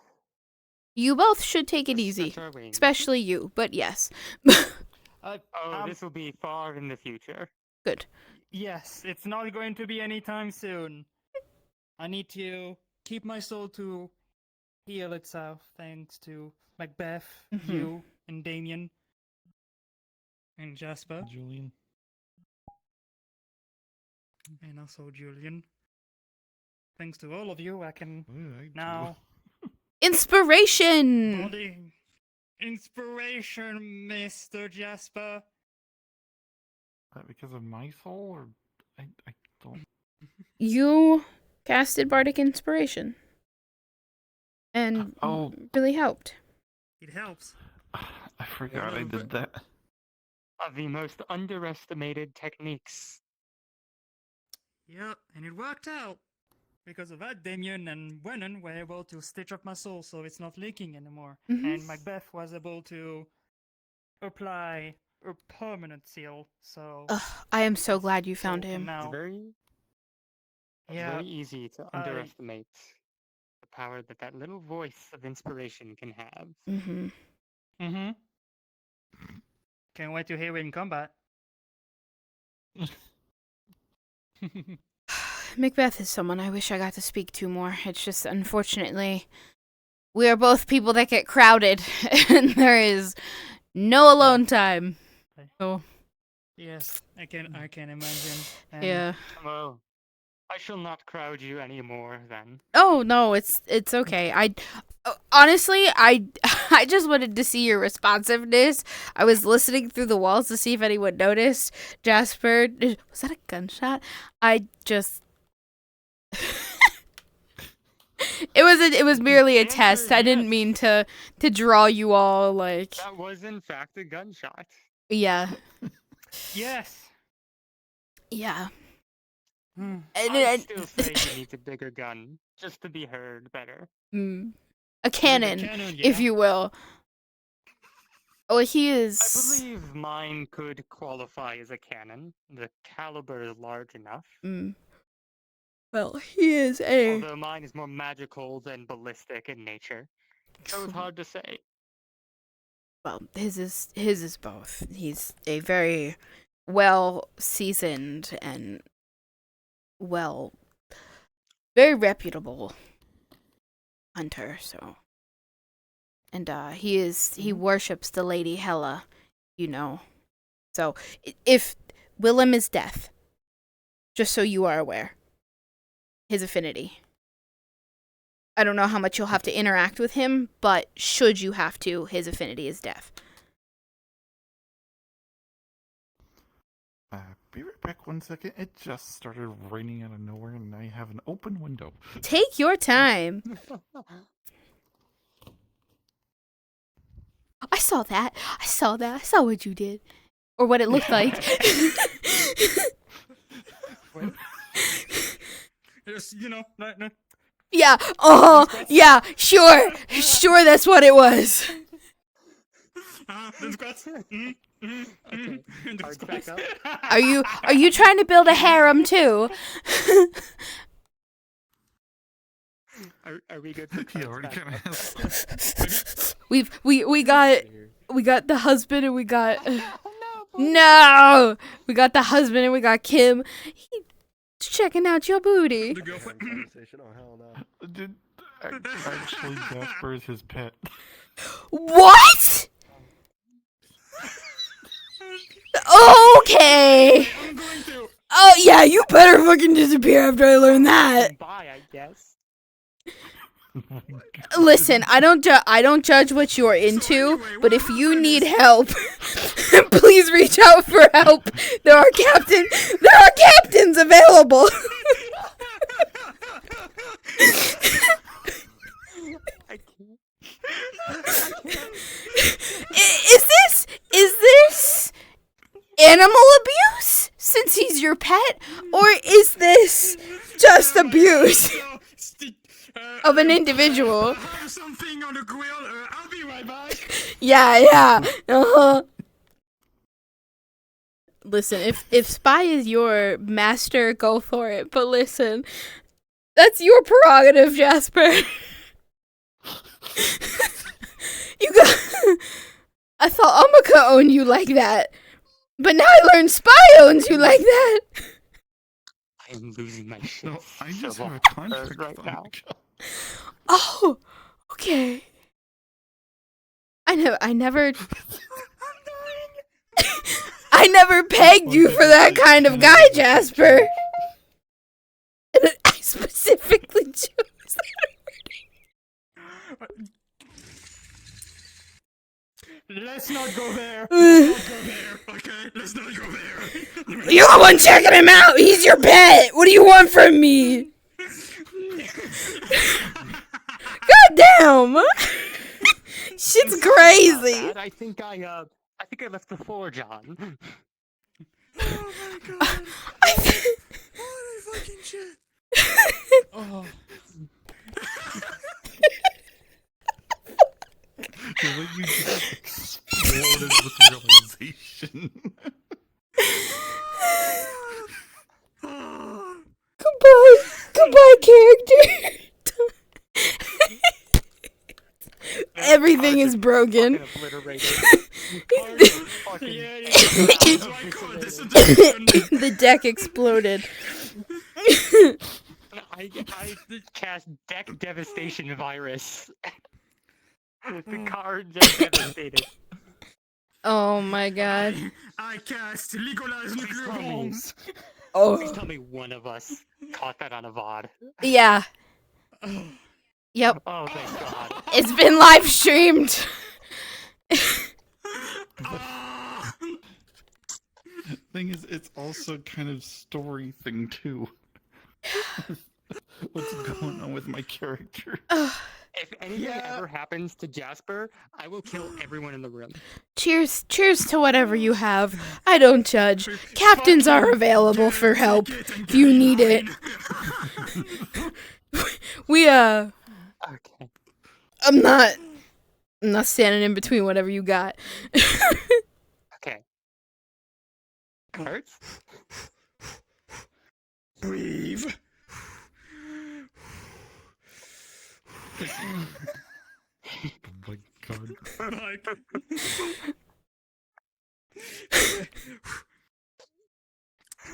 you both should take it easy. Especially you, but yes. This will be far in the future. Good. Yes, it's not going to be anytime soon. I need to keep my soul to heal itself, thanks to Macbeth, you, and Damien, and Jasper. Julian. And also Julian. Thanks to all of you, I can now... Inspiration! Body inspiration, Mr. Jasper. That because of my soul, or I don't. You casted Bardic Inspiration. And really helped. It helps. I forgot I did that. Of the most underestimated techniques. Yep, and it worked out. Because of that, Damien and Brennan were able to stitch up my soul so it's not leaking anymore. And Macbeth was able to apply a permanent seal, so... I am so glad you found him. Now, Very easy to underestimate the power that little voice of inspiration can have. Can't wait to hear it in combat. Macbeth is someone I wish I got to speak to more. It's just, unfortunately, we are both people that get crowded, and there is no alone time. So, Yes, I can imagine. yeah. Well, I shall not crowd you anymore then. Oh no, it's okay. Honestly, I just wanted to see your responsiveness. I was listening through the walls to see if anyone noticed. Jasper, was that a gunshot? I just It was merely a test. I didn't mean to draw you all like. That was in fact a gunshot. Yeah. Yes. Yeah. I still say you need a bigger gun, just to be heard better. A cannon, if you will. Oh, he is. I believe mine could qualify as a cannon. The caliber is large enough. Well, he is a. Although mine is more magical than ballistic in nature, so it's hard to say. Well, his is both. He's a very well seasoned and well, very reputable hunter, so. And he worships the Lady Hela, you know. So if Willem is death, just so you are aware, his affinity. I don't know how much you'll have to interact with him, but should you have to, his affinity is death. Be right back 1 second. It just started raining out of nowhere, and I have an open window. Take your time. I saw that. I saw what you did. Or what it looked like. Just, you know, Yeah. Yeah. Sure. Sure, that's what it was. Are you trying to build a harem too? Are we good? Yeah, already kind of. We got the husband and we got no. We got the husband and we got Kim. He's checking out your booty. Actually, Jasper is his pet. What? Okay. Oh yeah, you better fucking disappear after I learn that. Bye, I guess. Listen, I don't judge what you're into, but if you need help, please reach out for help. There are captains available. Is this animal abuse since he's your pet, or is this just abuse of an individual? Something on the grill. I'll be right back. Yeah. Listen, if Spy is your master, go for it. But listen, that's your prerogative, Jasper. I thought Amaka owned you like that, but now I learned Spy owns you like that. I am losing my shit. No, I just have a contract right now. Oh, okay. I never pegged you for that kind of guy, Jasper. And I specifically chose that. Let's not go there. Okay? Let's not go there. You're the one checking him out. He's your pet. What do you want from me? God damn. Shit's crazy. I think I left the forge on. Oh my god. Holy fucking shit. Oh. You just exploded with realization. Goodbye, character. Everything is broken. The deck exploded. I cast deck devastation virus. The cards are devastated. Oh my god. I cast legalized nuclear bombs. Oh. Please tell me one of us caught that on a VOD. Yeah. Yep. Oh, thank God. It's been live streamed. Thing is, it's also kind of story thing too. What's going on with my character? If anything ever happens to Jasper, I will kill everyone in the room. Cheers to whatever you have. I don't judge. Captains are available for help if you need it. Okay. I'm not standing in between whatever you got. Okay. Hurts? Breathe. Oh my god.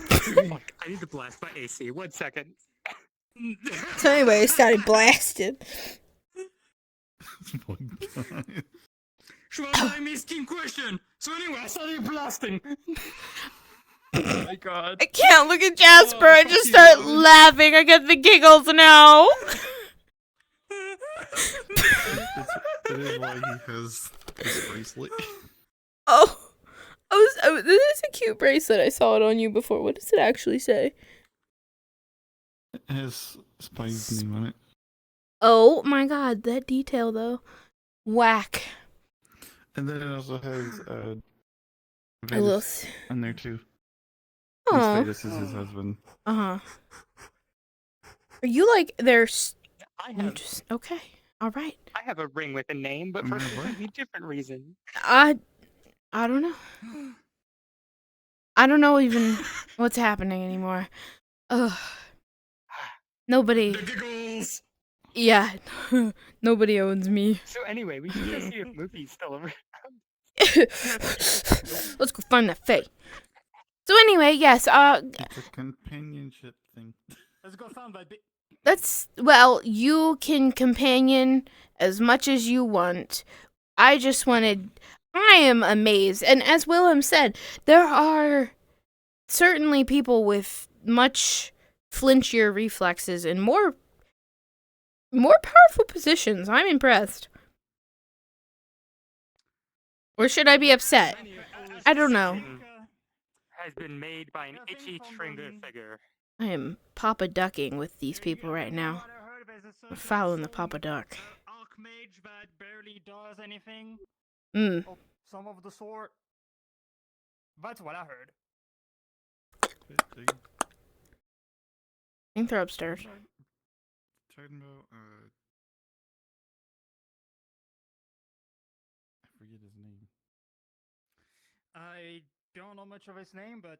Fuck, I need to started blast by AC. 1 second. So anyway, it started blasting. She was asking me a scheme question. So anyway, I started blasting. Oh my god. I can't look at Jasper. I just start laughing. I get the giggles now. That is why he has this bracelet. Oh, this is a cute bracelet. I saw it on you before. What does it actually say? It has Spy's name on it. Oh my god, that detail though. Whack. And then it also has I will Vetus on there too. Oh. Vetus is his husband. Uh-huh. Are you like there's I have, okay. All right. I have a ring with a name, but for a completely different reason. I don't know. I don't know even what's happening anymore. Ugh. Nobody. The giggles. Yeah. Nobody owns me. So anyway, we should go see if Moopy's still around. Let's go find that Fae. So anyway, yes, It's a companionship thing. Let's go find that bit. well, you can companion as much as you want. I am amazed. And as Willem said, there are certainly people with much flinchier reflexes and more powerful positions. I'm impressed. Or should I be upset? I don't know. Has been made by an itchy trigger figure. I am Papa Ducking with these people right now. I'm following the Papa Duck. Archmage that barely does anything. Mm. Or some of the sort. That's what I heard. I think they're upstairs. Talking about I forget his name. I don't know much of his name, but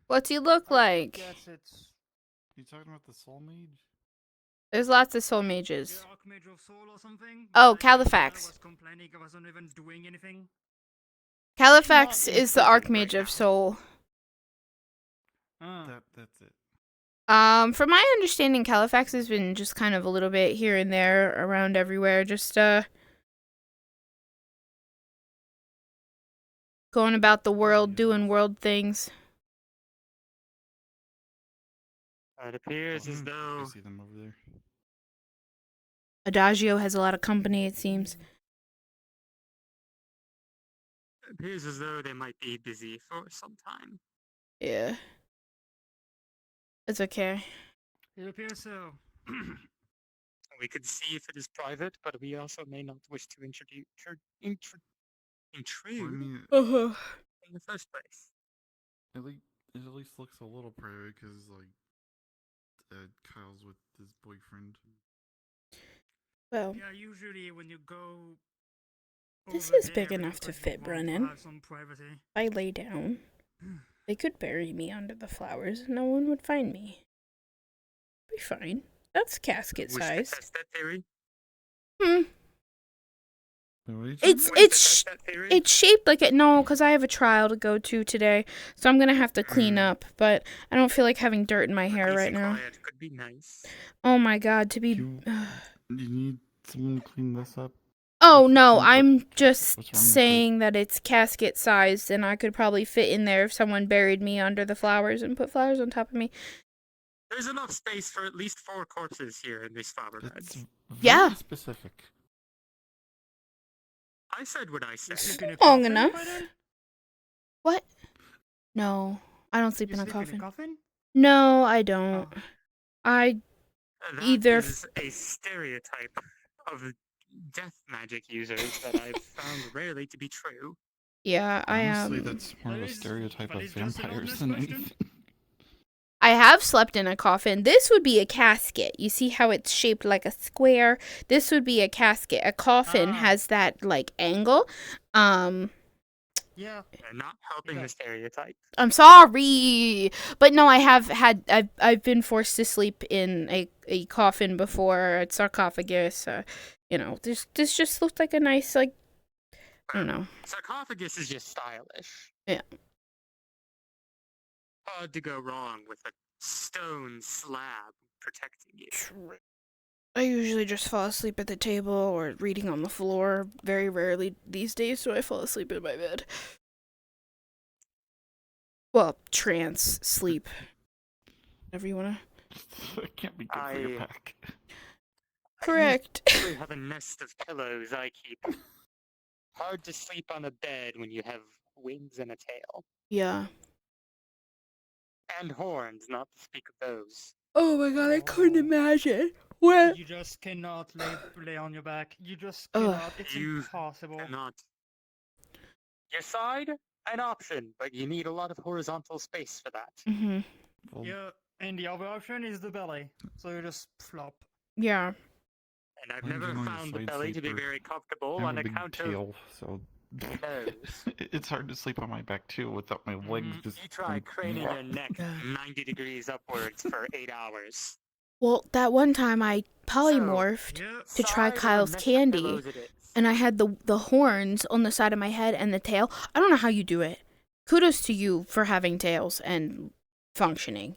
What's he look like? guess it's You talking about the Soul Mage? There's lots of soul mages. the Archmage of Soul or something. Oh, I Califax. was complaining I wasn't even doing anything. Califax is the Archmage of Soul. That's it. From my understanding, Califax has been just kind of a little bit here and there, around everywhere, just going about the world, doing world things. It appears as though I see them over there. Adagio has a lot of company, it seems. they might be busy for some time. Yeah. It's okay. It appears so. We could see if it is private, but we also may not wish to intrude Uh-huh. in the first place. It at least looks a little private because like Kyle's with his boyfriend. Well, Yeah, usually when you go. this over is big there, enough to everybody fit wants Brennan. have some privacy. If I lay down, they could bury me under the flowers and no one would find me. Be fine. That's casket Wish to size. test that theory? It's shaped like it. No, because I have a trial to go to today, so I'm gonna have to clean up. But I don't feel like having dirt in my hair right now. Could be nice. Oh my god, to be. You need someone to clean this up. Oh no, I'm just what's wrong with saying that it's casket sized, and I could probably fit in there if someone buried me under the flowers and put flowers on top of me. There's enough space for at least 4 corpses here in this flower bed. Yeah. Specific. I said what I said. Long enough. What? No, I don't sleep in a sleep coffin. in a coffin? No, I don't. I That either. is a stereotype of death magic users that I've found rarely to be true. Yeah, I am. Honestly, that's more of a stereotype of vampires than anything. I have slept in a coffin. This would be a casket. You see how it's shaped like a square? This would be a casket. A coffin has that like angle. Yeah. Not helping the stereotype. I'm sorry, but no, I've been forced to sleep in a coffin before, a sarcophagus. You know, this just looked like a nice like, I don't know. Sarcophagus is just stylish. Yeah. Hard to go wrong with a stone slab protecting you. I usually just fall asleep at the table or reading on the floor. Very rarely these days do I fall asleep in my bed. Well, trance sleep. Whatever you wanna. It can't be good for your back. Correct. I have a nest of pillows I keep. Hard to sleep on a bed when you have wings and a tail. Yeah. And horns, not to speak of those. Oh my god, I couldn't imagine. What? You just cannot lay on your back. You just cannot. It's impossible. Cannot. Your side, an option, but you need a lot of horizontal space for that. Mm-hmm. Yeah, and the other option is the belly. So you just flop. Yeah. And I've never found the belly to be very comfortable on account of so nose. it's hard to sleep on my back too without my legs just. You try craning your neck 90 degrees upwards for 8 hours. Well, that one time I polymorphed to try Kyle's candy, and I had the horns on the side of my head and the tail. I don't know how you do it. Kudos to you for having tails and functioning.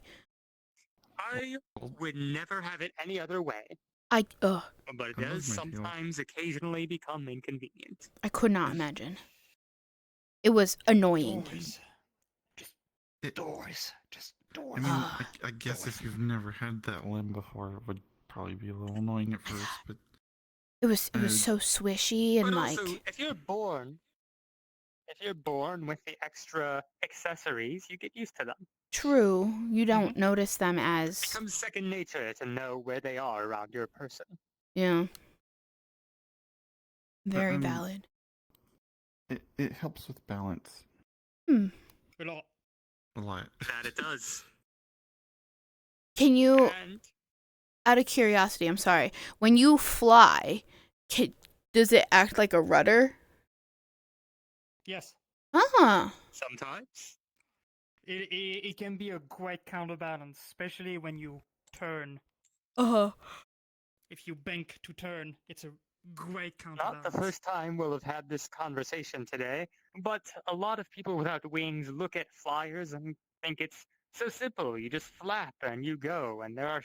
I would never have it any other way. But it does sometimes occasionally become inconvenient. I could not imagine. It was annoying. Doors. I mean, I guess if you've never had that limb before, it would probably be a little annoying at first, but It was so swishy and But like. also, if you're born with the extra accessories, you get used to them. True, you don't notice them as. It becomes second nature to know where they are around your person. Yeah. Very valid. it helps with balance. A lot. A lot. That it does. Can you, out of curiosity, I'm sorry, when you fly, does it act like a rudder? Yes. Sometimes. It can be a great counterbalance, especially when you turn. If you bank to turn, it's a great counterbalance. Not the first time we'll have had this conversation today, but a lot of people without wings look at flyers and think it's so simple. You just flap and you go, and there are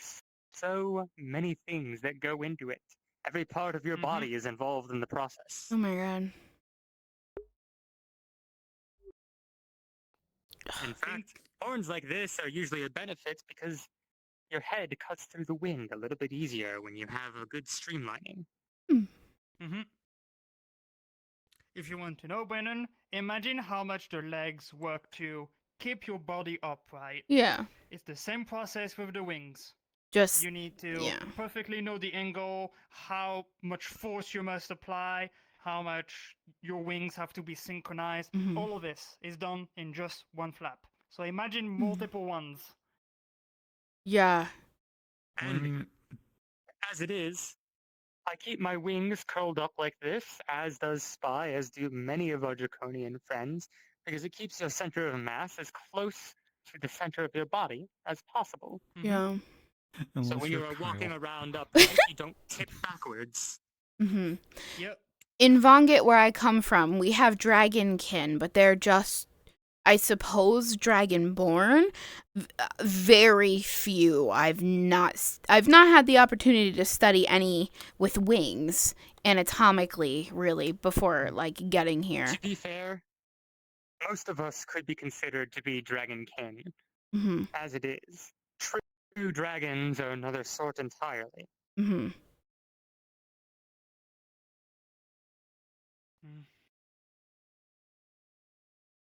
so many things that go into it. Every part of your body is involved in the process. Oh my god. In fact, horns like this are usually a benefit because your head cuts through the wind a little bit easier when you have a good streamlining. If you want to know, Brennan, imagine how much the legs work to keep your body upright. Yeah. It's the same process with the wings. Just you need to perfectly know the angle, how much force you must apply, how much your wings have to be synchronized. All of this is done in just one flap. So imagine multiple ones. Yeah. And as it is, I keep my wings curled up like this, as does Spy, as do many of our draconian friends, because it keeps your center of mass as close to the center of your body as possible. Yeah. So when you are walking around upright, you don't tip backwards. Yep. In Vonget, where I come from, we have dragonkin, but they're just, I suppose, dragonborn. Very few. I've not had the opportunity to study any with wings anatomically, really, before like getting here. To be fair, most of us could be considered to be dragonkin, as it is. True dragons are another sort entirely.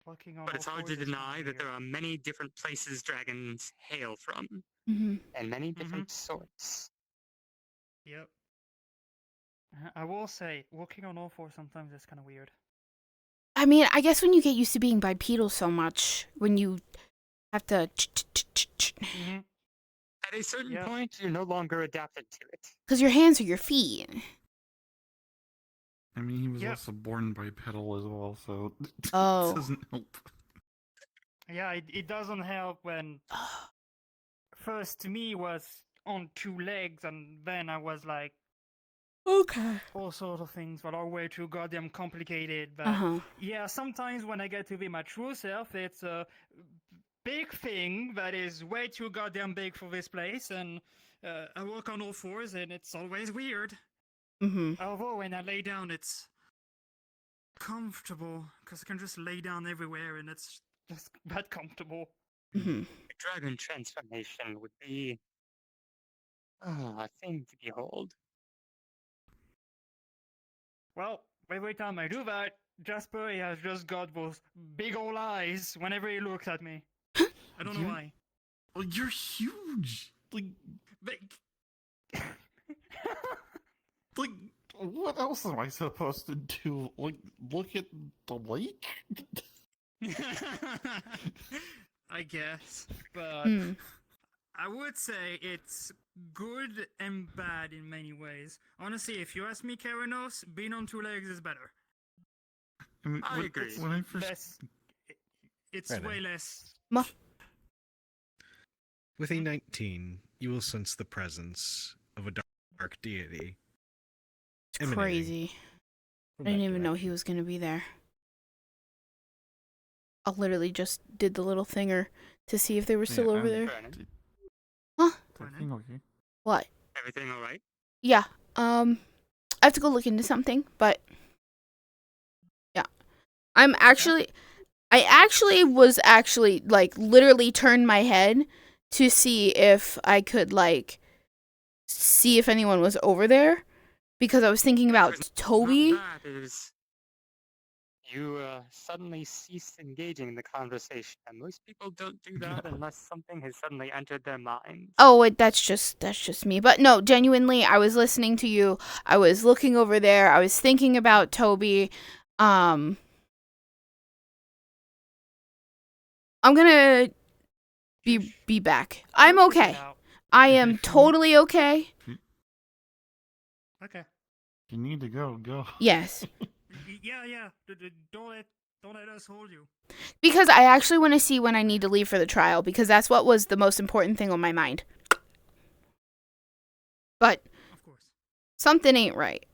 But it's hard to deny that there are many different places dragons hail from, and many different sorts. Yep. I will say, walking on all fours sometimes is kind of weird. I mean, I guess when you get used to being bipedal so much, when you have to... At a certain point, you're no longer adapted to it. Because your hands are your feet. I mean, he was also born bipedal as well, so it doesn't help. Yeah, it doesn't help when first to me was on two legs, and then I was like, okay, all sorts of things that are way too goddamn complicated. But yeah, sometimes when I get to be my true self, it's big thing that is way too goddamn big for this place, and I walk on all fours, and it's always weird. Mm-hmm. Although when I lay down, it's comfortable, because I can just lay down everywhere, and it's just that comfortable. Mm-hmm. A dragon transformation would be a thing to behold. Well, every time I do that, Jasper he has just got those big old eyes whenever he looks at me. I don't know why. Well, you're huge. Like, like, what else am I supposed to do? Like, look at the lake? I guess, but Mm. I would say it's good and bad in many ways. Honestly, if you ask me, Keranos, being on two legs is better. I mean, I agree. When I first... It's Right way on. less. With a 19, you will sense the presence of a dark deity. emanating Crazy. from I didn't that even know he was going to be there. I literally just did the little thinger to see if they were still over there. Huh? Everything okay? What? Everything all right? Yeah. I have to go look into something, but yeah. I was like literally turned my head to see if I could like see if anyone was over there because I was thinking about Toby. That is, you suddenly ceased engaging in the conversation, and most people don't do that unless something has suddenly entered their mind. Oh, that's just me. But no, genuinely, I was listening to you. I was looking over there. I was thinking about Toby. I'm gonna be back. I'm okay. I am totally okay. Okay. If you need to go, go. Yes. Yeah. Don't let us hold you. Because I actually want to see when I need to leave for the trial, because that's what was the most important thing on my mind. But Of course. something ain't right.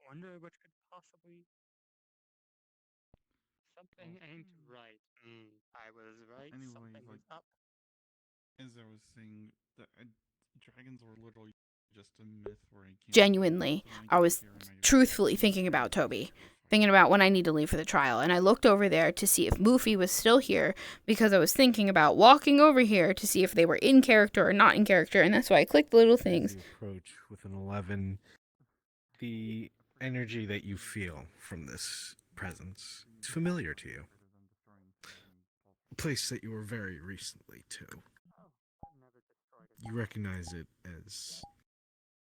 Wonder what could possibly... Something ain't right. I was right. Anyway, Something like, is up. as I was saying, dragons were literally just a myth where I can't... Genuinely, I was truthfully thinking about Toby. Thinking about when I need to leave for the trial. And I looked over there to see if Moofy was still here because I was thinking about walking over here to see if they were in character or not in character. And that's why I clicked the little things. As you approach with an 11, the energy that you feel from this presence is familiar to you. A place that you were very recently to. You recognize it as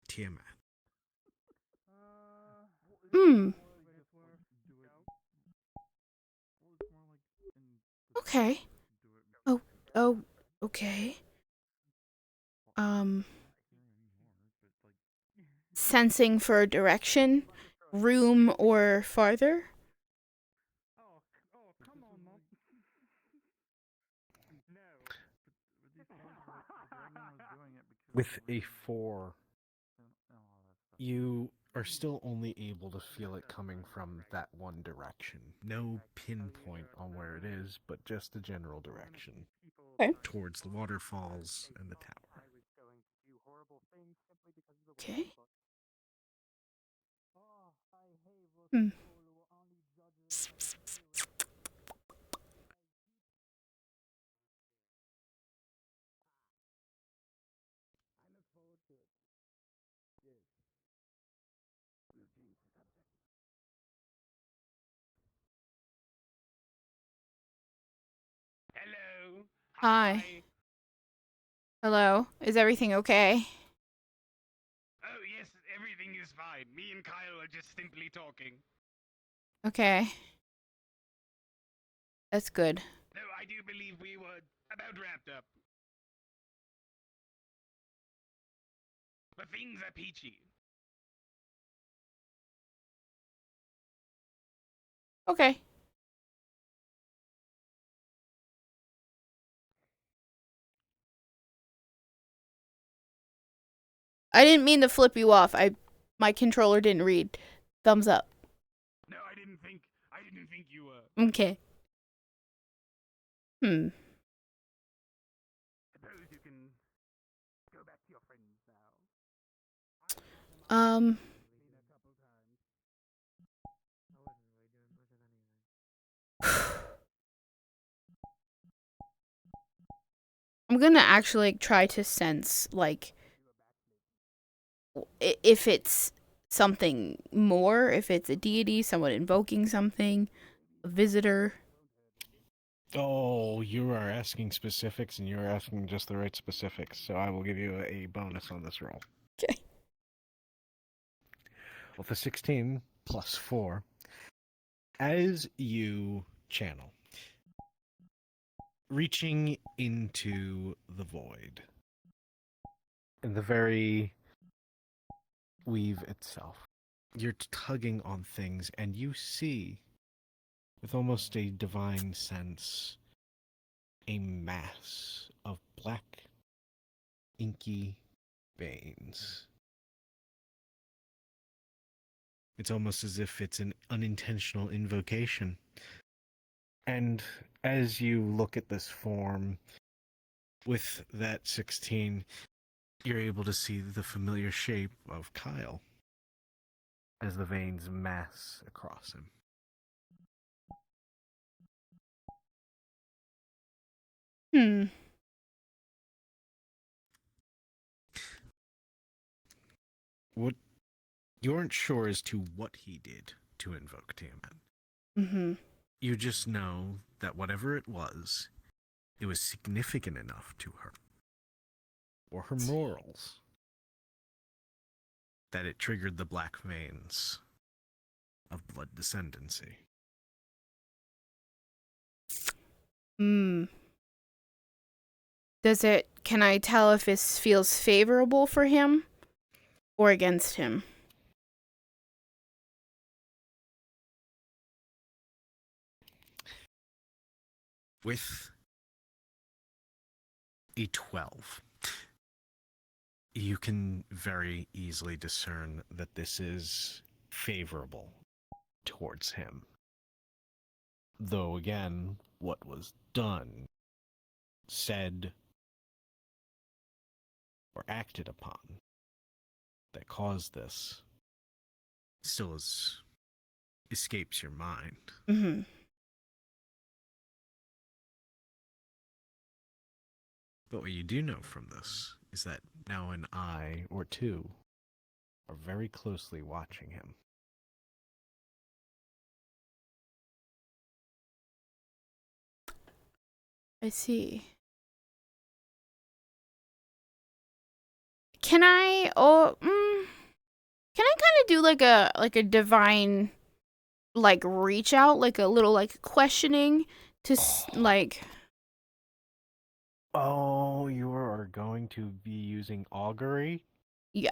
Tiamat. Okay. Oh, okay. Sensing for direction, room or farther? With a 4, you are still only able to feel it coming from that one direction. No pinpoint on where it is, but just a general direction. Okay. Towards the waterfalls and the tower. Okay. Hello. Hi. Hello. Is everything okay? Oh yes, everything is fine. Me and Kyle are just simply talking. Okay. That's good. No, I do believe we were about wrapped up. But things are peachy. Okay. I didn't mean to flip you off. My controller didn't read. Thumbs up. No, I didn't think you were. Okay. Hmm. Suppose you can go back to your friends now. I'm gonna actually like, try to sense like if it's something more, if it's a deity, someone invoking something, a visitor. Oh, you are asking specifics, and you are asking just the right specifics, so I will give you a bonus on this roll. Okay. With a 16 plus 4, as you channel, reaching into the void, in the very weave itself, you're tugging on things, and you see, with almost a divine sense, a mass of black, inky veins. It's almost as if it's an unintentional invocation. And as you look at this form, with that 16, you're able to see the familiar shape of Kyle as the veins mass across him. Hmm. What you aren't sure as to what he did to invoke Tiamat. Mm-hmm. You just know that whatever it was significant enough to her, or her morals, that it triggered the black veins of blood descendancy. Hmm. Can I tell if this feels favorable for him or against him? With a 12, you can very easily discern that this is favorable towards him. Though again, what was done, said, or acted upon that caused this still escapes your mind. Mm-hmm. But what you do know from this is that now an eye or two are very closely watching him. I see. Can I can I kind of do like a divine like reach out, like a little like questioning to like Oh, you are going to be using augury? Yeah.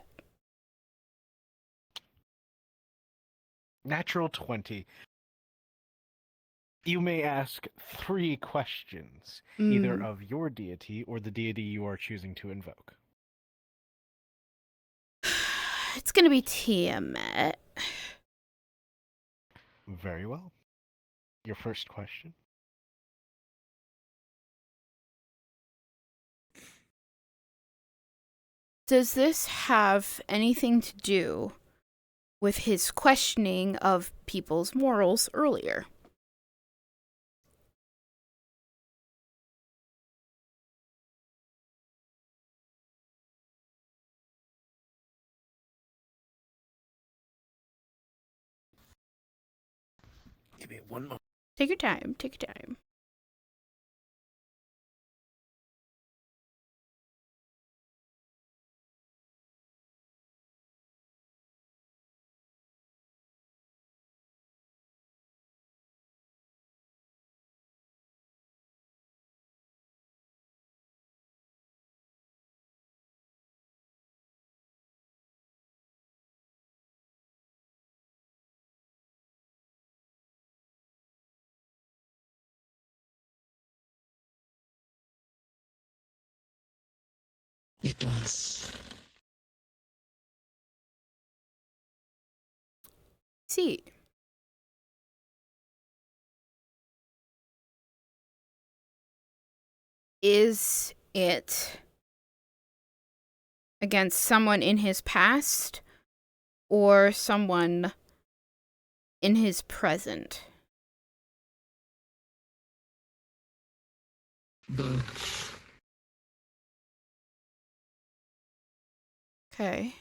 Natural 20. You may ask 3 questions, either of your deity or the deity you are choosing to invoke. It's gonna be Tiamat. Very well. Your first question? Does this have anything to do with his questioning of people's morals earlier? Give me one moment. Take your time. Take your time. It was. See. Is it against someone in his past or someone in his present? Okay.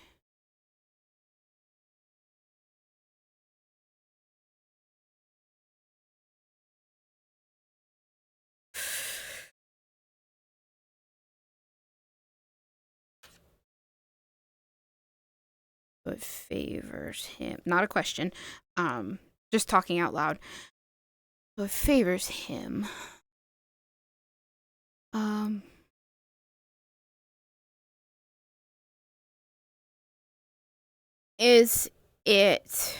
What favors him? Not a question. Just talking out loud. What favors him? Is it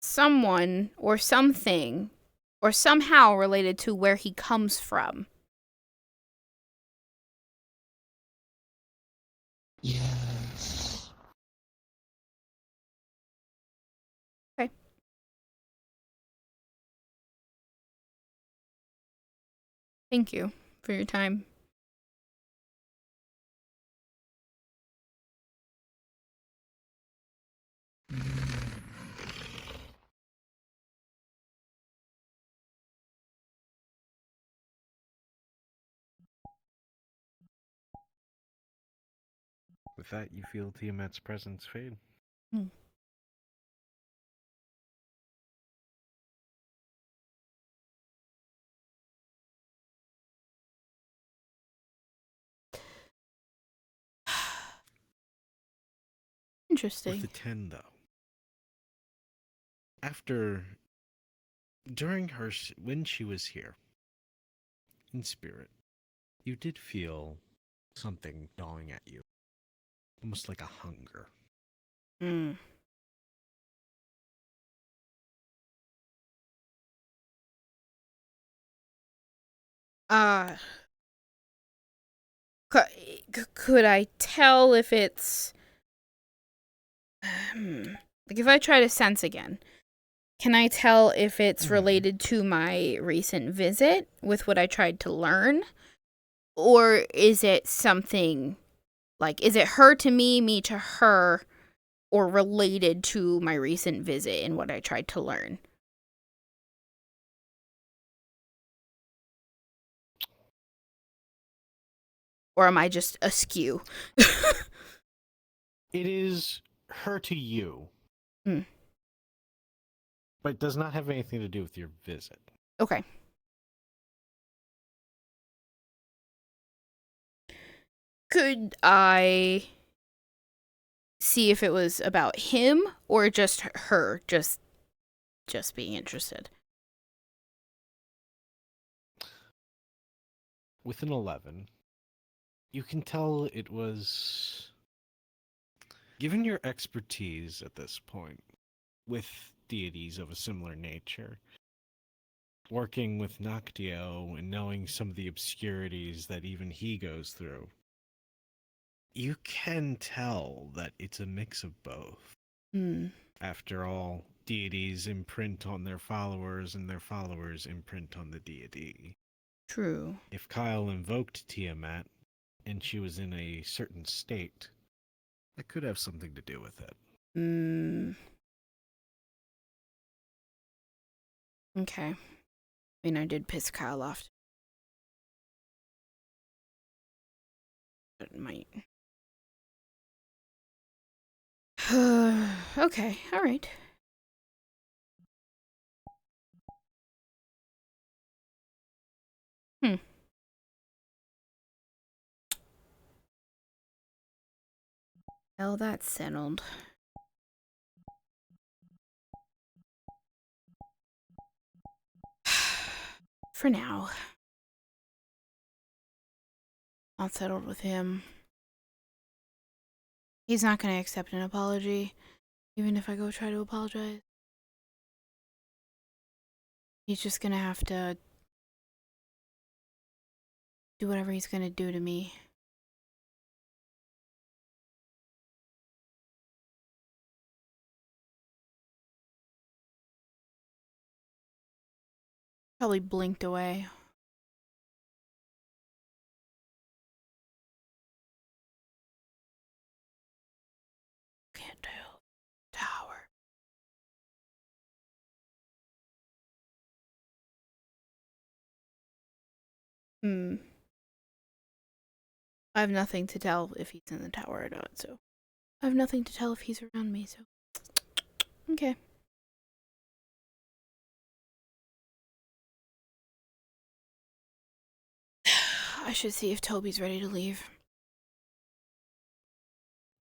someone or something or somehow related to where he comes from? Yes. Okay. Thank you for your time. With that, you feel Tiamat's presence fade. Interesting. With the 10, though. During when she was here, in spirit, you did feel something gnawing at you. Almost like a hunger. Could I tell if it's like if I try to sense again, can I tell if it's related to my recent visit with what I tried to learn? Or is it something like, is it her to me, me to her, or related to my recent visit and what I tried to learn? Or am I just askew? It is her to you. Mm. But it does not have anything to do with your visit. Okay. Could I see if it was about him or just her, just being interested? With an 11, you can tell it was... Given your expertise at this point, with deities of a similar nature, working with Noctio and knowing some of the obscurities that even he goes through, you can tell that it's a mix of both. After all, deities imprint on their followers, and their followers imprint on the deity. True. If Kyle invoked Tiamat, and she was in a certain state, that could have something to do with it. Okay. I mean, I did piss Kyle off. It might. Okay, alright. Well, that's settled. For now. All settled with him. He's not going to accept an apology, even if I go try to apologize. He's just going to have to do whatever he's going to do to me. Probably blinked away. Can't tell. Tower. I have nothing to tell if he's in the tower or not, so. I have nothing to tell if he's around me, so. Okay. I should see if Toby's ready to leave.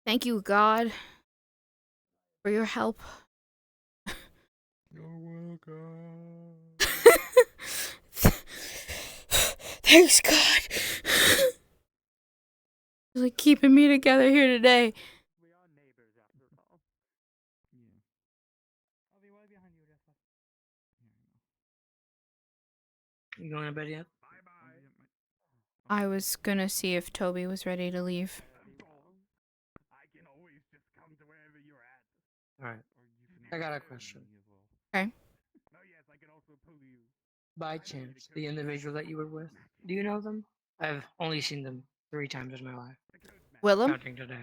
Thank you, God, for your help. You're welcome. Thanks, God. Like keeping me together here today. You going to bed yet? I was gonna see if Toby was ready to leave. Alright. I got a question. Okay. By chance, the individual that you were with, do you know them? I've only seen them 3 times in my life. Willem? Counting today.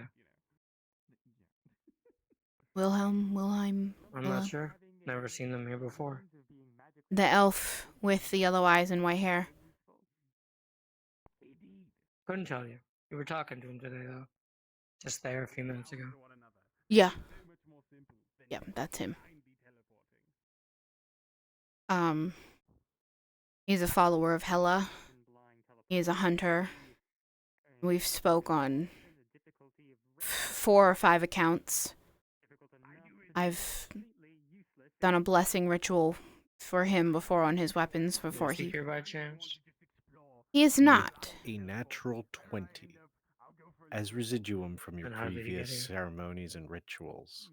Wilhelm. I'm not sure. Never seen them here before. The elf with the yellow eyes and white hair. Couldn't tell you. You were talking to him today, though. Just there a few minutes ago. Yeah. Yeah, that's him. He's a follower of Hela. He is a hunter. We've spoke on 4 or 5 accounts. I've done a blessing ritual for him before on his weapons before Is he here by chance? He is not. A natural 20. As residuum from your And how did he get previous here? ceremonies and rituals,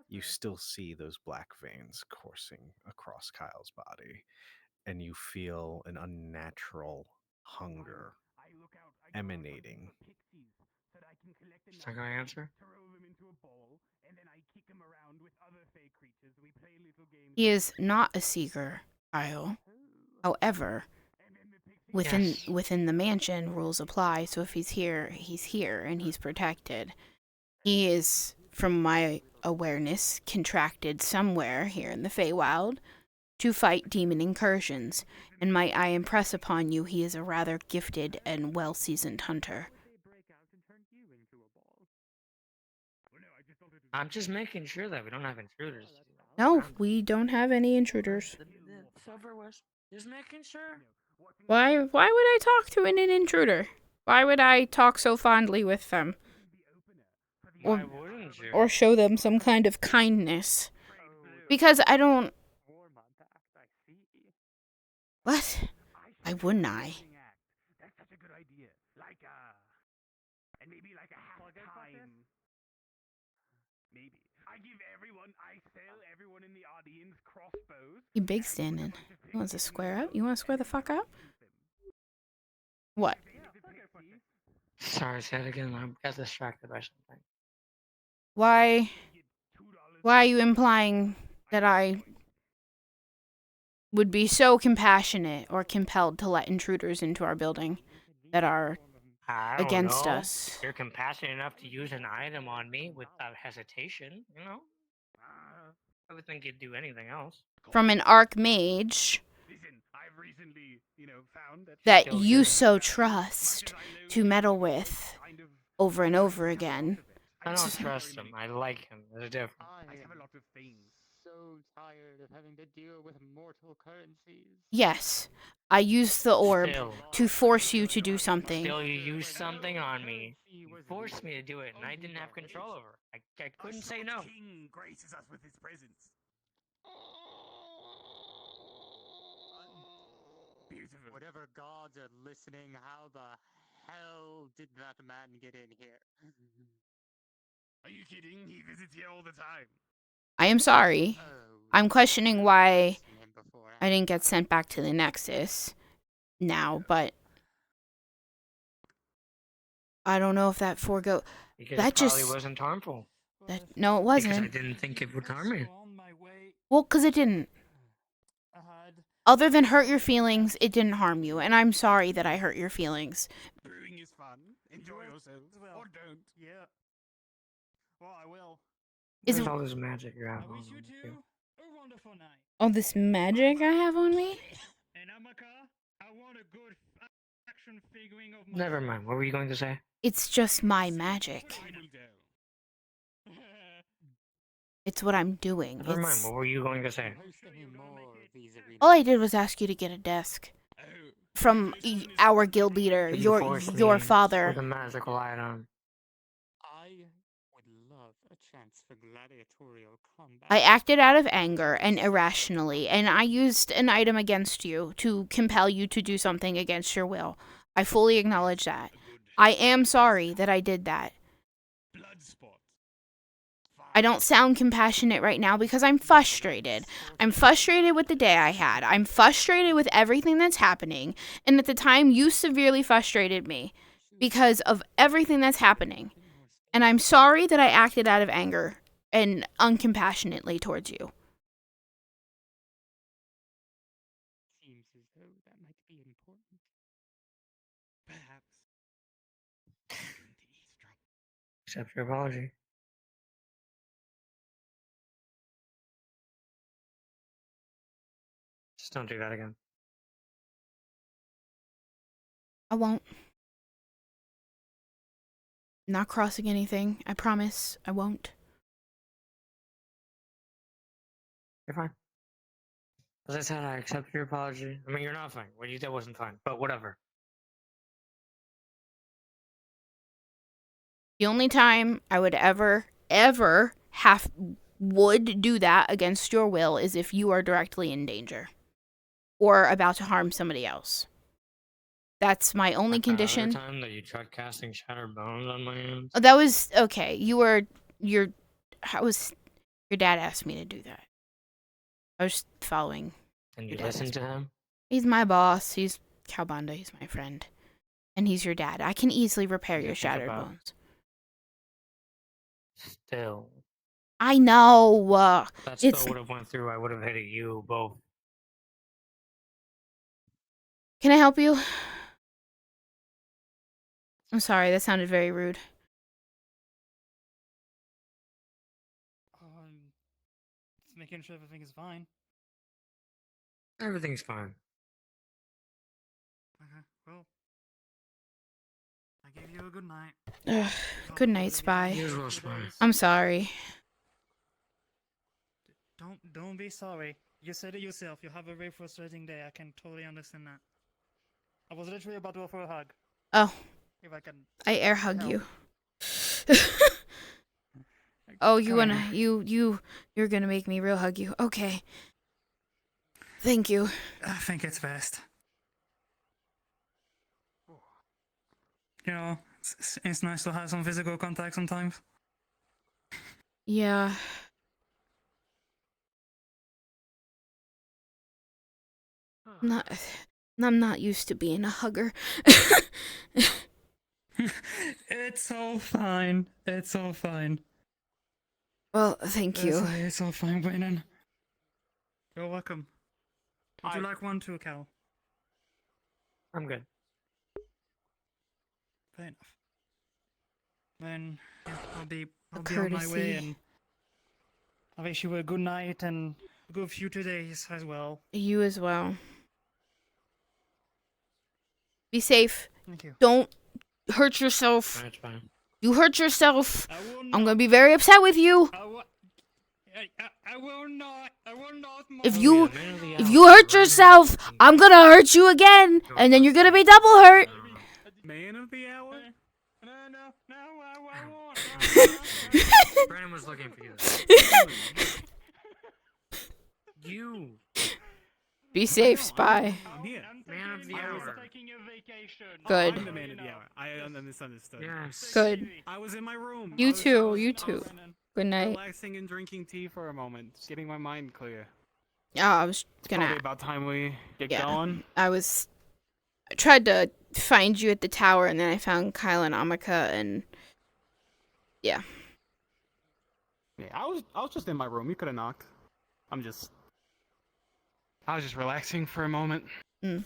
you still see those black veins coursing across Kyle's body, and you feel an unnatural hunger emanating. Is that gonna answer? He is not a seeker, Kyle. However, within the mansion, rules apply. So if he's here, and he's protected. He is, from my awareness, contracted somewhere here in the Feywild to fight demon incursions. And might I impress upon you, he is a rather gifted and well-seasoned hunter. I'm just making sure that we don't have intruders. No, we don't have any intruders. Silver West. Just making sure. Why would I talk to an intruder? Why would I talk so fondly with them? Why wouldn't you? Or show them some kind of kindness? Because I don't... What? Why wouldn't I? That's such a good idea. And maybe like a half-time. Maybe. I sell everyone in the audience crossbows. You big standing. You want to square up? You want to square the fuck up? What? Sorry, say it again. I got distracted by something. Why are you implying that I would be so compassionate or compelled to let intruders into our building that are against us? You're compassionate enough to use an item on me without hesitation, you know? I would think you'd do anything else. From an archmage that you so trust to meddle with over and over again. I don't trust him. I like him. There's a difference. I have a lot of things. So tired of having to deal with mortal currencies. Yes, I used the orb Still. to force you to do something. Still, you used something on me. You forced me to do it, and I didn't have control over it. I couldn't say no. King graces us with his presence. Beautiful. Whatever gods are listening, how the hell did that man get in here? Are you kidding? He visits here all the time. I am sorry. I'm questioning why I didn't get sent back to the Nexus now, but I don't know if that Because that it probably just wasn't harmful. no, it Because I wasn't. didn't think it would harm me. Well, because it didn't. Other than hurt your feelings, it didn't harm you, and I'm sorry that I hurt your feelings. Brewing is fun. Enjoy yourselves. Or don't. Yeah. Well, I will. Is There's it all this magic you have I wish on you you. two a wonderful night. all this magic I have on me? And Amaka, I want a good action figuring of Never mind. What were you going to say? It's just my magic. It's what I'm doing. Never mind. What were you going to say? All I did was ask you to get a desk from our guild leader, Did you force your me father. with a magical item? I would love a chance for gladiatorial combat. I acted out of anger and irrationally, and I used an item against you to compel you to do something against your will. I fully acknowledge that. I am sorry that I did that. I don't sound compassionate right now because I'm frustrated. I'm frustrated with the day I had. I'm frustrated with everything that's happening. And at the time, you severely frustrated me because of everything that's happening. And I'm sorry that I acted out of anger and uncompassionately towards you. Seems as though that might be important. Perhaps. Accept your apology. Just don't do that again. I won't. Not crossing anything. I promise. I won't. You're fine. As I said, I accept your apology. I mean, you're not fine. What you did wasn't fine, but whatever. The only time I would ever would do that against your will is if you are directly in danger or about to harm somebody else. That's my only Like condition. The other time that you tried casting Shattered Bones on my hands. That was okay. Your dad asked me to do that. I was following. And you your dad listened asked to me. him? He's my boss. He's Calbanda. He's my friend. And he's your dad. I can easily repair your shattered bones. Still. I know. That still would have went through. I would have hit you both. Can I help you? I'm sorry, that sounded very rude. Just making sure everything is fine. Everything's fine. Okay, well. I gave you a good night. Ugh, good night, Spy. Usual Spy. I'm sorry. Don't be sorry. You said it yourself. You have a very frustrating day. I can totally understand that. I was literally about to offer a hug. Oh. If I can. I air hug you. Oh, you're gonna make me real hug you. Okay. Thank you. I think it's best. You know, it's nice to have some physical contact sometimes. Yeah. I'm not used to being a hugger. It's all fine. It's all fine. Well, thank you. It's all fine, Brennan. You're welcome. Would you like one too, Cal? I'm good. Fair enough. Then yeah, I'll be on my courtesy. way, and I wish you a good night and a good future days as well. You as well. Be safe. Thank you. Don't hurt yourself. That's fine. You hurt yourself. I'm gonna be very upset with you. I will not. I will not. If you hurt yourself, I'm gonna hurt you again, and then you're gonna be double hurt. Man of the hour? No, I won't. Brennan was looking for you. You. Be safe, Spy. I'm here. Man of the hour. Good. I'm the man of the hour. I misunderstood. Yes. Good. I was in my room. You I was- too. I was- You I too. was Good night. Relaxing and drinking tea for a moment, getting my mind clear. Yeah, I was Probably gonna. about time we get Yeah. going. I tried to find you at the tower, and then I found Kyle and Amaka, and yeah. Yeah, I was just in my room. You could have knocked. I was just relaxing for a moment. Mm.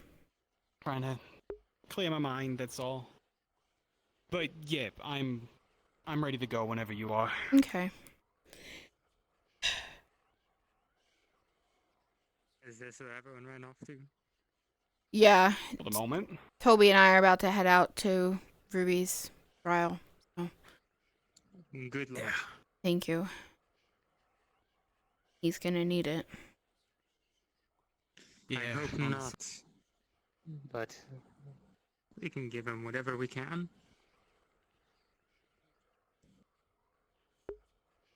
Trying to clear my mind, that's all. But yeah, I'm ready to go whenever you are. Okay. Is this where everyone ran off to? Yeah. For the moment. Toby and I are about to head out to Ruby's trial. So. Good luck. Thank you. He's gonna need it. Yeah, I hope not. But we can give him whatever we can.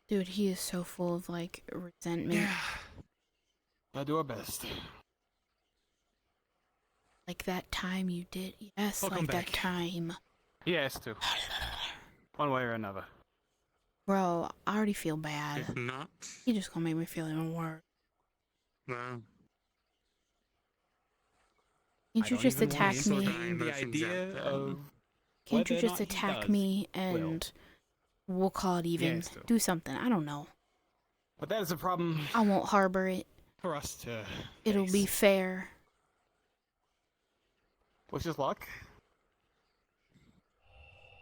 Dude, he is so full of, like, resentment. Yeah. I'll do our best. Like that time you did. Yes, Welcome like back. that time. He has to. One way or another. Bro, I already feel bad. If not, He just gonna make me feel even worse. well, Can't you just attack me? The idea of Can't you whether or just not he attack does me and we'll call it even? has to. Do something. I don't know. But that is a problem I won't harbor it. for us to It'll be fair. Wish us luck.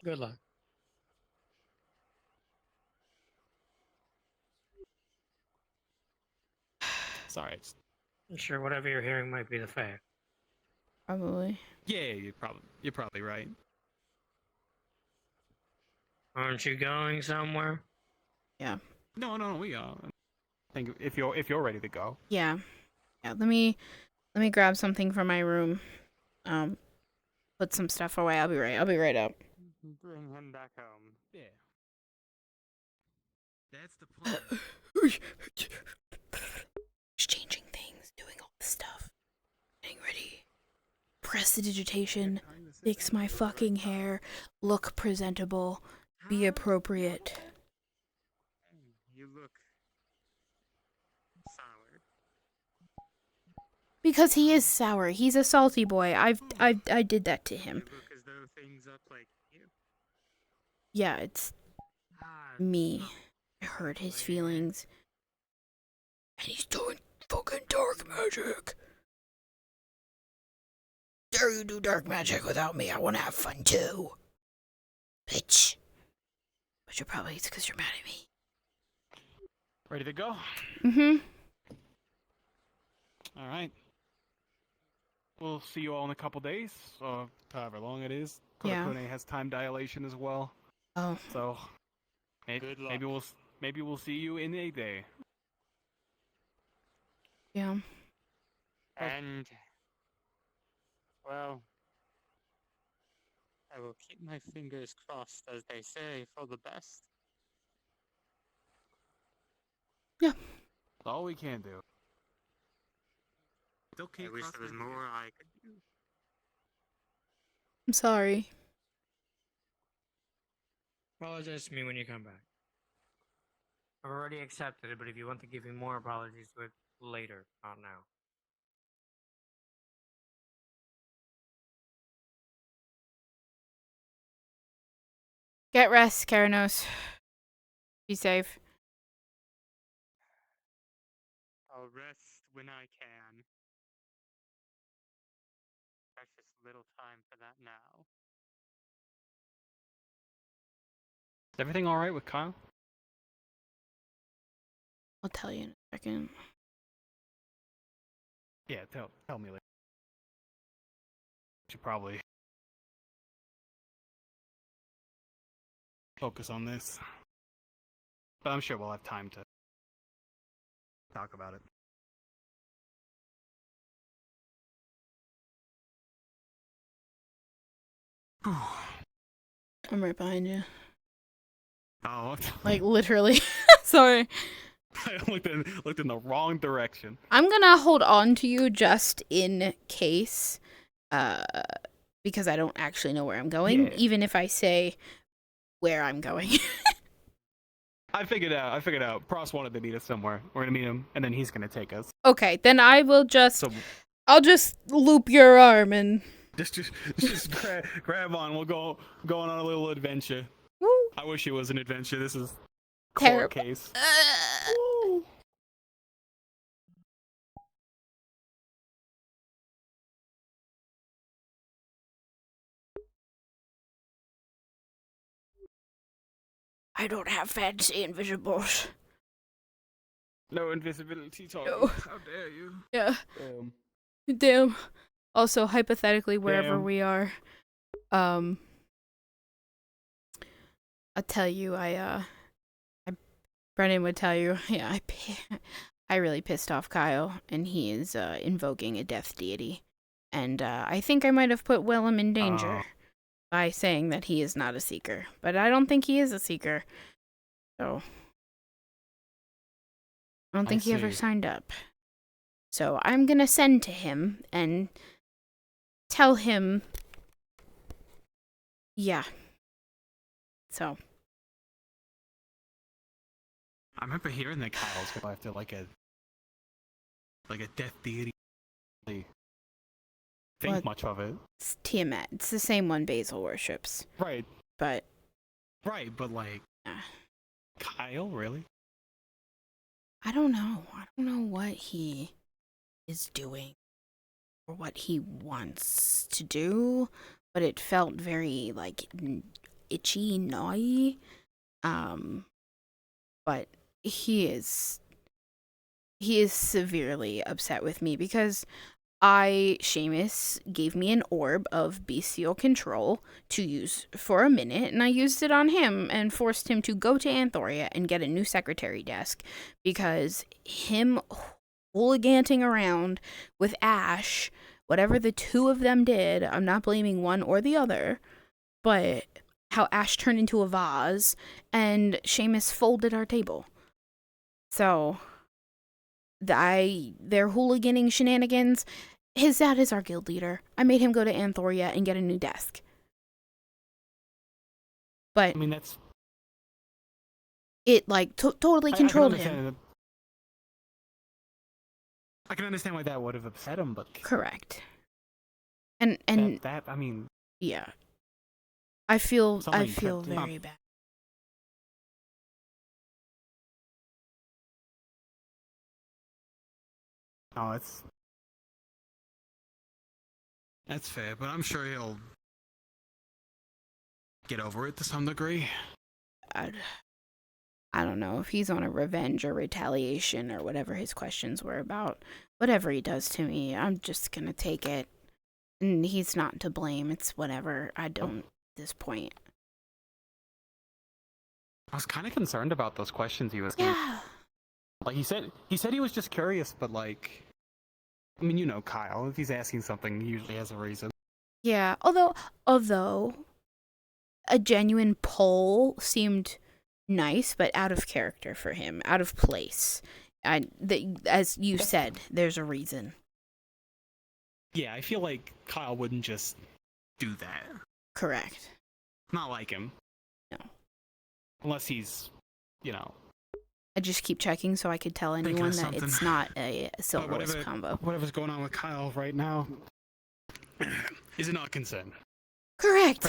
Good luck. Sorry. I'm sure whatever you're hearing might be the fact. Probably. Yeah, you're probably right. Aren't you going somewhere? Yeah. No, we are. I think if you're ready to go. Yeah. Yeah. Let me grab something from my room. Put some stuff away. I'll be right up. bring him back home. Yeah. That's the plan. Changing things, doing all this stuff, getting ready. Prestidigitation, fix my fucking hair, look presentable, be appropriate. You look sour. Because he is sour. He's a salty boy. I did that to him. You look as though things up like you. Yeah, it's me. I hurt his feelings. And he's doing fucking dark magic. Dare you do dark magic without me? I want to have fun too. Bitch. But you're probably, it's because you're mad at me. Ready to go? Mm-hmm. All right. We'll see you all in a couple days, or however long it is. Yeah. Kodakune has time dilation as well. Oh. So Good luck. maybe we'll see you in a day. Yeah. And, well, I will keep my fingers crossed, as they say, for the best. Yeah. That's all we can do. I wish there was more I could do. I'm sorry. Apologize to me when you come back. I've already accepted it, but if you want to give me more apologies, do it later, not now. Get rest, Karanos. Be safe. I'll rest when I can. Precious little time for that now. Is everything all right with Kyle? I'll tell you in a second. Yeah, tell me later. Should probably focus on this. But I'm sure we'll have time to talk about it. I'm right behind you. Oh, Like, literally. Sorry. I looked in the wrong direction. I'm gonna hold on to you just in case, because I don't actually know where I'm going, even if I say where I'm going. I figured out. Pross wanted to meet us somewhere. We're gonna meet him, and then he's gonna take us. Okay, then I will just, I'll just loop your arm and... Just grab on. We'll go on a little adventure. Woo. I wish it was an adventure. This is Terrible. court case. I don't have fancy invisibles. No invisibility talk. No. How dare you? Yeah. Damn. Also, hypothetically, wherever Damn. we are, I'll tell you, Brennan would tell you, yeah, I really pissed off Kyle, and he is invoking a death deity. And I think I might have put Willem in danger by saying that he is not a seeker. But I don't think he is a seeker. So, I don't think he ever signed up. So, I'm going to send to him and tell him, yeah. So. I remember hearing that Kyle's go after like a death deity. Think Well, much of it. It's Tiamat. It's the same one Basil worships. Right. But. Right, but like. Kyle, really? I don't know. I don't know what he is doing or what he wants to do, but it felt very like itchy, gnawly. But he is severely upset with me because Seamus gave me an orb of bestial control to use for a minute, and I used it on him and forced him to go to Anthoria and get a new secretary desk because him hooliganting around with Ash, whatever the two of them did, I'm not blaming one or the other, but how Ash turned into a vase and Seamus folded our table. So their hooliganing shenanigans, his dad is our guild leader. I made him go to Anthoria and get a new desk. But I mean, that's it like totally controlled him. I can understand why that would have upset him, but correct. And that I mean, yeah. I feel something very bad. No, that's fair, but I'm sure he'll get over it to some degree. I don't know if he's on a revenge or retaliation or whatever his questions were about. Whatever he does to me, I'm just gonna take it. And he's not to blame. It's whatever. I don't at this point. I was kind of concerned about those questions he was getting. Yeah. Like he said he was just curious, but like, I mean, you know, Kyle, if he's asking something, he usually has a reason. Yeah, although a genuine poll seemed nice, but out of character for him, out of place. As you said, there's a reason. Yeah, I feel like Kyle wouldn't just do that. Correct. Not like him. No. Unless he's, you know. I just keep checking so I could tell anyone that it's not a Silverless combo. Whatever's going on with Kyle right now is not concern. Correct.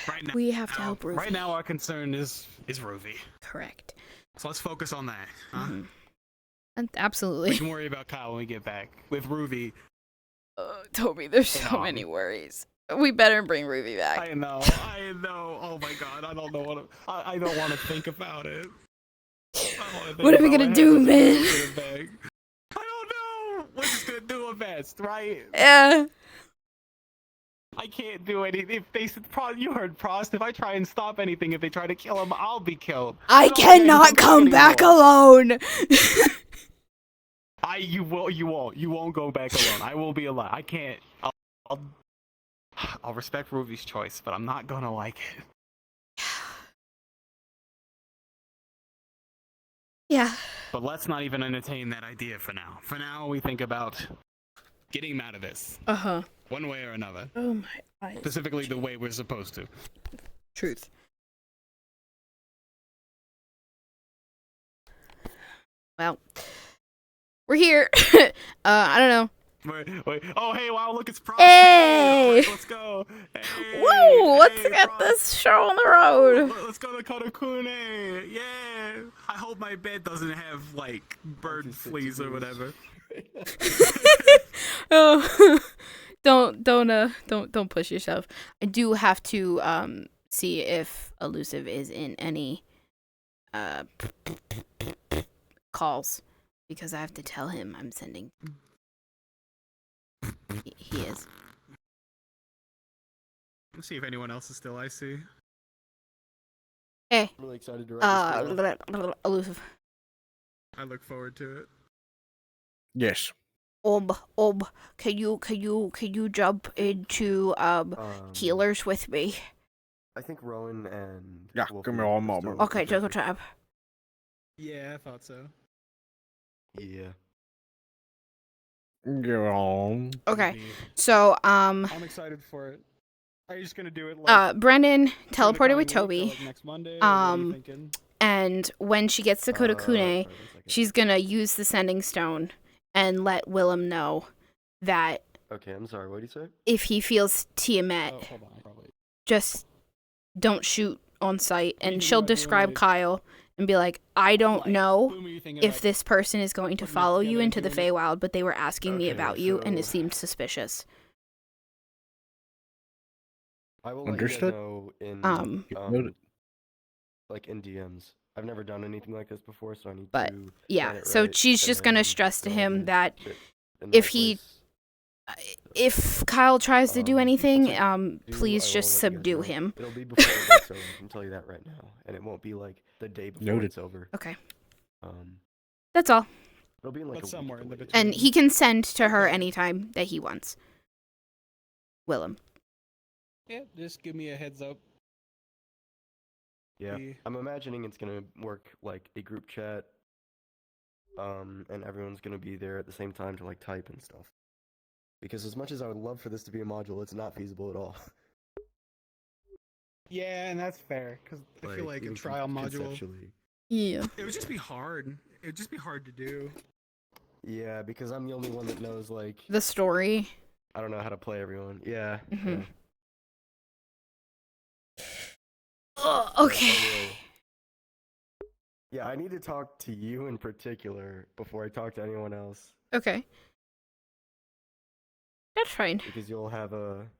Right now, we have to help Ruby. Right now, our concern is Ruby. Correct. So let's focus on that. Huh? Mm-hmm. Absolutely. We can worry about Kyle when we get back. With Ruby. Toby, there's so many worries. We better bring Ruby back. I know. Oh my god, I don't know what I don't want to think about it. What are we gonna do, man? I don't know. We're just gonna do our best, right? Yeah. I can't do anything. If they said, you heard Prost. If I try and stop anything, if they try to kill him, I'll be killed. I cannot come back alone. You won't go back alone. I will be alive. I can't. I'll respect Ruby's choice, but I'm not gonna like it. Yeah. But let's not even entertain that idea for now. For now, we think about getting him out of this. Uh-huh. One way or another. Oh my eyes. Specifically the way we're supposed to. Truth. Well, we're here. I don't know. Wait. Oh, hey, wow, look, it's Prost. Hey! Let's go. Hey, whoa, let's get this show on the road. Let's go to Kodokune. Yeah. I hope my bed doesn't have, like, bird fleas or whatever. Oh, don't push yourself. I do have to see if Elusive is in any calls because I have to tell him I'm sending. He is. Let's see if anyone else is still IC. Hey. I'm really excited to write this one. Elusive. I look forward to it. Yes. Can you jump into healers with me? I think Rowan and Yeah, Wolfie give me one are moment. still Okay, take your time. Yeah, I thought so. Yeah. Go on. Okay, so I'm excited for it. Are you just gonna do it like Brennan teleported with coming week or, Toby. like, next Monday, or what are you thinking? And when she gets to Kodakune, she's gonna use the sending stone and let Willem know that Okay, I'm sorry, what did you say? if he feels Tiamat, Hold on, probably. just don't shoot on sight. And she'll about doing, describe like- Kyle and be like, I don't know whom are you thinking if about this person is going to follow you together into and the doing it? Feywild, but they were asking me Okay, about you, and it so- seemed suspicious. I will Understood. let you guys know Noted. like in DMs. I've never done anything like this before, so I need But to yeah, plan it so right she's just gonna and stress to go him and that sit in the if right he, place. if Kyle tries to do anything, Do, please I just will let you guys subdue know. him. It'll be before the night's over, I can tell you that right now. And it won't be like the day before Noted. it's over. Okay. Um, That's all. it'll be in like But a somewhere week in the away. between. And he can send to her anytime that he wants. Willem. Yeah, just give me a heads up. Yeah, Yeah. I'm imagining it's gonna work like a group chat, and everyone's gonna be there at the same time to like type and stuff. Because as much as I would love for this to be a module, it's not feasible at all. Yeah, and that's fair because I feel like a even trial module. conceptually. Yeah. It would just be hard. It would just be hard to do. Yeah, because I'm the only one that knows like The story. I don't know how to play everyone. Yeah. Mhm. Yeah. Oh, But okay. I will- Yeah, I need to talk to you in particular before I talk to anyone else. Okay. That's fine. Because you'll have an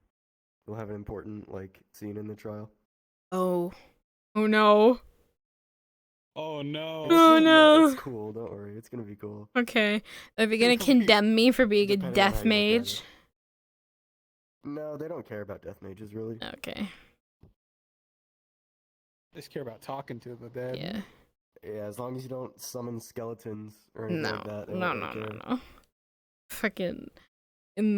important like scene in the trial. Oh. Oh no. Oh no. Oh no. It's cool. Don't worry. It's gonna be cool. Okay. Are they gonna condemn me for being a Depending on death how you look at mage? it. No, they don't care about death mages really. Okay. I just care about talking to the dead. Yeah. Yeah, as long as you don't summon skeletons or anything No. like that. they No, won't no, really no, care. no. Fucking in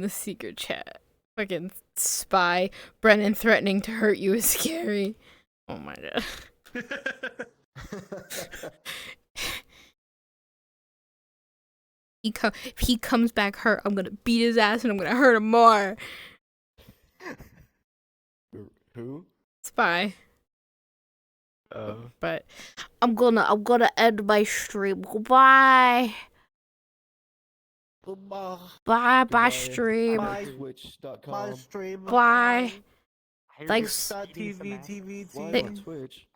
the secret chat. Fucking spy. Brennan threatening to hurt you is scary. Oh my god. If he comes back hurt, I'm gonna beat his ass and I'm gonna hurt him more. Who? Spy. But I'm gonna end my stream. Goodbye. Goodbye. Bye stream. Bye. Twitch.com. Bye, stream. Bye. Thanks. TV. Why on Twitch?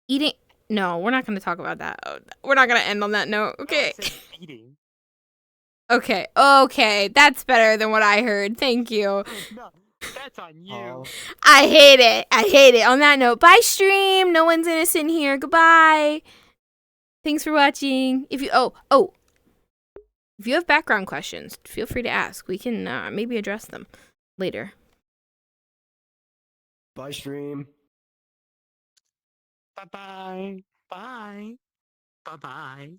Eating. No, we're not gonna talk about that. We're not gonna end on that note. Okay. Eating. Okay. Okay. That's better than what I heard. Thank you. No, that's on you. I hate it. I hate it. On that note, bye stream. No one's innocent here. Goodbye. Thanks for watching. If you if you have background questions, feel free to ask. We can maybe address them later. Bye, stream. Bye-bye. Bye. Bye-bye.